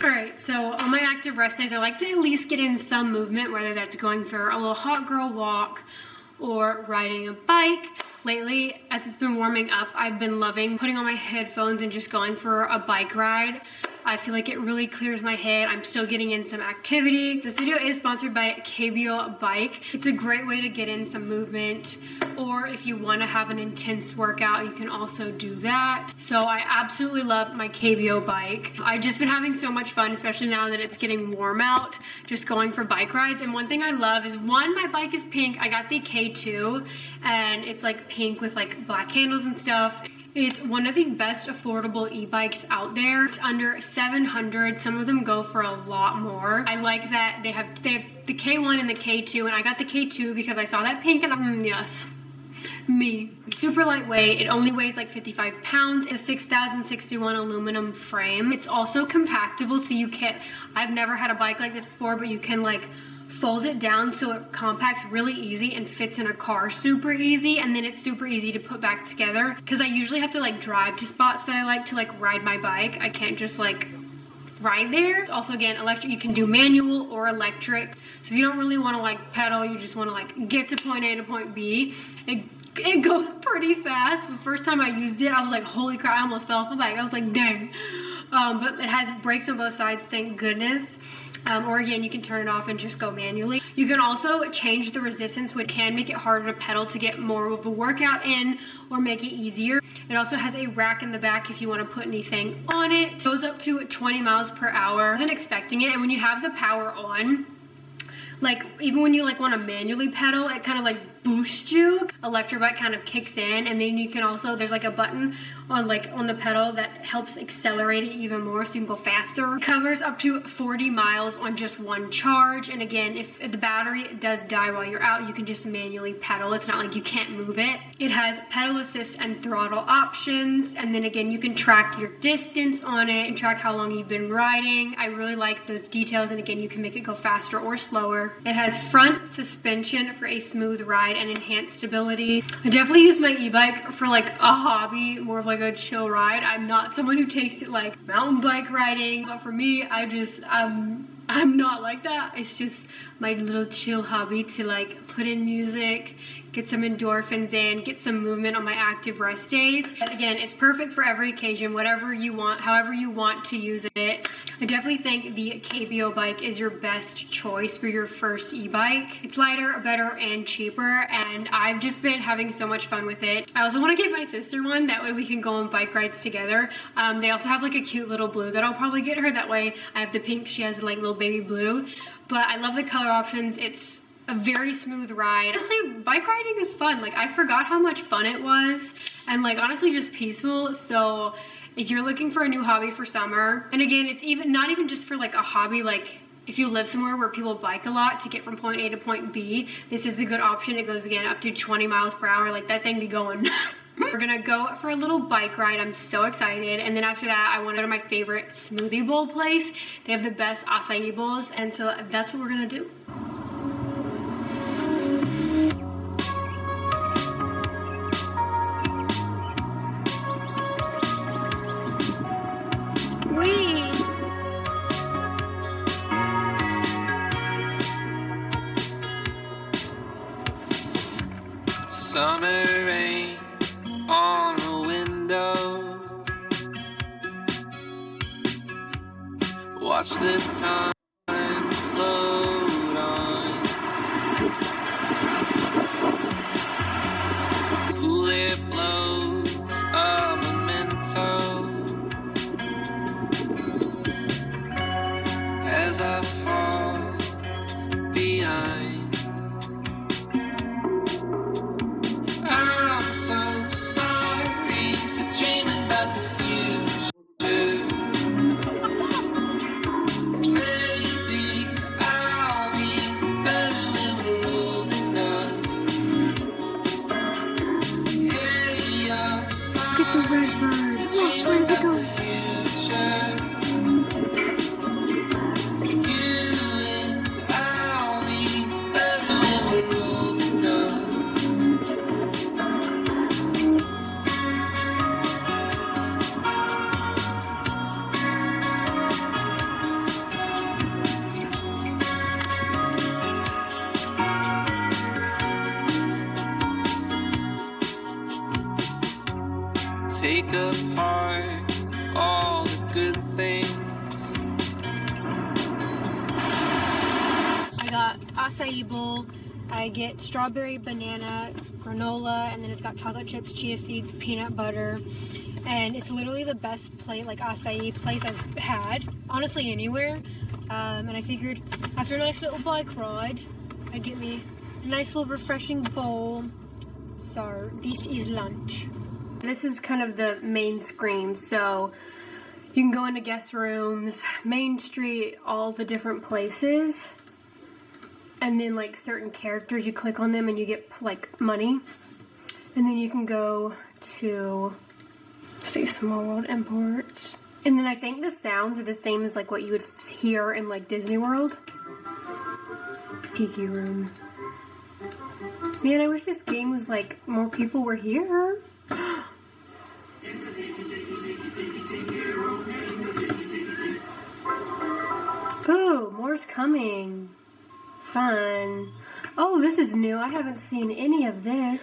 Alright, so on my active rest days, I like to at least get in some movement, whether that's going for a little hot girl walk or riding a bike. Lately, as it's been warming up, I've been loving putting on my headphones and just going for a bike ride. I feel like it really clears my head. I'm still getting in some activity. This video is sponsored by KBO Bike. It's a great way to get in some movement, or if you want to have an intense workout, you can also do that. So I absolutely love my KBO bike. I've just been having so much fun, especially now that it's getting warm out, just going for bike rides. And one thing I love is, one, my bike is pink. I got the K2 and it's like pink with like black handles and stuff. It's one of the best affordable e-bikes out there. It's under $700. Some of them go for a lot more. I like that they have the K1 and the K2, and I got the K2 because I saw that pink and I'm, yes, me. Super lightweight. It only weighs like 55 pounds. It's 6061 aluminum frame. It's also compactable, so you can, I've never had a bike like this before, but you can like fold it down so it compacts really easy and fits in a car super easy, and then it's super easy to put back together because I usually have to like drive to spots that I like to like ride my bike. I can't just like ride there. It's also, again, electric. You can do manual or electric. So if you don't really want to like pedal, you just want to like get to point A to point B, it goes pretty fast. The first time I used it, I was like, holy crap, I almost fell off my bike. I was like, dang. but it has brakes on both sides, thank goodness. Or again, you can turn it off and just go manually. You can also change the resistance, which can make it harder to pedal to get more of a workout in or make it easier. It also has a rack in the back if you want to put anything on it. It goes up to 20 miles per hour. I wasn't expecting it, and when you have the power on, like even when you like want to manually pedal, it kind of like boosts you. Electric bike kind of kicks in, and then you can also, there's like a button on the pedal that helps accelerate it even more so you can go faster. It covers up to 40 miles on just one charge, and again, if the battery does die while you're out, you can just manually pedal. It's not like you can't move it. It has pedal assist and throttle options, and then again, you can track your distance on it and track how long you've been riding. I really like those details, and again, you can make it go faster or slower. It has front suspension for a smooth ride and enhanced stability. I definitely use my e-bike for like a hobby, more of like a chill ride. I'm not someone who takes it like mountain bike riding, but for me, I'm not like that. It's just my little chill hobby to like put in music, get some endorphins in, get some movement on my active rest days. But again, it's perfect for every occasion, whatever you want, however you want to use it. I definitely think the KBO bike is your best choice for your first e-bike. It's lighter, better, and cheaper, and I've just been having so much fun with it. I also want to get my sister one, that way we can go on bike rides together. They also have like a cute little blue that I'll probably get her, that way I have the pink, she has like little baby blue. But I love the color options. It's a very smooth ride. Honestly, bike riding is fun. Like, I forgot how much fun it was, and like honestly just peaceful. So if you're looking for a new hobby for summer, and again, it's not even just for like a hobby, like if you live somewhere where people bike a lot to get from point A to point B, this is a good option. It goes again up to 20 miles per hour. Like, that thing be going. We're gonna go for a little bike ride. I'm so excited. And then after that, I want to go to my favorite smoothie bowl place. They have the best acai bowls, and so that's what we're gonna do. Summer rain on the window. Watch the time float on. Cool air blows a memento as I fall behind. I'm so sorry for dreaming about the future. Maybe I'll be better when we're old enough. Hey, I'm sorry for dreaming about the future. You and I'll be better when we're old enough. Take apart all the good things. I got acai bowl. I get strawberry, banana, granola, and then it's got chocolate chips, chia seeds, peanut butter. And it's literally the best plate, like acai place I've had, honestly anywhere. And I figured after a nice little bike ride, I'd get me a nice little refreshing bowl. So this is lunch. This is kind of the main screen, so you can go into guest rooms, Main Street, all the different places, and then like certain characters, you click on them and you get like money, and then you can go to, say, Small World Imports, and then I think the sounds are the same as like what you would hear in like Disney World. Tiki room. Man, I wish this game was like more people were here. Ooh, more's coming. Fun. Oh, this is new. I haven't seen any of this.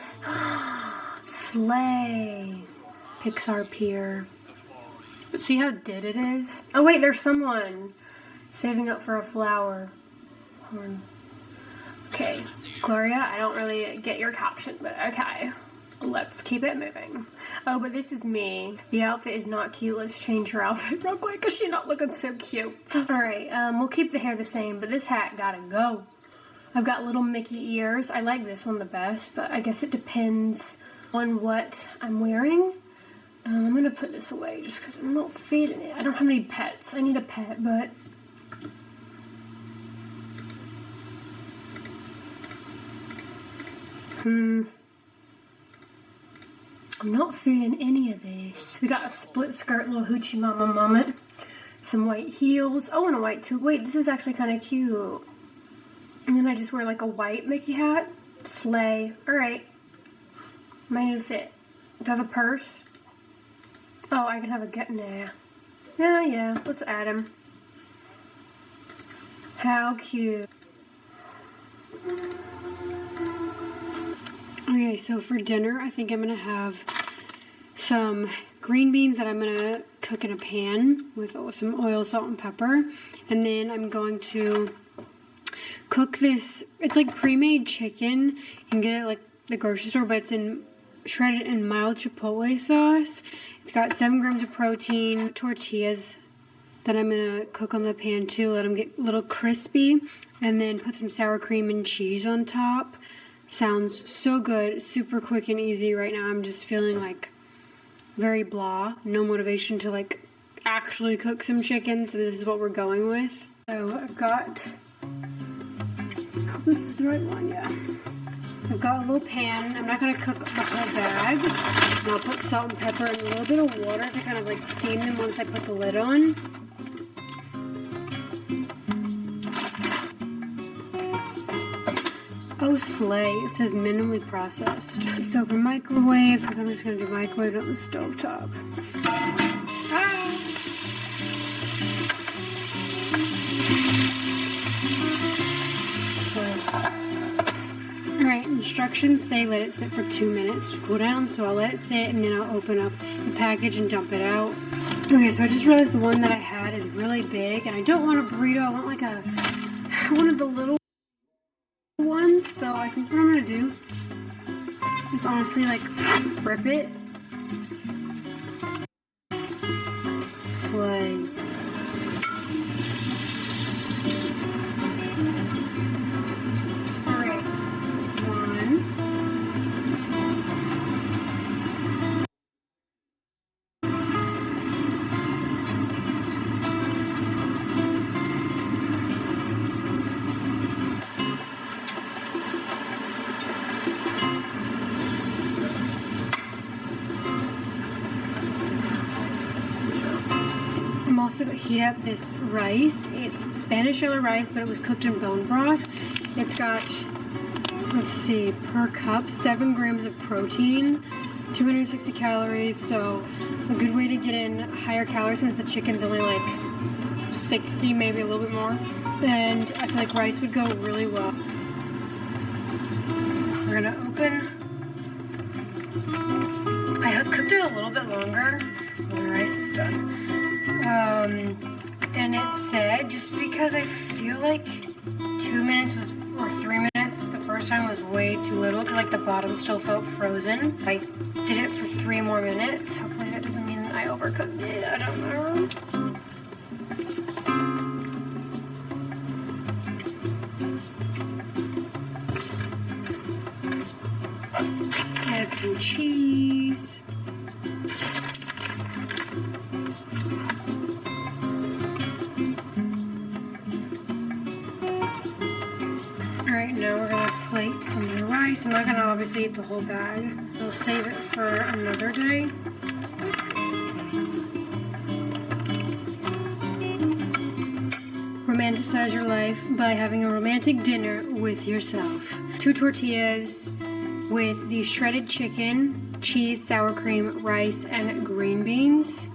Slay. Pixar Pier. See how dead it is? Oh wait, there's someone saving up for a flower. Okay, Gloria, I don't really get your caption, but okay. Let's keep it moving. Oh, but this is me. The outfit is not cute. Let's change her outfit real quick because she's not looking so cute. Alright, we'll keep the hair the same, but this hat gotta go. I've got little Mickey ears. I like this one the best, but I guess it depends on what I'm wearing. I'm gonna put this away just because I'm not feeling it. I don't have any pets. I need a pet, but... I'm not feeling any of this. We got a split skirt, little hoochie mama moment. Some white heels. Oh, and a white too. Wait, this is actually kind of cute. And then I just wear like a white Mickey hat. Slay. Alright. My new fit. Do I have a purse? Oh, I can have a get. Nah. Yeah. Let's add him. How cute. Okay, so for dinner, I think I'm going to have some green beans that I'm going to cook in a pan with some oil, salt, and pepper. And then I'm going to cook this. It's like pre-made chicken. You can get it like the grocery store, but it's shredded in mild chipotle sauce. It's got 7 grams of protein, tortillas that I'm going to cook on the pan too, let them get a little crispy. And then put some sour cream and cheese on top. Sounds so good, super quick and easy right now. I'm just feeling like very blah, no motivation to like actually cook some chicken, so this is what we're going with. So I've got, I hope this is the right one, yeah. I've got a little pan. I'm not going to cook the whole bag. And I'll put salt and pepper and a little bit of water to kind of like steam them once I put the lid on. Oh, slay. It says minimally processed. So for microwave, because I'm just going to do microwave on the stovetop. Alright, instructions say let it sit for 2 minutes to cool down, so I'll let it sit and then I'll open up the package and dump it out. Okay, so I just realized the one that I had is really big, and I don't want a burrito, I want one of the little ones, so I think what I'm gonna do is honestly like rip it. Slay. Alright, one. I'm also going to heat up this rice. It's Spanish yellow rice, but it was cooked in bone broth. It's got, let's see, per cup, 7 grams of protein, 260 calories, so a good way to get in higher calories since the chicken's only like 60, maybe a little bit more. And I feel like rice would go really well. We're going to open. I cooked it a little bit longer when the rice is done. And it said, just because I feel like 2 minutes or 3 minutes the first time was way too little, because like the bottom still felt frozen. I did it for 3 more minutes. Hopefully that doesn't mean I overcooked it. I don't know. Add some cheese. Alright, now we're going to plate some of the rice. I'm not going to obviously eat the whole bag. We'll save it for another day. Romanticize your life by having a romantic dinner with yourself. 2 tortillas with the shredded chicken, cheese, sour cream, rice, and green beans.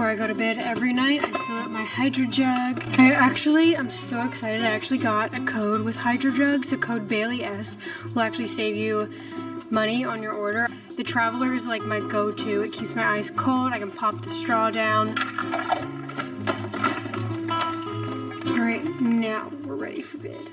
before I go to bed every night. I fill up my Hydro Jug. I'm so excited. I actually got a code with Hydro Jugs. The code Bailey.s will actually save you money on your order. The Traveler is like my go-to. It keeps my ice cold. I can pop the straw down. All right, now we're ready for bed.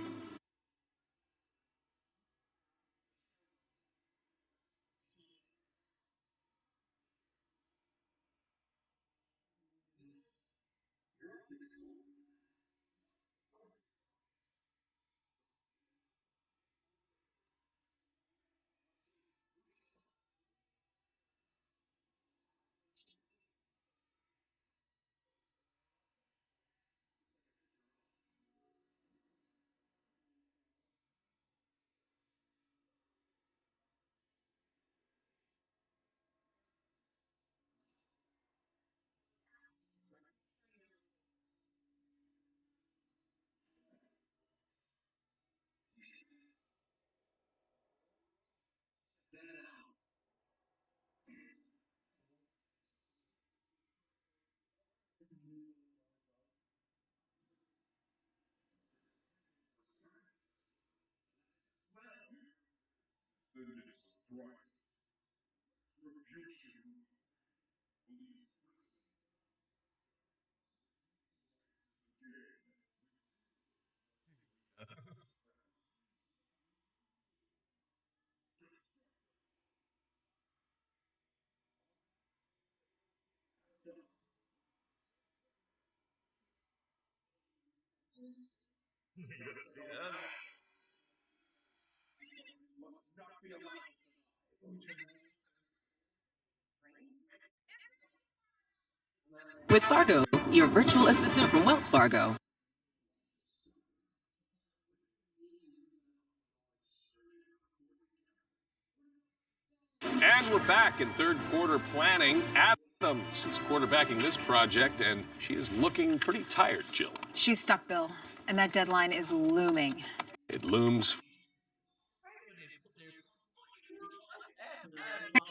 With Fargo, your virtual assistant from Wells Fargo. And we're back in third quarter planning. Adams is quarterbacking this project, and she is looking pretty tired, Jill. She's stuck, Bill, and that deadline is looming. It looms.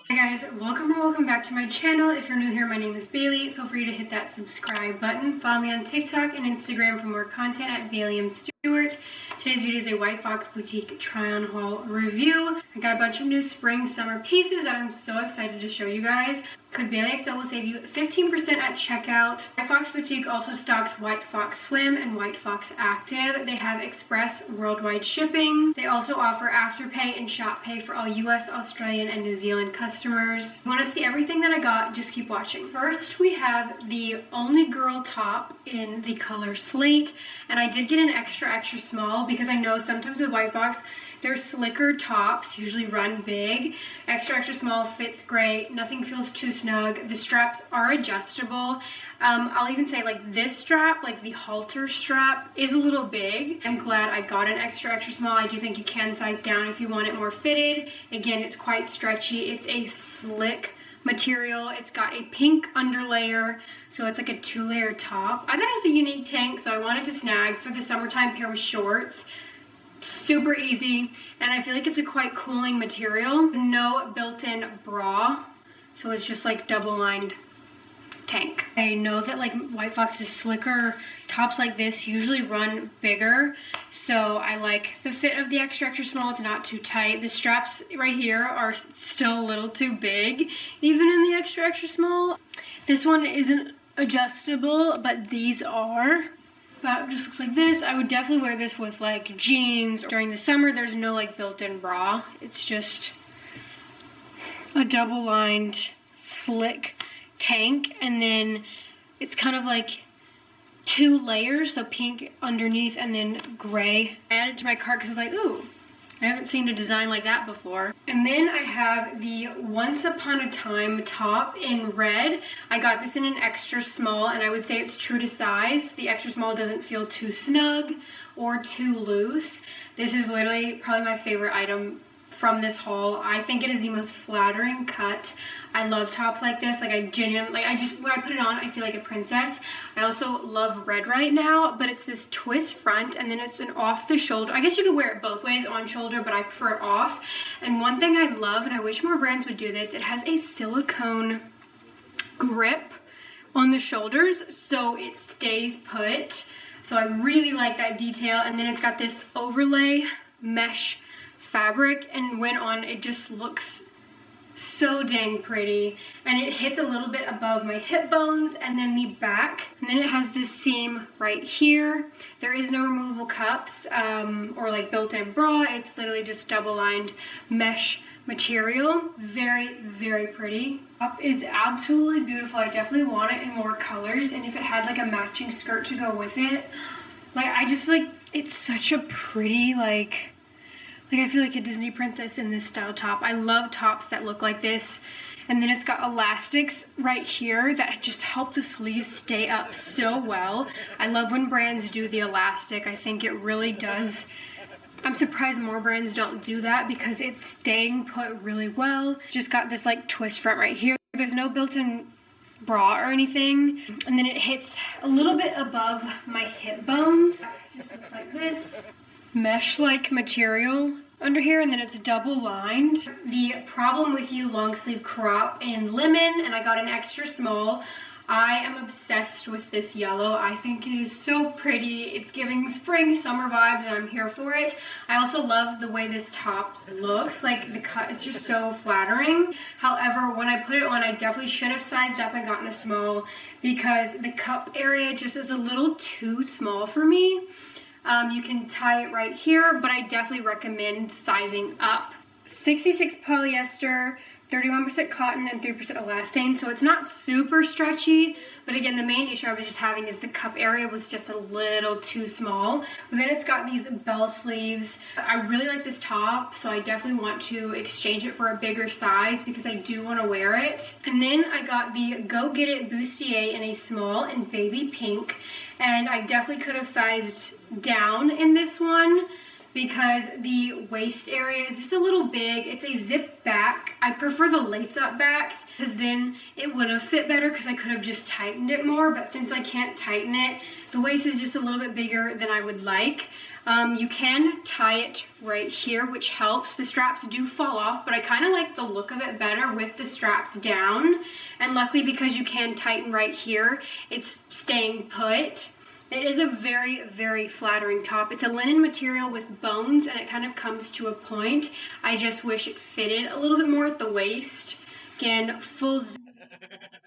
Hi guys, welcome or welcome back to my channel. If you're new here, my name is Bailey. Feel free to hit that subscribe button. Follow me on TikTok and Instagram for more content at Stewart. Today's video is a White Fox Boutique try-on haul review. I got a bunch of new spring summer pieces that I'm so excited to show you guys. Code Bailey.s will save you 15% at checkout. White Fox Boutique also stocks White Fox Swim and White Fox Active. They have express worldwide shipping. They also offer Afterpay and Shop Pay for all US, Australian, and New Zealand customers. If you want to see everything that I got, just keep watching. First, we have the Only Girl top in the color Slate. And I did get an extra small because I know sometimes with White Fox, their slicker tops usually run big. Extra small fits great. Nothing feels too snug. The straps are adjustable. I'll even say like this strap, like the halter strap, is a little big. I'm glad I got an extra small. I do think you can size down if you want it more fitted. Again, it's quite stretchy. It's a slick material. It's got a pink underlayer, so it's like a 2-layer top. I thought it was a unique tank, so I wanted to snag for the summertime pair with shorts. Super easy, and I feel like it's a quite cooling material. No built-in bra, so it's just like double-lined tank. I know that like White Fox's slicker tops like this usually run bigger, so I like the fit of the extra small. It's not too tight. The straps right here are still a little too big, even in the extra small. This one isn't adjustable, but these are. But it just looks like this. I would definitely wear this with like jeans. During the summer, there's no like built-in bra. It's just a double-lined slick tank, and then it's kind of like 2 layers, so pink underneath and then gray. I added it to my cart because I was like, ooh, I haven't seen a design like that before. And then I have the Once Upon a Time top in red. I got this in an extra small, and I would say it's true to size. The extra small doesn't feel too snug or too loose. This is literally probably my favorite item from this haul. I think it is the most flattering cut. I love tops like this. Like I genuinely, when I put it on, I feel like a princess. I also love red right now, but it's this twist front, and then it's an off the shoulder. I guess you could wear it both ways, on shoulder, but I prefer it off. And one thing I love, and I wish more brands would do this, it has a silicone grip on the shoulders so it stays put. So I really like that detail. And then it's got this overlay mesh fabric, and when on, it just looks so dang pretty. And it hits a little bit above my hip bones and then the back. And then it has this seam right here. There is no removable cups or like built-in bra. It's literally just double-lined mesh material. Very, very pretty. Top is absolutely beautiful. I definitely want it in more colors, and if it had like a matching skirt to go with it, like I just feel like it's such a pretty like I feel like a Disney princess in this style top. I love tops that look like this. And then it's got elastics right here that just help the sleeves stay up so well. I love when brands do the elastic. I think it really does. I'm surprised more brands don't do that because it's staying put really well. Just got this like twist front right here. There's no built-in bra or anything. And then it hits a little bit above my hip bones. It just looks like this. Mesh-like material under here, and then it's double lined. The problem with you long sleeve crop in lemon, and I got an extra small. I am obsessed with this yellow. I think it is so pretty. It's giving spring, summer vibes, and I'm here for it. I also love the way this top looks. Like the cut is just so flattering. However, when I put it on, I definitely should have sized up and gotten a small because the cup area just is a little too small for me. You can tie it right here, but I definitely recommend sizing up. 66 polyester, 31% cotton, and 3% elastane, so it's not super stretchy, but again, the main issue I was just having is the cup area was just a little too small. But then it's got these bell sleeves. I really like this top, so I definitely want to exchange it for a bigger size because I do want to wear it. And then I got the Go Get It bustier in a small in baby pink, and I definitely could have sized down in this one because the waist area is just a little big. It's a zip back. I prefer the lace-up backs because then it would have fit better because I could have just tightened it more, but since I can't tighten it, the waist is just a little bit bigger than I would like. You can tie it right here, which helps. The straps do fall off, but I kind of like the look of it better with the straps down. And luckily, because you can tighten right here, it's staying put. It is a very, very flattering top. It's a linen material with bones, and it kind of comes to a point. I just wish it fitted a little bit more at the waist. Again, full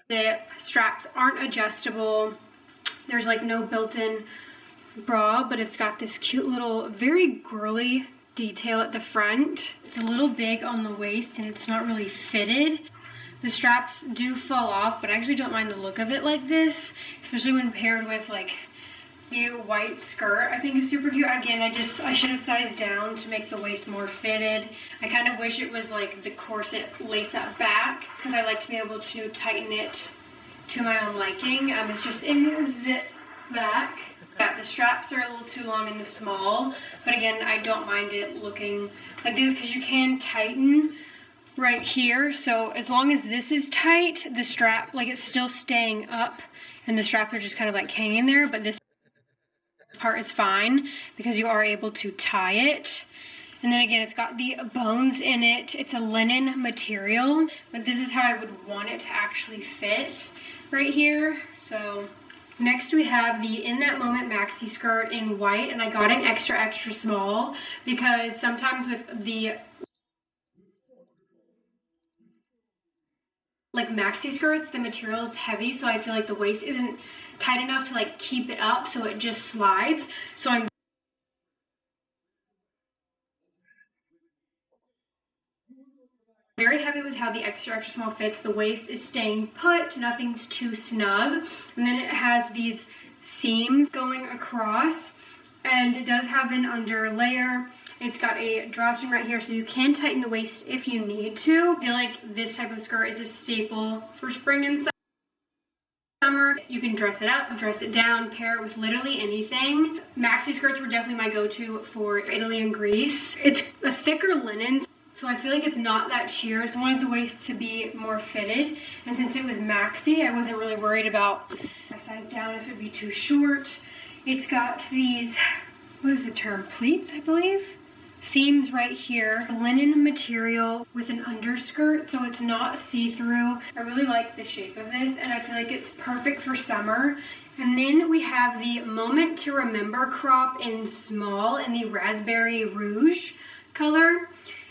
zip. Straps aren't adjustable. There's like no built-in bra, but it's got this cute little, very girly detail at the front. It's a little big on the waist, and it's not really fitted. The straps do fall off, but I actually don't mind the look of it like this, especially when paired with like the white skirt. I think is super cute. Again, I should have sized down to make the waist more fitted. I kind of wish it was like the corset lace up back because I like to be able to tighten it to my own liking. It's just in the zip back. The straps are a little too long in the small, but again, I don't mind it looking like this because you can tighten right here. So as long as this is tight, the strap, like it's still staying up and the straps are just kind of like hanging there, but this part is fine because you are able to tie it. And then again, it's got the bones in it. It's a linen material, but this is how I would want it to actually fit right here. So next we have the In That Moment maxi skirt in white, and I got an extra small because sometimes with the like maxi skirts, the material is heavy, so I feel like the waist isn't tight enough to like keep it up, so it just slides. So I'm very happy with how the extra small fits. The waist is staying put, nothing's too snug, and then it has these seams going across, and it does have an under layer. It's got a drawstring right here, so you can tighten the waist if you need to. I feel like this type of skirt is a staple for spring and summer. You can dress it up, dress it down, pair it with literally anything. Maxi skirts were definitely my go-to for Italy and Greece. It's a thicker linen, so I feel like it's not that sheer. So I wanted the waist to be more fitted, and since it was maxi, I wasn't really worried about my size down if it'd be too short. It's got these, what is the term, pleats, I believe? seams right here. Linen material with an underskirt, so it's not see-through. I really like the shape of this, and I feel like it's perfect for summer. And then we have the Moment to Remember crop in small in the Raspberry Rouge color.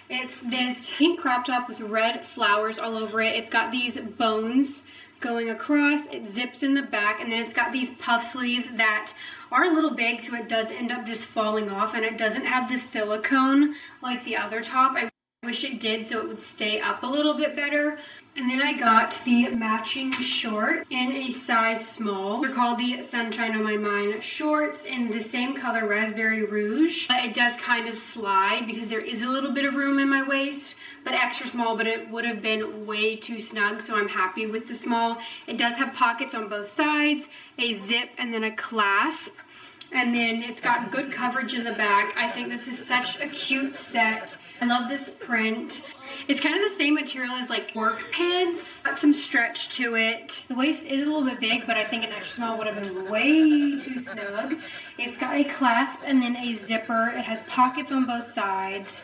It's this pink crop top with red flowers all over it. It's got these bones going across, it zips in the back, and then it's got these puff sleeves that are a little big, so it does end up just falling off, and it doesn't have the silicone like the other top. I wish it did so it would stay up a little bit better. And then I got the matching short in a size small. They're called the Sunshine on My Mind shorts in the same color, Raspberry Rouge. But it does kind of slide because there is a little bit of room in my waist, but extra small, but it would have been way too snug, so I'm happy with the small. It does have pockets on both sides, a zip, and then a clasp. And then it's got good coverage in the back. I think this is such a cute set. I love this print. It's kind of the same material as like work pants. Got some stretch to it. The waist is a little bit big, but I think an extra small would have been way too snug. It's got a clasp and then a zipper. It has pockets on both sides.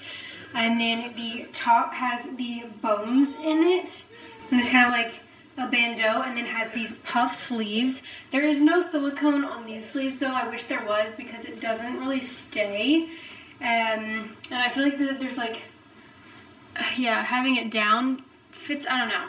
And then the top has the bones in it. And it's kind of like a bandeau, and then has these puff sleeves. There is no silicone on these sleeves, though. I wish there was because it doesn't really stay. And I feel like there's like, yeah, having it down fits, I don't know.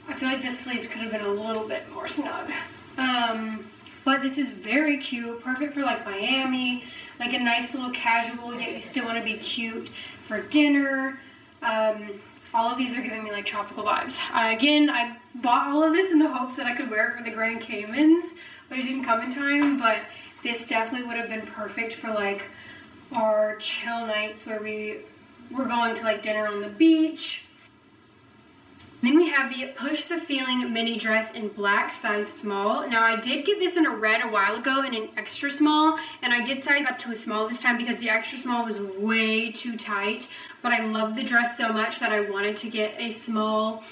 I feel like the sleeves could have been a little bit more snug. But this is very cute, perfect for like Miami, like a nice little casual, yet you still want to be cute for dinner. All of these are giving me like tropical vibes. Again, I bought all of this in the hopes that I could wear it for the Grand Caymans, but it didn't come in time. But this definitely would have been perfect for like our chill nights where we were going to like dinner on the beach. Then we have the Push the Feeling mini dress in black, size small. Now I did get this in a red a while ago in an extra small, and I did size up to a small this time because the extra small was way too tight. But I love the dress so much that I wanted to get a small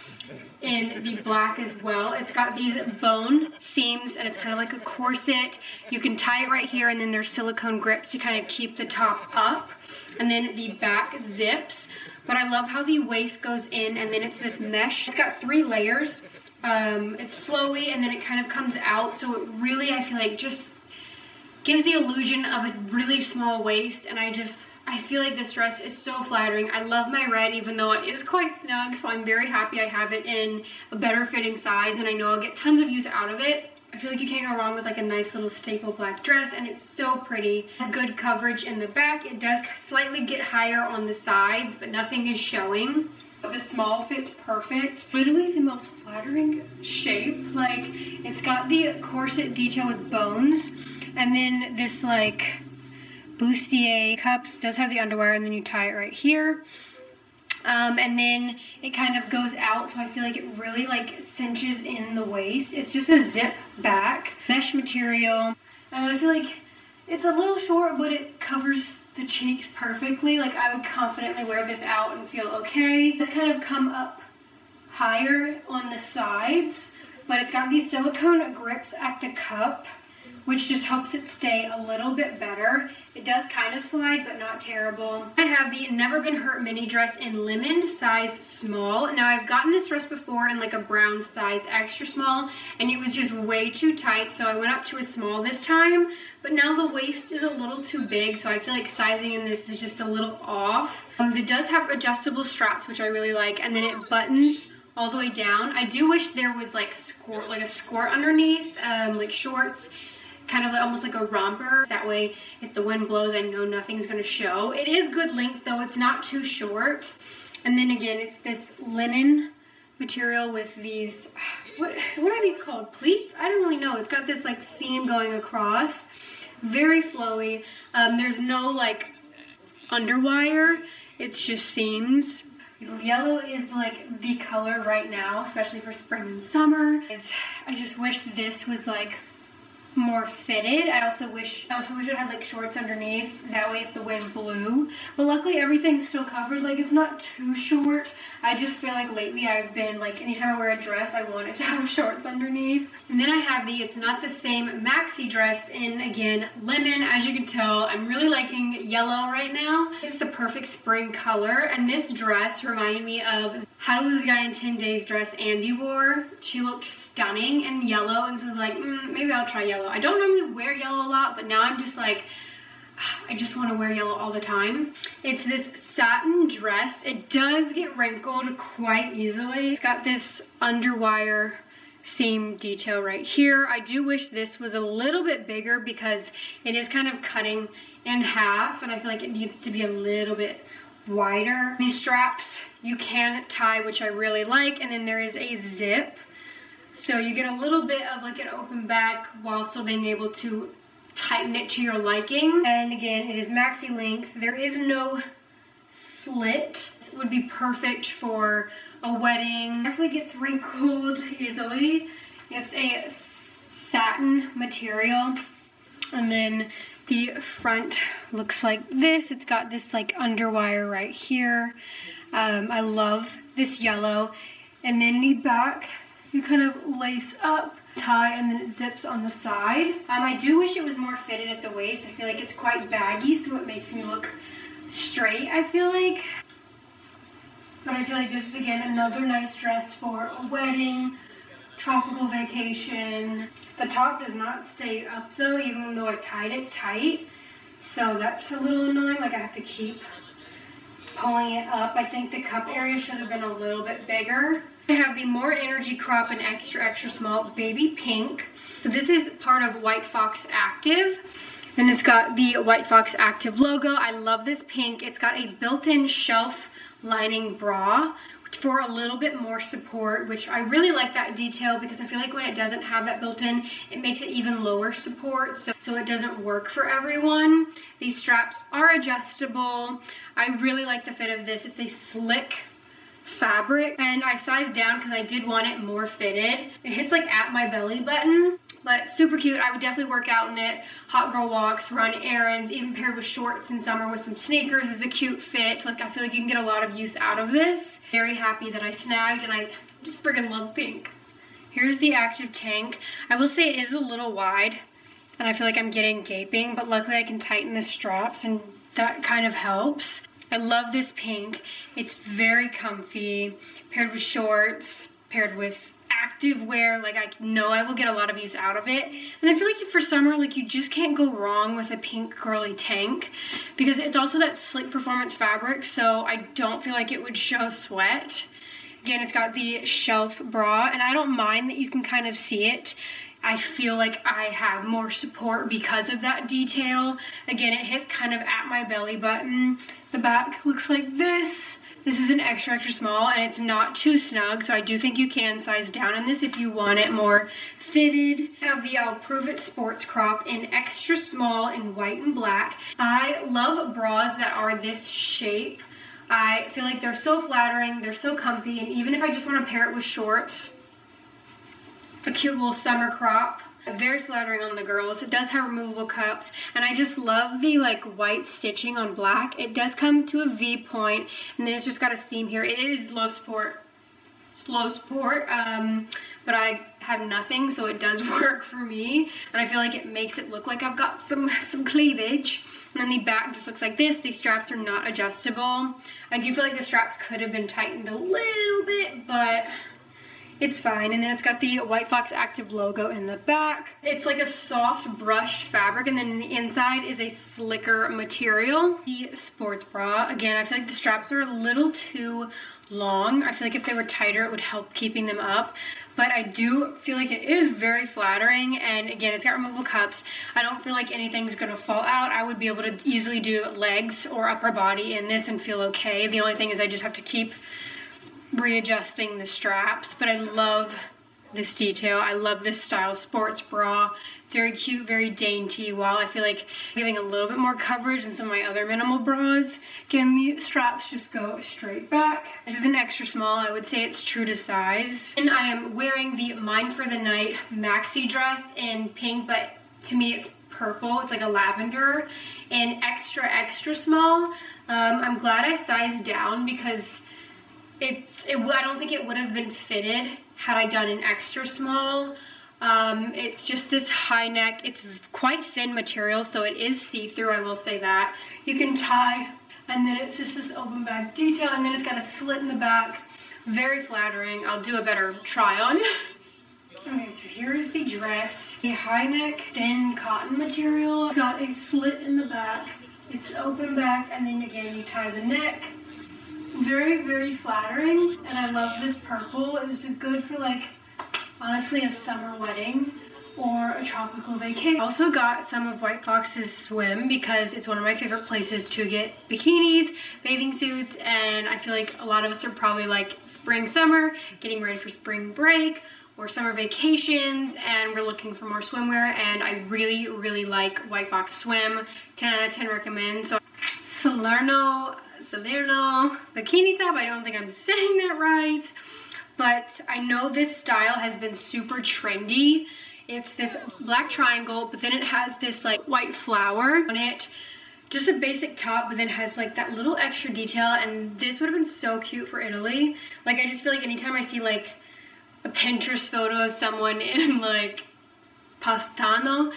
in the black as well. It's got these bone seams, and it's kind of like a corset. You can tie it right here, and then there's silicone grips to kind of keep the top up. And then the back zips. But I love how the waist goes in, and then it's this mesh. It's got 3 layers. It's flowy, and then it kind of comes out. So it really, I feel like, just gives the illusion of a really small waist. And I feel like this dress is so flattering. I love my red, even though it is quite snug. So I'm very happy I have it in a better fitting size, and I know I'll get tons of use out of it. I feel like you can't go wrong with like a nice little staple black dress, and it's so pretty. It has good coverage in the back. It does slightly get higher on the sides, but nothing is showing. The small fits perfect. Literally the most flattering shape. Like, it's got the corset detail with bones, and then this like bustier cups does have the underwear, and then you tie it right here. And then it kind of goes out, so I feel like it really like cinches in the waist. It's just a zip back, mesh material, and I feel like it's a little short, but it covers the cheeks perfectly. Like, I would confidently wear this out and feel okay. It's kind of come up higher on the sides, but it's got these silicone grips at the cup, which just helps it stay a little bit better. It does kind of slide, but not terrible. I have the Never Been Hurt mini dress in lemon, size small. Now, I've gotten this dress before in like a brown size extra small, and it was just way too tight, so I went up to a small this time. But now the waist is a little too big, so I feel like sizing in this is just a little off. It does have adjustable straps, which I really like, and then it buttons all the way down. I do wish there was like a skirt underneath, like shorts, kind of almost like a romper. That way, if the wind blows, I know nothing's gonna show. It is good length though, it's not too short. And then again, it's this linen material with these, what are these called? Pleats? I don't really know. It's got this like seam going across. Very flowy. There's no like underwire. It's just seams. Yellow is like the color right now, especially for spring and summer. I just wish this was like more fitted. I also wish it had like shorts underneath. That way if the wind blew. But luckily everything's still covered. Like it's not too short. I just feel like lately I've been like anytime I wear a dress I want it to have shorts underneath. And then I have it's not the same maxi dress in, again, lemon. As you can tell, I'm really liking yellow right now. It's the perfect spring color. And this dress reminded me of How to Lose a Guy in 10 Days dress Andy wore. She looked stunning in yellow, and so I was like, maybe I'll try yellow. I don't normally wear yellow a lot, but now I'm just like, I just want to wear yellow all the time. It's this satin dress. It does get wrinkled quite easily. It's got this underwire seam detail right here. I do wish this was a little bit bigger because it is kind of cutting in half, and I feel like it needs to be a little bit wider. These straps you can tie, which I really like, and then there is a zip. So you get a little bit of like an open back while still being able to tighten it to your liking. And again, it is maxi length. There is no slit. It would be perfect for a wedding. Definitely gets wrinkled easily. It's a satin material. And then the front looks like this. It's got this like underwire right here. I love this yellow. And then the back, you kind of lace up, tie, and then it zips on the side. I do wish it was more fitted at the waist. I feel like it's quite baggy, so it makes me look straight, I feel like. But I feel like this is, again, another nice dress for a wedding, tropical vacation. The top does not stay up, though, even though I tied it tight. So that's a little annoying. Like, I have to keep pulling it up. I think the cup area should have been a little bit bigger. I have the More Energy Crop in extra, extra small baby pink. So this is part of White Fox Active. And it's got the White Fox Active logo. I love this pink. It's got a built-in shelf lining bra for a little bit more support, which I really like that detail because I feel like when it doesn't have that built-in, it makes it even lower support, so it doesn't work for everyone. These straps are adjustable. I really like the fit of this. It's a slick fabric, and I sized down because I did want it more fitted. It hits like at my belly button, but super cute. I would definitely work out in it. Hot girl walks, run errands, even paired with shorts in summer with some sneakers is a cute fit. Like, I feel like you can get a lot of use out of this. Very happy that I snagged, and I just friggin' love pink. Here's the active tank. I will say it is a little wide, and I feel like I'm getting gaping, but luckily I can tighten the straps, and that kind of helps. I love this pink. It's very comfy, paired with shorts, paired with active wear. Like, I know I will get a lot of use out of it. And I feel like for summer, like, you just can't go wrong with a pink girly tank because it's also that slick performance fabric, so I don't feel like it would show sweat. Again, it's got the shelf bra, and I don't mind that you can kind of see it. I feel like I have more support because of that detail. Again, it hits kind of at my belly button. The back looks like this. This is an extra, extra small, and it's not too snug, so I do think you can size down in this if you want it more fitted. I have the I'll Prove It sports crop in extra small in white and black. I love bras that are this shape. I feel like they're so flattering, they're so comfy, and even if I just want to pair it with shorts, a cute little summer crop. Very flattering on the girls. It does have removable cups, and I just love the like white stitching on black. It does come to a V point, and then it's just got a seam here. It is low support, but I have nothing, so it does work for me, and I feel like it makes it look like I've got some cleavage. And then the back just looks like this. These straps are not adjustable. I do feel like the straps could have been tightened a little bit, but it's fine. And then it's got the White Fox Active logo in the back. It's like a soft brushed fabric, and then the inside is a slicker material. The sports bra, again, I feel like the straps are a little too long. I feel like if they were tighter, it would help keeping them up. But I do feel like it is very flattering, and again, it's got removable cups. I don't feel like anything's gonna fall out. I would be able to easily do legs or upper body in this and feel okay. The only thing is I just have to keep readjusting the straps, but I love this detail. I love this style sports bra. It's very cute, very dainty, while I feel like giving a little bit more coverage than some of my other minimal bras. Again, the straps just go straight back. This is an extra small. I would say it's true to size. And I am wearing the Mine for the Night maxi dress in pink, but to me it's purple, it's like a lavender, and extra, extra small. I'm glad I sized down because I don't think it would have been fitted had I done an extra small. It's just this high neck. It's quite thin material, so it is see-through, I will say that. You can tie, and then it's just this open back detail, and then it's got a slit in the back. Very flattering. I'll do a better try on. Okay, so here's the dress. A high neck, thin cotton material. It's got a slit in the back. It's open back, and then again you tie the neck. Very, very flattering, and I love this purple. It was good for, like, honestly, a summer wedding or a tropical vacation. I also got some of White Fox's swim because it's one of my favorite places to get bikinis, bathing suits, and I feel like a lot of us are probably like spring, summer, getting ready for spring break or summer vacations, and we're looking for more swimwear, and I really, really like White Fox swim. 10 out of 10 recommend. So Salerno bikini top. I don't think I'm saying that right, but I know this style has been super trendy. It's this black triangle, but then it has this like white flower on it. Just a basic top, but then has like that little extra detail, and this would have been so cute for Italy. Like, I just feel like anytime I see like a Pinterest photo of someone in like Pastano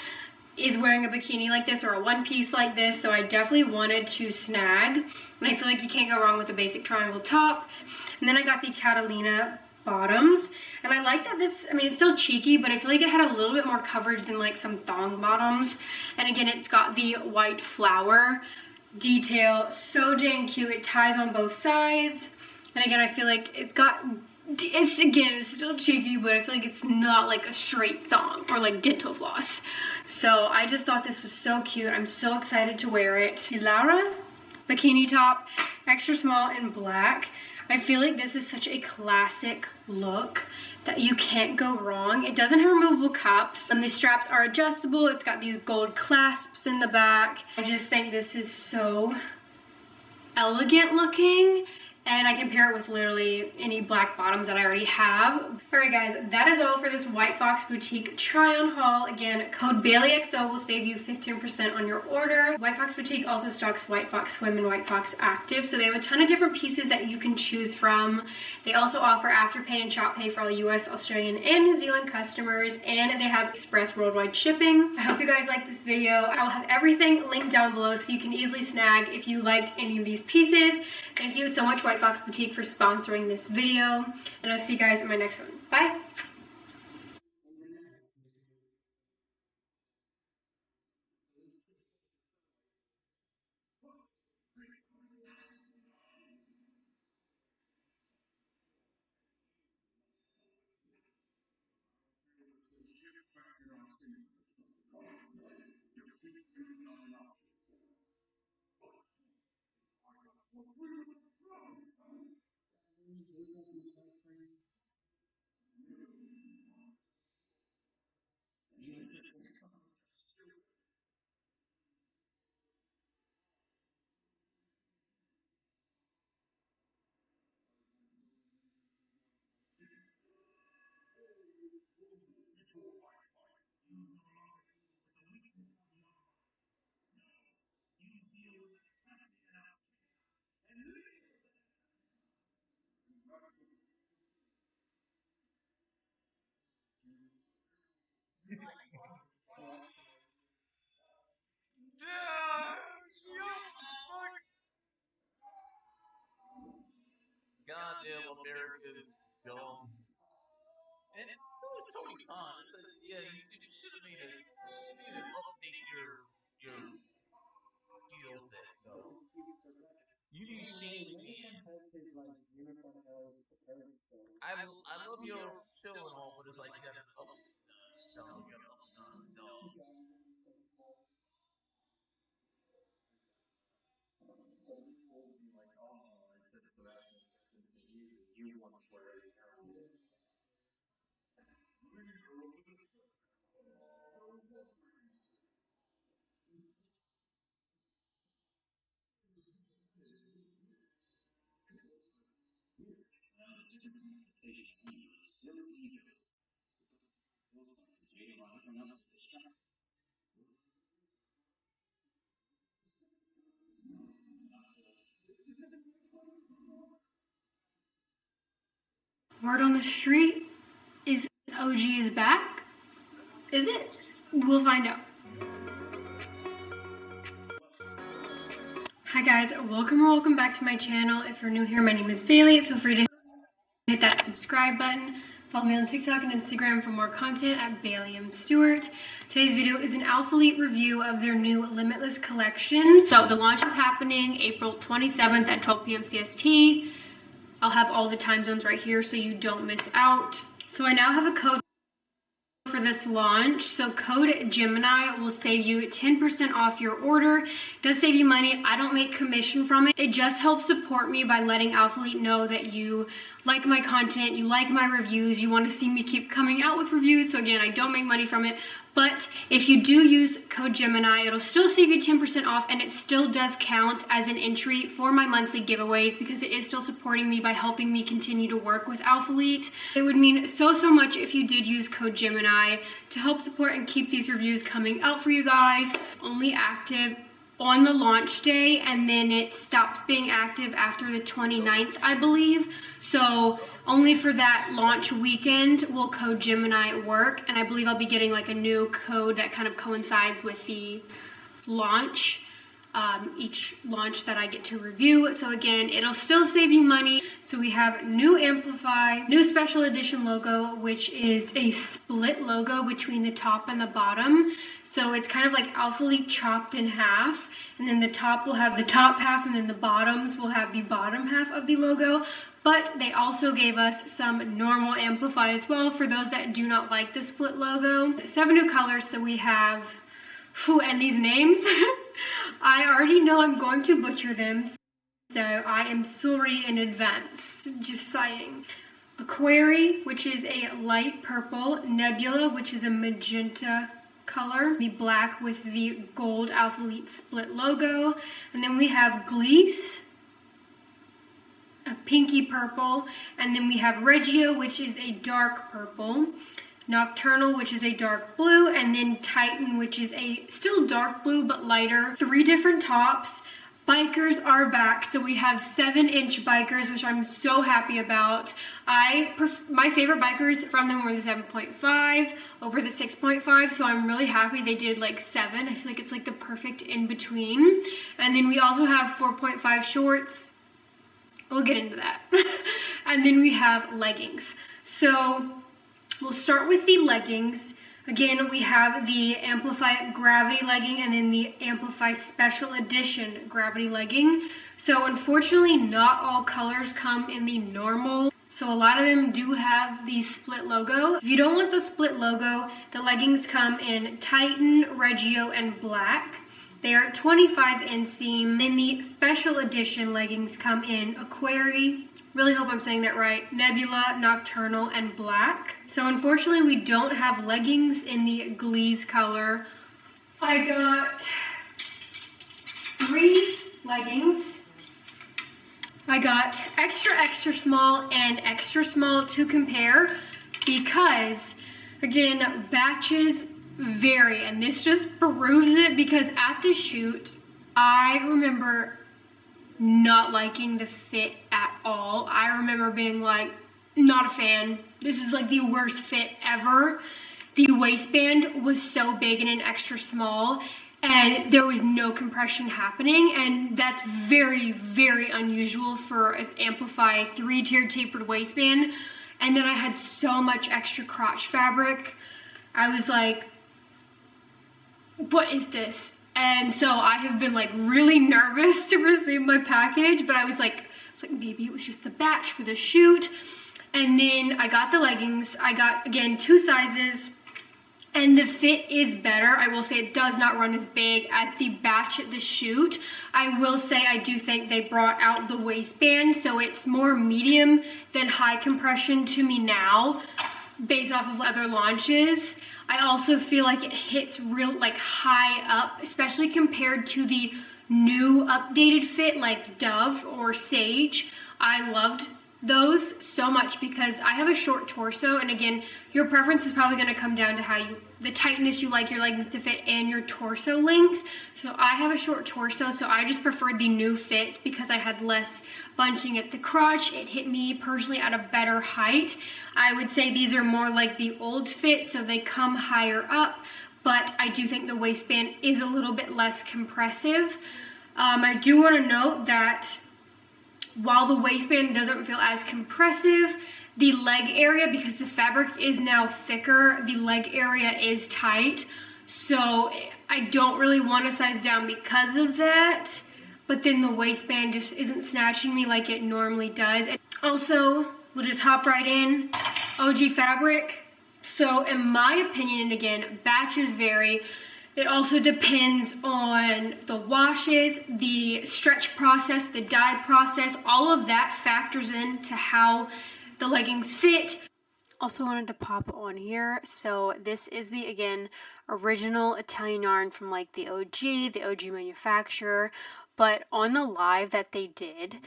is wearing a bikini like this or a one piece like this, so I definitely wanted to snag, and I feel like you can't go wrong with a basic triangle top. And then I got the Catalina bottoms, and I like that this, I mean, it's still cheeky, but I feel like it had a little bit more coverage than like some thong bottoms. And again, it's got the white flower detail, so dang cute. It ties on both sides, and again, I feel like it's still cheeky, but I feel like it's not like a straight thong or like dental floss. So I just thought this was so cute. I'm so excited to wear it. Laura bikini top, extra small in black. I feel like this is such a classic look that you can't go wrong. It doesn't have removable cups, and the straps are adjustable. It's got these gold clasps in the back. I just think this is so elegant looking, and I can pair it with literally any black bottoms that I already have. Alright guys, that is all for this White Fox Boutique try-on haul. Again, code BAILEYXO will save you 15% on your order. White Fox Boutique also stocks White Fox Swim and White Fox Active, so they have a ton of different pieces that you can choose from. They also offer Afterpay and ShopPay for all US, Australian, and New Zealand customers, and they have express worldwide shipping. I hope you guys liked this video. I will have everything linked down below so you can easily snag if you liked any of these pieces. Thank you so much, White Fox Boutique, for sponsoring this video, and I'll see you guys in my next one. Bye! Goddamn America's dumb. And so was Tony Khan. Yeah, you should have made it. You need to update your skill set. No, you need Shane McMahon. I love your show and all, but it's like you gotta up. No, you gotta up. No. Word on the street is OG is back. Is it? We'll find out. Hi guys, welcome back to my channel. If you're new here, my name is Bailey. Feel free to hit that subscribe button. Follow me on TikTok and Instagram for more content at Bailey.s Stewart. Today's video is an Alphalete review of their new Limitless collection. So the launch is happening April 27th at 12 p.m. CST. I'll have all the time zones right here so you don't miss out. So I now have a code for this launch. So code Gemini will save you 10% off your order. It does save you money. I don't make commission from it. It just helps support me by letting Alphalete know that you like my content, you like my reviews, you want to see me keep coming out with reviews. So again, I don't make money from it. But if you do use code Gemini, it'll still save you 10% off, and it still does count as an entry for my monthly giveaways because it is still supporting me by helping me continue to work with Alphalete. It would mean so much if you did use code Gemini to help support and keep these reviews coming out for you guys. Only active on the launch day, and then it stops being active after the 29th, I believe. So only for that launch weekend will code Gemini work, and I believe I'll be getting like a new code that kind of coincides with the launch, each launch that I get to review. So again, it'll still save you money. So we have new Amplify, new special edition logo, which is a split logo between the top and the bottom. So it's kind of like Alphalete chopped in half, and then the top will have the top half, and then the bottoms will have the bottom half of the logo. But they also gave us some normal Amplify as well for those that do not like the split logo. 7 new colors, so we have, and these names, I already know I'm going to butcher them, so I am sorry in advance, just saying. Aquari, which is a light purple, Nebula, which is a magenta color, the black with the gold Alphalete split logo, and then we have Gleese, a pinky purple, and then we have Reggio, which is a dark purple, Nocturnal, which is a dark blue, and then Titan, which is a still dark blue but lighter. 3 different tops. Bikers are back, so we have 7-inch bikers, which I'm so happy about. My favorite bikers from them were the 7.5 over the 6.5, so I'm really happy they did like 7. I feel like it's like the perfect in between. And then we also have 4.5 shorts. We'll get into that. And then we have leggings. So we'll start with the leggings. Again, we have the Amplify Gravity legging and then the Amplify Special Edition Gravity legging. So unfortunately, not all colors come in the normal. So a lot of them do have the split logo. If you don't want the split logo, the leggings come in Titan, Reggio, and black. They are 25 inseam. Then the Special Edition leggings come in Aquari, really hope I'm saying that right, Nebula, Nocturnal, and black. So unfortunately, we don't have leggings in the Gleese color. I got 3 leggings. I got extra small and extra small to compare because, again, batches vary, and this just proves it because at the shoot, I remember not liking the fit at all. I remember being like, not a fan. This is like the worst fit ever. The waistband was so big and an extra small, and there was no compression happening, and that's very unusual for an Amplify 3-tiered tapered waistband. And then I had so much extra crotch fabric. I was like, what is this? And so I have been like really nervous to receive my package, but I was like maybe it was just the batch for the shoot. And then I got the leggings. I got, again, 2 sizes, and the fit is better. I will say it does not run as big as the batch at the shoot. I will say I do think they brought out the waistband, so it's more medium than high compression to me now, based off of other launches. I also feel like it hits real like high up, especially compared to the new updated fit like Dove or Sage. I loved those so much because I have a short torso, and again, your preference is probably going to come down to how the tightness you like your leggings to fit and your torso length. So I have a short torso, so I just preferred the new fit because I had less bunching at the crotch. It hit me personally at a better height. I would say these are more like the old fit, so they come higher up, but I do think the waistband is a little bit less compressive. I do want to note that while the waistband doesn't feel as compressive, the leg area, because the fabric is now thicker, the leg area is tight. So I don't really want to size down because of that. But then the waistband just isn't snatching me like it normally does. And also, we'll just hop right in. OG fabric. So in my opinion, and again, batches vary. It also depends on the washes, the stretch process, the dye process. All of that factors into how the leggings fit. Also wanted to pop on here. So this is the, again, original Italian yarn from like the OG manufacturer. But on the live that they did,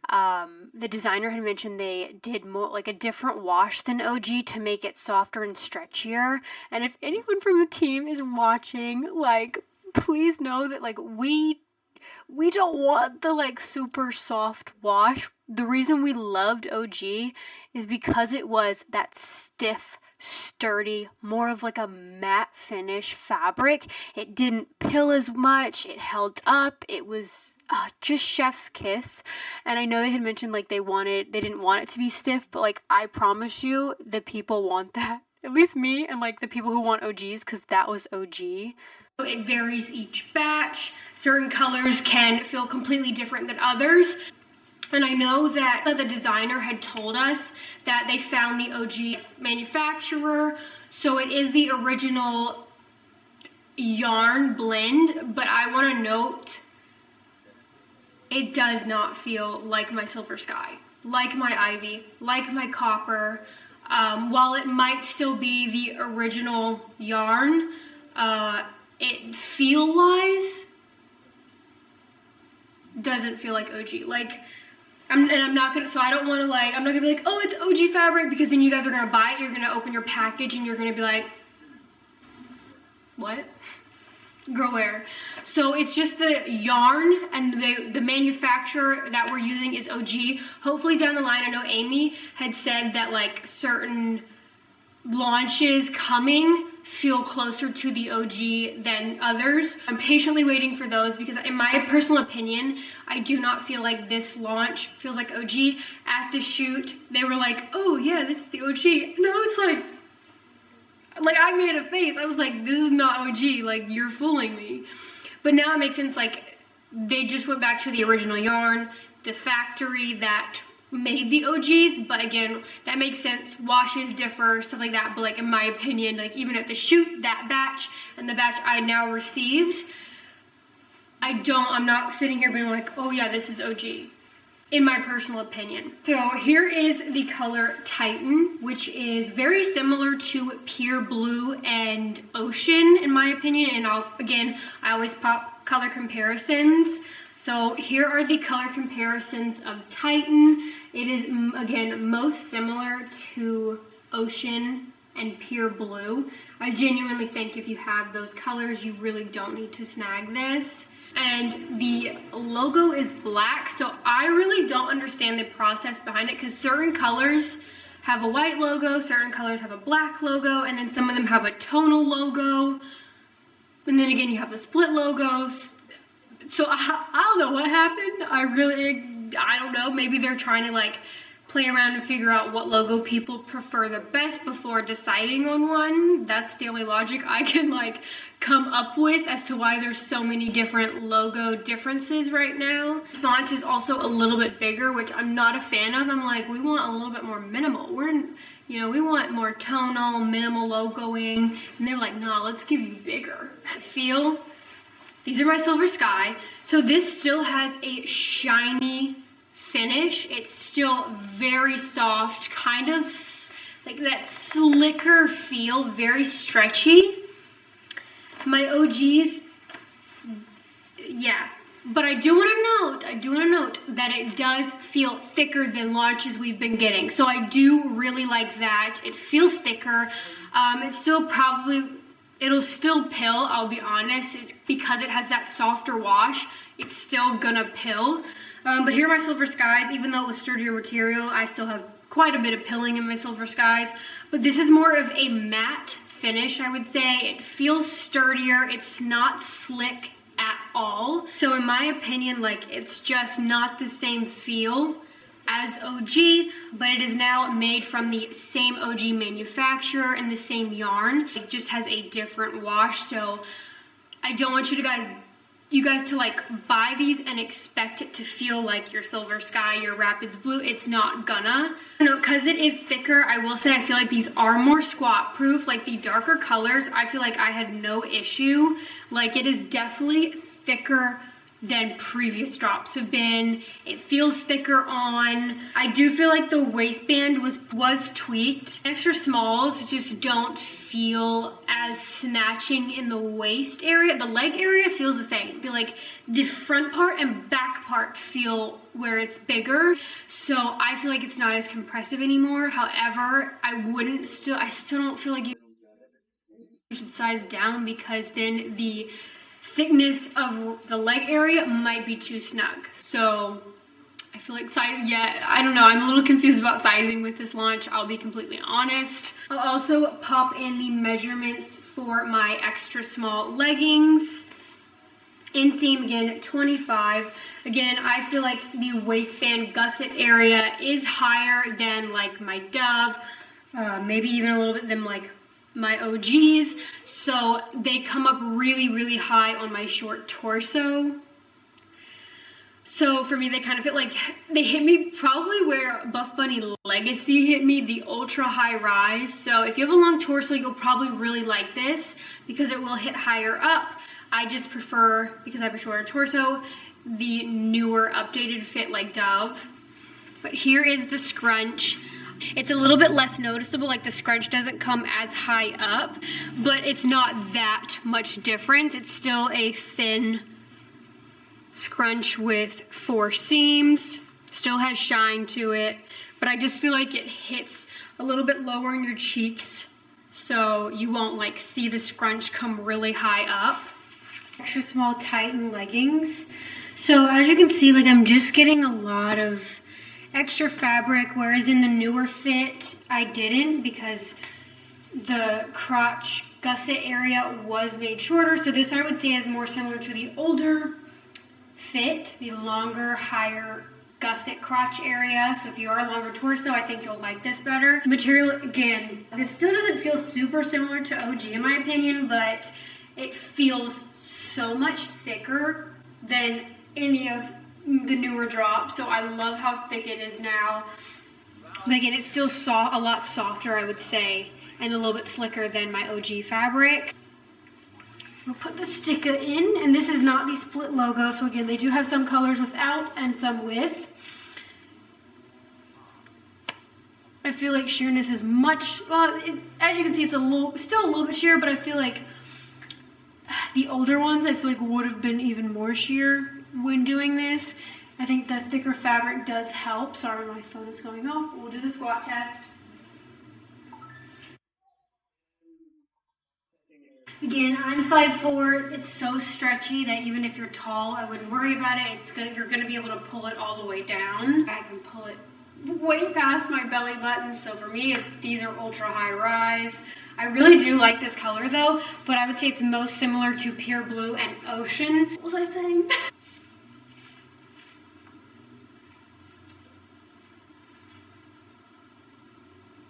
the designer had mentioned they did more like a different wash than OG to make it softer and stretchier. And if anyone from the team is watching, like, please know that like we don't want the like super soft wash. The reason we loved OG is because it was that stiff, sturdy, more of like a matte finish fabric. It didn't pill as much, it held up, it was just chef's kiss. And I know they had mentioned like they didn't want it to be stiff, but like I promise you the people want that, at least me and like the people who want OGs, because that was OG. It varies each batch. Certain colors can feel completely different than others. And I know that the designer had told us that they found the OG manufacturer, so it is the original yarn blend, but I want to note it does not feel like my Silver Sky, like my Ivy, like my Copper. While it might still be the original yarn, it feel-wise doesn't feel like OG. Like, I'm not gonna be like, oh, it's OG fabric, because then you guys are gonna buy it, you're gonna open your package, and you're gonna be like, what? Girl, where? So it's just the yarn, and the manufacturer that we're using is OG. Hopefully down the line, I know Amy had said that like certain launches coming feel closer to the OG than others. I'm patiently waiting for those because in my personal opinion, I do not feel like this launch feels like OG. At the shoot, they were like, oh yeah, this is the OG. And I was like I made a face. I was like, this is not OG, like you're fooling me. But now it makes sense, like they just went back to the original yarn, the factory that made the OGs, but again, that makes sense. Washes differ, stuff like that, but like in my opinion, like even at the shoot, that batch and the batch I now received, I'm not sitting here being like, oh yeah, this is OG, in my personal opinion. So here is the color Titan, which is very similar to Pure Blue and Ocean, in my opinion, and I always pop color comparisons. So here are the color comparisons of Titan. It is, again, most similar to Ocean and Pure Blue. I genuinely think if you have those colors, you really don't need to snag this. And the logo is black, so I really don't understand the process behind it, because certain colors have a white logo, certain colors have a black logo, and then some of them have a tonal logo. And then again, you have the split logos. So I don't know what happened. I don't know. Maybe they're trying to like play around and figure out what logo people prefer the best before deciding on one. That's the only logic I can like come up with as to why there's so many different logo differences right now. The font is also a little bit bigger, which I'm not a fan of. I'm like, we want a little bit more minimal. We want more tonal, minimal logoing. And they're like, nah, let's give you bigger. These are my Silver Sky. So this still has a shiny finish. It's still very soft, kind of like that slicker feel, very stretchy. My OGs, yeah, But I do want to note that it does feel thicker than launches we've been getting. So I do really like that. It feels thicker. It's still it'll still pill, I'll be honest. It's because it has that softer wash, it's still gonna pill. But here are my Silver Skies. Even though it was sturdier material, I still have quite a bit of pilling in my Silver Skies. But this is more of a matte finish, I would say. It feels sturdier. It's not slick at all. So in my opinion, like, it's just not the same feel as OG, but it is now made from the same OG manufacturer and the same yarn. It just has a different wash. So I don't want you guys to like buy these and expect it to feel like your Silver Sky, your Rapids Blue. It's not gonna. You know, because it is thicker, I will say I feel like these are more squat proof. Like the darker colors, I feel like I had no issue. Like it is definitely thicker than previous drops have been. It feels thicker on. I do feel like the waistband was tweaked. Extra smalls just don't feel as snatching in the waist area. The leg area feels the same. I feel like the front part and back part feel where it's bigger. So I feel like it's not as compressive anymore. However, I still don't feel like you should size down, because then the thickness of the leg area might be too snug. So I feel like I don't know, I'm a little confused about sizing with this launch, I'll be completely honest. I'll also pop in the measurements for my extra small leggings. Inseam, again, 25. Again, I feel like the waistband gusset area is higher than like my Dove, maybe even a little bit than like my OGs, so they come up really, really high on my short torso. So for me, they kind of feel like they hit me probably where Buff Bunny Legacy hit me, the ultra high rise. So if you have a long torso, you'll probably really like this because it will hit higher up. I just prefer, because I have a shorter torso, the newer updated fit like Dove. But here is the scrunch. It's a little bit less noticeable, like the scrunch doesn't come as high up, but it's not that much different. It's still a thin scrunch with 4 seams, still has shine to it, but I just feel like it hits a little bit lower in your cheeks, so you won't like see the scrunch come really high up. Extra small Titan leggings. So as you can see, like I'm just getting a lot of extra fabric, whereas in the newer fit I didn't, because the crotch gusset area was made shorter. So this I would say is more similar to the older fit, the longer, higher gusset crotch area. So if you are a longer torso, I think you'll like this better. Material, again, this still doesn't feel super similar to OG in my opinion, but it feels so much thicker than any of the newer drops, so I love how thick it is now. But again, it's still a lot softer, I would say, and a little bit slicker than my OG fabric. We'll put the sticker in, and this is not the split logo, so again, they do have some colors without and some with. I feel like sheerness is much, well, as you can see, it's still a little bit sheer, but I feel like the older ones, I feel like would have been even more sheer when doing this. I think the thicker fabric does help. Sorry, my phone is going off. We'll do the squat test. Again, I'm 5'4". It's so stretchy that even if you're tall, I wouldn't worry about it. You're gonna be able to pull it all the way down. I can pull it way past my belly button. So for me, these are ultra high rise. I really do like this color though, but I would say it's most similar to Pure Blue and Ocean. What was I saying?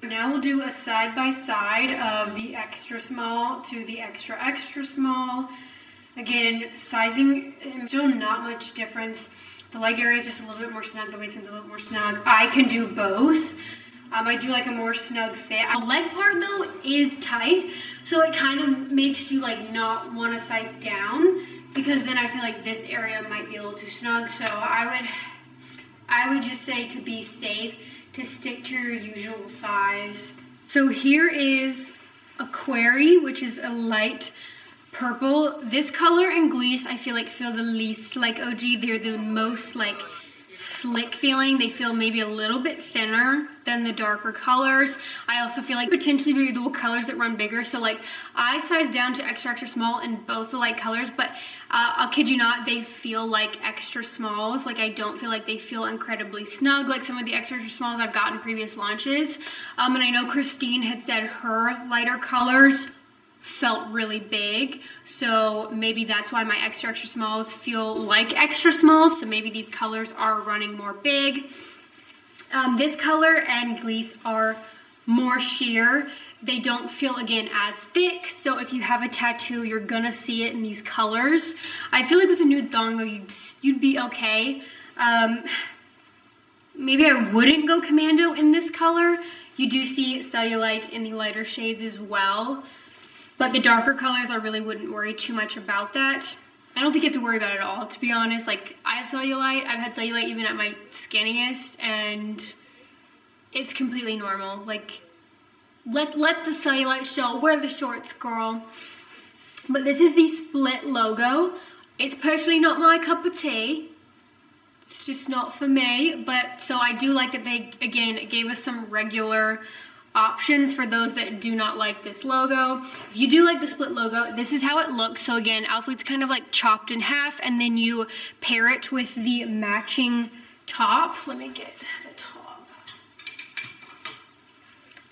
Now we'll do a side-by-side of the extra small to the extra small. Again, sizing, still not much difference. The leg area is just a little bit more snug, the waistband's a little more snug. I can do both. I do like a more snug fit. The leg part though is tight, so it kind of makes you like not want to size down, because then I feel like this area might be a little too snug. So I would just say, to be safe, to stick to your usual size. So here is a query, which is a light purple. This color and Gliss I feel the least like OG. They're the most like slick feeling. They feel maybe a little bit thinner than the darker colors. I also feel like potentially maybe the colors that run bigger. So like I size down to extra extra small in both the light colors, but I'll kid you not, they feel like extra smalls. Like I don't feel like they feel incredibly snug like some of the extra extra smalls I've gotten in previous launches. And I know Christine had said her lighter colors felt really big, so maybe that's why my extra extra smalls feel like extra smalls. So maybe these colors are running more big. This color and Gliss are more sheer. They don't feel again as thick, so if you have a tattoo you're gonna see it in these colors. I feel like with a nude thong though you'd be okay. Maybe I wouldn't go commando in this color. You do see cellulite in the lighter shades as well. But the darker colors, I really wouldn't worry too much about that. I don't think you have to worry about it at all, to be honest. Like, I have cellulite. I've had cellulite even at my skinniest, and it's completely normal. Like, let the cellulite show. Wear the shorts, girl. But this is the split logo. It's personally not my cup of tea. It's just not for me. But, so I do like that they, again, gave us some regular options for those that do not like this logo. If you do like the split logo, this is how it looks. So again, Alphalette's kind of like chopped in half, and then you pair it with the matching top. Let me get the top.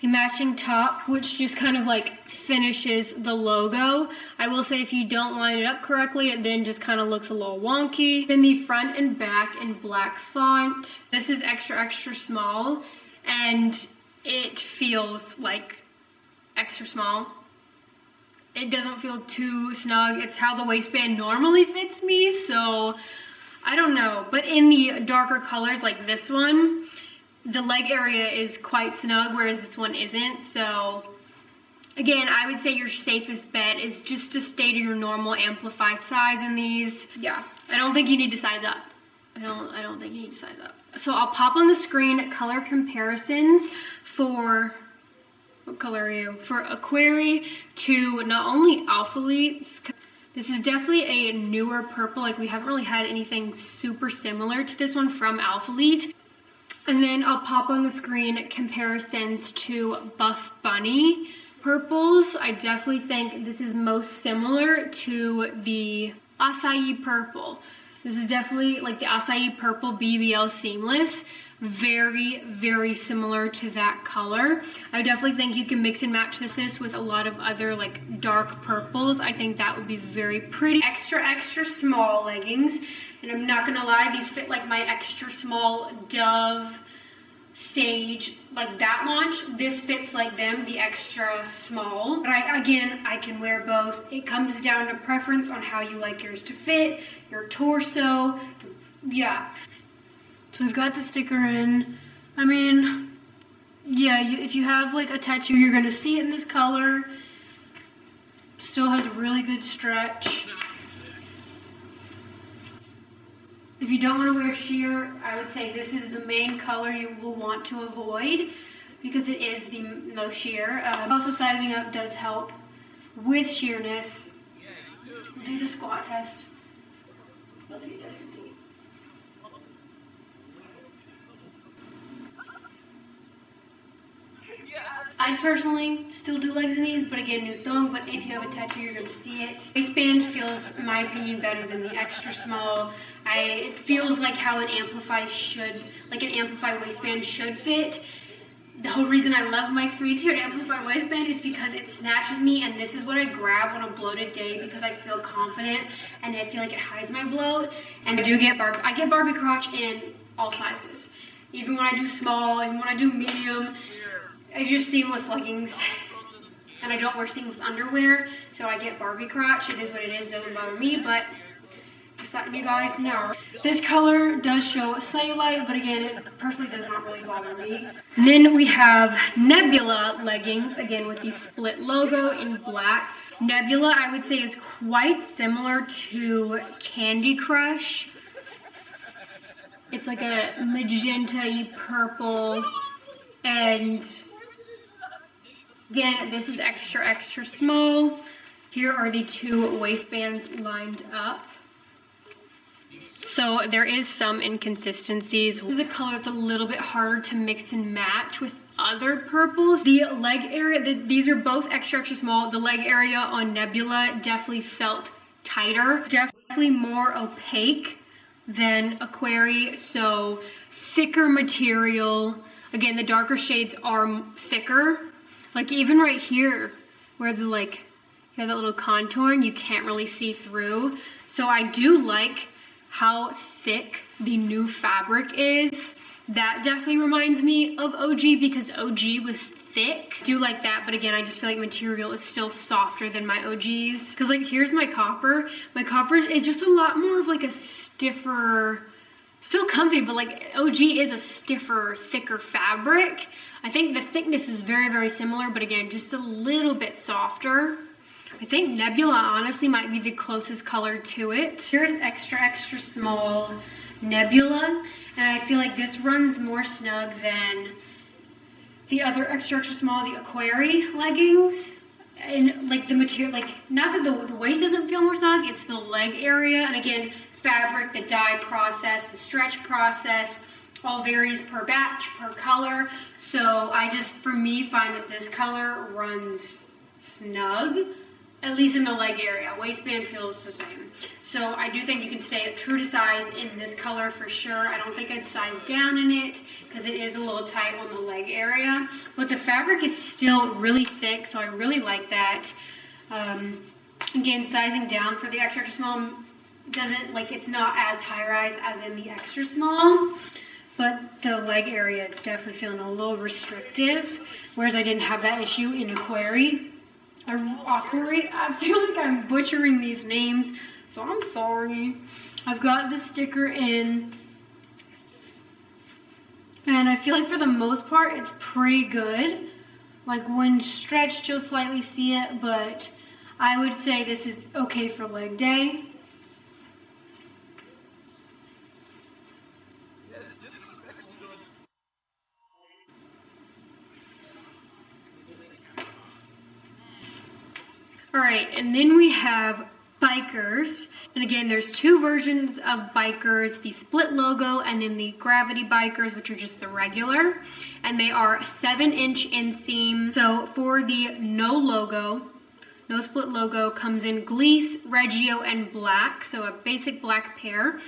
The matching top, which just kind of like finishes the logo. I will say if you don't line it up correctly, it then just kind of looks a little wonky. Then the front and back in black font. This is extra extra small, and it feels like extra small. It doesn't feel too snug. It's how the waistband normally fits me, so I don't know. But in the darker colors like this one, the leg area is quite snug, whereas this one isn't. So again, I would say your safest bet is just to stay to your normal Amplify size in these. Yeah, I don't think you need to size up. I don't think you need to size up. So I'll pop on the screen color comparisons for, what color are you? For Aquari to not only Alphalette's. This is definitely a newer purple. Like we haven't really had anything super similar to this one from Alphalette. And then I'll pop on the screen comparisons to BUFFBUNNY purples. I definitely think this is most similar to the Acai purple. This is definitely like the Acai purple BBL seamless. Very, very similar to that color. I definitely think you can mix and match this with a lot of other like dark purples. I think that would be very pretty. Extra, extra small leggings. And I'm not gonna lie, these fit like my extra small Dove, Sage, like that launch. This fits like them, the extra small. But I can wear both. It comes down to preference on how you like yours to fit, your torso, yeah. So we've got the sticker in. I mean, yeah, if you have like a tattoo, you're gonna see it in this color. Still has a really good stretch. If you don't want to wear sheer, I would say this is the main color you will want to avoid because it is the most sheer. Also, sizing up does help with sheerness. Do the squat test. Both of you guys can see. I personally still do legs in these, but again, new thong, but if you have a tattoo, you're going to see it. Waistband feels, in my opinion, better than the extra small. It feels like how an Amplify should, like an Amplify waistband should fit. The whole reason I love my 3-tiered Amplify waistband is because it snatches me, and this is what I grab on a bloated day because I feel confident, and I feel like it hides my bloat. And I get Barbie crotch in all sizes. Even when I do small, even when I do medium. I just seamless leggings, and I don't wear seamless underwear, so I get Barbie crotch. It is what it is, doesn't bother me, but just letting you guys know. This color does show cellulite, but again, it personally does not really bother me. And then we have Nebula leggings, again with the split logo in black. Nebula, I would say, is quite similar to Candy Crush. It's like a magenta-y purple, and again, this is extra, extra small. Here are the two waistbands lined up. So there is some inconsistencies. This is a color that's a little bit harder to mix and match with other purples. The leg area, these are both extra, extra small. The leg area on Nebula definitely felt tighter, definitely more opaque than Aquari, so thicker material. Again, the darker shades are thicker. Like even right here, where the you have that little contouring, you can't really see through. So I do like how thick the new fabric is. That definitely reminds me of OG because OG was thick. I do like that, but again, I just feel like material is still softer than my OGs. Because like here's my copper. My copper is just a lot more of like a stiffer, still comfy, but like OG is a stiffer, thicker fabric. I think the thickness is very, very similar, but again, just a little bit softer. I think Nebula honestly might be the closest color to it. Here's extra, extra small Nebula, and I feel like this runs more snug than the other extra, extra small, the Aquari leggings. And like the material, like not that the waist doesn't feel more snug, it's the leg area. And again, fabric, the dye process, the stretch process, all varies per batch, per color. So I just, for me, find that this color runs snug, at least in the leg area. Waistband feels the same. So I do think you can stay true to size in this color for sure. I don't think I'd size down in it because it is a little tight on the leg area. But the fabric is still really thick, so I really like that. Again, sizing down for the extra, extra small doesn't, like, it's not as high rise as in the extra small. But the leg area, it's definitely feeling a little restrictive. Whereas I didn't have that issue in Aquari. I feel like I'm butchering these names, so I'm sorry. I've got the sticker in, and I feel like for the most part it's pretty good. Like when stretched you'll slightly see it, but I would say this is okay for leg day. Alright, and then we have bikers. And again, there's two versions of bikers, the split logo and then the gravity bikers, which are just the regular. And they are 7-inch inseam. So for the no split logo comes in Gliese, Reggio, and black. So a basic black pair.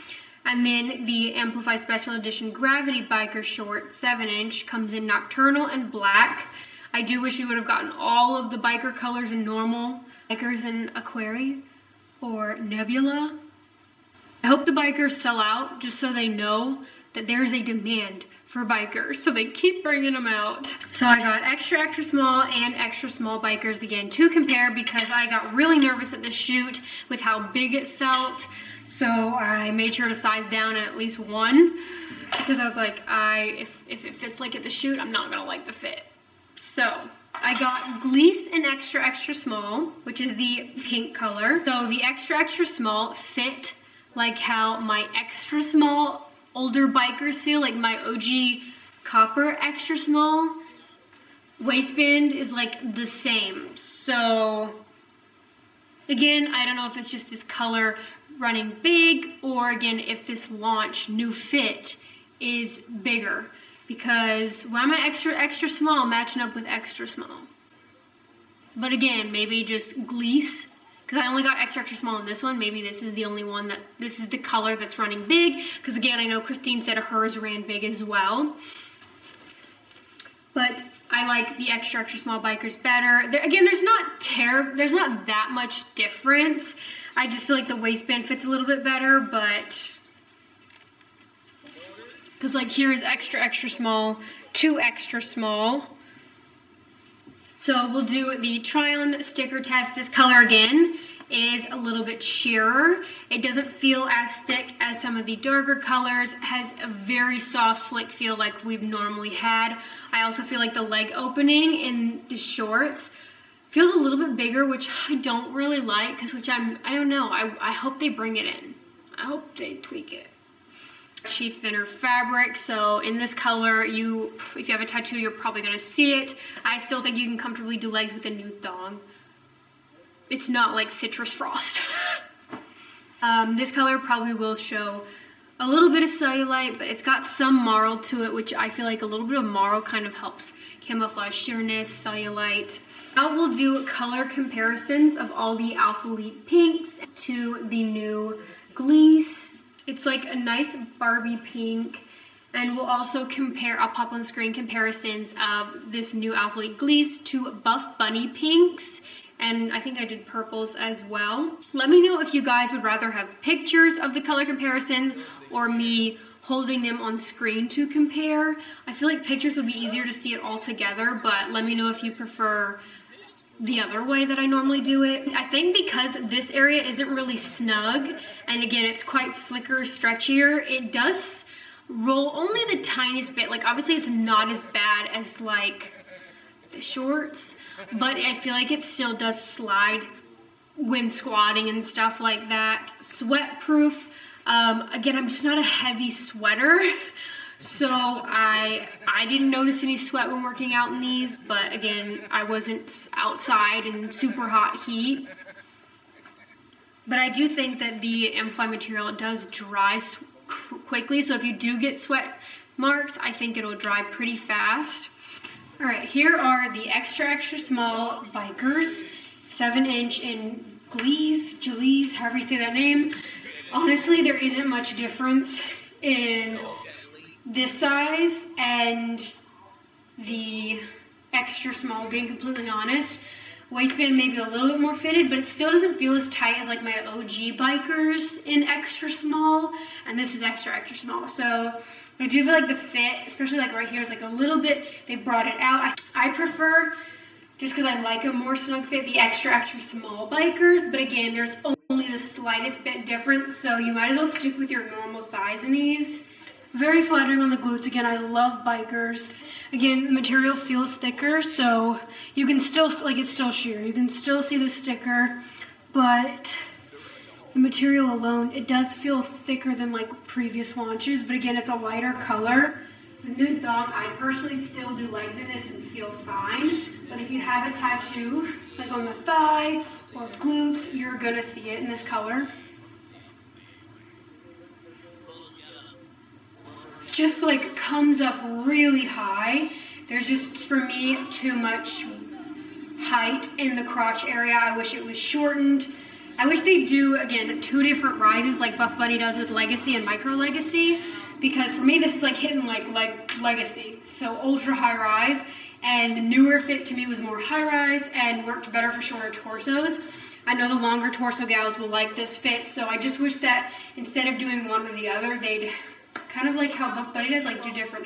And then the Amplify Special Edition Gravity Biker Short 7-inch comes in Nocturnal and black. I do wish we would have gotten all of the biker colors in normal. Bikers in Aquari or Nebula. I hope the bikers sell out just so they know that there's a demand for bikers, so they keep bringing them out. So I got extra, extra small and extra small bikers again to compare because I got really nervous at the shoot with how big it felt. So I made sure to size down at least one because I was like, if it fits like at the shoot, I'm not gonna like the fit. So I got Gliese in extra, extra small, which is the pink color. So the extra, extra small fit like how my extra small older bikers feel, like my OG copper extra small. Waistband is like the same. So again, I don't know if it's just this color running big or again, if this launch new fit is bigger. Because why am I extra, extra small matching up with extra small? But again, maybe just Gliese, because I only got extra, extra small in this one. Maybe this is the only one that, this is the color that's running big. Because again, I know Christine said hers ran big as well. But I like the extra, extra small bikers better. Again, there's not that much difference. I just feel like the waistband fits a little bit better, but because like here's extra, extra small, 2 extra small. So we'll do the try-on sticker test. This color again is a little bit sheerer. It doesn't feel as thick as some of the darker colors. It has a very soft, slick feel like we've normally had. I also feel like the leg opening in the shorts feels a little bit bigger, which I don't really like, I don't know, I hope they bring it in. I hope they tweak it. Sheath thinner fabric, so in this color, if you have a tattoo, you're probably gonna see it. I still think you can comfortably do legs with a new thong. it's not like citrus frost. This color probably will show a little bit of cellulite, but it's got some marl to it, which I feel like a little bit of marl kind of helps camouflage sheerness, cellulite. Now we'll do color comparisons of all the Alpha Elite pinks to the new Gliss. It's like a nice Barbie pink, and we'll also compare, I'll pop on screen comparisons of this new Alpha Elite Gliss to Buff Bunny pinks, and I think I did purples as well. Let me know if you guys would rather have pictures of the color comparisons or me holding them on screen to compare. I feel like pictures would be easier to see it all together, but let me know if you prefer the other way that I normally do it. I think because this area isn't really snug, and again, it's quite slicker, stretchier, it does roll only the tiniest bit. Like, obviously it's not as bad as like the shorts, but I feel like it still does slide when squatting and stuff like that. Sweat proof. Again, I'm just not a heavy sweater, so I didn't notice any sweat when working out in these, but again, I wasn't outside in super hot heat. But I do think that the Amplify material does dry quickly, so if you do get sweat marks, I think it'll dry pretty fast. Alright, here are the extra small bikers, 7-inch in Gliss, however you say that name. Honestly, there isn't much difference in this size and the extra small, being completely honest. Waistband maybe a little bit more fitted, but it still doesn't feel as tight as like my OG bikers in extra small, and this is extra small. So I do feel like the fit, especially like right here, is like a little bit, they brought it out. I prefer, just because I like a more snug fit, the extra small bikers, but again, there's only the slightest bit difference, so you might as well stick with your normal size in these. Very flattering on the glutes. Again, I love bikers. Again, the material feels thicker, so you can still, like, it's still sheer. You can still see the sticker, but the material alone, it does feel thicker than like previous launches, but again, it's a lighter color. The nude thong, I personally still do legs in this and feel fine, but if you have a tattoo, like on the thigh or glutes, you're gonna see it in this color. Just like comes up really high. There's just, for me, too much height in the crotch area. I wish it was shortened. I wish they do, again, 2 different rises like Buff Bunny does with Legacy and Micro Legacy, because for me this is like hitting like Legacy, so ultra high rise, and the newer fit to me was more high rise and worked better for shorter torsos. I know the longer torso gals will like this fit, so I just wish that instead of doing one or the other, they'd kind of like how Buff Bunny does, like do different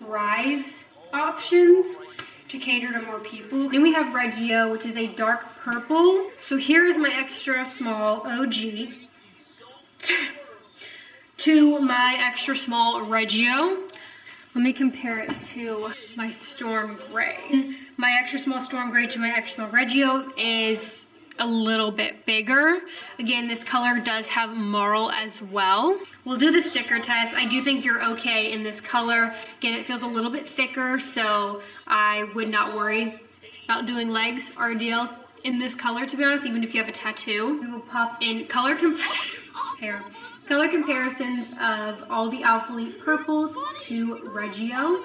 rise options to cater to more people. Then we have Reggio, which is a dark purple. So here is my extra small OG to my extra small Reggio. Let me compare it to my Storm Gray. My extra small Storm Gray to my extra small Reggio is a little bit bigger. Again, this color does have marl as well. We'll do the sticker test. I do think you're okay in this color. Again, it feels a little bit thicker, so I would not worry about doing legs or RDLs in this color, to be honest, even if you have a tattoo. We will pop in color comparisons of all the Alpha Elite purples to Reggio.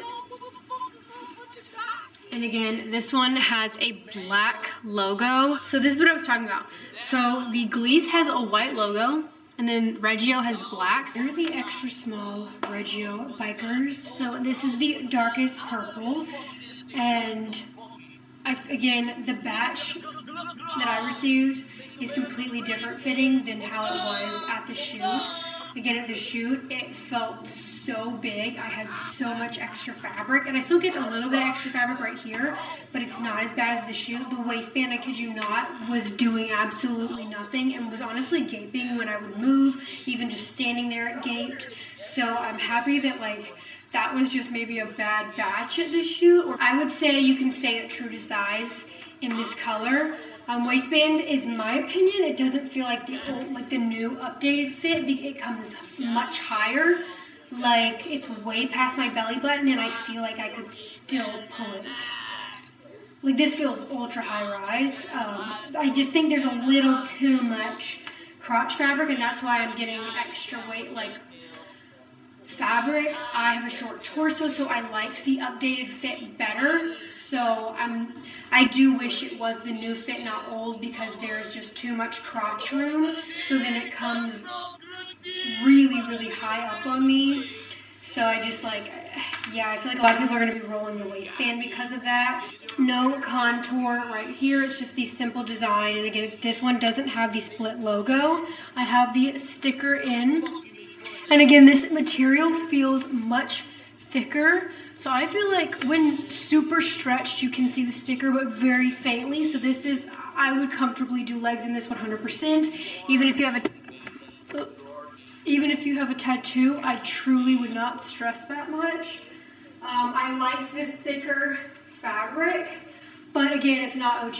And again, this one has a black logo. So this is what I was talking about. So the Gliss has a white logo, and then Reggio has black. They're the extra small Reggio bikers. So this is the darkest purple. And again, the batch that I received is completely different fitting than how it was at the shoot. Again, at the shoot, it felt so big. I had so much extra fabric, and I still get a little bit extra fabric right here, but it's not as bad as the shoot. The waistband, I kid you not, was doing absolutely nothing and was honestly gaping when I would move. Even just standing there, it gaped. So I'm happy that like that was just maybe a bad batch at the shoot. Or I would say you can stay at true to size in this color. Waistband is my opinion. It doesn't feel like the old, like the new updated fit. It comes much higher. Like it's way past my belly button, and I feel like I could still pull it. Like this feels ultra high rise. I just think there's a little too much crotch fabric, and that's why I'm getting extra weight like fabric. I have a short torso, so I liked the updated fit better. So I do wish it was the new fit, not old, because there's just too much crotch room. So then it comes really, really high up on me. So I just like, yeah, I feel like a lot of people are going to be rolling the waistband because of that. No contour right here. It's just the simple design. And again, this one doesn't have the split logo. I have the sticker in. And again, this material feels much thicker. So I feel like when super stretched, you can see the sticker, but very faintly. So this is, I would comfortably do legs in this 100%. Even if you have a tattoo, I truly would not stress that much. I like the thicker fabric, but again, it's not OG.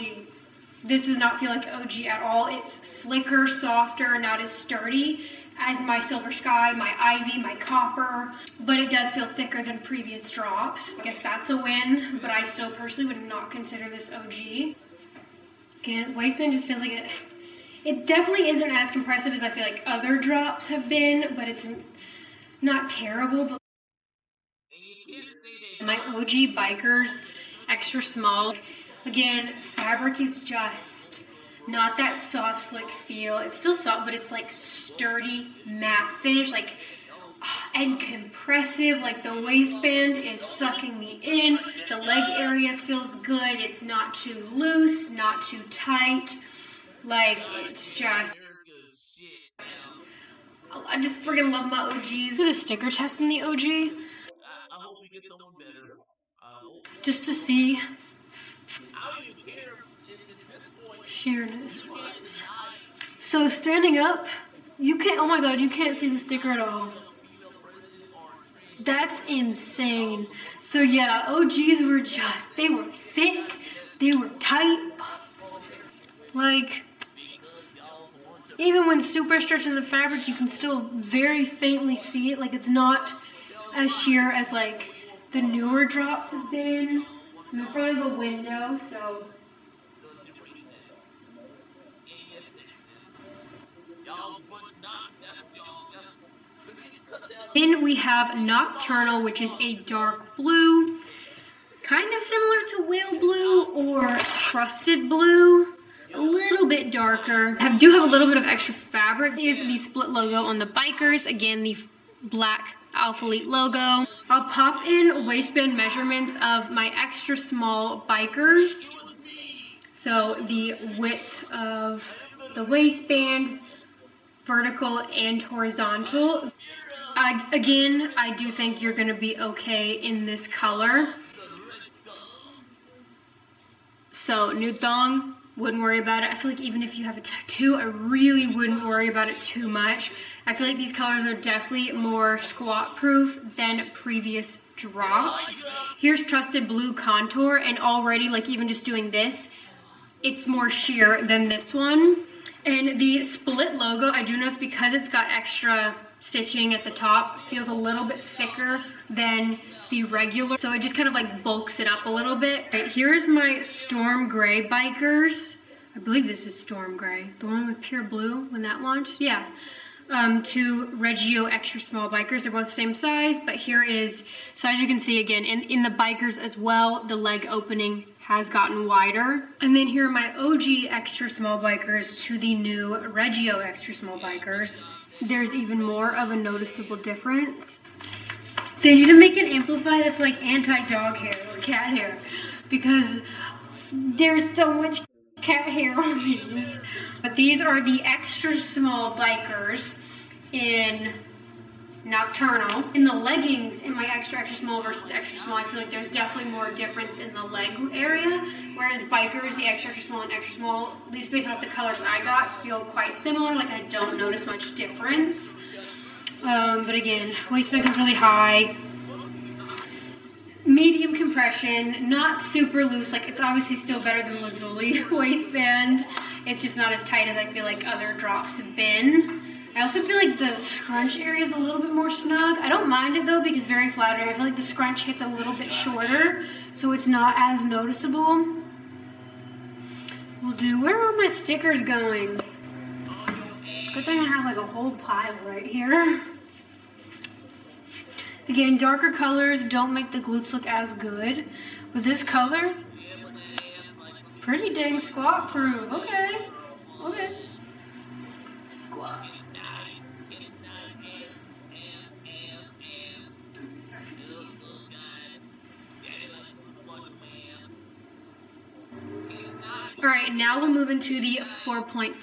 This does not feel like OG at all. It's slicker, softer, not as sturdy as my Silver Sky, my Ivy, my Copper, but it does feel thicker than previous drops. I guess that's a win, but I still personally would not consider this OG. Again, waistband just feels like it definitely isn't as compressive as I feel like other drops have been, but it's not terrible. But my OG Bikers, extra small. Again, fabric is just not that soft, slick feel. It's still soft, but it's like sturdy, matte finish, like, and compressive. Like the waistband is sucking me in. The leg area feels good. It's not too loose, not too tight. Like, it's just, I just freaking love my OGs. The sticker test in the OG. Just to see sheerness was. So standing up, you can't, oh my god, you can't see the sticker at all. That's insane. So yeah, OGs were just, they were thick, they were tight. Like, even when super stretched in the fabric, you can still very faintly see it. Like, it's not as sheer as like the newer drops have been. I'm in front of a window, so. Then we have Nocturnal, which is a dark blue, kind of similar to Whale Blue or Crusted Blue. A little bit darker. Do have a little bit of extra fabric. Is the split logo on the Bikers. Again, the black Alpha Elite logo. I'll pop in waistband measurements of my extra small Bikers. So the width of the waistband, vertical and horizontal. Again, I do think you're going to be okay in this color. So nude thong. Wouldn't worry about it. I feel like even if you have a tattoo, I really wouldn't worry about it too much. I feel like these colors are definitely more squat proof than previous drops. Here's Trusted Blue Contour, and already, like, even just doing this, it's more sheer than this one. And the split logo, I do notice because it's got extra stitching at the top, feels a little bit thicker than the regular, so it just kind of like bulks it up a little bit. Right, here's my Storm Gray Bikers. I believe this is Storm Gray, the one with pure blue when that launched. Yeah. Two Regio extra small Bikers. They're both the same size, but here is, so as you can see again, in the Bikers as well, the leg opening has gotten wider. And then here are my OG extra small Bikers to the new Regio extra small Bikers. There's even more of a noticeable difference. They need to make an Amplify that's like anti-dog hair or cat hair, because there's so much cat hair on these. But these are the extra small Bikers in Nocturnal. In the leggings, in my extra small versus extra small, I feel like there's definitely more difference in the leg area, whereas Bikers, the extra small and extra small, at least based off the colors I got, feel quite similar. Like, I don't notice much difference. But again, waistband comes really high. Medium compression, not super loose. Like, it's obviously still better than Lazuli waistband. It's just not as tight as I feel like other drops have been. I also feel like the scrunch area is a little bit more snug. I don't mind it though, because it's very flattering. I feel like the scrunch hits a little bit shorter, so it's not as noticeable. Well, dude, where are all my stickers going? Good thing I have like a whole pile right here. Again, darker colors don't make the glutes look as good. But this color, pretty dang squat proof. Okay. Okay. Squat. Alright, now we'll move into the 4.5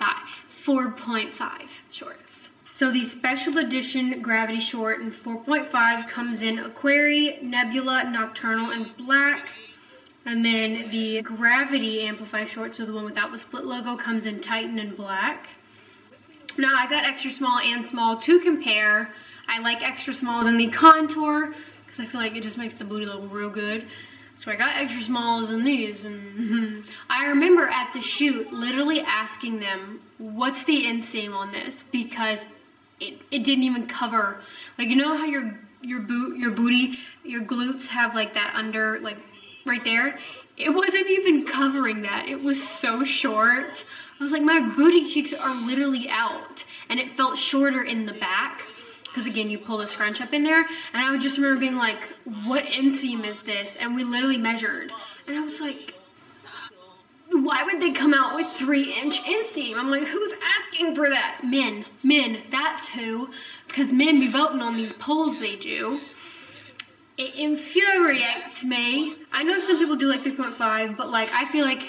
shorts. So the special edition gravity short in 4.5 comes in Aquari, Nebula, Nocturnal, and Black. And then the gravity amplify short, so the one without the split logo, comes in Titan and Black. Now I got extra small and small to compare. I like extra smalls in the contour because I feel like it just makes the booty look real good. So I got extra smalls in these, and I remember at the shoot literally asking them, what's the inseam on this? Because it didn't even cover, like, you know how your booty, your glutes have like that under, like right there? It wasn't even covering that. It was so short. I was like, my booty cheeks are literally out, and it felt shorter in the back. Because again, you pull the scrunch up in there, and I would just remember being like, what inseam is this? And we literally measured, and I was like, why would they come out with 3-inch inseam? I'm like, who's asking for that? Men, that's who, because men be voting on these polls they do. It infuriates me. I know some people do like 3.5, but like, I feel like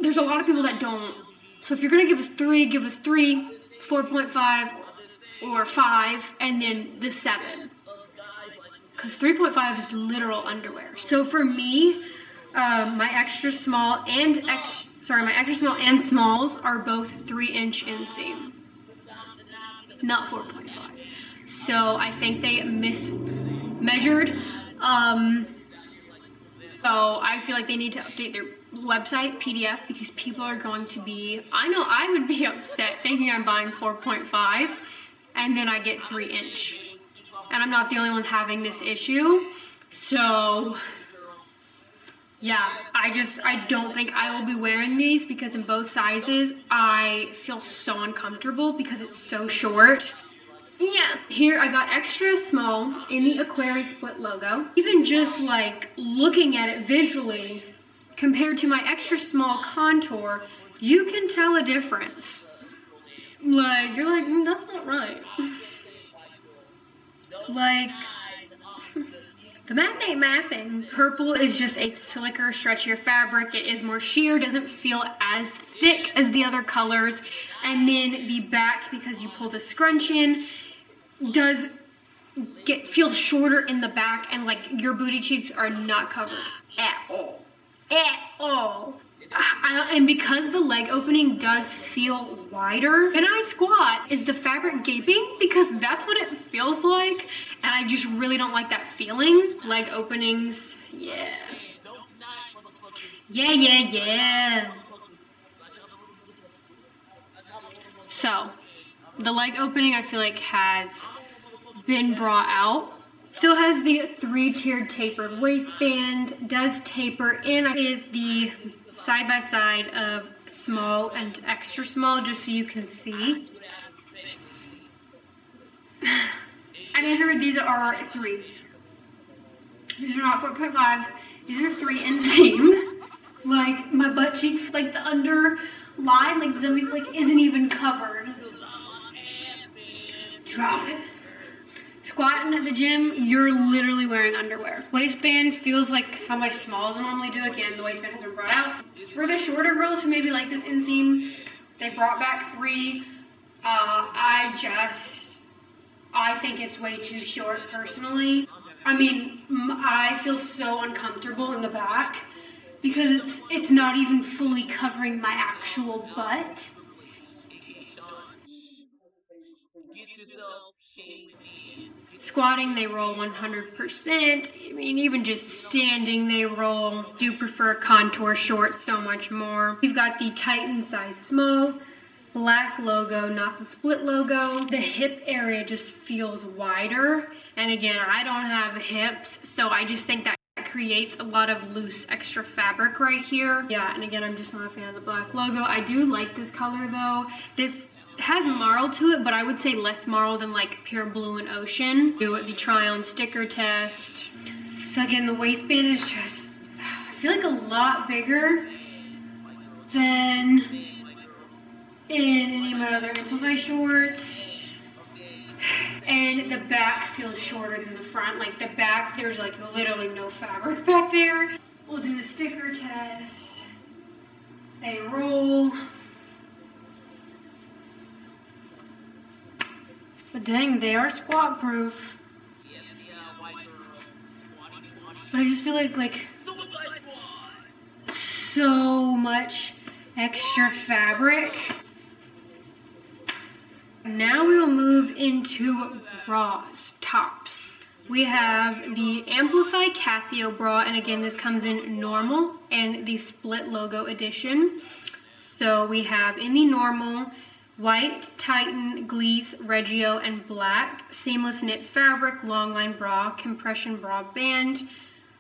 there's a lot of people that don't. So if you're gonna give us 3, 4.5 or 5, and then the 7, because 3.5 is literal underwear. So for me, my extra small and smalls are both 3-inch inseam, not 4.5. So I think they mismeasured. So I feel like they need to update their website PDF, because people are going to be, I know I would be upset thinking I'm buying 4.5 and then I get 3-inch, and I'm not the only one having this issue. So yeah, I don't think I will be wearing these, because in both sizes I feel so uncomfortable because it's so short. Yeah, here I got extra small in the Aquari split logo. Even just like looking at it visually compared to my extra small contour, you can tell a difference. Like, you're like, that's not right. Like, the math ain't mathing. Purple is just a slicker, stretchier fabric. It is more sheer, doesn't feel as thick as the other colors. And then the back, because you pull the scrunch in, does feel shorter in the back, and like your booty cheeks are not covered at all. At all. And because the leg opening does feel wider when I squat, is the fabric gaping? Because that's what it feels like, and I just really don't like that feeling. Leg openings, yeah. Yeah. So, the leg opening I feel like has been brought out. Still has the 3-tiered tapered waistband, does taper in. It is the side-by-side of small and extra small, just so you can see. I measured, these are 3. These are not 4.5, these are 3 inseam. Like, my butt cheeks, like the under line, like zombies, like isn't even covered. Drop it. Squatting at the gym, you're literally wearing underwear. Waistband feels like how my smalls normally do. Again, the waistband hasn't brought out. For the shorter girls who maybe like this inseam, they brought back 3. I think it's way too short personally. I mean, I feel so uncomfortable in the back because it's not even fully covering my actual butt. Squatting, they roll 100%. I mean, even just standing, they roll. Do prefer contour shorts so much more. We've got the Titan size small, black logo, not the split logo. The hip area just feels wider. And again, I don't have hips, so I just think that creates a lot of loose extra fabric right here. Yeah, and again, I'm just not a fan of the black logo. I do like this color though. This has marl to it, but I would say less marl than like pure blue and ocean. Do the try on sticker test. So again, the waistband is just, I feel like a lot bigger than in any of my other Amplify shorts. And the back feels shorter than the front. Like the back, there's like literally no fabric back there. We'll do the sticker test. They roll. But dang, they are squat proof. But I just feel like so much extra fabric. Now we will move into bras, tops. We have the Amplify Casio bra, and again, this comes in normal and the split logo edition. So we have in the normal, white, Titan, Gliss, Regio, and black, seamless knit fabric, long line bra, compression bra band.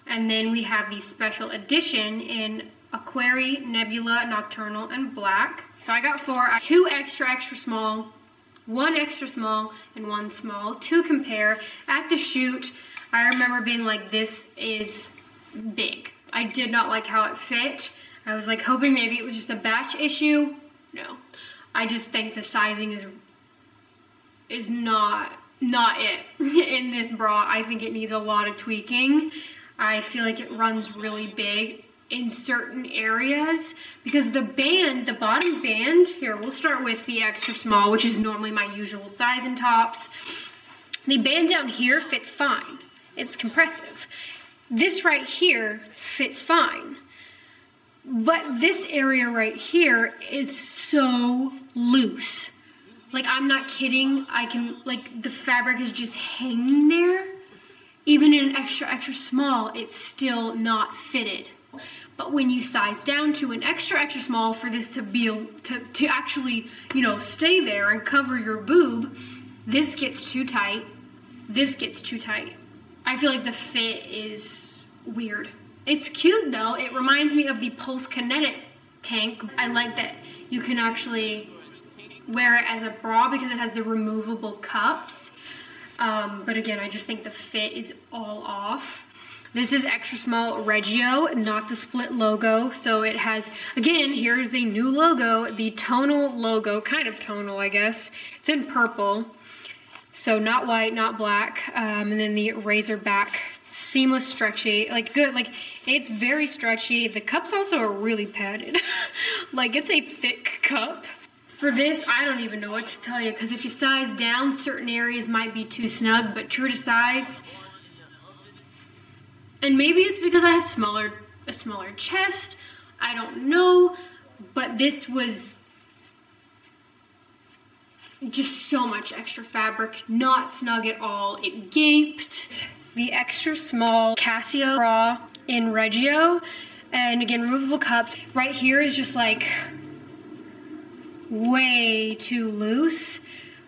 And then we have the special edition in Aquari, Nebula, Nocturnal, and black. So I got 4, 2 extra small, 1 extra small, and 1 small to compare. At the shoot, I remember being like, this is big. I did not like how it fit. I was like hoping maybe it was just a batch issue. No. I just think the sizing is not it in this bra. I think it needs a lot of tweaking. I feel like it runs really big in certain areas because the band, the bottom band, here we'll start with the extra small, which is normally my usual size in tops. The band down here fits fine. It's compressive. This right here fits fine. But this area right here is so loose. Like, I'm not kidding. I can, like, the fabric is just hanging there. Even in an extra small, it's still not fitted. But when you size down to an extra small for this to be, to actually, you know, stay there and cover your boob, this gets too tight. This gets too tight. I feel like the fit is weird. It's cute though. It reminds me of the Pulse Kinetic tank. I like that you can actually wear it as a bra because it has the removable cups. But again, I just think the fit is all off. This is extra small Regio, not the split logo. So it has, again, here's the new logo, the tonal logo, kind of tonal, I guess. It's in purple. So not white, not black. And then the Razorback, seamless, stretchy, like good, like it's very stretchy. The cups also are really padded. Like it's a thick cup. For this, I don't even know what to tell you, because if you size down, certain areas might be too snug, but true to size, and maybe it's because I have a smaller chest, I don't know, but this was just so much extra fabric, not snug at all. It gaped. The extra small Casio bra in Regio, and again, removable cups. Right here is just like way too loose.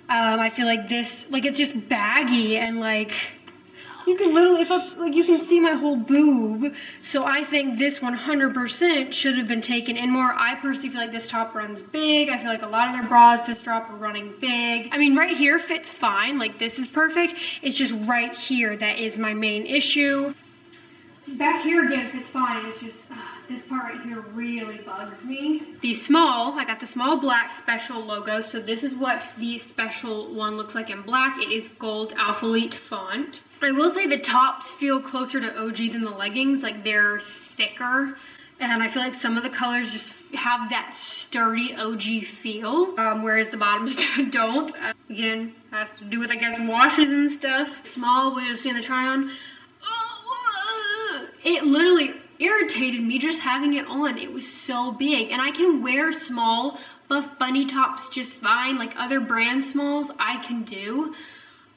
I feel like this, like it's just baggy and like you can literally, you can see my whole boob. So I think this 100% should have been taken in more. I personally feel like this top runs big. I feel like a lot of their bras this drop are running big. I mean, right here fits fine. Like this is perfect. It's just right here that is my main issue. Back here again fits fine. It's just this part right here really bugs me. The small, I got the small black special logo. So this is what the special one looks like in black. It is gold Alphalete font. I will say the tops feel closer to OG than the leggings. Like they're thicker. And I feel like some of the colors just have that sturdy OG feel. Whereas the bottoms don't. Again, has to do with, I guess, washes and stuff. Small, we'll see in the try on. It literally irritated me just having it on. It was so big. And I can wear small Buff Bunny tops just fine. Like other brand smalls I can do.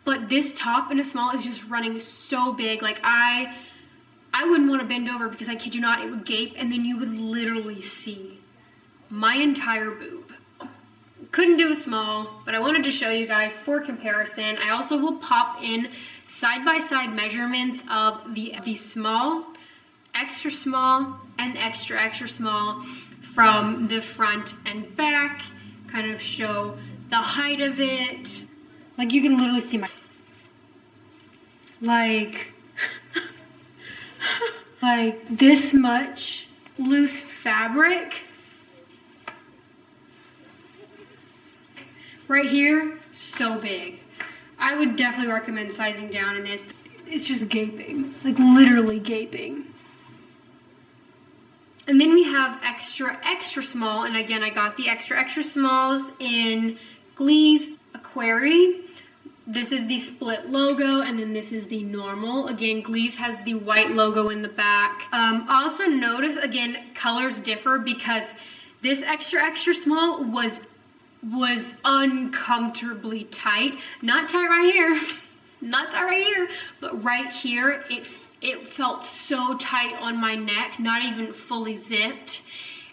But this top in a small is just running so big. Like I wouldn't want to bend over because I kid you not, it would gape and then you would literally see my entire boob. Couldn't do a small, but I wanted to show you guys for comparison. I also will pop in side-by-side measurements of the small extra small and extra, extra small from the front and back, kind of show the height of it. Like you can literally see my, like this much loose fabric. Right here, so big. I would definitely recommend sizing down in this. It's just gaping, like literally gaping. And then we have extra, extra small. And again, I got the extra, extra smalls in Glee's Aquari. This is the split logo, and then this is the normal. Again, Glee's has the white logo in the back. Also notice, again, colors differ because this extra, extra small was uncomfortably tight. Not tight right here, not tight right here, but right here, it felt so tight on my neck, not even fully zipped.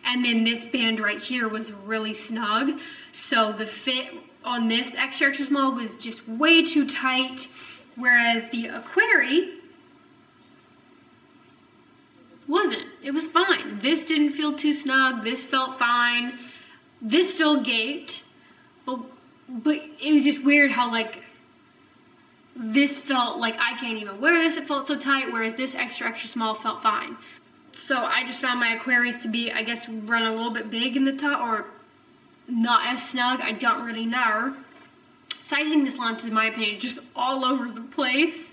And then this band right here was really snug. So the fit on this extra, extra small was just way too tight. Whereas the Aquari wasn't. It was fine. This didn't feel too snug. This felt fine. This still gaped. But it was just weird how like this felt like I can't even wear this. It felt so tight, whereas this extra, extra small felt fine. So I just found my Aquarius to be, I guess, run a little bit big in the top, or not as snug. I don't really know. Sizing this launch, in my opinion, just all over the place.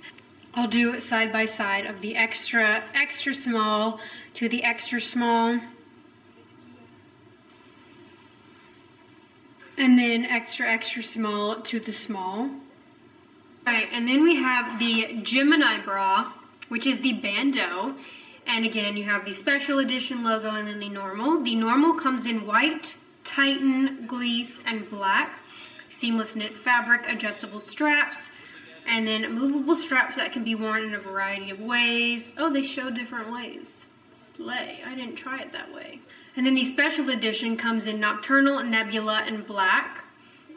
I'll do it side by side of the extra, extra small to the extra small. And then extra, extra small to the small. Alright, and then we have the Gemini bra, which is the bandeau. And again, you have the special edition logo and then the normal. The normal comes in white, Titan, Glee's, and black. Seamless knit fabric, adjustable straps, and then movable straps that can be worn in a variety of ways. Oh, they show different ways. Slay. I didn't try it that way. And then the special edition comes in Nocturnal, Nebula, and black.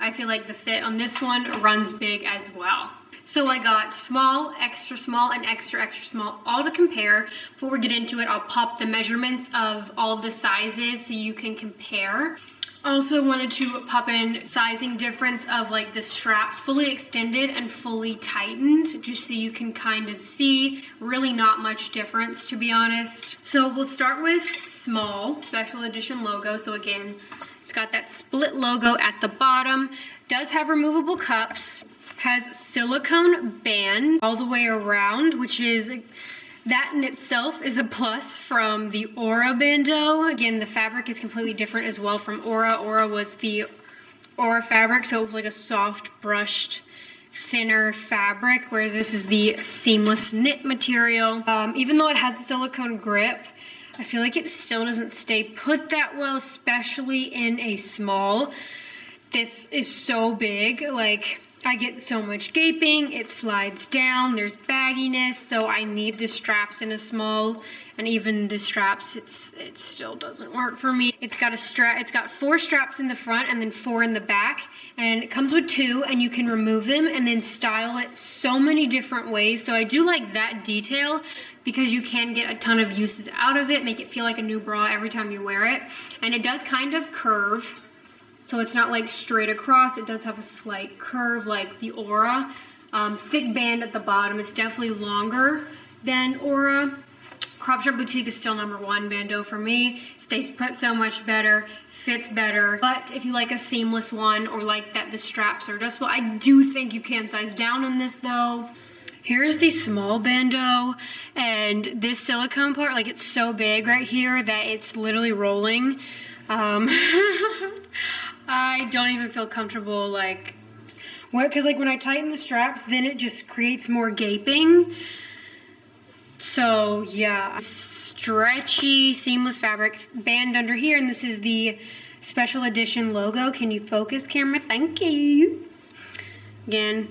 I feel like the fit on this one runs big as well. So I got small, and extra, extra small, all to compare. Before we get into it, I'll pop the measurements of all the sizes so you can compare. Also wanted to pop in sizing difference of like the straps fully extended and fully tightened, just so you can kind of see. Really not much difference, to be honest. So we'll start with small, special edition logo. So again, it's got that split logo at the bottom. Does have removable cups. Has silicone band all the way around, which is, that in itself is a plus from the Aura bandeau. Again, the fabric is completely different as well from Aura. Aura was the Aura fabric, so it was like a soft brushed thinner fabric, whereas this is the seamless knit material. Even though it has a silicone grip, I feel like it still doesn't stay put that well, especially in a small. This is so big, like I get so much gaping, it slides down, there's bagginess, so I need the straps in a small, and even the straps, it still doesn't work for me. It's got a strap, it's got 4 straps in the front and then 4 in the back, and it comes with 2, and you can remove them and then style it so many different ways. So I do like that detail because you can get a ton of uses out of it, make it feel like a new bra every time you wear it. And it does kind of curve. So it's not like straight across, it does have a slight curve like the Aura. Thick band at the bottom, it's definitely longer than Aura. Crop Shop Boutique is still #1 bandeau for me. Stays put so much better, fits better. But if you like a seamless one or like that the straps are adjustable, I do think you can size down on this though. Here's the small bandeau, and this silicone part, like it's so big right here that it's literally rolling. I don't even feel comfortable like, because like when I tighten the straps, then it just creates more gaping. So yeah, stretchy seamless fabric band under here, and this is the special edition logo. Can you focus, camera? Thank you. Again,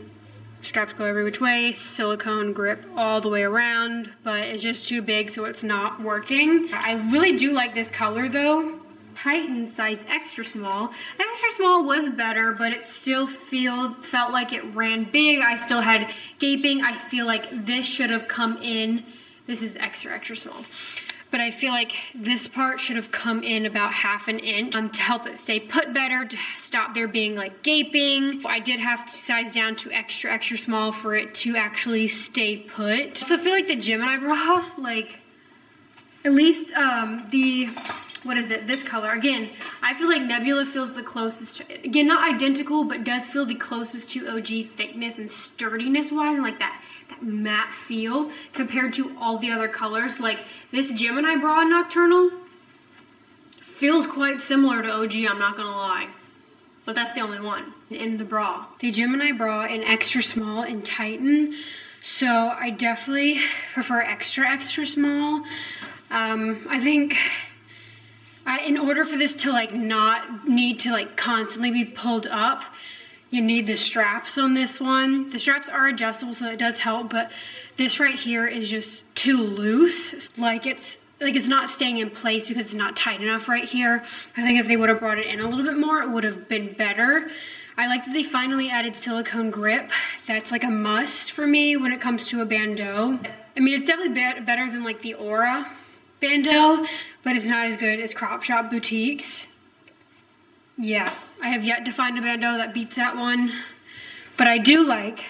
straps go every which way, silicone grip all the way around, but it's just too big, so it's not working. I really do like this color though. Titan size extra small. Extra small was better, but it still felt like it ran big. I still had gaping. I feel like this should have come in This is extra, extra small. But I feel like this part should have come in about 1/2 inch to help it stay put better, to stop there being like gaping. I did have to size down to extra, extra small for it to actually stay put. So I feel like the Gemini bra, like at least what is it, this color. Again, I feel like Nebula feels the closest to, again, not identical, but does feel the closest to OG thickness and sturdiness wise, and like that matte feel compared to all the other colors. Like this Gemini bra Nocturnal feels quite similar to OG, I'm not gonna lie. But that's the only one in the bra. The Gemini bra in extra small in Titan. So I definitely prefer extra, extra small. I think in order for this to like not need to like constantly be pulled up, you need the straps on this one. The straps are adjustable, so it does help, but this right here is just too loose. Like it's not staying in place because it's not tight enough right here. I think if they would have brought it in a little bit more, it would have been better. I like that they finally added silicone grip. That's like a must for me when it comes to a bandeau. I mean, it's definitely better than like the Aura bandeau, but it's not as good as Crop Shop Boutiques. Yeah, I have yet to find a bandeau that beats that one. But I do like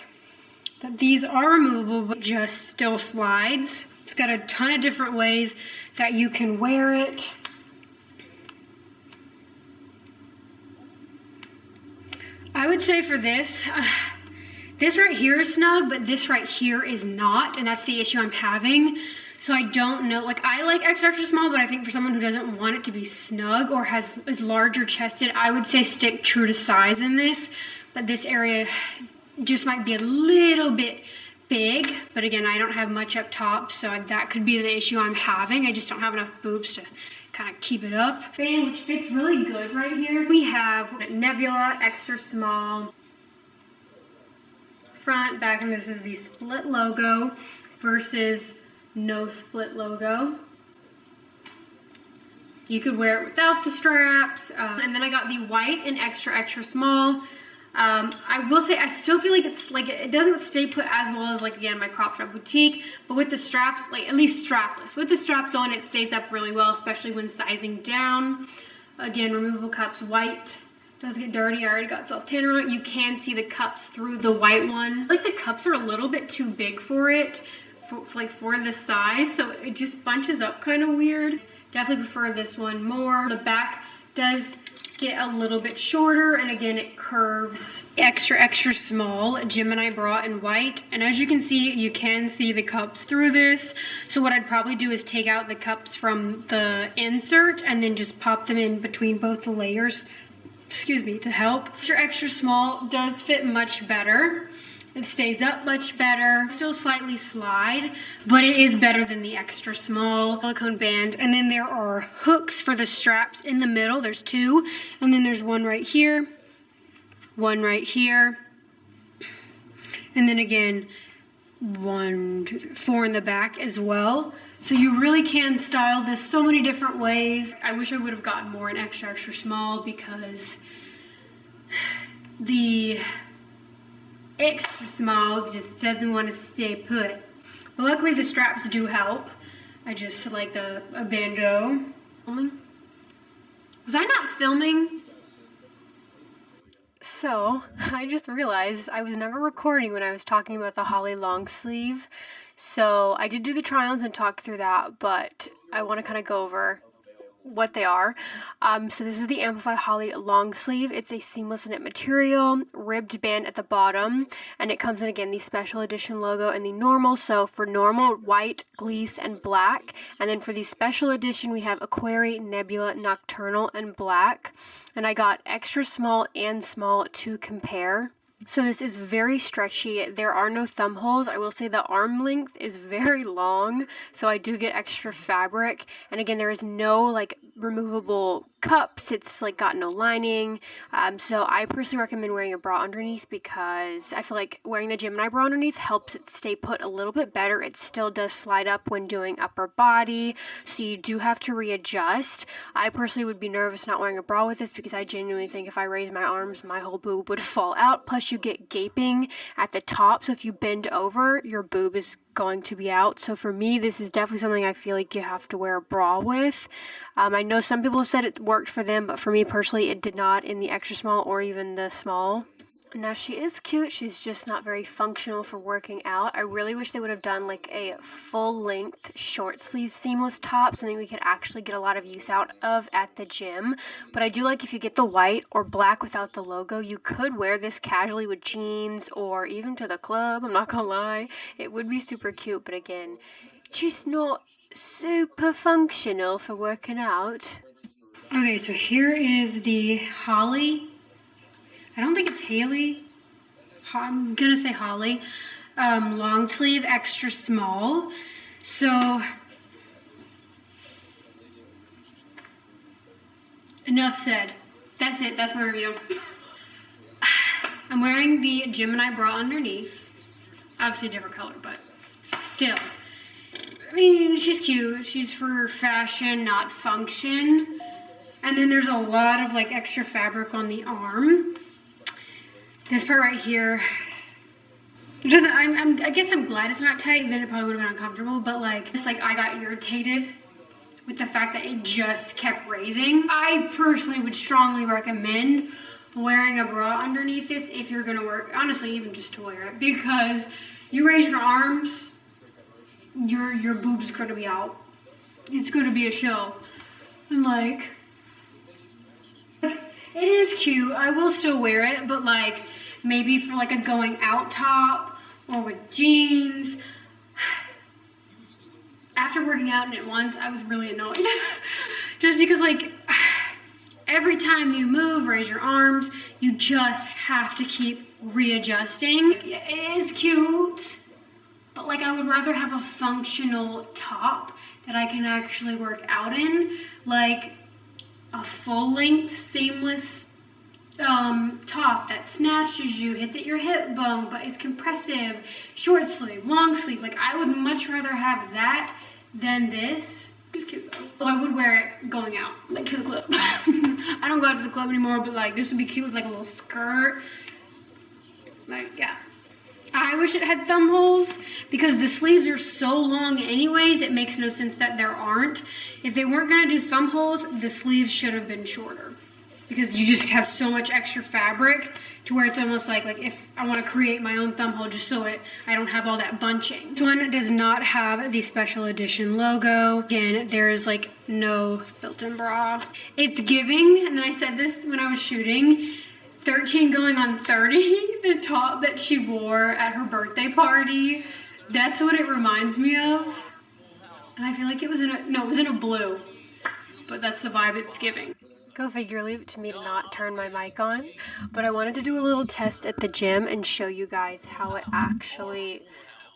that these are removable, but just still slides. It's got a ton of different ways that you can wear it. I would say for this, this right here is snug, but this right here is not, and that's the issue I'm having. So I don't know, like I like extra, extra small, but I think for someone who doesn't want it to be snug or is larger chested, I would say stick true to size in this. But this area just might be a little bit big. But again, I don't have much up top, so that could be the issue I'm having. I just don't have enough boobs to kind of keep it up. Fan, which fits really good right here. We have Nebula, extra small, front, back, and this is the split logo versus no split logo. You could wear it without the straps. And then I got the white and extra, extra small. I will say I still feel like it's like it doesn't stay put as well as like again my Crop Shop Boutique, but with the straps, like at least strapless. With the straps on, it stays up really well, especially when sizing down. Again, removable cups, white. Does get dirty. I already got self tanner on it. You can see the cups through the white one. Like the cups are a little bit too big for it. For this size, so it just bunches up kind of weird. Definitely prefer this one more. The back does get a little bit shorter, and again it curves. Extra, extra small Gemini bra in white, and as you can see the cups through this. So what I'd probably do is take out the cups from the insert and then just pop them in between both the layers, excuse me, to help. Extra, extra small does fit much better. It stays up much better. Still slightly slide, but it is better than the extra small silicone band. And then there are hooks for the straps in the middle. There's 2. And then there's one right here. One right here. And then again, 1, 2, 3, 4 in the back as well. So you really can style this so many different ways. I wish I would have gotten more in extra, extra small because the extra small just doesn't want to stay put. But luckily the straps do help. I just like a bandeau. Was I not filming? So, I just realized I was never recording when I was talking about the Holly long sleeve. So, I did do the try-ons and talk through that, but I want to kind of go over what they are. So this is the Amplify Holly long sleeve. It's a seamless knit material, ribbed band at the bottom, and it comes in again the special edition logo and the normal. So for normal, white, Gleece, and black, and then for the special edition we have Aquari, Nebula, Nocturnal, and black. And I got extra small and small to compare. So this is very stretchy. There are no thumb holes. I will say the arm length is very long, so I do get extra fabric. And again, there is no like removable cups. It's like got no lining. So I personally recommend wearing a bra underneath because I feel like wearing the Gemini bra underneath helps it stay put a little bit better. It still does slide up when doing upper body, so you do have to readjust. I personally would be nervous not wearing a bra with this because I genuinely think if I raise my arms, my whole boob would fall out. Plus you get gaping at the top, so if you bend over, your boob is going to be out. So for me, this is definitely something I feel like you have to wear a bra with. I know some people said it worked for them, but for me personally, it did not in the extra small or even the small. Now she is cute, she's just not very functional for working out. I really wish they would have done like a full length short sleeve seamless top, something we could actually get a lot of use out of at the gym. But I do like if you get the white or black without the logo, you could wear this casually with jeans or even to the club, I'm not gonna lie. It would be super cute, but again, just not super functional for working out. Okay, so here is the Holly. I don't think it's Haley. I'm gonna say Holly. Long sleeve, extra small. So, enough said. That's it, that's my review. I'm wearing the Gemini bra underneath. Obviously a different color, but still. I mean, she's cute. She's for fashion, not function. And then there's a lot of like extra fabric on the arm. This part right here, I guess I'm glad it's not tight, then it probably would have been uncomfortable, but like, just like I got irritated with the fact that it just kept raising. I personally would strongly recommend wearing a bra underneath this if you're gonna work, honestly, even just to wear it, because you raise your arms, your boob's gonna be out. It's gonna be a show. And like, it is cute. I will still wear it, but like maybe for like a going out top or with jeans. After working out in it once, I was really annoyed. Just because like every time you move, raise your arms, you just have to keep readjusting. It is cute, but like I would rather have a functional top that I can actually work out in. Like a full-length seamless top that snatches you, hits at your hip bone, but is compressive, short sleeve, long sleeve. Like I would much rather have that than this. It's cute though. Well, I would wear it going out, like to the club. I don't go out to the club anymore, but like this would be cute with like a little skirt. Like, yeah. I wish it had thumb holes because the sleeves are so long anyways, it makes no sense that there aren't. If they weren't gonna do thumb holes, the sleeves should have been shorter because you just have so much extra fabric to where it's almost like if I wanna create my own thumb hole just so I don't have all that bunching. This one does not have the special edition logo. Again, there is like no built-in bra. It's giving, and then I said this when I was shooting, 13 going on 30, the top that she wore at her birthday party. That's what it reminds me of. And I feel like it was in a blue, but that's the vibe it's giving. Go figure, leave it to me to not turn my mic on. But I wanted to do a little test at the gym and show you guys how it actually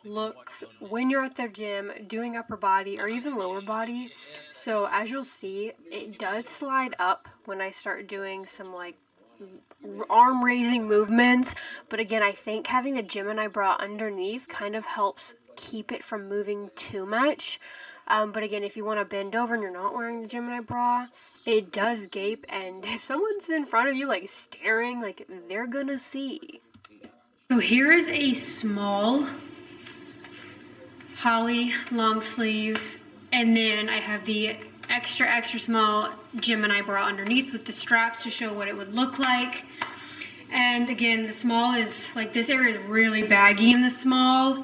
looks when you're at the gym doing upper body or even lower body. So as you'll see, it does slide up when I start doing some like arm raising movements, but again I think having the Gemini bra underneath kind of helps keep it from moving too much. But again, if you want to bend over and you're not wearing the Gemini bra, it does gape, and if someone's in front of you like staring, like they're gonna see. So here is a small Holly long sleeve, and then I have the extra small Gemini bra underneath with the straps to show what it would look like. And again, the small is like, this area is really baggy in the small,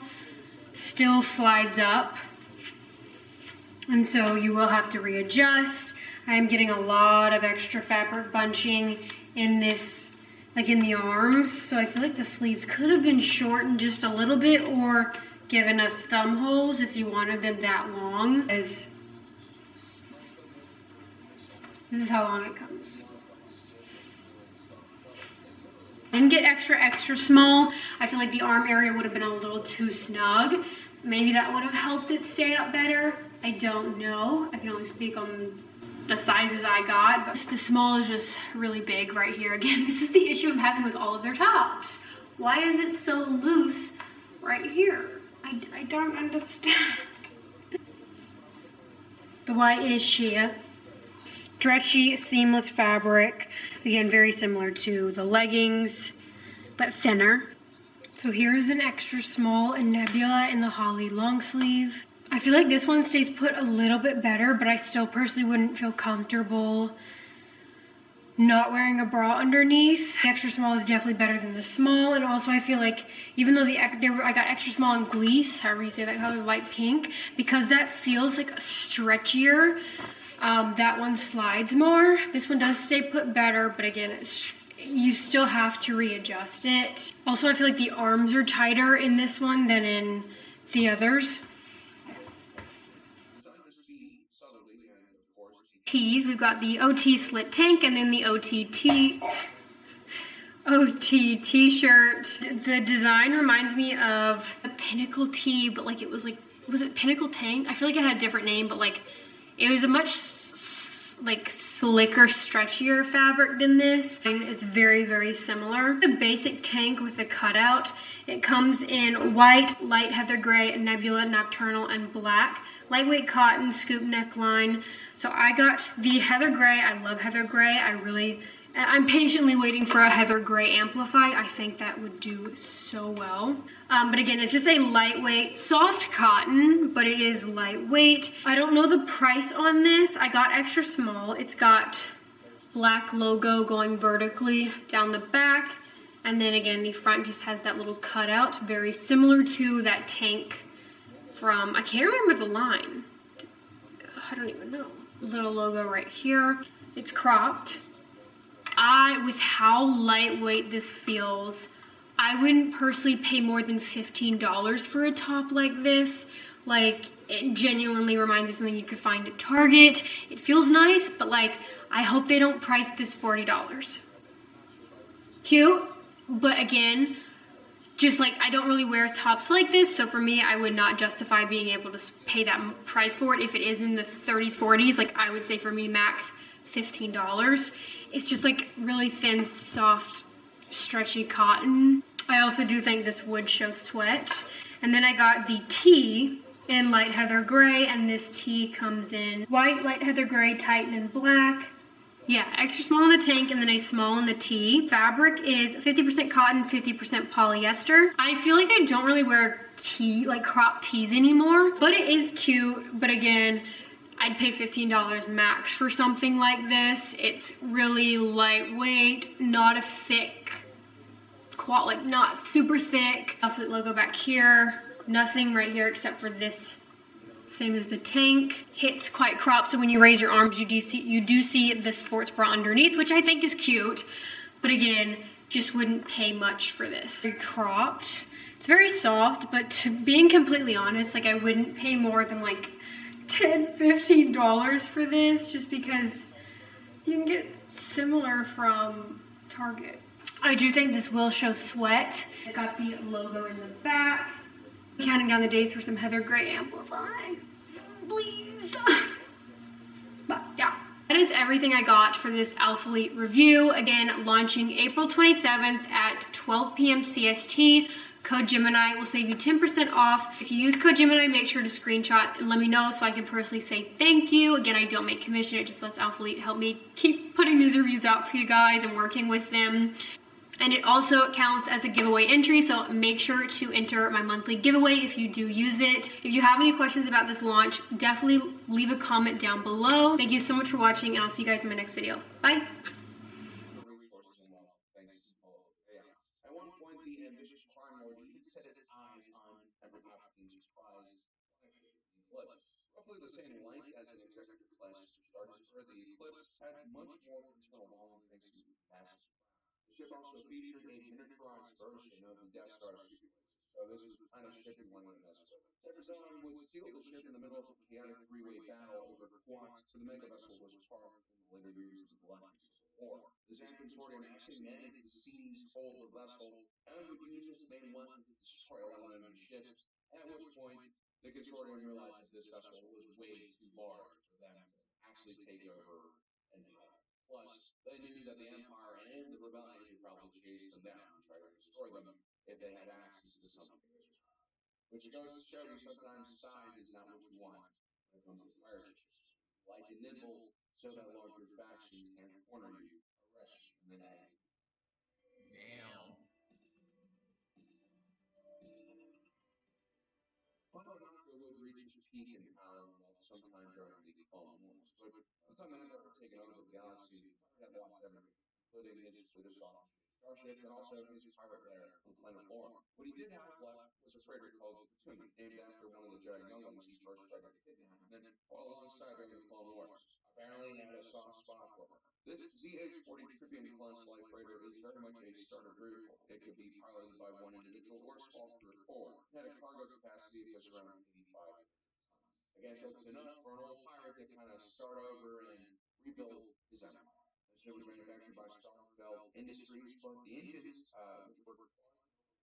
still slides up, and so you will have to readjust. I am getting a lot of extra fabric bunching in this, like in the arms, so I feel like the sleeves could have been shortened just a little bit or given us thumb holes if you wanted them that long. This is how long it comes. And get extra small. I feel like the arm area would have been a little too snug. Maybe that would have helped it stay up better. I don't know. I can only speak on the sizes I got, but the small is just really big right here. Again, this is the issue I'm having with all of their tops. Why is it so loose right here? I don't understand. The white is sheer. Stretchy, seamless fabric. Again, very similar to the leggings, but thinner. So here is an extra small in Nebula in the Holly long sleeve. I feel like this one stays put a little bit better, but I still personally wouldn't feel comfortable not wearing a bra underneath. The extra small is definitely better than the small, and also I feel like even though I got extra small in Gleece, however you say that color, light pink, because that feels like stretchier, that one slides more. This one does stay put better, but again, you still have to readjust it. Also, I feel like the arms are tighter in this one than in the others. Tees, we've got the OT slit tank and then the OT t-shirt. The design reminds me of a Pinnacle tee, but like was it Pinnacle tank? I feel like it had a different name, but like it was a much like slicker, stretchier fabric than this. And it's very, very similar. The basic tank with the cutout, it comes in white, light heather gray, nebula, nocturnal, and black. Lightweight cotton, scoop neckline. So I got the heather gray. I love heather gray. I'm patiently waiting for a heather gray Amplify. I think that would do so well. But again, it's just a lightweight, soft cotton, but it is lightweight. I don't know the price on this. I got extra small. It's got black logo going vertically down the back. And then again, the front just has that little cutout, very similar to that tank from, I can't remember the line. I don't even know. Little logo right here. It's cropped. With how lightweight this feels, I wouldn't personally pay more than $15 for a top like this. Like, it genuinely reminds me of something you could find at Target. It feels nice, but like, I hope they don't price this $40. Cute, but again, just like, I don't really wear tops like this, so for me, I would not justify being able to pay that price for it. If it is in the 30s, 40s, like I would say for me, max $15. It's just like really thin, soft, stretchy cotton. I also do think this would show sweat. And then I got the tee in light heather gray, and this tee comes in white, light heather gray, tighten, and black. Yeah, extra small in the tank and then a small in the tee. Fabric is 50% cotton, 50% polyester. I feel like I don't really wear crop tees anymore, but it is cute. But again, I'd pay $15 max for something like this. It's really lightweight, not a thick, not super thick. Outfit logo back here, nothing right here except for this. Same as the tank. It's quite cropped, so when you raise your arms, you do see the sports bra underneath, which I think is cute. But again, just wouldn't pay much for this. Very cropped. It's very soft, but to being completely honest, like I wouldn't pay more than like $10, $15 for this, just because you can get similar from Target. I do think this will show sweat. It's got the logo in the back. Counting down the days for some heather gray Amplify. Please. But yeah, that is everything I got for this Alphalete review. Again, launching April 27th at 12 p.m. CST. Code Gemini will save you 10% off. If you use code Gemini, make sure to screenshot and let me know so I can personally say thank you. Again, I don't make commission. It just lets Alphalete help me keep putting these reviews out for you guys and working with them. And it also counts as a giveaway entry, so make sure to enter my monthly giveaway if you do use it. If you have any questions about this launch, definitely leave a comment down below. Thank you so much for watching, and I'll see you guys in my next video. Bye! At one point, the ambitious crime lord even set its eyes on Edward Palpatine's prized Eclipse. Roughly the same length as an executive class Star Destroyer, the Eclipse had much more internal volume thanks to massive crown. The ship also featured a miniaturized version of the Death Star suitcases, so this was the kind of ship you wanted to mess with. Separate Zone would steal the ship in the middle of a chaotic three-way battle over quarks, for the mega vessel was parked in the later years of the Galactic Civil War. The Zan Consortium actually managed the seas, hold the vessel, and would use its main weapon to destroy a lot of enemy ships, at which point the Consortium realized that this vessel was way too large for them to actually take over and hide. Plus, they knew that the Empire and the Rebellion could probably chase them down and try to destroy them if they had access to something this was high. Which goes to show you sometimes size is not what you want when it comes to pirate ships. Light and nimble so that larger factions can't corner you, arrest you, and then hang you. Damn. Pandoraca would reach its peak in power sometime during the Clone Wars, but by the time the Empire had taken over the galaxy, Pirate had lost everything, including his Swedish officers, starships, and also his pirate lair on planet Flora. What he did have left was a freighter called Buffunnny, named after one of the Jedi younglings he first tried to kidnap and then fought alongside during the Clone Wars. Apparently, he had a soft spot for her. This ZH-40 Tribune-class light freighter is very much a starter vehicle. It could be piloted by one individual or a small crew of 4. It had a cargo capacity of just around 85 tons. Again, so it's enough for an old pirate to kind of start over and rebuild his empire. The ship was manufactured by Starfelt Industries, but the engines, which were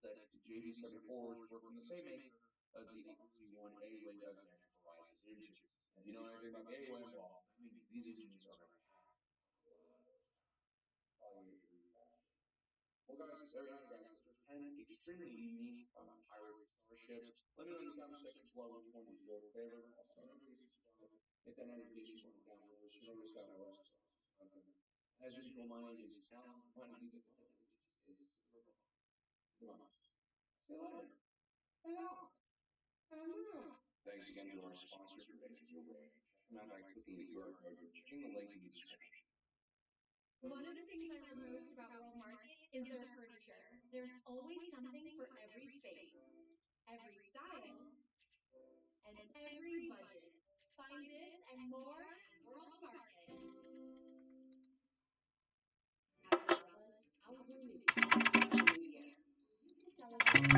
that JD-74s, were from the same maker of the RZ-1 A-Wing Event Horizon engines. If you know anything about the A-Wing, well, that means these engines are going to have well, guys, there you have it, guys. Those are 10 extremely unique pirate starships. Let me know in the comment section below which one is your favorite. Also, don't forget to subscribe. Hit that notification button down below so you don't miss out on the rest of the content. As usual, my name is Alan. I'm going to be the pilot, which is Goodbye. See you later. Hello. Thanks again to our sponsor for making your way. Check them out by clicking the QR code or checking the link in the description. One of the things I love most about World Market is their furniture. There's always something for every space, every style, and every budget. Find this and more at World Market. At Backless, our room is in the air. You can celebrate.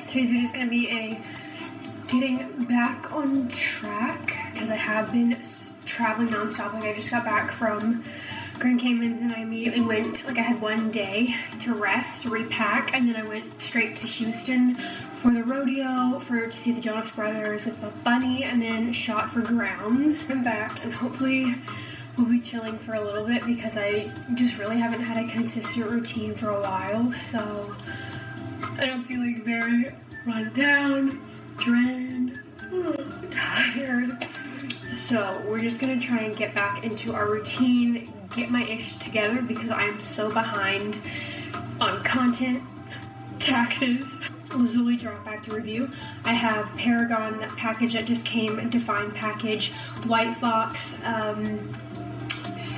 Today's video is going to be a getting back on track because I have been traveling nonstop. Like I just got back from Grand Caymans and I immediately went, like I had one day to rest, repack, and then I went straight to Houston for the rodeo, to see the Jonas Brothers with BUFFBUNNY, and then shot for Grounds. I'm back and hopefully we'll be chilling for a little bit because I just really haven't had a consistent routine for a while, so I'm feeling very run down, drained, tired. So we're just gonna try and get back into our routine, get my ish together because I am so behind on content, taxes, Lazuli drop back to review. I have Paragon package that just came, Dfyne package, White Fox,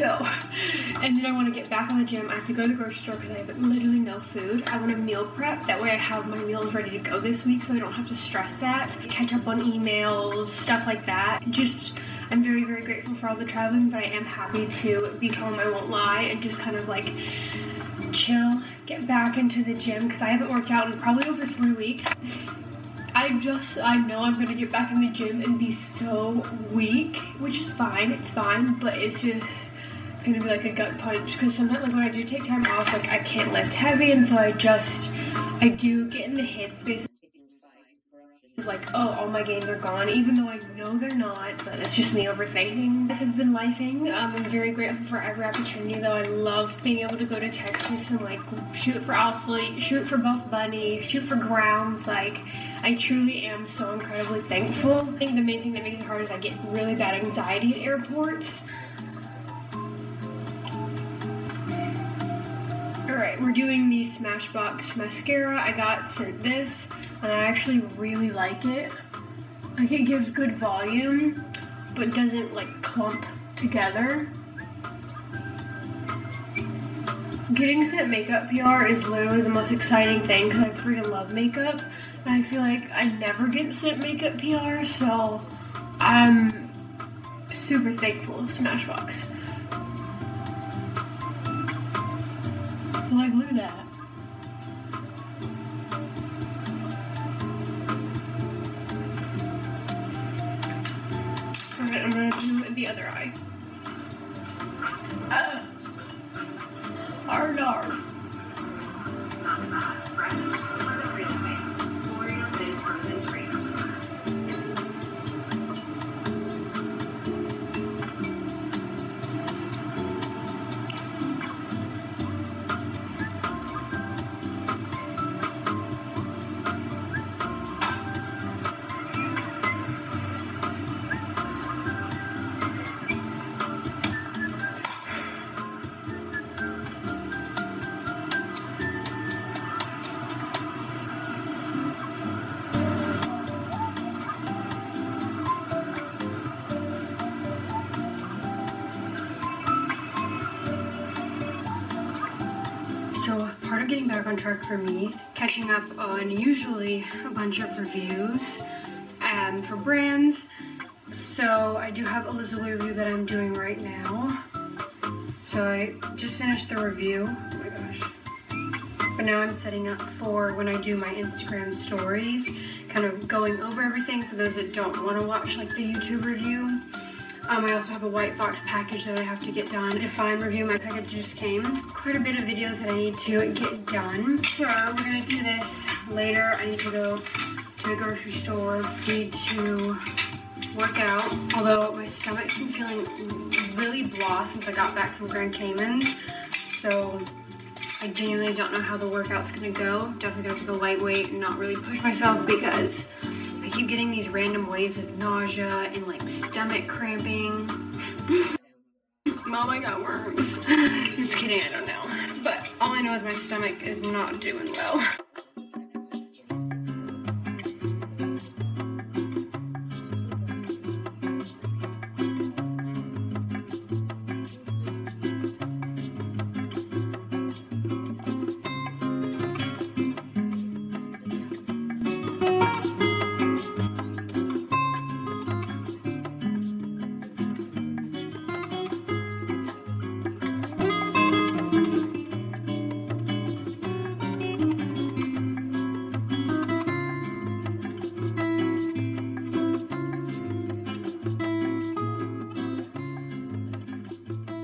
and then I want to get back on the gym. I have to go to the grocery store because I have literally no food. I want to meal prep. That way I have my meals ready to go this week so I don't have to stress that. Catch up on emails, stuff like that. I'm very, very grateful for all the traveling, but I am happy to be home, I won't lie, and just kind of like chill, get back into the gym because I haven't worked out in probably over 3 weeks. I know I'm gonna get back in the gym and be so weak, which is fine, it's fine, but it's just gonna be like a gut punch, because sometimes like when I do take time off, like I can't lift heavy, and so I do get in the headspace like, oh, all my gains are gone, even though I know they're not, but it's just me overthinking. Life has been lifing. I'm very grateful for every opportunity, though. I love being able to go to Texas and like shoot for athlete, shoot for BUFFBUNNY, shoot for grounds. Like, I truly am so incredibly thankful. I think the main thing that makes it hard is I get really bad anxiety at airports. Alright, we're doing the Smashbox mascara. I got sent this, and I actually really like it. Like, it gives good volume, but doesn't like clump together. Getting sent makeup PR is literally the most exciting thing because I freaking love makeup. And I feel like I never get sent makeup PR, so I'm super thankful to Smashbox. Like, look at that. Alright, I'm gonna do the other eye. Hard. So part of getting back on track for me, catching up on usually a bunch of reviews for brands. So I do have a Lazuli review that I'm doing right now. So I just finished the review. Oh my gosh. But now I'm setting up for when I do my Instagram stories, kind of going over everything for those that don't want to watch like the YouTube review. I also have a white box package that I have to get done. Dfyne review, my package just came. Quite a bit of videos that I need to get done. So we're gonna do this later. I need to go to the grocery store. Need to work out. Although my stomach's been feeling really blah since I got back from Grand Cayman. So I genuinely don't know how the workout's gonna go. Definitely gonna have to go lightweight and not really push myself because I keep getting these random waves of nausea and like stomach cramping. Mom, I got worms. Just kidding, I don't know. But all I know is my stomach is not doing well.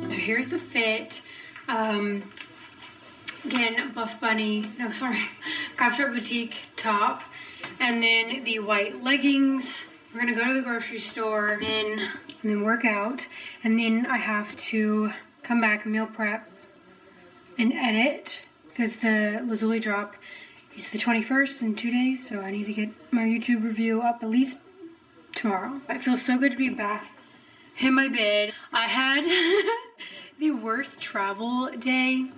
Here's the fit. Again, Craftshelf Boutique top, and then the white leggings. We're gonna go to the grocery store and then work out, and then I have to come back, meal prep, and edit because the Lazuli drop is the 21st in 2 days, so I need to get my YouTube review up at least tomorrow. It feels so good to be back in my bed. I had the worst travel day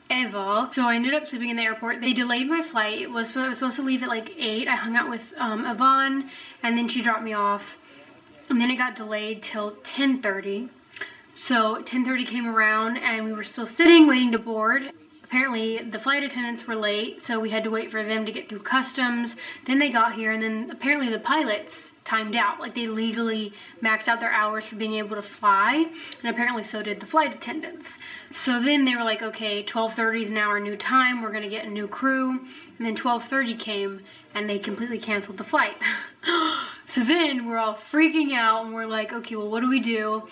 ever. So I ended up sleeping in the airport. They delayed my flight. I was supposed to leave at like 8. I hung out with Yvonne, and then she dropped me off. And then it got delayed till 10:30. So 10:30 came around and we were still sitting waiting to board. Apparently the flight attendants were late, so we had to wait for them to get through customs. Then they got here, and then apparently the pilots timed out. Like, they legally maxed out their hours for being able to fly, and apparently so did the flight attendants. So then they were like, okay, 12:30 is now our new time, we're gonna get a new crew. And then 12:30 came, and they completely canceled the flight. So then we're all freaking out, and we're like, okay, well, what do we do?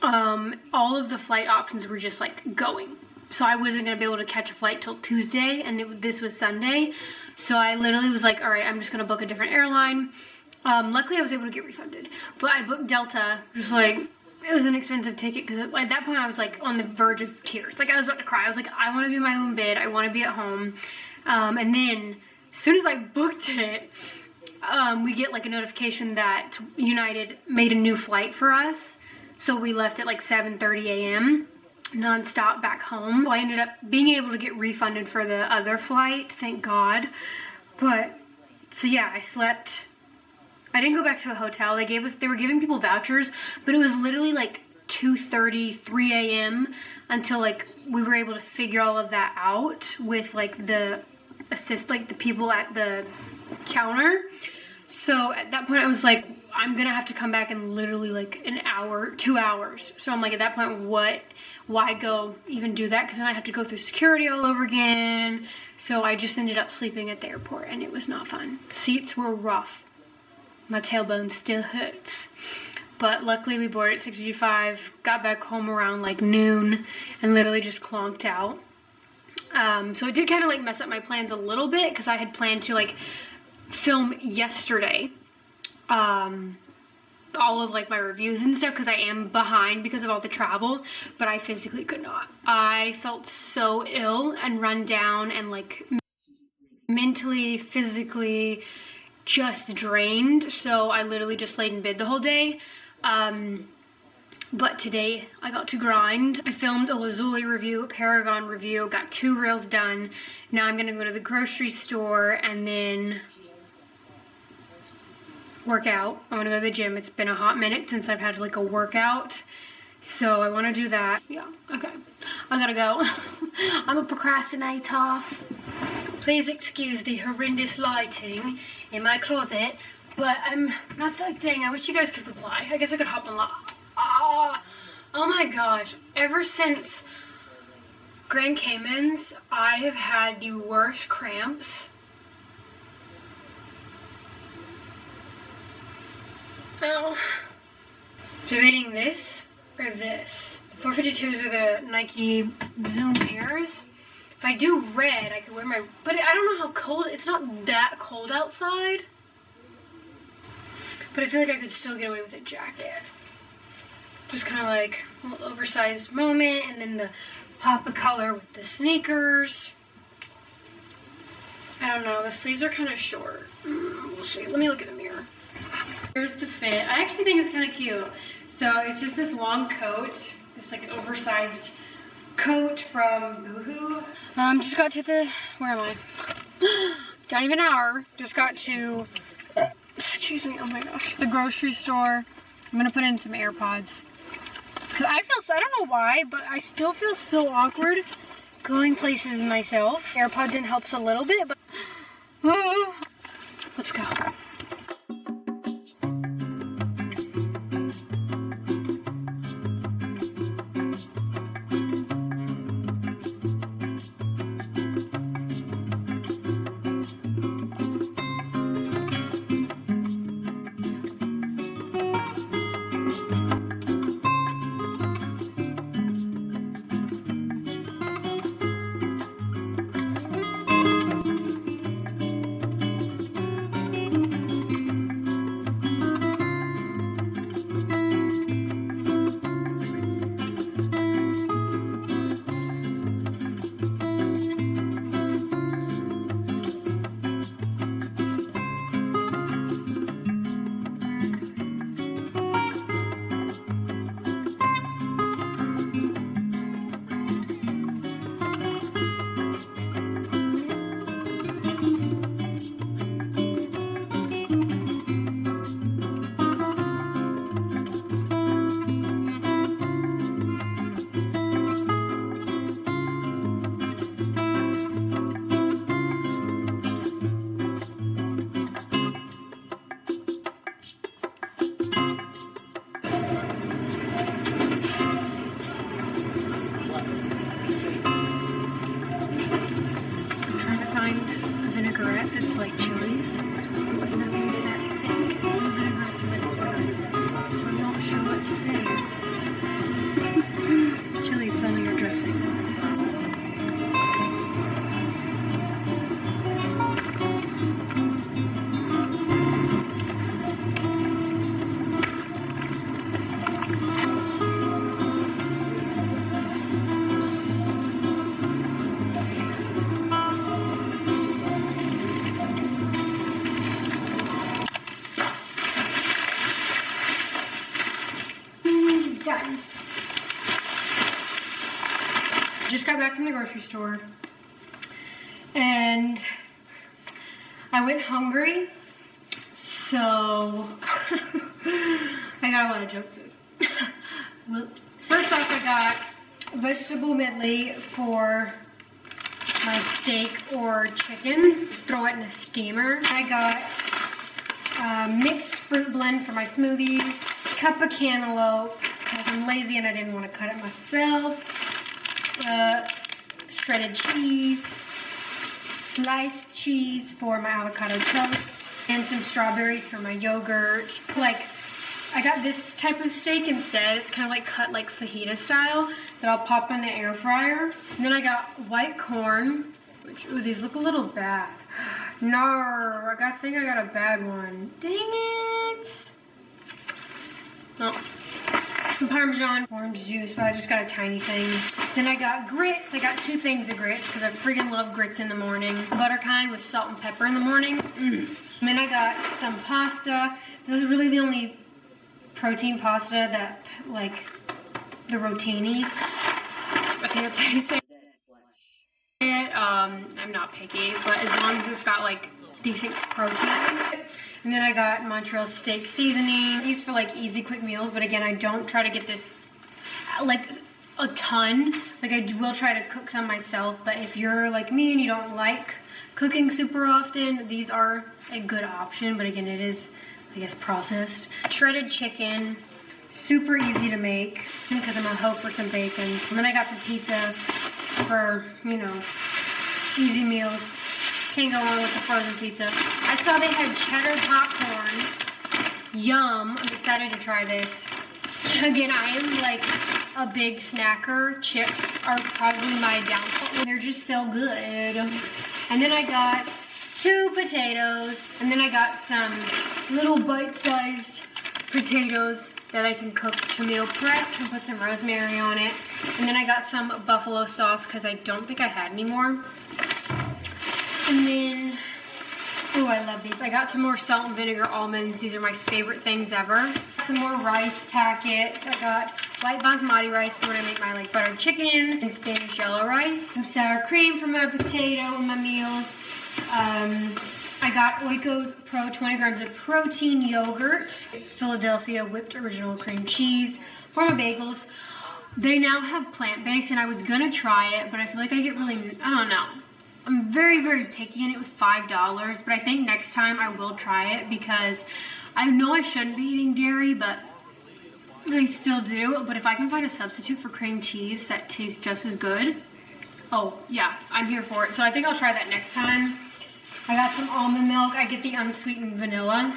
All of the flight options were just like going. So I wasn't gonna be able to catch a flight till Tuesday, and this was Sunday. So I literally was like, all right, I'm just gonna book a different airline. Luckily I was able to get refunded, but I booked Delta, just like, it was an expensive ticket, because at that point I was like on the verge of tears. Like, I was about to cry. I was like, I want to be in my own bed, I want to be at home. And then as soon as I booked it, we get like a notification that United made a new flight for us. So we left at like 7:30 a.m. non-stop back home. I ended up being able to get refunded for the other flight, thank God. But so yeah, I slept. I didn't go back to a hotel. They were giving people vouchers, but it was literally like 2:30, 3 a.m. until like we were able to figure all of that out with like the people at the counter. So at that point I was like, I'm gonna have to come back in literally like an hour, 2 hours. So I'm like, at that point, why go even do that? Because then I have to go through security all over again. So I just ended up sleeping at the airport, and it was not fun. Seats were rough. My tailbone still hurts. But luckily we boarded at 6:55, got back home around like noon, and literally just clonked out. So it did kind of like mess up my plans a little bit, because I had planned to like film yesterday all of like my reviews and stuff, because I am behind because of all the travel, but I physically could not. I felt so ill and run down and like mentally, physically just drained, so I literally just laid in bed the whole day. But today I got to grind. I filmed a Lazuli review, a Paragon review, got 2 reels done. Now I'm gonna go to the grocery store and then work out. I want to go to the gym. It's been a hot minute since I've had like a workout, so I want to do that. Yeah, okay, I gotta go. I'm a procrastinator. Please excuse the horrendous lighting in my closet, but I'm not that thing. I wish you guys could reply. I guess I could hop on oh my gosh, ever since Grand Caymans, I have had the worst cramps. Oh, debating this or this. The 452s are the Nike Zoom Airs. If I do red, I could wear my, but I don't know how cold, it's not that cold outside. But I feel like I could still get away with a jacket. Just kind of like a little oversized moment, and then the pop of color with the sneakers. I don't know, the sleeves are kind of short. We'll see, let me look in the mirror. Here's the fit. I actually think it's kind of cute. So it's just this long coat, this like oversized coat from Boohoo. Just got to the, where am I? Don't even an hour. Just got to, excuse me, oh my gosh, the grocery store. I'm gonna put in some AirPods. Cause I don't know why, but I still feel so awkward going places myself. AirPods in helps a little bit, but let's go. It's like chilies, but nothing's that thick. So I'm not sure what to do. Chili salmi or dressing. Done. Just got back from the grocery store and I went hungry, so I got a lot of junk food. Whoops. First off, I got vegetable medley for my steak or chicken. Throw it in a steamer. I got mixed fruit blend for my smoothies, cup of cantaloupe, because I'm lazy and I didn't want to cut it myself, shredded cheese, sliced cheese for my avocado toast, and some strawberries for my yogurt. Like, I got this type of steak instead. It's kind of like cut like fajita style that I'll pop in the air fryer. And then I got white corn, which, ooh, these look a little bad. No, I think I got a bad one. Dang it. Oh. Some Parmesan orange juice, but I just got a tiny thing. Then I got grits. I got 2 things of grits because I freaking love grits in the morning. Butter kind with salt and pepper in the morning. And then I got some pasta. This is really the only protein pasta that, like, the rotini. I think that's how you say it. I'm not picky, but as long as it's got, like, decent protein. And then I got Montreal steak seasoning. These for like easy quick meals, but again, I don't try to get this like a ton. Like, I will try to cook some myself, but if you're like me and you don't like cooking super often, these are a good option, but again, it is, I guess, processed. Shredded chicken, super easy to make because I'm a hoe for some bacon. And then I got some pizza for, you know, easy meals. Can't go wrong with the frozen pizza. I saw they had cheddar popcorn. Yum. I'm excited to try this. Again, I am like a big snacker. Chips are probably my downfall. They're just so good. And then I got 2 potatoes. And then I got some little bite-sized potatoes that I can cook to meal prep and put some rosemary on it. And then I got some buffalo sauce because I don't think I had any more. And then, ooh, I love these. I got some more salt and vinegar almonds. These are my favorite things ever. Some more rice packets. I got white basmati rice for when I make my like buttered chicken and Spanish yellow rice. Some sour cream for my potato and my meals. I got Oiko's Pro 20 grams of protein yogurt. Philadelphia whipped original cream cheese for my bagels. They now have plant-based and I was gonna try it, but I feel like I get really, I don't know. I'm very, very picky and it was $5, but I think next time I will try it because I know I shouldn't be eating dairy, but I still do. But if I can find a substitute for cream cheese that tastes just as good, oh yeah, I'm here for it. So I think I'll try that next time. I got some almond milk. I get the unsweetened vanilla.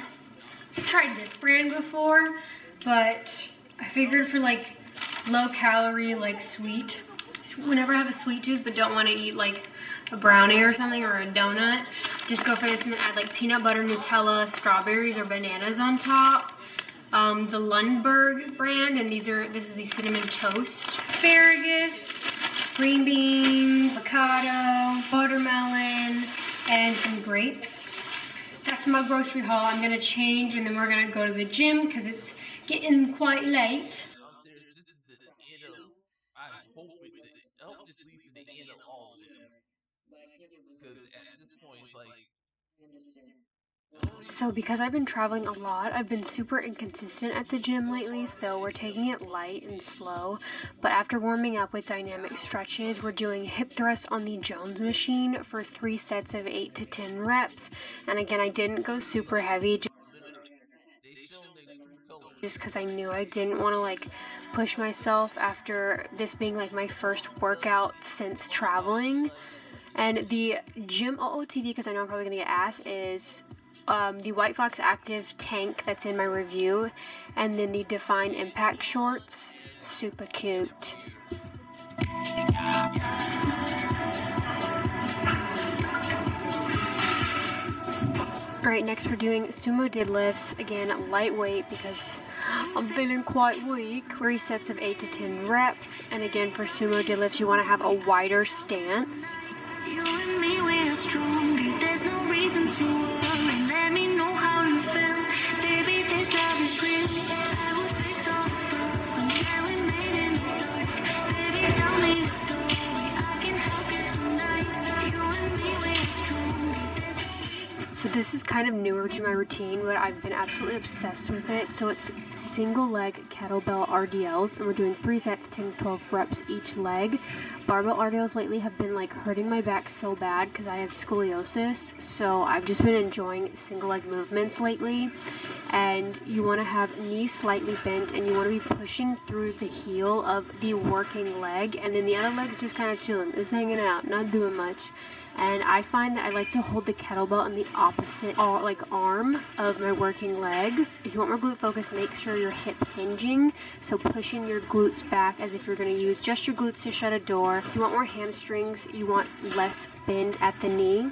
I've tried this brand before, but I figured for like low calorie, like sweet, whenever I have a sweet tooth but don't want to eat like a brownie or something or a donut, just go for this and then add like peanut butter, Nutella, strawberries or bananas on top. The Lundberg brand, and this is the cinnamon toast. Asparagus, green beans, avocado, watermelon, and some grapes. That's my grocery haul. I'm gonna change and then we're gonna go to the gym because it's getting quite late. So because I've been traveling a lot, I've been super inconsistent at the gym lately, so we're taking it light and slow. But after warming up with dynamic stretches, we're doing hip thrusts on the Jones machine for 3 sets of 8 to 10 reps. And again, I didn't go super heavy just because I knew I didn't want to like push myself after this being like my first workout since traveling. And the gym OOTD, because I know I'm probably gonna get asked, is the White Fox Active tank that's in my review, and then the Dfyne Impact shorts. Super cute. Alright, next we're doing sumo deadlifts. Again, lightweight because I'm feeling quite weak. 3 sets of 8 to 10 reps. And again, for sumo deadlifts, you want to have a wider stance. You and me, we are stronger. There's no reason to worry. Let me know how you feel. Baby, this love is real. I will fix all the problems that we made in the dark. Baby, tell me a story. I can help you tonight. You and me, we are stronger. There's no reason. So this is kind of newer to my routine, but I've been absolutely obsessed with it. So it's single leg kettlebell RDLs, and we're doing 3 sets, 10 to 12 reps each leg. Barbell RDLs lately have been like hurting my back so bad because I have scoliosis, so I've just been enjoying single leg movements lately. And you want to have knees slightly bent, and you want to be pushing through the heel of the working leg, and then the other leg is just kind of chilling, just hanging out, not doing much. And I find that I like to hold the kettlebell in the opposite arm of my working leg. If you want more glute focus, make sure you're hip hinging, so pushing your glutes back as if you're going to use just your glutes to shut a door. If you want more hamstrings, you want less bend at the knee.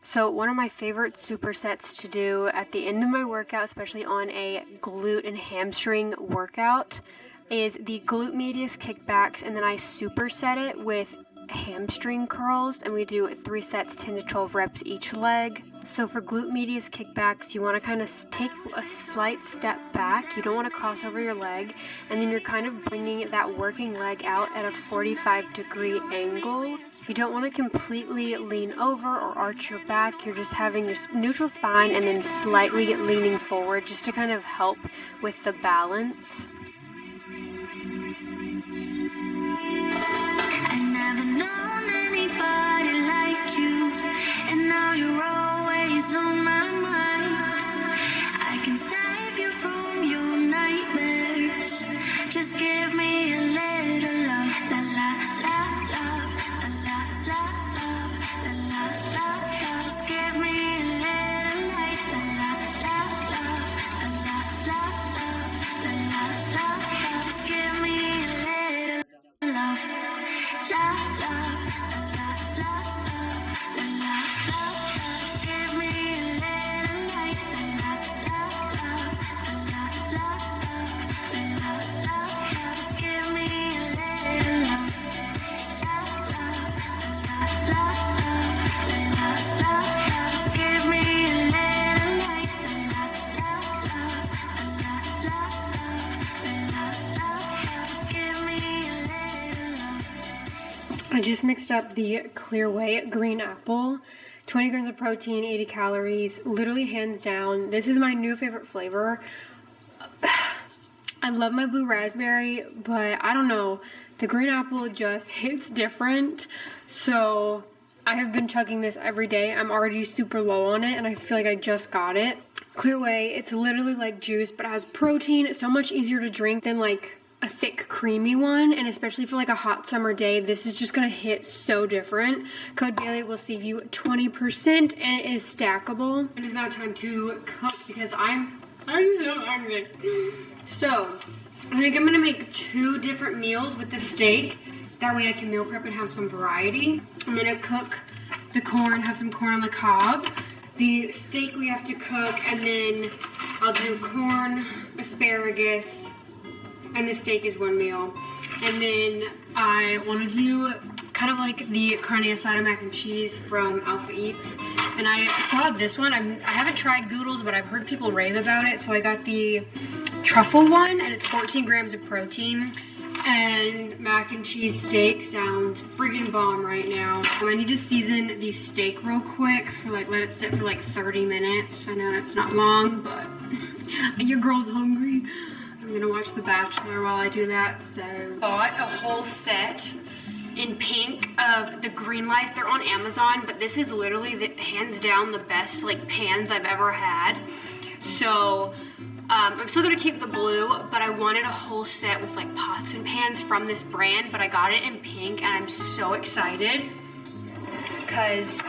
So one of my favorite supersets to do at the end of my workout, especially on a glute and hamstring workout, is the glute medius kickbacks, and then I superset it with hamstring curls, and we do 3 sets, 10 to 12 reps each leg. So for glute medius kickbacks, you want to kind of take a slight step back. You don't want to cross over your leg, and then you're kind of bringing that working leg out at a 45-degree angle. You don't want to completely lean over or arch your back. You're just having your neutral spine and then slightly leaning forward just to kind of help with the balance. I never known anybody like you, and now you're always on my mind. I can save you from your nightmares. Just give me a little love, la la la love, la la la love, la la la love. Just give me a little light, la la la love, la la la love, la la la love. Just give me a little love, la love, la la la love, la la la love. Just give me a little light, la la la love, la la la love, la la la love. Just give me a little love, la love, la la love, la la la love. Just give me a little light, la la la love, la la la love, la la la love. Just give me a little love. I just mixed up the Clearway green apple. 20 grams of protein, 80 calories, literally hands down. This is my new favorite flavor. I love my blue raspberry, but I don't know. The green apple just hits different. So I have been chugging this every day. I'm already super low on it, and I feel like I just got it. Clearway, it's literally like juice, but it has protein. It's so much easier to drink than like a thick creamy one, and especially for like a hot summer day, this is just gonna hit so different. Code Bailey will save you 20%, and it is stackable. It is now time to cook because I'm so hungry. So I think I'm gonna make 2 different meals with the steak. That way I can meal prep and have some variety. I'm gonna cook the corn, have some corn on the cob. The steak we have to cook, and then I'll do corn, asparagus, and the steak is 1 meal. And then I want to do kind of like the carne asada mac and cheese from Alpha Eats. And I saw this one. I haven't tried Goodles, but I've heard people rave about it. So I got the truffle one, and it's 14 grams of protein. And mac and cheese steak sounds friggin' bomb right now. I need to season the steak real quick for like, let it sit for like 30 minutes. I know that's not long, but your girl's hungry. I'm gonna watch The Bachelor while I do that. So bought a whole set in pink of the Green Life. They're on Amazon, but this is literally hands down the best like pans I've ever had. So I'm still gonna keep the blue, but I wanted a whole set with like pots and pans from this brand, but I got it in pink and I'm so excited because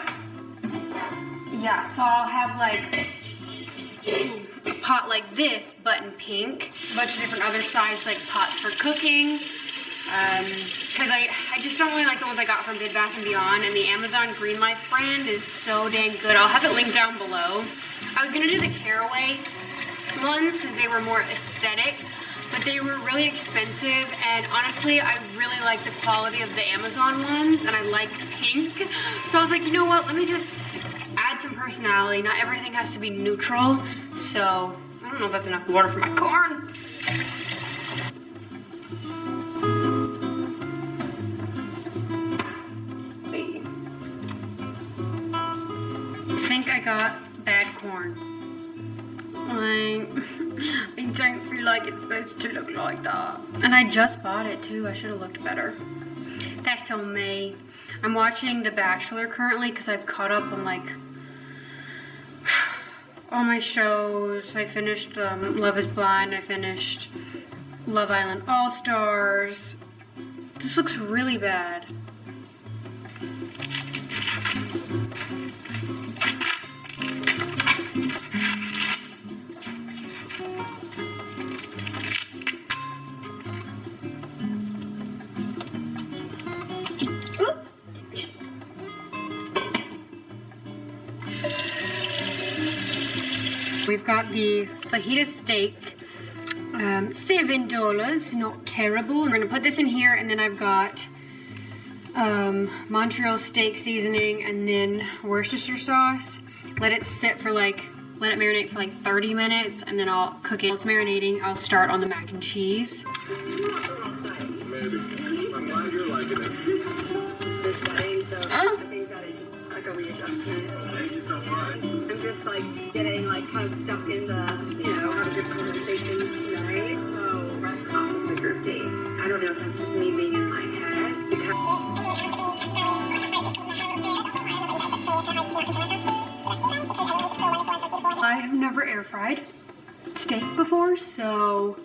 yeah, so I'll have like a pot like this, but in pink. A bunch of different other size like pots for cooking. Because I just don't really like the ones I got from Bed Bath & Beyond, and the Amazon Green Life brand is so dang good. I'll have it linked down below. I was gonna do the Caraway ones because they were more aesthetic, but they were really expensive, and honestly I really like the quality of the Amazon ones, and I like pink. So I was like, you know what, let me just add some personality. Not everything has to be neutral. So I don't know if that's enough water for my corn. I think I got bad corn. I don't feel like it's supposed to look like that. And I just bought it too. I should have looked better. That's on me. I'm watching The Bachelor currently because I've caught up on like all my shows. I finished Love is Blind. I finished Love Island All Stars. This looks really bad. We've got the fajita steak, $7, not terrible. I'm gonna put this in here, and then I've got Montreal steak seasoning and then Worcestershire sauce. Let it sit for like, let it marinate for like 30 minutes, and then I'll cook it. While it's marinating, I'll start on the mac and cheese. Maybe. I'm glad you're liking it. Oh. I think that is just like a readjustment. Thank you so much. I'm just like getting like kind of stuck in the, you know, having good conversations tonight. So restaurant was my group date. I don't know if that's just me being in my head. I have never air fried steak before, so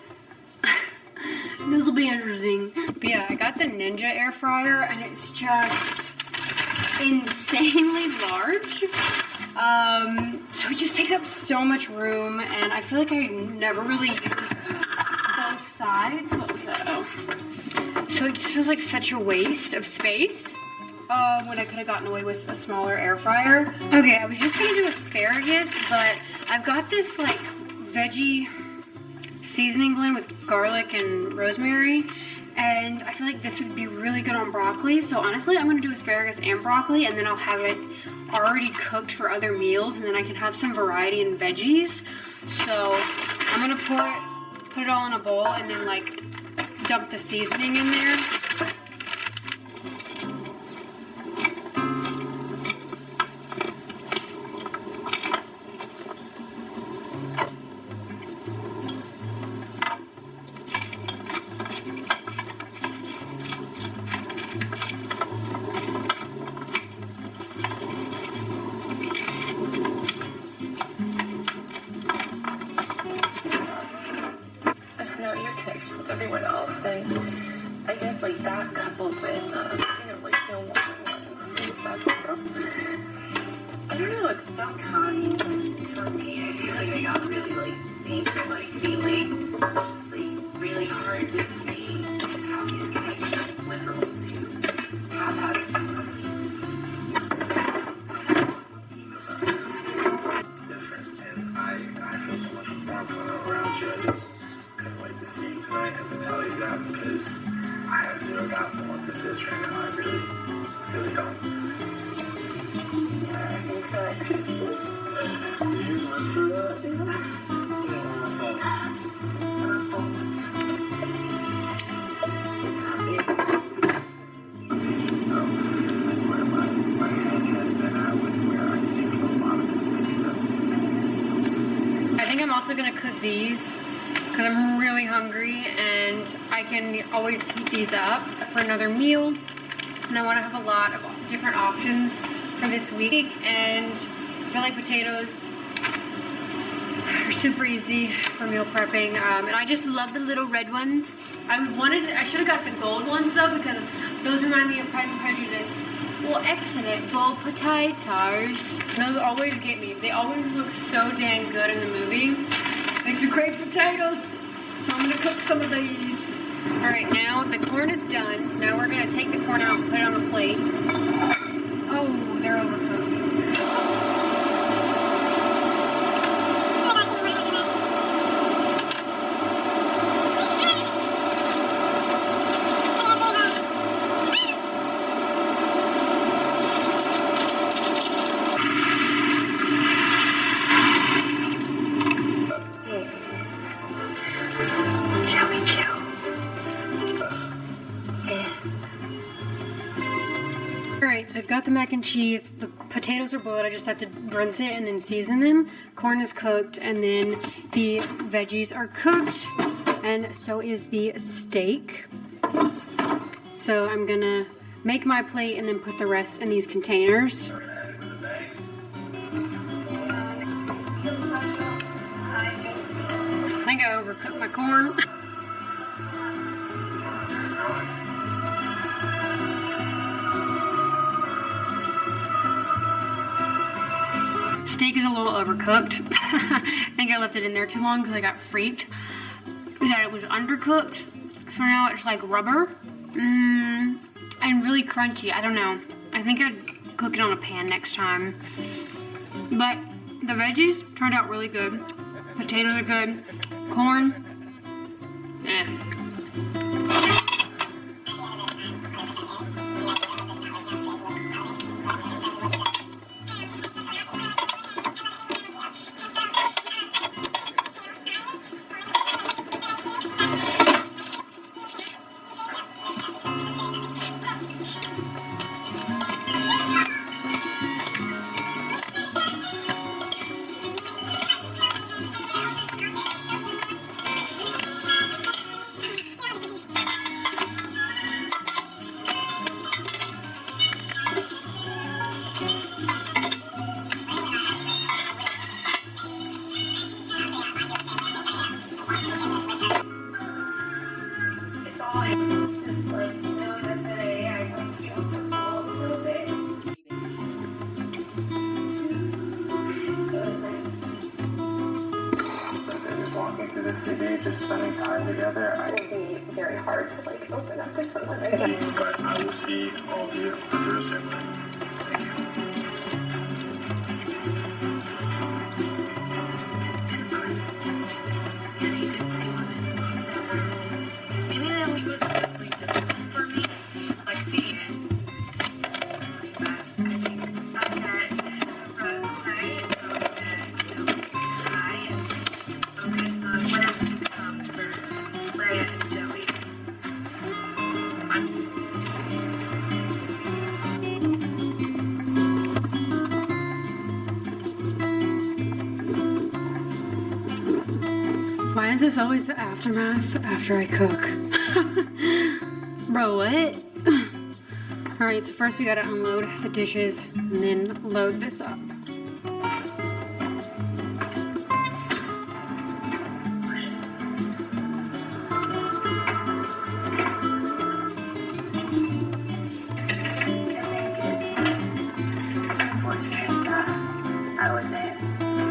this will be interesting. But yeah, I got the Ninja air fryer, and it's just insanely large. So it just takes up so much room, and I feel like I never really use both sides. What was that? Oh. So it just feels like such a waste of space. When I could have gotten away with a smaller air fryer. Okay, I was just gonna do asparagus, but I've got this like veggie seasoning blend with garlic and rosemary, and I feel like this would be really good on broccoli. So honestly, I'm gonna do asparagus and broccoli, and then I'll have it already cooked for other meals, and then I can have some variety in veggies. So I'm gonna put it all in a bowl, and then like dump the seasoning in there. everyone else, and I guess like that coupled with you know, like no one-on-one stuff. I don't know, it's about time for me. I feel like I got really like deep in my feeling, just like really hard. these because I'm really hungry and I can always heat these up for another meal. And I want to have a lot of different options for this week. And I feel like potatoes are super easy for meal prepping. And I just love the little red ones. I should have got the gold ones though because those remind me of Pride and Prejudice. Well, excellent. Gold potatoes. Those always get me. They always look so dang good in the movie. Makes me crave potatoes. So I'm gonna cook some of these. Alright, now the corn is done. So now we're gonna take the corn out and put it on the plate. Oh, they're overcooked. Alright, so I've got the mac and cheese. The potatoes are boiled. I just have to rinse it and then season them. Corn is cooked, and then the veggies are cooked, and so is the steak. So I'm gonna make my plate and then put the rest in these containers. I think I overcooked my corn. Steak is a little overcooked. I think I left it in there too long because I got freaked that it was undercooked. So now it's like rubber and really crunchy. I don't know. I think I'd cook it on a pan next time. But the veggies turned out really good. Potatoes are good. Corn, Just spending time together, it would be very hard to like open up to someone again. But I will see all of you Thursday night. Thank you. Why is this always the aftermath after I cook? Bro, what? Alright, so first we gotta unload the dishes and then load this up.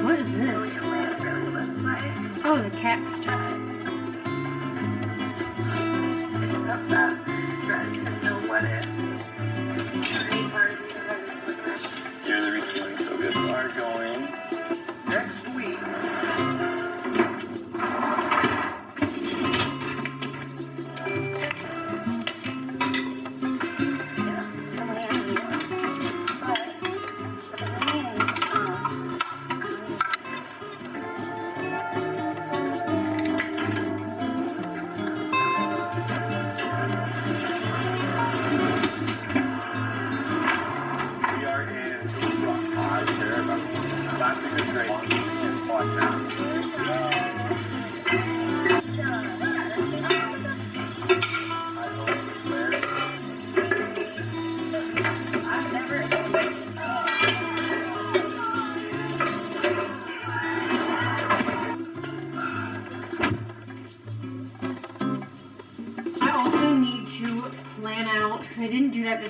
What is this? Oh, the cat stuff. You're the feeling so good. We are going next week.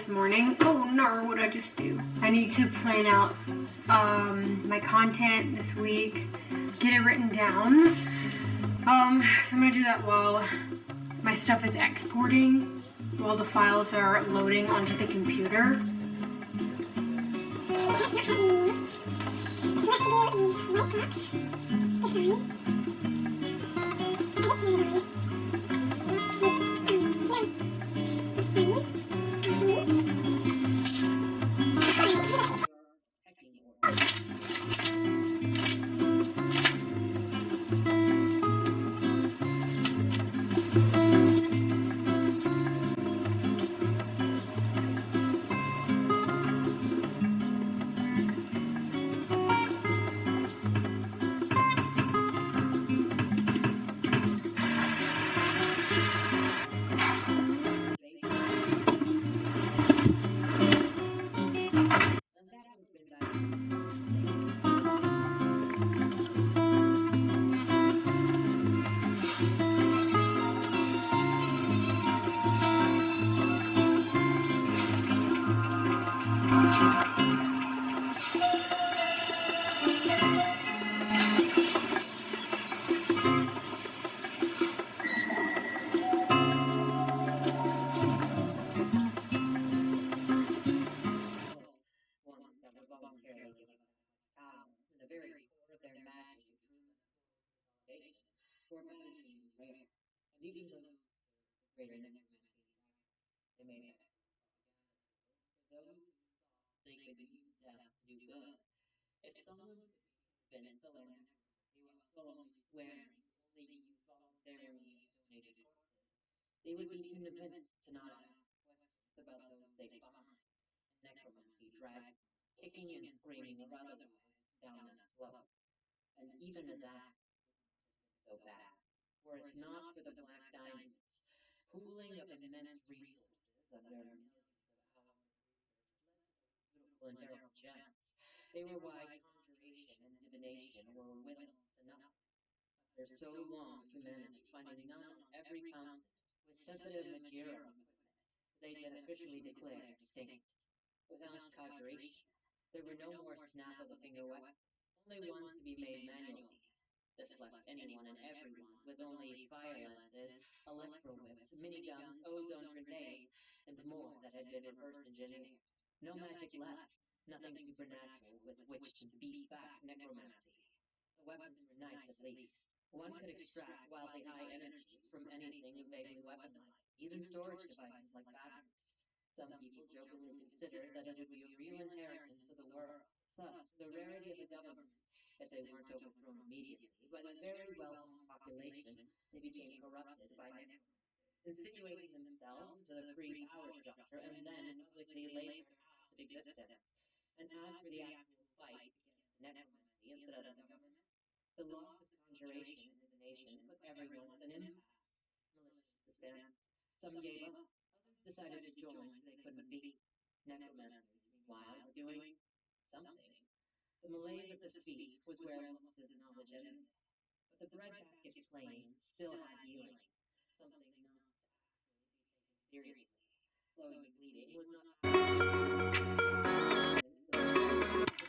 this morning. Oh no, what did I just do? I need to plan out my content this week, get it written down. So I'm gonna do that while my stuff is exporting, while the files are loading onto the computer.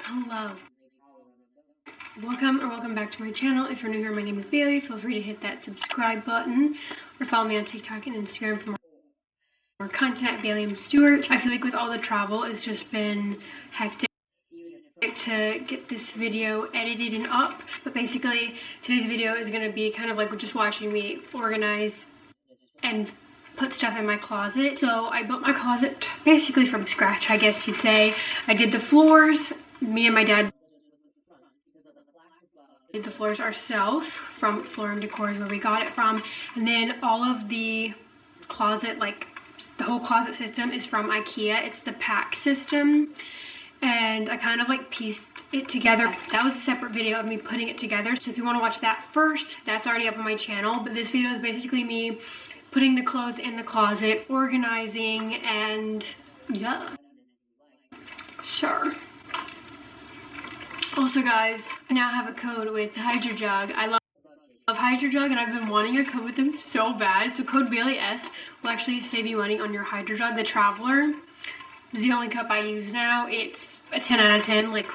Hello. Welcome back to my channel. If you're new here, my name is Bailey. Feel free to hit that subscribe button or follow me on TikTok and Instagram for more content at Bailey.s Stewart. I feel like with all the travel, it's just been hectic to get this video edited and up. But basically, today's video is going to be kind of like just watching me organize and put stuff in my closet. So I built my closet basically from scratch, I guess you'd say. I did the floors. Me and my dad did the floors ourselves from Floor & Decor is where we got it from. And then all of the closet, like the whole closet system is from IKEA. It's the pack system. And I kind of like pieced it together. That was a separate video of me putting it together. So if you want to watch that first, that's already up on my channel. But this video is basically me putting the clothes in the closet, organizing, and yeah. Sure. Also guys, I now have a code with HydroJug. I love HydroJug and I've been wanting a code with them so bad. So code Bailey.s will actually save you money on your HydroJug, the Traveler. is the only cup I use now. It's a 10 out of 10. Like,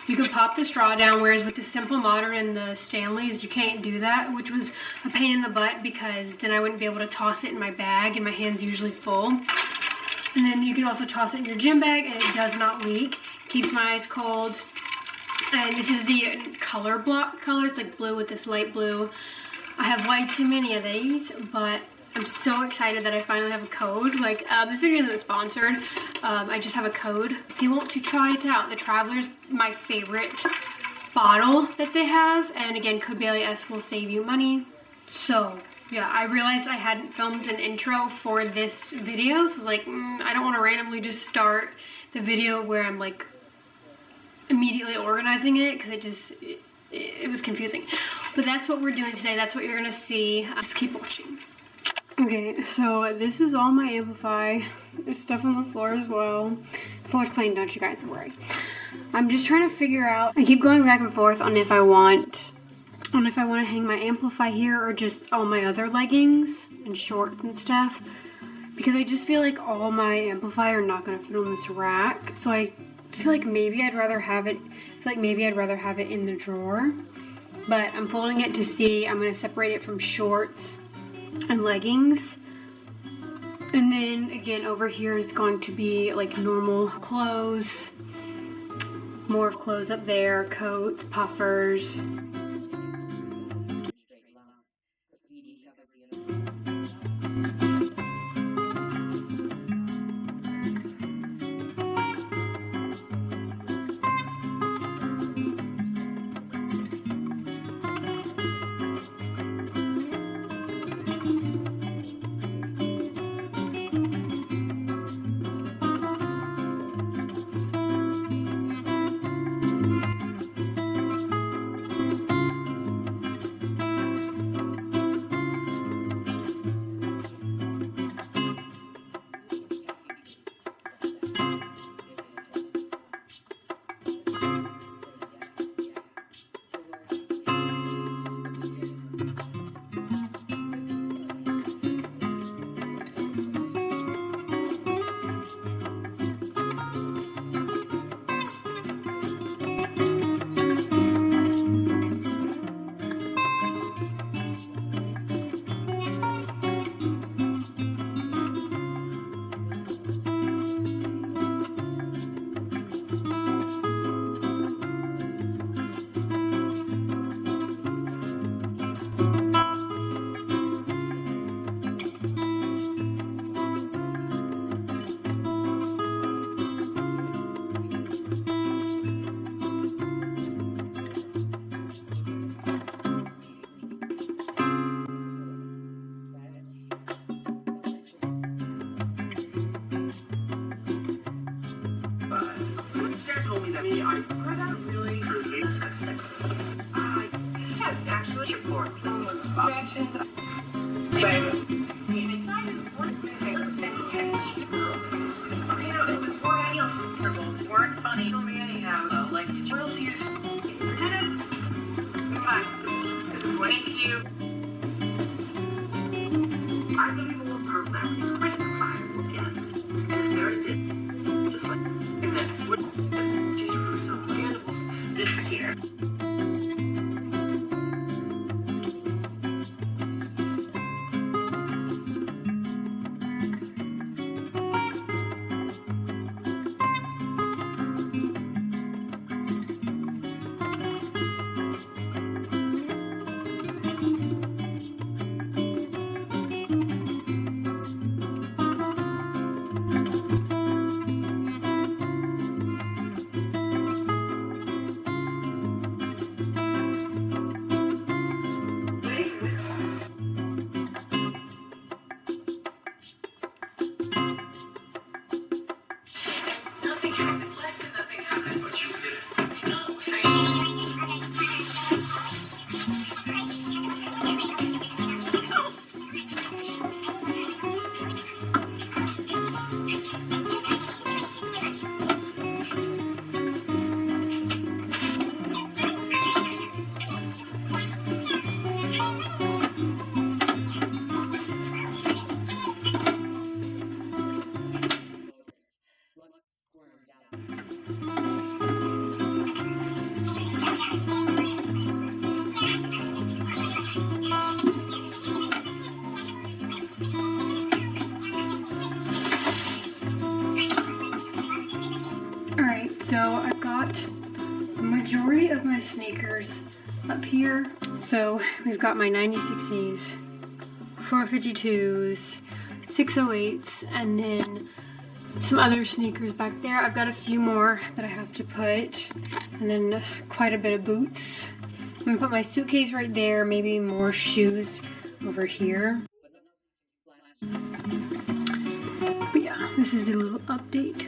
you can pop the straw down, whereas with the Simple Modern and the Stanleys, you can't do that, which was a pain in the butt because then I wouldn't be able to toss it in my bag, and my hand's usually full. And then you can also toss it in your gym bag, and it does not leak. Keeps my eyes cold. And this is the color block color. It's like blue with this light blue. I have way too many of these, but I'm so excited that I finally have a code. Like, this video isn't sponsored. I just have a code. If you want to try it out, the Traveler's my favorite bottle that they have. And again, code Bailey.s will save you money. So, yeah, I realized I hadn't filmed an intro for this video. So I was like, I don't want to randomly just start the video where I'm like immediately organizing it, because it was confusing. But that's what we're doing today. That's what you're going to see. Just keep watching. Okay, so this is all my Amplify. There's stuff on the floor as well. The floor's clean, don't you guys worry. I'm just trying to figure out, I keep going back and forth on if I want to hang my Amplify here or just all my other leggings and shorts and stuff. Because I just feel like all my Amplify are not going to fit on this rack. So I feel like maybe I'd rather have it in the drawer. But I'm folding it to see. I'm going to separate it from shorts and leggings. And then again, over here is going to be like normal clothes, more of clothes up there, coats, puffers. Yes, actually, your poor was reactions. It's not important. Okay, no, it was more uncomfortable. Weren't funny to me anyhow. So, like, did you else use? Did it? Fine. Thank you. I believe a little program is quite fire. Yes, and it's very good. Just like what just for some animals this year. Alright, so I've got the majority of my sneakers up here. So we've got my 9060s, 452s, 608s, and then some other sneakers back there. I've got a few more that I have to put, and then quite a bit of boots. I'm gonna put my suitcase right there, maybe more shoes over here. But yeah, this is the little update.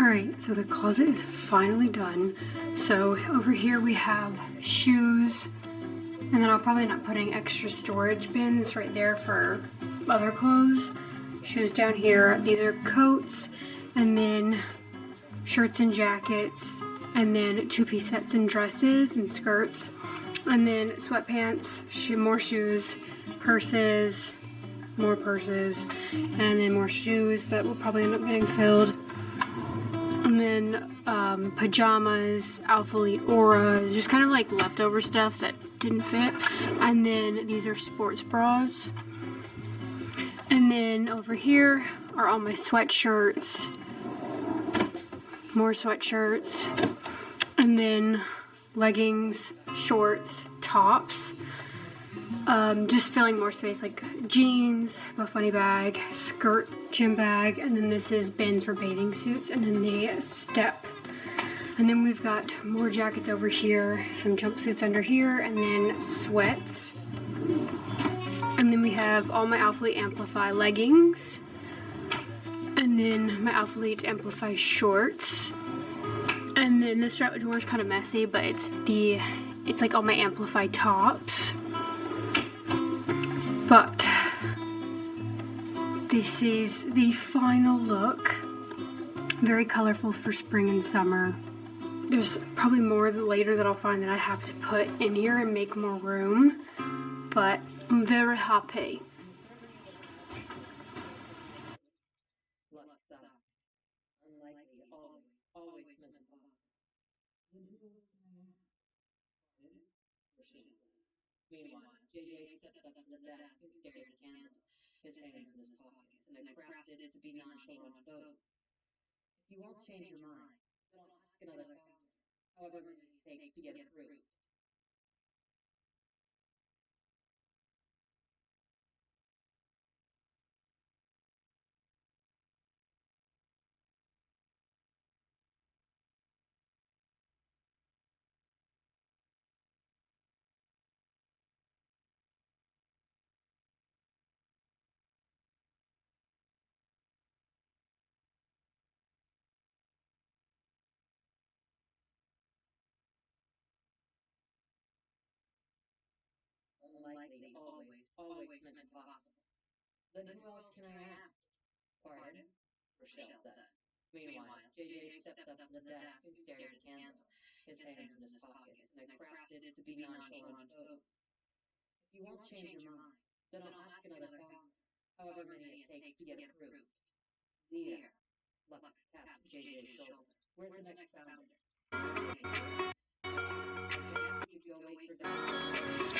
Alright, so the closet is finally done. So over here we have shoes, and then I'll probably end up putting extra storage bins right there for other clothes. Shoes down here, these are coats, and then shirts and jackets, and then two-piece sets and dresses and skirts, and then sweatpants, more shoes, purses, more purses, and then more shoes that will probably end up getting filled. And then pajamas, Alpha Elite Auras, just kind of like leftover stuff that didn't fit. And then these are sports bras. And then over here are all my sweatshirts, more sweatshirts, and then leggings, shorts, tops. Just filling more space, like jeans, BUFFBUNNY bag, skirt, gym bag, and then this is bins for bathing suits, and then the step. And then we've got more jackets over here, some jumpsuits under here, and then sweats. And then we have all my Alpha Elite Amplify leggings, and then my Alpha Elite Amplify shorts. And then this strap drawer is kind of messy, but it's like all my Amplify tops. But this is the final look. Very colorful for spring and summer. There's probably more later that I'll find that I have to put in here and make more room, but I'm very happy. Meanwhile, JJ stepped up to the desk and stared at the candle, his hands in his pockets, and I crafted it to be nonchalant both. If you won't change your mind, then I'll ask another question. however many it takes to get approved. Unlikely, always meant impossible. Then who else can I ask? Pardon? Rochelle said. Meanwhile, JJ stepped up to the desk and stared at the candle, his hands in his pockets, in a crafted to be nonchalant pose. If you won't change your mind, then I'll ask another founder, however many it takes to get approved. There. Lux tapped JJ's shoulder. Where's the next founder? I guess we could go wait for Dfyne.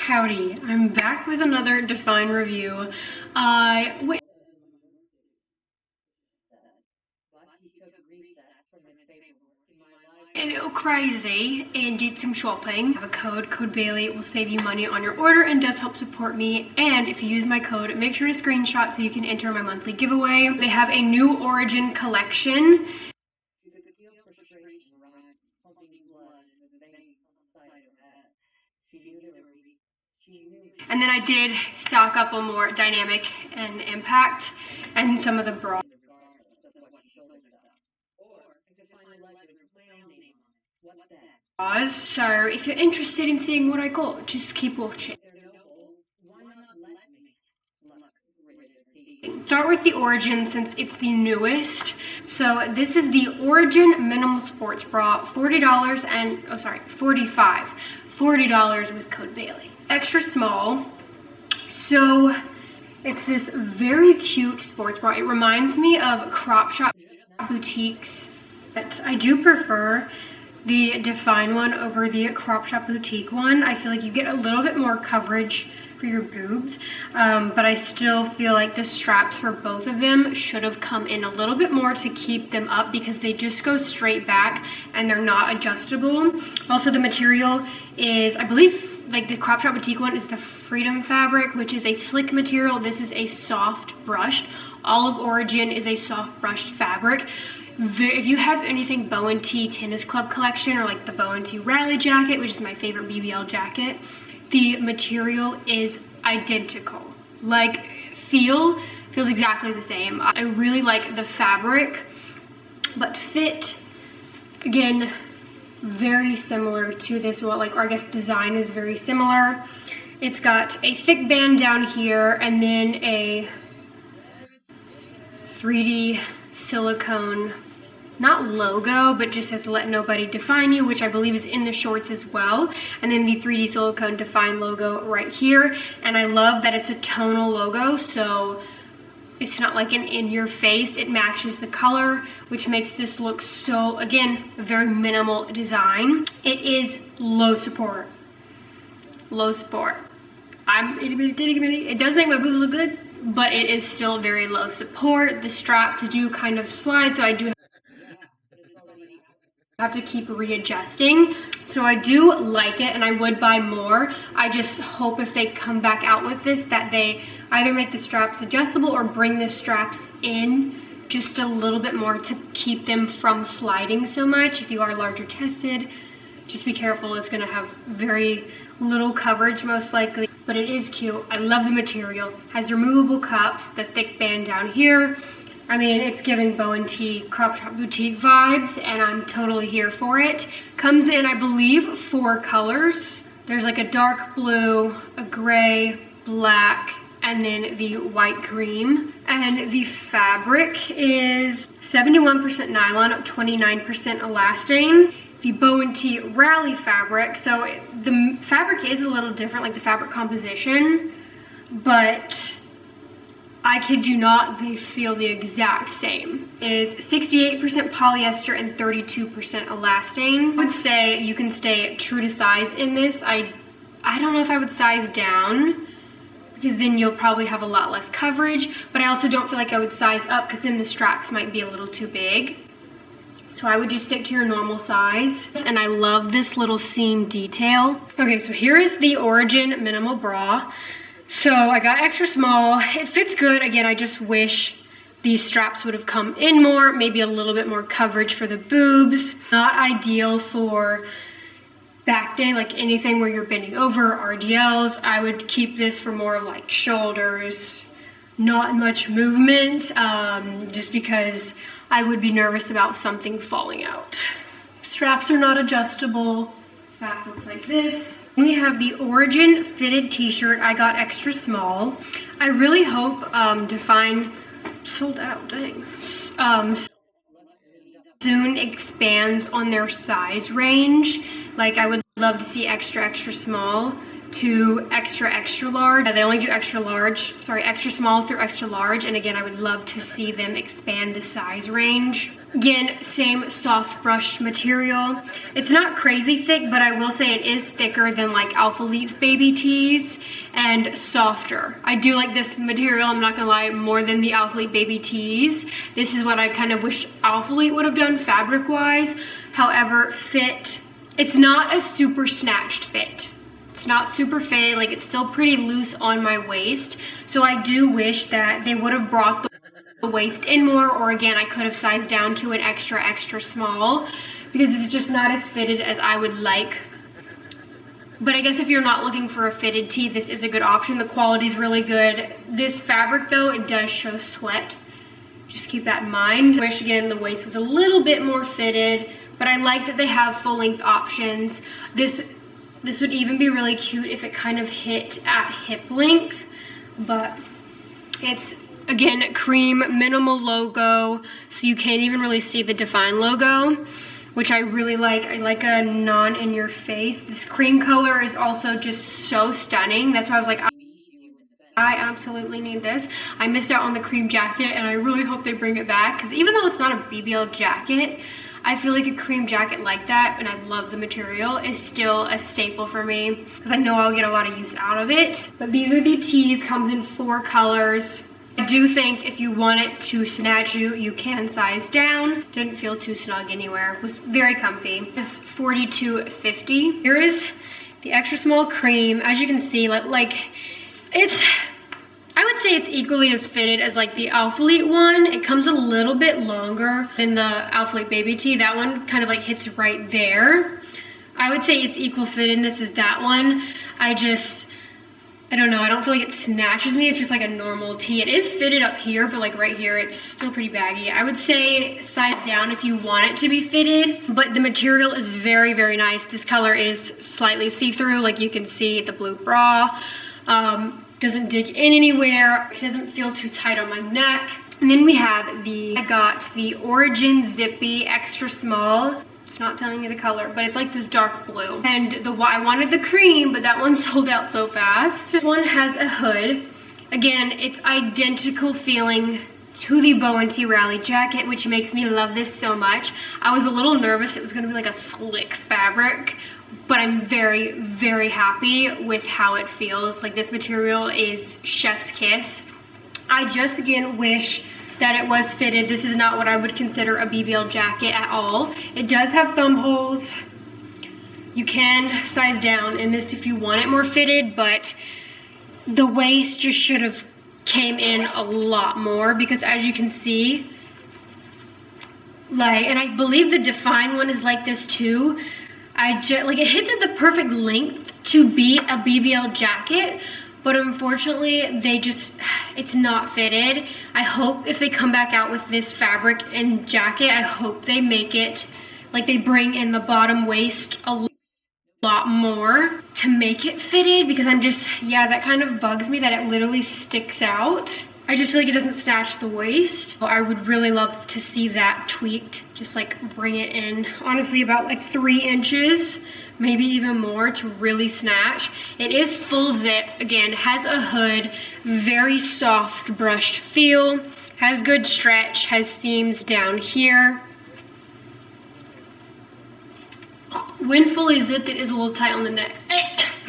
Howdy, I'm back with another Dfyne review. Wait. And go crazy and did some shopping. I have a code Bailey. It will save you money on your order and does help support me. And if you use my code, make sure to screenshot so you can enter my monthly giveaway. They have a new Origin collection. And then I did stock up on more Dynamic and Impact and some of the bras. So if you're interested in seeing what I got, just keep watching. Start with the Origin since it's the newest. So this is the Origin Minimal Sports Bra, $40 and, oh sorry, $45. $40 with code Bailey. Extra small. So it's this very cute sports bra. It reminds me of crop shop boutiques, but I do prefer the Dfyne one over the crop shop boutique one. I feel like you get a little bit more coverage for your boobs, but I still feel like the straps for both of them should have come in a little bit more to keep them up because they just go straight back and they're not adjustable. Also, the material is, I believe, like the crop shop boutique one is the Freedom fabric, which is a slick material. This is a soft brushed. All of Origin is a soft brushed fabric. If you have anything Bow & T Tennis Club collection or like the Bow & T Rally jacket, which is my favorite BBL jacket, the material is identical. Like feels exactly the same. I really like the fabric, but fit, again, very similar to this one, like, or I guess design is very similar. It's got a thick band down here and then a 3D silicone, not logo, but just says let nobody define you, which I believe is in the shorts as well. And then the 3D silicone Dfyne logo right here. And I love that it's a tonal logo, so it's not like an in-your-face. It matches the color, which makes this look so, again, a very minimal design. It is low support. Low support. It does make my boobs look good, but it is still very low support. The straps do kind of slide, so I do have to keep readjusting. So I do like it and I would buy more. I just hope if they come back out with this that they either make the straps adjustable or bring the straps in just a little bit more to keep them from sliding so much. If you are larger chested, just be careful. It's gonna have very little coverage most likely, but it is cute. I love the material. Has removable cups, the thick band down here. I mean, it's giving Bow & T crop shop boutique vibes, and I'm totally here for it. Comes in, I believe, 4 colors. There's like a dark blue, a gray, black, and then the white cream. And the fabric is 71% nylon, 29% elastane. The Bow & T Rally fabric, so the fabric is a little different, like the fabric composition, but I kid you not, they feel the exact same. Is 68% polyester and 32% elastane. I would say you can stay true to size in this. I don't know if I would size down because then you'll probably have a lot less coverage, but I also don't feel like I would size up because then the straps might be a little too big. So I would just stick to your normal size. And I love this little seam detail. Okay, so here is the Origin minimal bra. So I got extra small. It fits good. Again, I just wish these straps would have come in more, maybe a little bit more coverage for the boobs. Not ideal for back day, like anything where you're bending over, RDLs. I would keep this for more of like shoulders, not much movement, just because I would be nervous about something falling out. Straps are not adjustable. Back looks like this. We have the Origin fitted t-shirt. I got extra small. I really hope Dfyne sold out, dang. Soon expands on their size range. Like I would love to see extra small to extra large. They only do extra small through extra large, and again I would love to see them expand the size range. Again, same soft brushed material. It's not crazy thick, but I will say it is thicker than like Alphalite's baby tees and softer. I do like this material, I'm not gonna lie, more than the Alphalite baby tees. This is what I kind of wish Alphalite would have done fabric wise. However, fit, it's not a super snatched fit. It's not super fit, like it's still pretty loose on my waist. So I do wish that they would have brought the waist in more, or again, I could have sized down to an extra small, because it's just not as fitted as I would like. But I guess if you're not looking for a fitted tee, this is a good option. The quality is really good. This fabric though, it does show sweat. Just keep that in mind. I wish again the waist was a little bit more fitted, but I like that they have full length options. This would even be really cute if it kind of hit at hip length, but it's, again, cream, minimal logo, so you can't even really see the Dfyne logo, which I really like. I like a non-in-your-face. This cream color is also just so stunning. That's why I was like, I absolutely need this. I missed out on the cream jacket, and I really hope they bring it back, because even though it's not a BBL jacket, I feel like a cream jacket like that, and I love the material, is still a staple for me, because I know I'll get a lot of use out of it. But these are the tees, comes in 4 colors. I do think if you want it to snatch you, you can size down. Didn't feel too snug anywhere. It was very comfy. It's $42.50. Here is the extra small cream. As you can see, like it's, I would say it's equally as fitted as like the Alphalite one. It comes a little bit longer than the Alphalite baby tee. That one kind of like hits right there. I would say it's equal fittedness as that one. I don't know, I don't feel like it snatches me. It's just like a normal tee. It is fitted up here, but like right here, it's still pretty baggy. I would say size down if you want it to be fitted, but the material is very nice. This color is slightly see-through, like you can see the blue bra. Doesn't dig in anywhere. It doesn't feel too tight on my neck. And then we have I got the Origin Zippy extra small. It's not telling you the color, but it's like this dark blue. And I wanted the cream, but that one sold out so fast. This one has a hood. Again, it's identical feeling to the Bow & T Rally jacket, which makes me love this so much. I was a little nervous it was gonna be like a slick fabric, but I'm very happy with how it feels. Like this material is chef's kiss. I just again wish that it was fitted. This is not what I would consider a BBL jacket at all. It does have thumb holes. You can size down in this if you want it more fitted, but the waist just should have came in a lot more, because as you can see, like, and I believe the Dfyne one is like this too. Like it hits at the perfect length to be a BBL jacket, but unfortunately it's not fitted. I hope if they come back out with this fabric and jacket, I hope they make it, like they bring in the bottom waist a lot more to make it fitted, because that kind of bugs me that it literally sticks out. I just feel like it doesn't snatch the waist. I would really love to see that tweaked, just like bring it in, honestly about like 3 inches, maybe even more, to really snatch. It is full zip, again, has a hood, very soft brushed feel, has good stretch, has seams down here. When fully zipped, it is a little tight on the neck.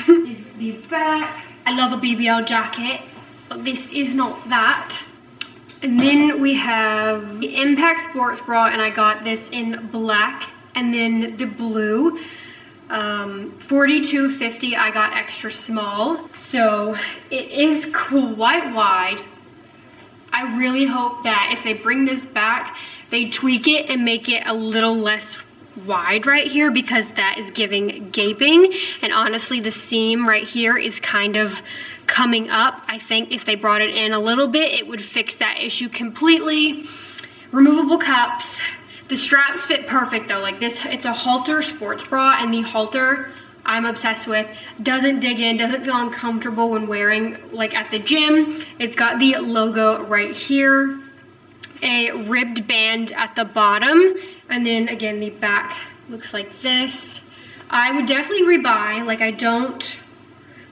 Is the back. I love a BBL jacket, but this is not that. And then we have the Impact Sports Bra, and I got this in black and then the blue. 42.50, I got extra small. So it is quite wide. I really hope that if they bring this back, they tweak it and make it a little less wide right here, because that is giving gaping. And honestly, the seam right here is kind of coming up. I think if they brought it in a little bit, it would fix that issue completely. Removable cups. The straps fit perfect though. Like this, it's a halter sports bra, and the halter I'm obsessed with. Doesn't dig in, doesn't feel uncomfortable when wearing like at the gym. It's got the logo right here, a ribbed band at the bottom, and then again the back looks like this. I would definitely rebuy. Like I don't,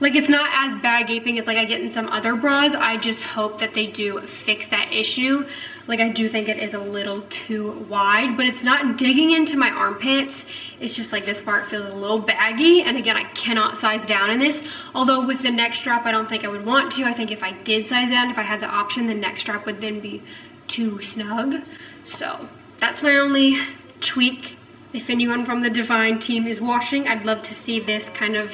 like it's not as bad gaping as like I get in some other bras. I just hope that they do fix that issue. Like I do think it is a little too wide, but it's not digging into my armpits. It's just like this part feels a little baggy, and again, I cannot size down in this. Although with the neck strap, I don't think I would want to. I think if I did size down, if I had the option, the neck strap would then be too snug. So that's my only tweak. If anyone from the Dfyne team is watching, I'd love to see this kind of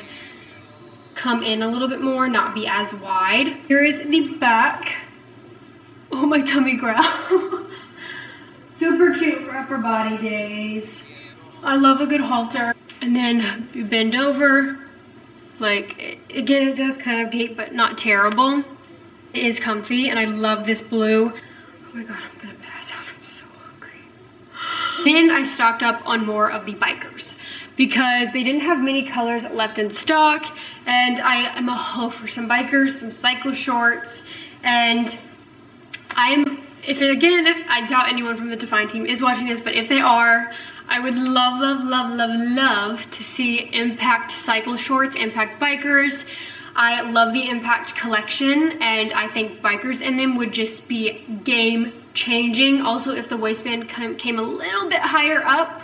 come in a little bit more, not be as wide. Here is the back. Oh, my tummy growl. Super cute for upper body days. I love a good halter. And then you bend over. Like, again, it does kind of gape, but not terrible. It is comfy, and I love this blue. Oh my god, I'm gonna pass out. I'm so hungry. Then I stocked up on more of the bikers, because they didn't have many colors left in stock, and I am a hoe for some bikers, some cycle shorts, and if I doubt anyone from the Dfyne team is watching this, but if they are, I would love, love, love, love, love to see Impact cycle shorts, Impact bikers. I love the Impact collection, and I think bikers in them would just be game changing. Also, if the waistband came a little bit higher up,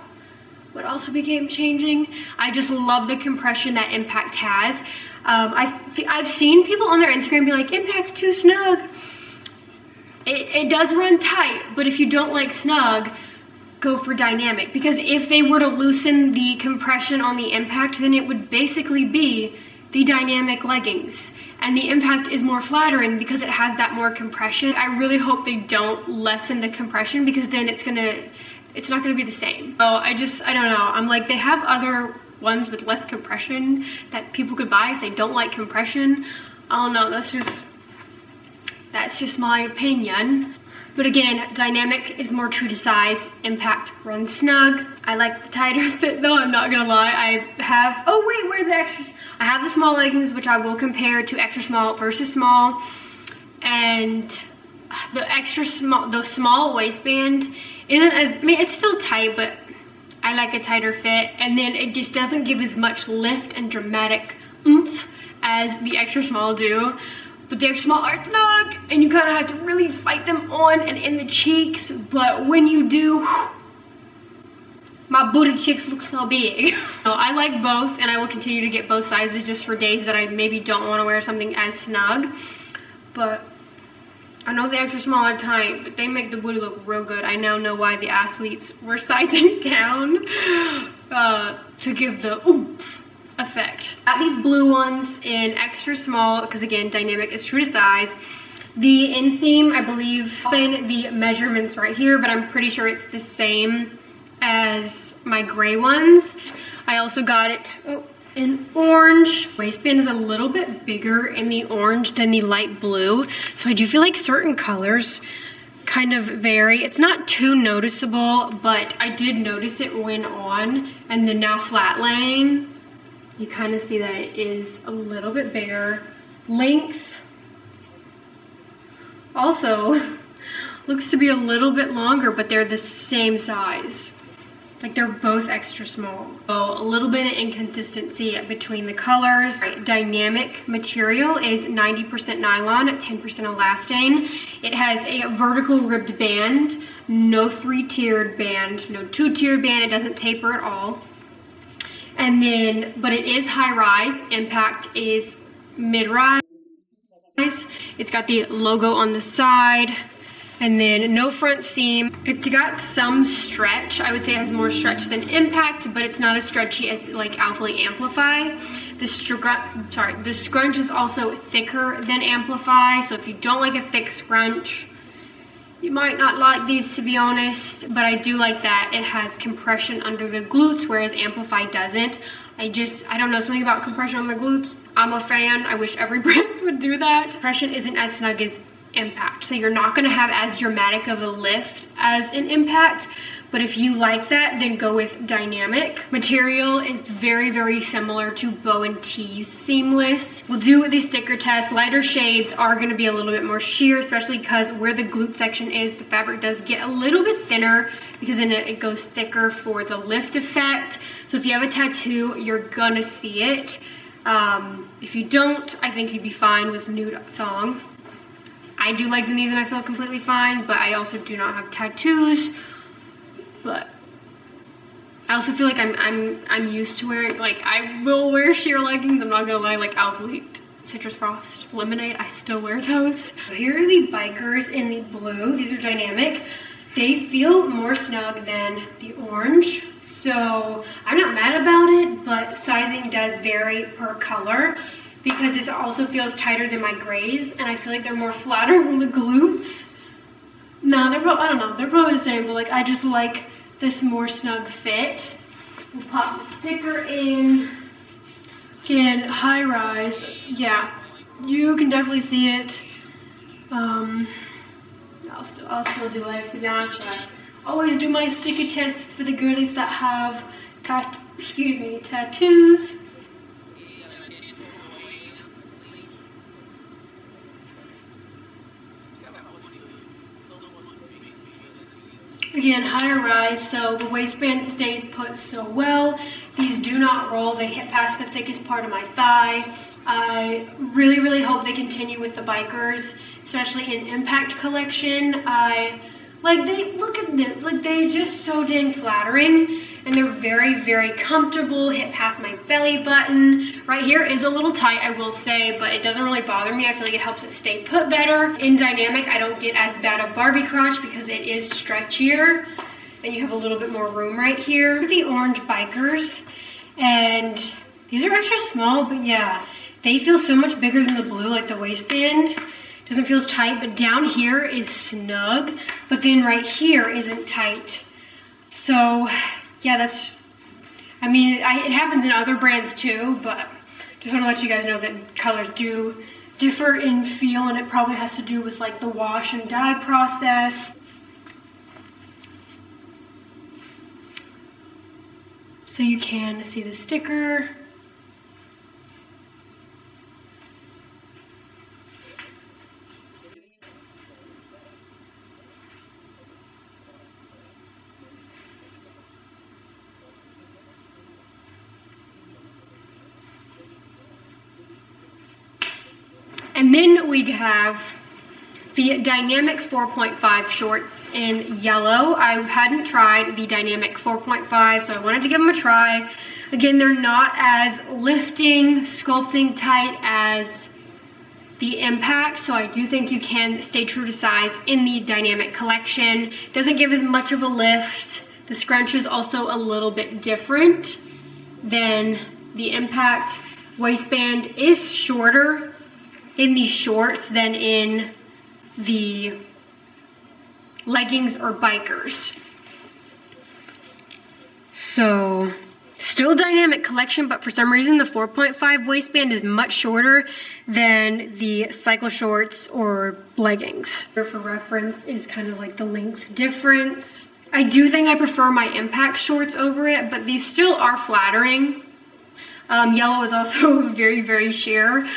would also be game changing. I just love the compression that Impact has. I've seen people on their Instagram be like, Impact's too snug. It does run tight, but if you don't like snug, go for dynamic. Because if they were to loosen the compression on the Impact, then it would basically be the dynamic leggings. And the Impact is more flattering because it has that more compression. I really hope they don't lessen the compression, because then it's not gonna be the same. So I don't know. I'm like, they have other ones with less compression that people could buy if they don't like compression. I don't know, that's just my opinion. But again, dynamic is more true to size. Impact runs snug. I like the tighter fit though, I'm not gonna lie. I have, oh wait, where are the extras? I have the small leggings, which I will compare to extra small versus small. And the small waistband isn't as, I mean, it's still tight, but I like a tighter fit. And then it just doesn't give as much lift and dramatic oomph as the extra small do. But the extra small are snug, and you kind of have to really fight them on and in the cheeks. But when you do, my booty cheeks look so big. So I like both, and I will continue to get both sizes just for days that I maybe don't want to wear something as snug. But I know the extra small are tight, but they make the booty look real good. I now know why the athletes were sizing down to give the oomph effect. Got these blue ones in extra small, because again, dynamic is true to size. The inseam, I believe, in the measurements right here, but I'm pretty sure it's the same as my gray ones. I also got it in orange. Waistband is a little bit bigger in the orange than the light blue, so I do feel like certain colors kind of vary. It's not too noticeable, but I did notice it when on, and then now flat laying, you kind of see that it is a little bit bigger. Length also looks to be a little bit longer, but they're the same size. Like they're both extra small. So a little bit of inconsistency between the colors. Dynamic material is 90% nylon, 10% elastane. It has a vertical ribbed band, no 3-tiered band, no 2-tiered band. It doesn't taper at all. And then, but it is high rise. Impact is mid rise. It's got the logo on the side. And then no front seam. It's got some stretch. I would say it has more stretch than Impact, but it's not as stretchy as like Alphalete Amplify. The scrunch is also thicker than Amplify, so if you don't like a thick scrunch, you might not like these, to be honest, but I do like that it has compression under the glutes, whereas Amplify doesn't. I don't know, something about compression on the glutes. I'm a fan. I wish every brand would do that. Compression isn't as snug as Impact, so you're not gonna have as dramatic of a lift as an Impact, but if you like that, then go with Dynamic. Material is very, very similar to Bow & T's Seamless. We'll do the sticker test. Lighter shades are gonna be a little bit more sheer, especially because where the glute section is, the fabric does get a little bit thinner because then it goes thicker for the lift effect. So if you have a tattoo, you're gonna see it. If you don't, I think you'd be fine with nude thong. I do legs in these and I feel completely fine, but I also do not have tattoos. But I also feel like I'm used to wearing, like, I will wear sheer leggings, I'm not gonna lie, like Alphalete, Citrus Frost, Lemonade, I still wear those. So here are the bikers in the blue. These are Dynamic. They feel more snug than the orange, so I'm not mad about it, but sizing does vary per color because this also feels tighter than my grays, and I feel like they're more flatter on the glutes. No, they're probably, I don't know, they're probably the same, but like I just like this more snug fit. We'll pop the sticker in. Again, high rise. Yeah, you can definitely see it. I'll still do legs, to be honest. I always do my sticker tests for the girlies that have tattoos. Again, higher rise, so the waistband stays put so well. These do not roll. They hit past the thickest part of my thigh. I really, really hope they continue with the bikers, especially in Impact collection. They're just so dang flattering, and they're very, very comfortable. Hit past my belly button. Right here is a little tight, I will say, but it doesn't really bother me. I feel like it helps it stay put better. In Dynamic, I don't get as bad a Barbie crotch because it is stretchier, and you have a little bit more room right here. The orange bikers, and these are extra small, but yeah, they feel so much bigger than the blue, like the waistband. Doesn't feel as tight, but down here is snug, but then right here isn't tight. So yeah, it happens in other brands too, but just want to let you guys know that colors do differ in feel, and it probably has to do with like the wash and dye process. So you can see the sticker. And then we have the Dynamic 4.5 shorts in yellow. I hadn't tried the Dynamic 4.5, so I wanted to give them a try. Again, they're not as lifting, sculpting tight as the Impact, so I do think you can stay true to size in the Dynamic collection. Doesn't give as much of a lift. The scrunch is also a little bit different than the Impact. Waistband is shorter in these shorts than in the leggings or bikers. So still Dynamic collection, but for some reason the 4.5 waistband is much shorter than the cycle shorts or leggings. For reference is kind of like the length difference. I do think I prefer my Impact shorts over it, but these still are flattering. Yellow is also very, very sheer.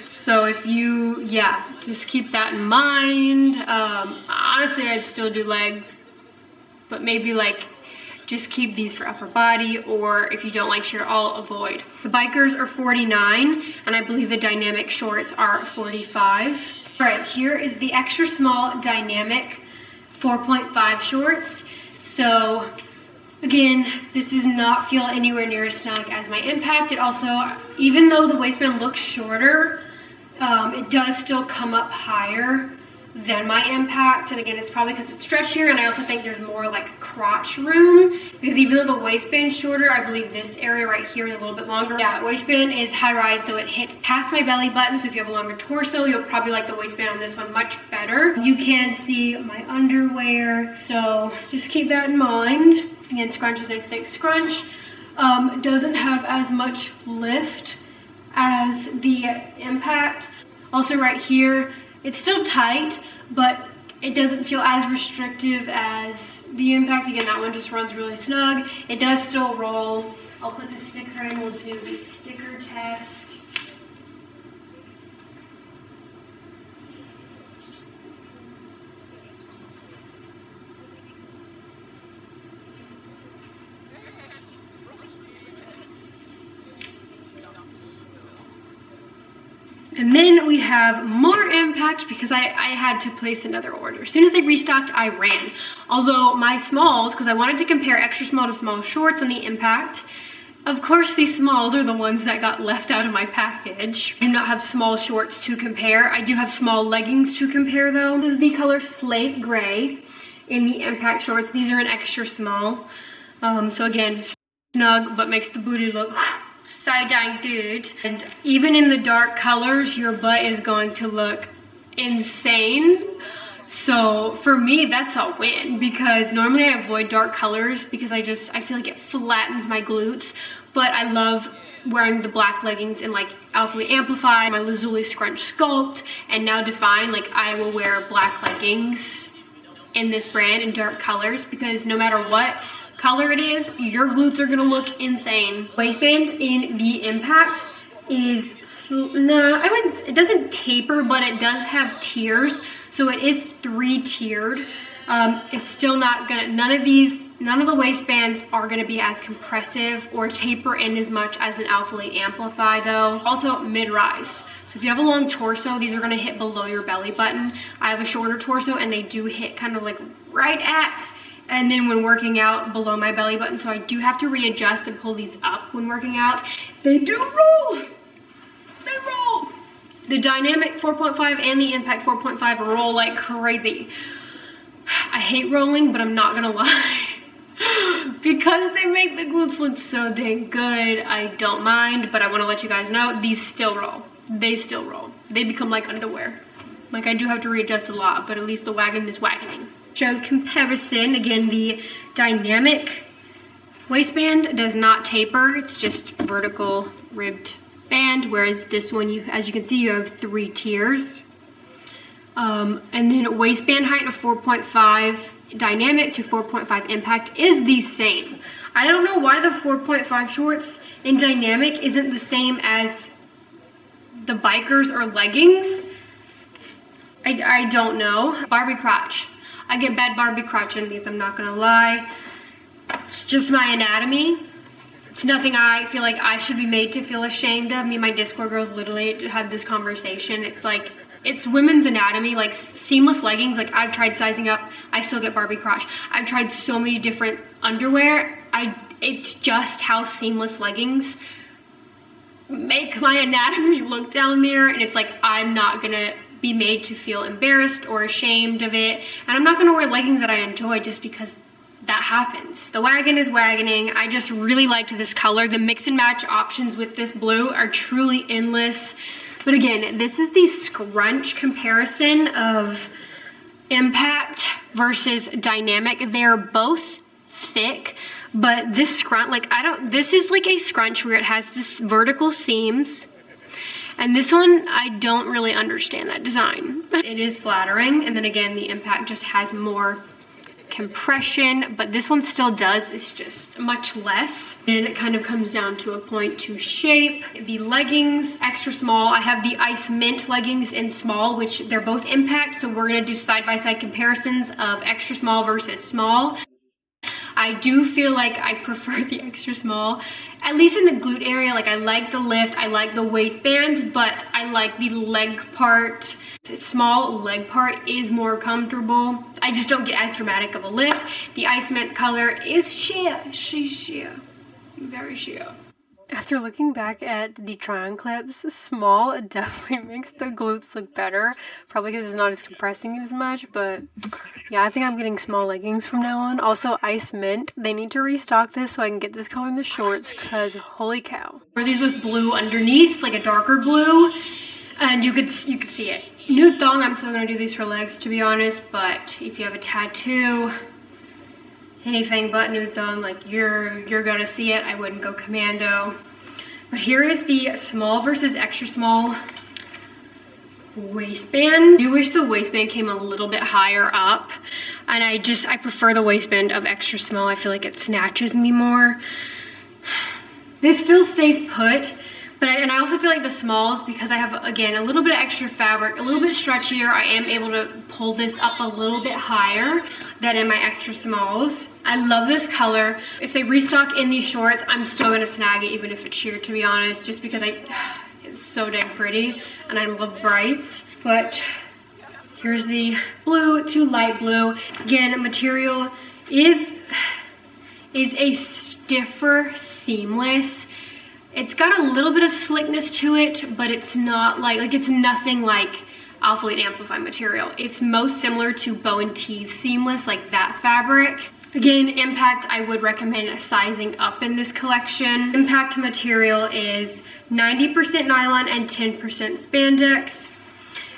So if you, just keep that in mind. Honestly, I'd still do legs, but maybe like just keep these for upper body, or if you don't like sheer, I'll avoid. The bikers are $49, and I believe the Dynamic shorts are $45. All right, here is the extra small Dynamic 4.5 shorts. So again, this does not feel anywhere near as snug as my Impact. It also, even though the waistband looks shorter, it does still come up higher than my Impact, and again, it's probably because it's stretchier, and I also think there's more like crotch room, because even though the waistband's shorter, I believe this area right here is a little bit longer. Yeah, waistband is high rise, so it hits past my belly button, so if you have a longer torso, you'll probably like the waistband on this one much better. You can see my underwear, so just keep that in mind. Again, scrunch is a thick scrunch. Doesn't have as much lift as the Impact. Also right here, it's still tight, but it doesn't feel as restrictive as the Impact. Again, that one just runs really snug. It does still roll. I'll put the sticker in, we'll do the sticker test. And then we have more Impact because I had to place another order. As soon as they restocked, I ran. Although my smalls, because I wanted to compare extra small to small shorts on the Impact, of course these smalls are the ones that got left out of my package. I do not have small shorts to compare. I do have small leggings to compare though. This is the color Slate Gray in the Impact shorts. These are an extra small. So again, snug, but makes the booty look so dang good. And even in the dark colors, your butt is going to look insane. So for me, that's a win, because normally I avoid dark colors because I feel like it flattens my glutes. But I love wearing the black leggings in like Alpha Amplify, my Lazuli Scrunch Sculpt, and now Dfyne. Like, I will wear black leggings in this brand in dark colors, because no matter what color it is, your glutes are gonna look insane. Waistband in the Impact is, it doesn't taper, but it does have tiers. So it is 3-tiered. It's still not gonna, none of the waistbands are gonna be as compressive or taper in as much as an Alpha Amplify though. Also mid-rise. So if you have a long torso, these are gonna hit below your belly button. I have a shorter torso and they do hit kind of like right at, and then when working out, below my belly button. So I do have to readjust and pull these up when working out. They do roll. They roll. The Dynamic 4.5 and the Impact 4.5 roll like crazy. I hate rolling, but I'm not gonna lie. Because they make the glutes look so dang good, I don't mind, but I wanna let you guys know, these still roll. They still roll. They become like underwear. Like, I do have to readjust a lot, but at least the wagon is wagoning. Show comparison. Again, the Dynamic waistband does not taper. It's just vertical ribbed band, whereas this one, as you can see, you have 3 tiers. And then waistband height of 4.5 Dynamic to 4.5 Impact is the same. I don't know why the 4.5 shorts in Dynamic isn't the same as the bikers or leggings. I don't know. Barbie crotch. I get bad Barbie crotch in these, I'm not gonna lie. It's just my anatomy. It's nothing I feel like I should be made to feel ashamed of. Me and my Discord girls literally had this conversation. It's like, it's women's anatomy, like seamless leggings. Like, I've tried sizing up, I still get Barbie crotch. I've tried so many different underwear. It's just how seamless leggings make my anatomy look down there. And it's like, I'm not gonna be made to feel embarrassed or ashamed of it. And I'm not gonna wear leggings that I enjoy just because that happens. The wagon is wagoning. I just really liked this color. The mix and match options with this blue are truly endless. But again, this is the scrunch comparison of Impact versus Dynamic. They're both thick, but this scrunch, like, this is like a scrunch where it has this vertical seams. And this one, I don't really understand that design. It is flattering, and then again, the Impact just has more compression, but this one still does, it's just much less. And it kind of comes down to a point to shape. The leggings, extra small. I have the Ice Mint leggings in small, which they're both Impact, so we're gonna do side-by-side comparisons of extra small versus small. I do feel like I prefer the extra small, at least in the glute area. Like, I like the lift, I like the waistband, but I like the leg part. The small leg part is more comfortable. I just don't get as dramatic of a lift. The Ice Mint color is sheer, sheer, very sheer. After looking back at the try-on clips, small definitely makes the glutes look better. Probably because it's not as compressing as much, but yeah, I think I'm getting small leggings from now on. Also, Ice Mint. They need to restock this so I can get this color in the shorts because holy cow. Wear these with blue underneath, like a darker blue, and you could see it. Nude thong, I'm still going to do these for legs to be honest, but if you have a tattoo, anything but nude thong, like you're gonna see it. I wouldn't go commando. But here is the small versus extra small waistband. I do wish the waistband came a little bit higher up, and I prefer the waistband of extra small. I feel like it snatches me more. This still stays put, but I also feel like the smalls, because I have, again, a little bit of extra fabric, a little bit stretchier, I am able to pull this up a little bit higher than in my extra smalls. I love this color. If they restock in these shorts, I'm still gonna snag it even if it's sheer, to be honest, just because it's so dang pretty and I love brights. But here's the blue to light blue. Again, material is a stiffer seamless. It's got a little bit of slickness to it, but it's not like it's nothing like Alpha Elite Amplify material. It's most similar to Bow & T's seamless, like that fabric. Again, impact, I would recommend sizing up in this collection. Impact material is 90% nylon and 10% spandex.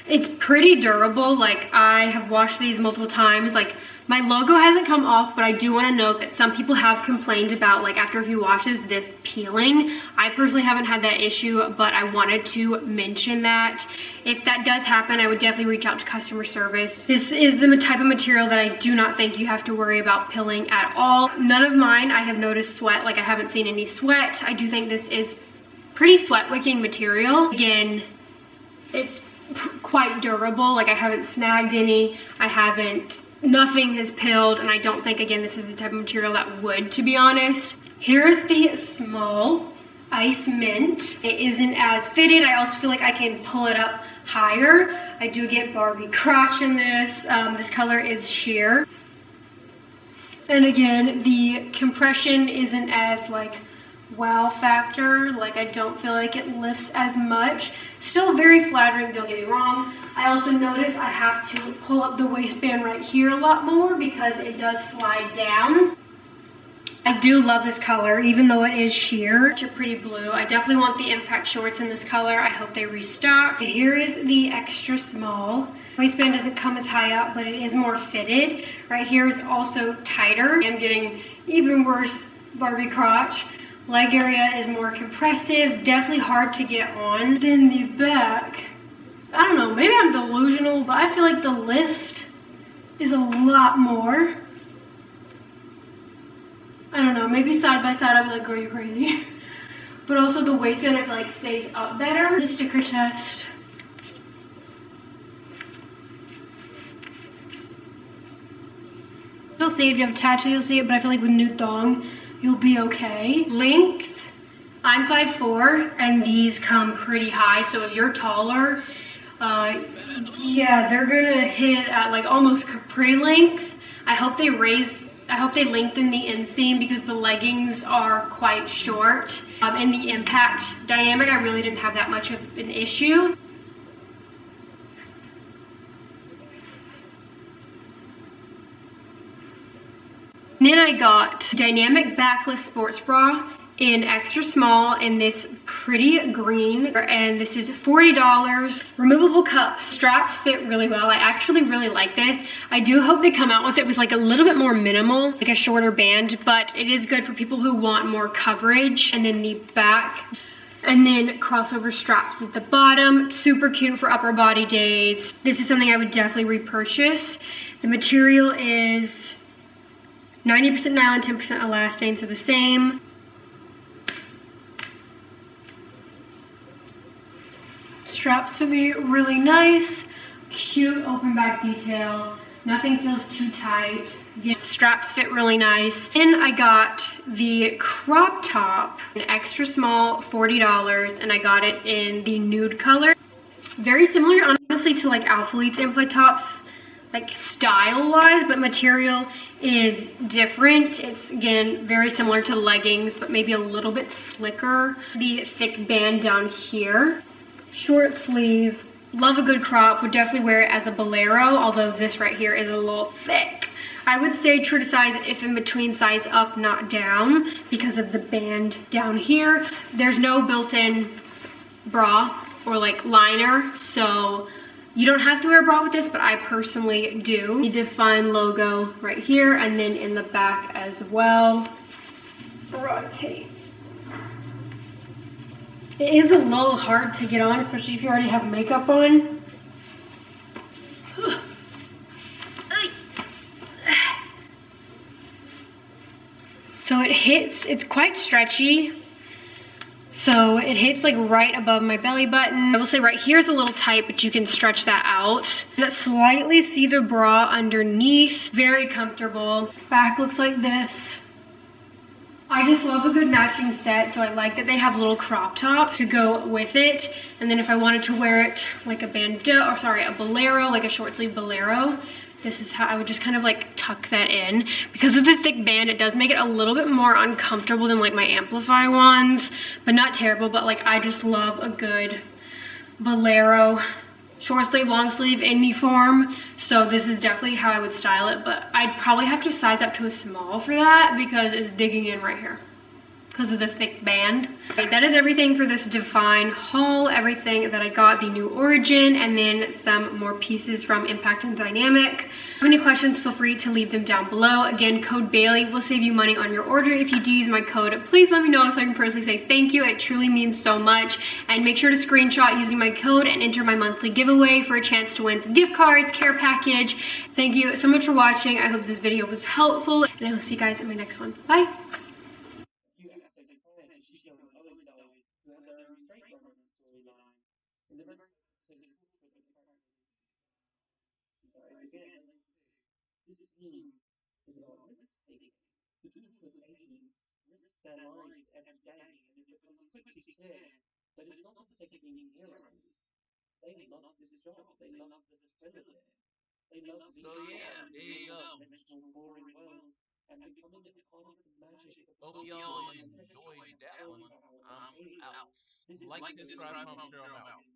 It's pretty durable. Like, I have washed these multiple times. Like, my logo hasn't come off, but I do want to note that some people have complained about, like, after a few washes, this peeling. I personally haven't had that issue, but I wanted to mention that. If that does happen, I would definitely reach out to customer service. This is the type of material that I do not think you have to worry about peeling at all. None of mine, I have noticed sweat. Like, I haven't seen any sweat. I do think this is pretty sweat-wicking material. Again, it's quite durable. Like, I haven't snagged any. Nothing has peeled, and I don't think, again, this is the type of material that would, to be honest. Here's the small Ice Mint. It isn't as fitted. I also feel like I can pull it up higher. I do get Barbie crotch in this. This color is sheer. And again, the compression isn't as, like, wow factor. Like, I don't feel like it lifts as much. Still very flattering, don't get me wrong. I also notice I have to pull up the waistband right here a lot more because it does slide down. I do love this color, even though it is sheer. It's a pretty blue. I definitely want the impact shorts in this color. I hope they restock. Here is the extra small. Waistband doesn't come as high up, but it is more fitted. Right here is also tighter. I'm getting even worse Barbie crotch. Leg area is more compressive, definitely hard to get on. Then the back, I don't know, maybe I'm delusional, but I feel like the lift is a lot more. I don't know, maybe side by side I'd be like, girl, you're crazy. But also the waistband I feel like stays up better. The sticker test. You'll see if you have a tattoo, you'll see it, but I feel like with nude thong, you'll be okay. Length, I'm 5'4", and these come pretty high, so if you're taller, yeah, they're gonna hit at like almost capri length. I hope they lengthen the inseam because the leggings are quite short. And the impact dynamic, I really didn't have that much of an issue. And then I got Dynamic Backless Sports Bra in extra small in this pretty green, and this is $40. Removable cups. Straps fit really well. I actually really like this. I do hope they come out with it with like a little bit more minimal, like a shorter band, but it is good for people who want more coverage. And then the back. And then crossover straps at the bottom. Super cute for upper body days. This is something I would definitely repurchase. The material is 90% nylon, 10% elastane, so the same. Straps fit me really nice. Cute open back detail. Nothing feels too tight. Again, straps fit really nice. Then I got the crop top, an extra small, $40, and I got it in the nude color. Very similar, honestly, to like Alpha Elite's Amplify tops. like style-wise, but material is different. It's, again, very similar to the leggings, but maybe a little bit slicker. The thick band down here. Short sleeve. Love a good crop. Would definitely wear it as a bolero, although this right here is a little thick. I would say true to size if in between, size up, not down, because of the band down here. There's no built-in bra or like liner, so you don't have to wear a bra with this, but I personally do. The Dfyne logo right here, and then in the back as well. Rotate. It is a little hard to get on, especially if you already have makeup on. So it hits, it's quite stretchy. So it hits like right above my belly button. I will say right here is a little tight, but you can stretch that out. And slightly see the bra underneath. Very comfortable. Back looks like this. I just love a good matching set, so I like that they have little crop tops to go with it. And then if I wanted to wear it like a bandeau, or sorry, a bolero, like a short sleeve bolero, this is how I would just kind of like tuck that in. Because of the thick band, it does make it a little bit more uncomfortable than like my Amplify ones, but not terrible. But like, I just love a good bolero, short sleeve, long sleeve, any form. So this is definitely how I would style it, but I'd probably have to size up to a small for that because it's digging in right here because of the thick band. Okay, that is everything for this Dfyne haul. Everything that I got, the new Origin, and then some more pieces from Impact and Dynamic. If you have any questions, feel free to leave them down below. Again, code Bailey will save you money on your order. If you do use my code, please let me know so I can personally say thank you. It truly means so much. And make sure to screenshot using my code and enter my monthly giveaway for a chance to win some gift cards, care package. Thank you so much for watching. I hope this video was helpful, and I will see you guys in my next one. Bye. So yeah, there you go. Hope y'all enjoyed that one. I'm out. Like, subscribe, comment, share, I'm out.